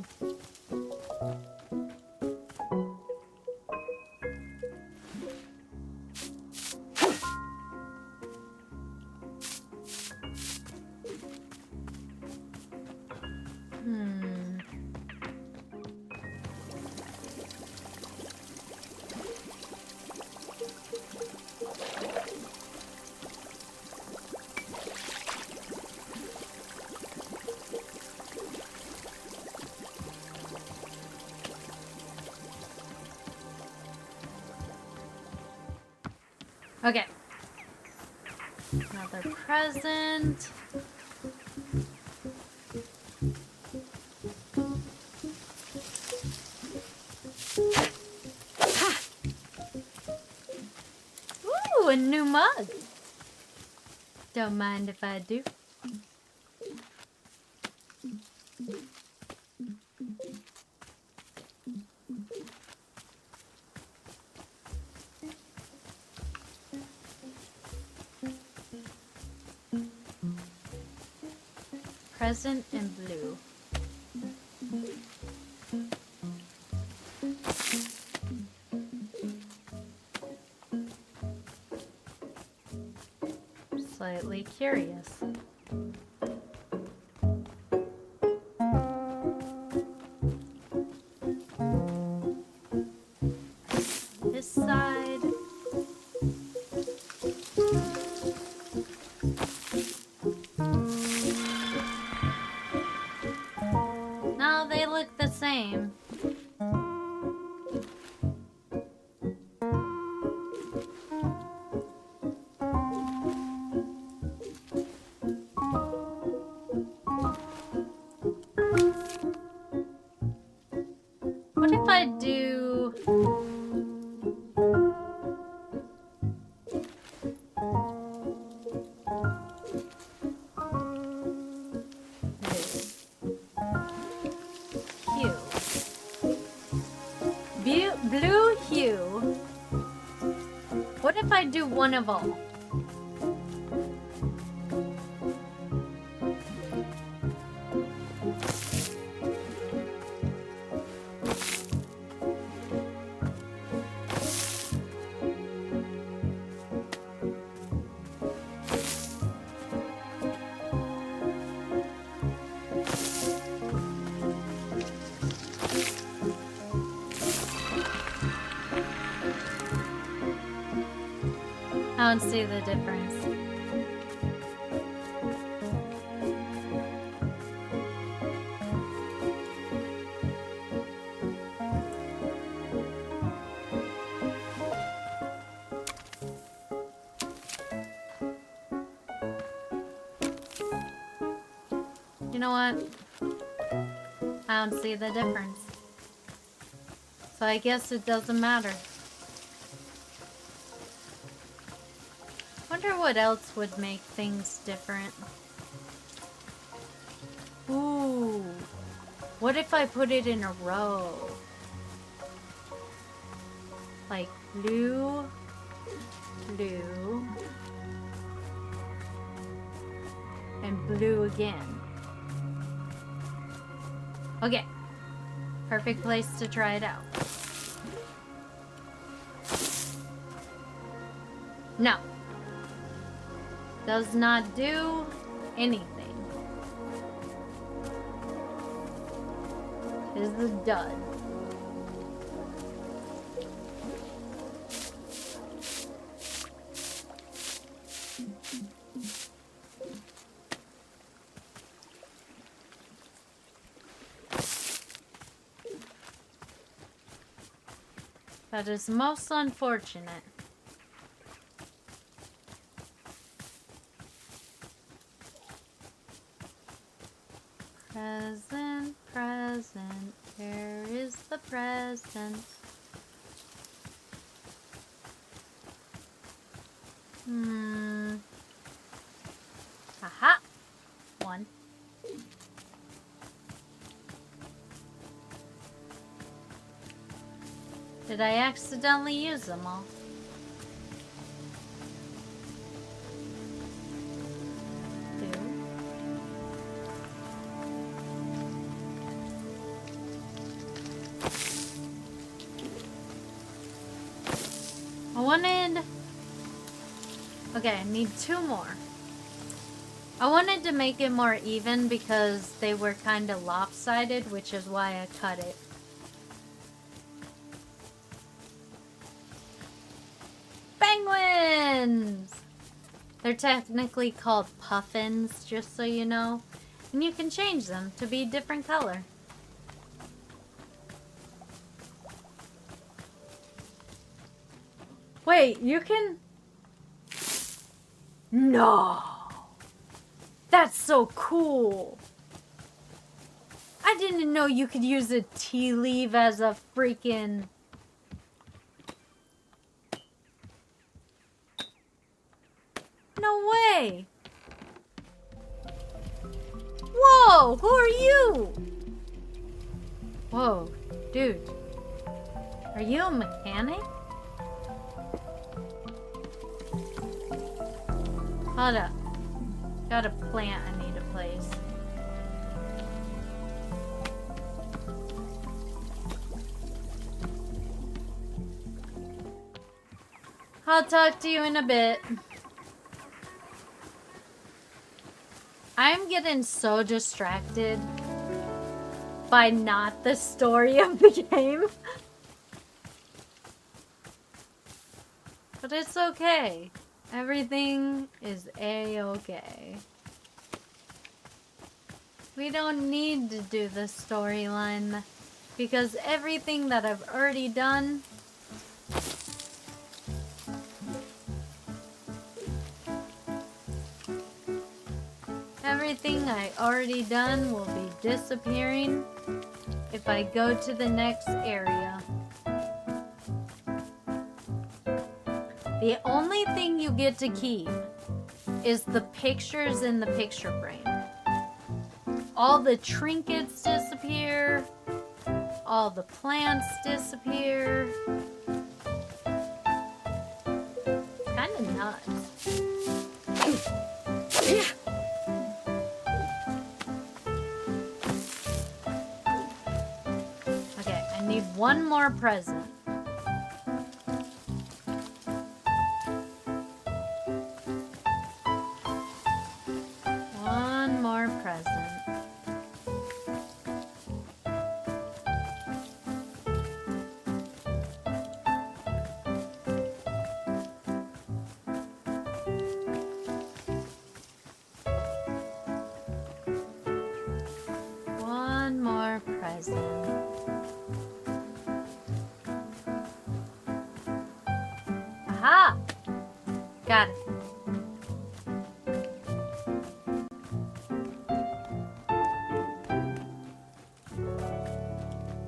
Okay. Another present. Ooh, a new mug. Don't mind if I do. Present in blue. Slightly curious. This side. No, they look the same. What if I do... hue. Blue hue. What if I do one of all? I don't see the difference. You know what? I don't see the difference. So I guess it doesn't matter. Wonder what else would make things different. Ooh. What if I put it in a row? Like blue, blue, and blue again. Okay. Perfect place to try it out. No. Does not do anything. Is the dud. That is most unfortunate. Present, present, where is the present? Aha! One. Did I accidentally use them all? Two. I wanted... Okay, I need 2 more. I wanted to make it more even because they were kind of lopsided, which is why I cut it. Penguins! They're technically called puffins, just so you know. And you can change them to be a different color. Wait, you can... No! That's so cool! I didn't know you could use a tea leaf as a freaking... No way! Whoa! Who are you? Whoa, dude. Are you a mechanic? Hold up. Got a plant I need to place. I'll talk to you in a bit. I'm getting so distracted by not the story of the game. But it's okay. Everything is a-okay. We don't need to do the storyline because everything that I've already done will be disappearing if I go to the next area. The only thing you get to keep is the pictures in the picture frame. All the trinkets disappear. All the plants disappear. Kinda nuts. Okay, I need one more present. One more present. One more present. Aha! Got it.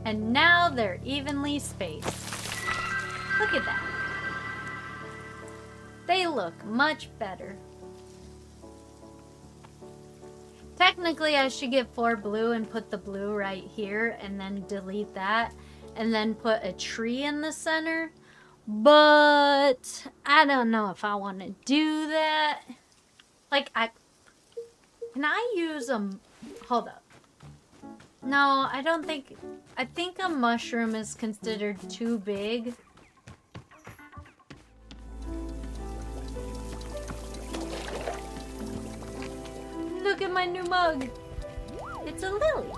And now they're evenly spaced. Look at that. They look much better. Technically, I should get 4 blue and put the blue right here and then delete that and then put a tree in the center. But I don't know if I want to do that. Like, can I use a... Hold up. No, I don't think... I think a mushroom is considered too big. Look at my new mug. It's a lily.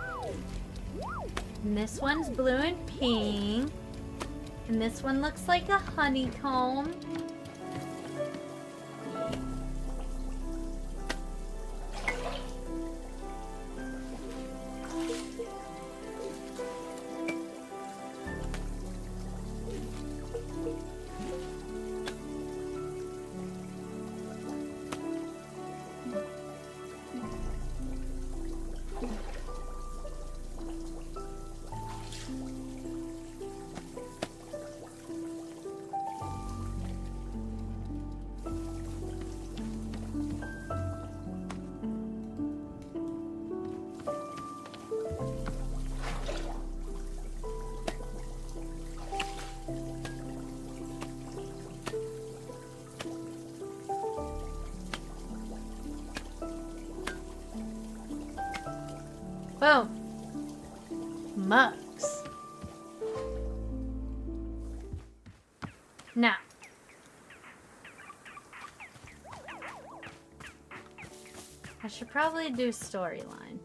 And this one's blue and pink. And this one looks like a honeycomb. Boom. Mugs. Now. I should probably do storyline.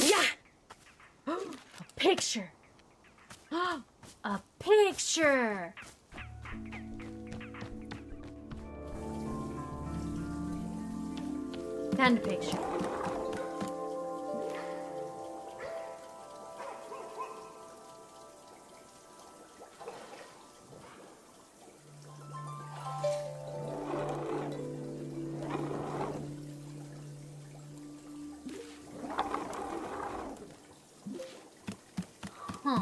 Yeah! A picture. A picture. Kind of picture. Huh.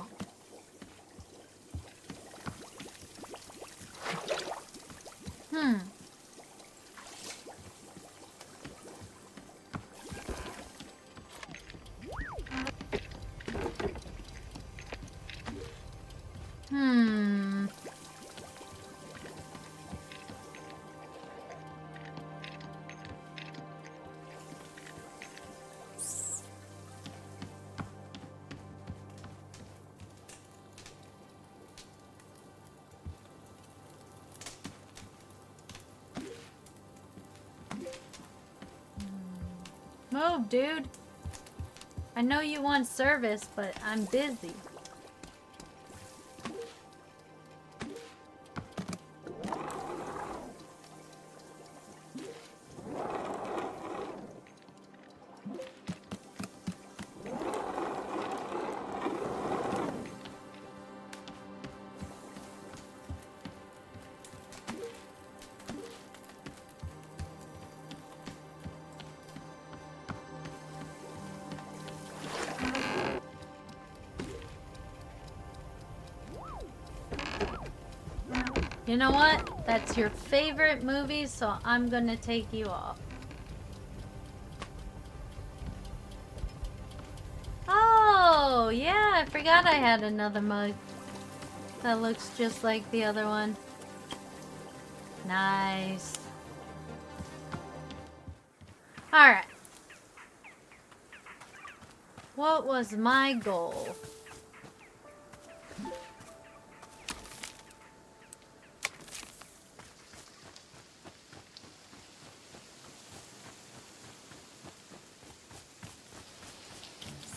Hmm. Hmm. Move, dude. I know you want service, but I'm busy. You know what? That's your favorite movie, so I'm gonna take you off. Oh, yeah, I forgot I had another mug that looks just like the other one. Nice. Alright. What was my goal?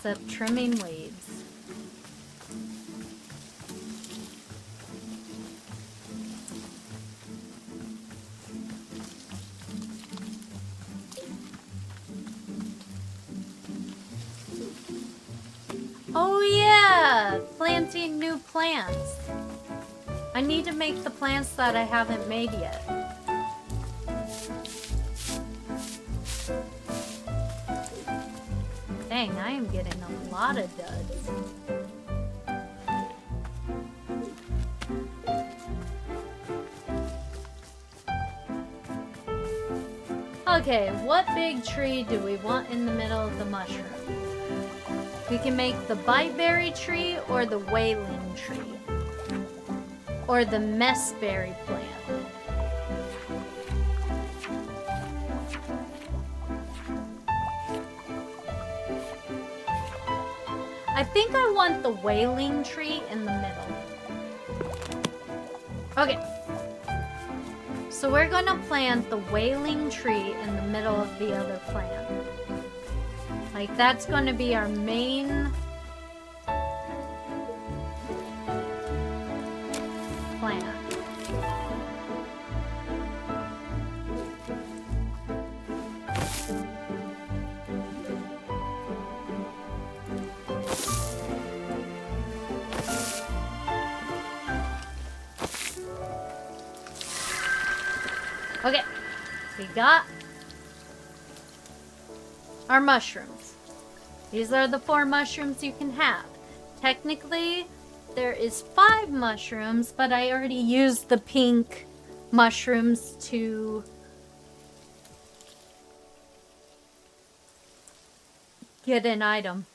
Except trimming weeds. Oh yeah! Planting new plants. I need to make the plants that I haven't made yet. Dang, I am getting a lot of duds. Okay, what big tree do we want in the middle of the mushroom? We can make the biteberry tree or the wailing tree. Or the messberry plant. I think I want the wailing tree in the middle. Okay. So we're gonna plant the wailing tree in the middle of the other plant. Like that's gonna be our main plant. Okay, we got our mushrooms. These are the 4 mushrooms you can have. Technically, there is 5 mushrooms, but I already used the pink mushrooms to get an item.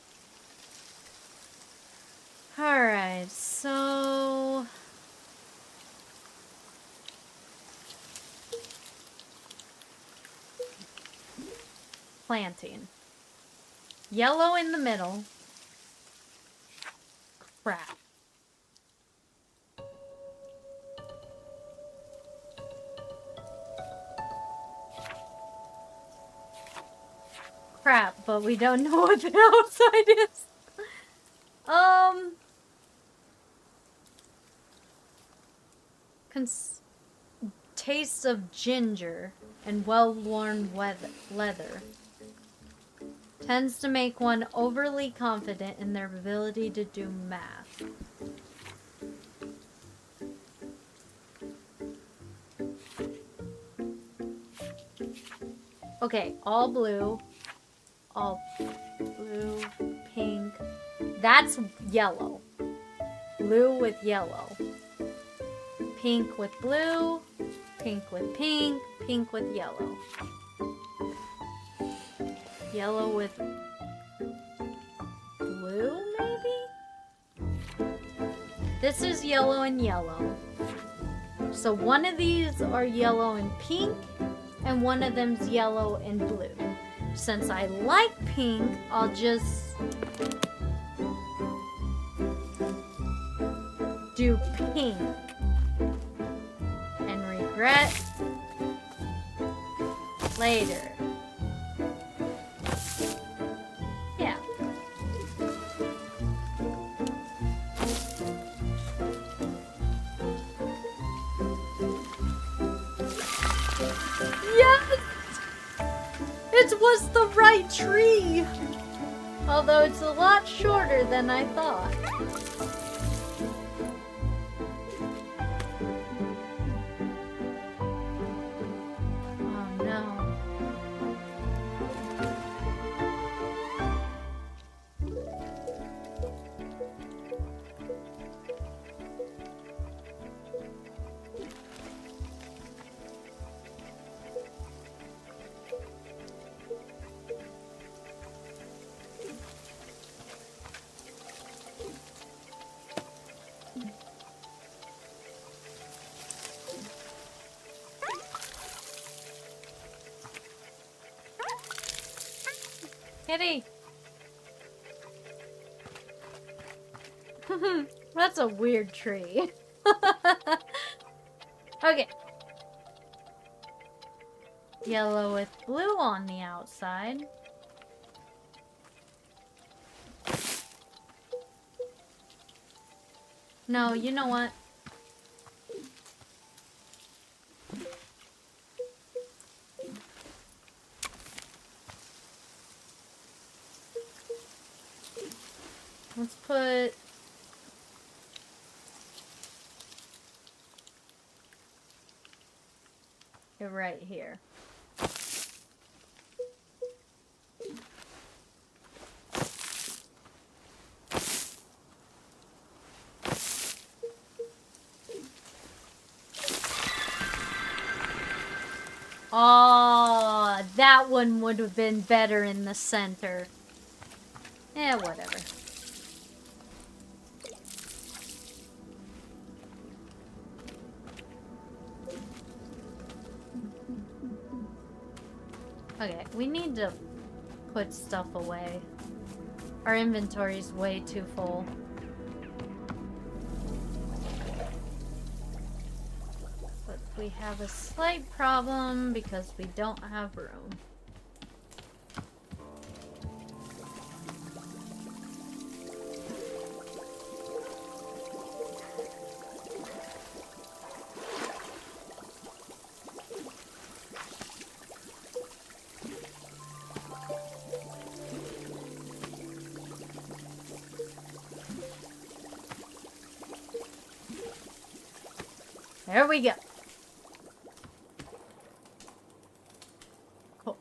Alright, so planting. Yellow in the middle. Crap. Crap, but we don't know what the outside is. Taste of ginger and well-worn leather. Tends to make one overly confident in their ability to do math. Okay, all blue, pink. That's yellow. Blue with yellow. Pink with blue, pink with pink, pink with yellow. Yellow with blue, maybe? This is yellow and yellow. So one of these are yellow and pink, and one of them's yellow and blue. Since I like pink, I'll just do pink. And regret later. Yeah. Yes! It was the right tree! Although it's a lot shorter than I thought. Oh no. Kitty! That's a weird tree. Okay. Yellow with blue on the outside. No, you know what? Let's put it right here. Oh, that one would have been better in the center. Eh, whatever. Okay, we need to put stuff away. Our inventory's way too full. But we have a slight problem because we don't have room. There we go. Cool.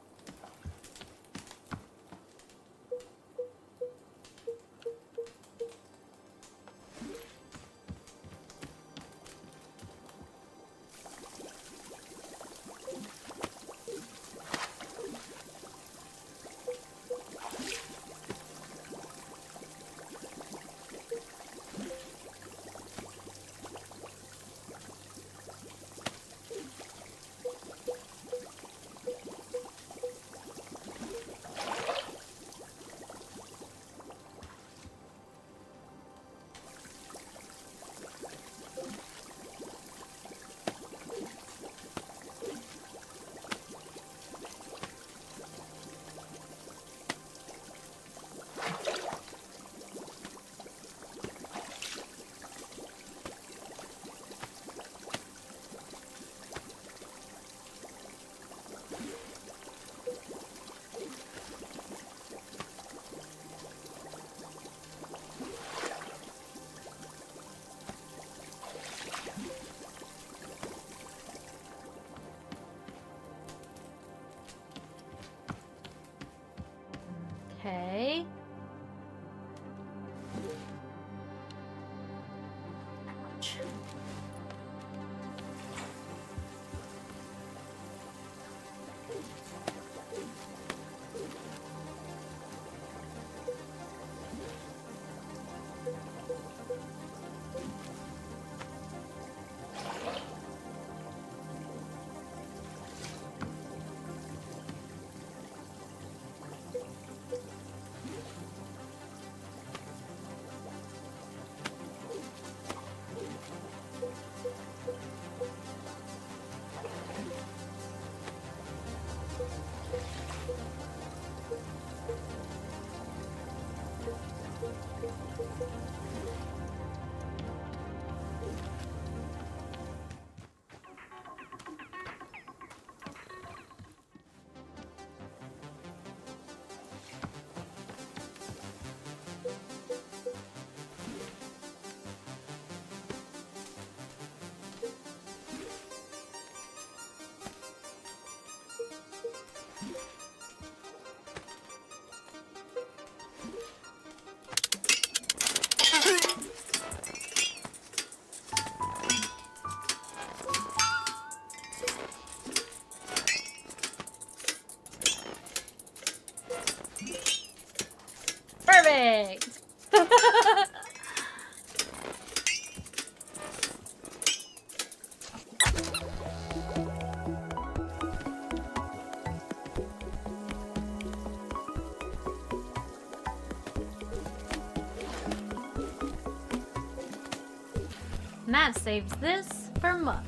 And that saves this for mugs.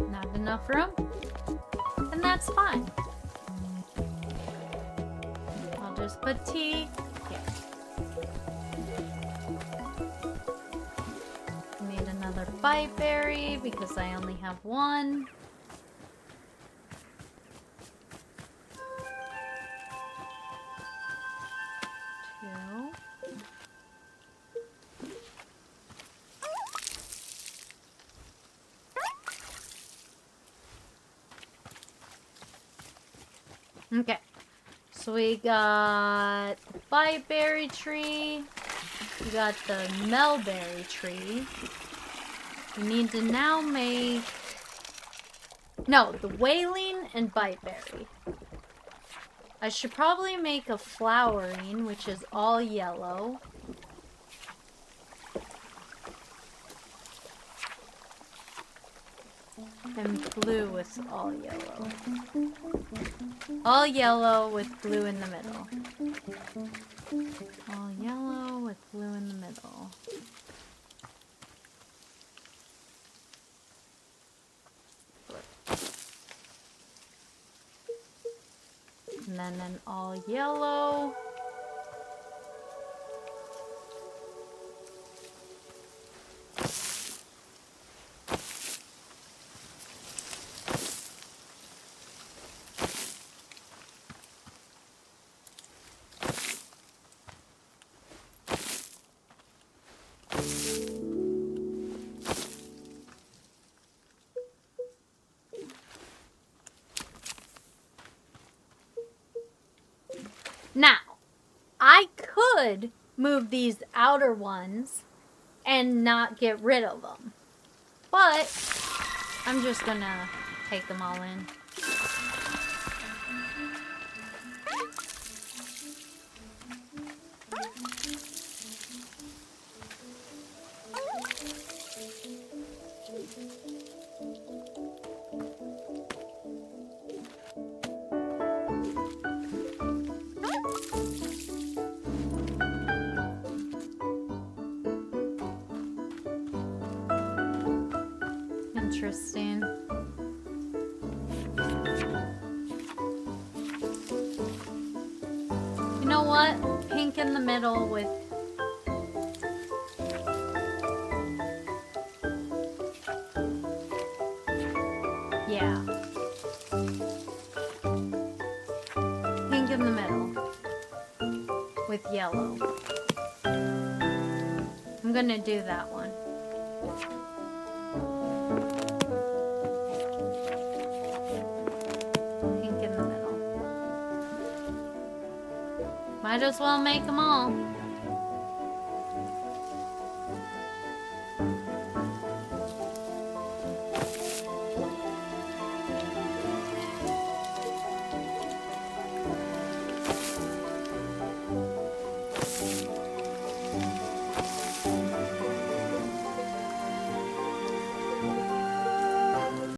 Not enough room? And that's fine. I'll just put tea here. Need another bite berry because I only have one. Two. Okay, so we got the biteberry tree, we got the melberry tree. We need to now make, no, the wailing and biteberry. I should probably make a flowering, which is all yellow. And blue with all yellow. All yellow with blue in the middle. All yellow with blue in the middle. And then an all yellow. Now, I could move these outer ones and not get rid of them. But I'm just gonna take them all in. Interesting. You know what? Pink in the middle with... Yeah. Pink in the middle with yellow. I'm gonna do that one. Might as well make them all.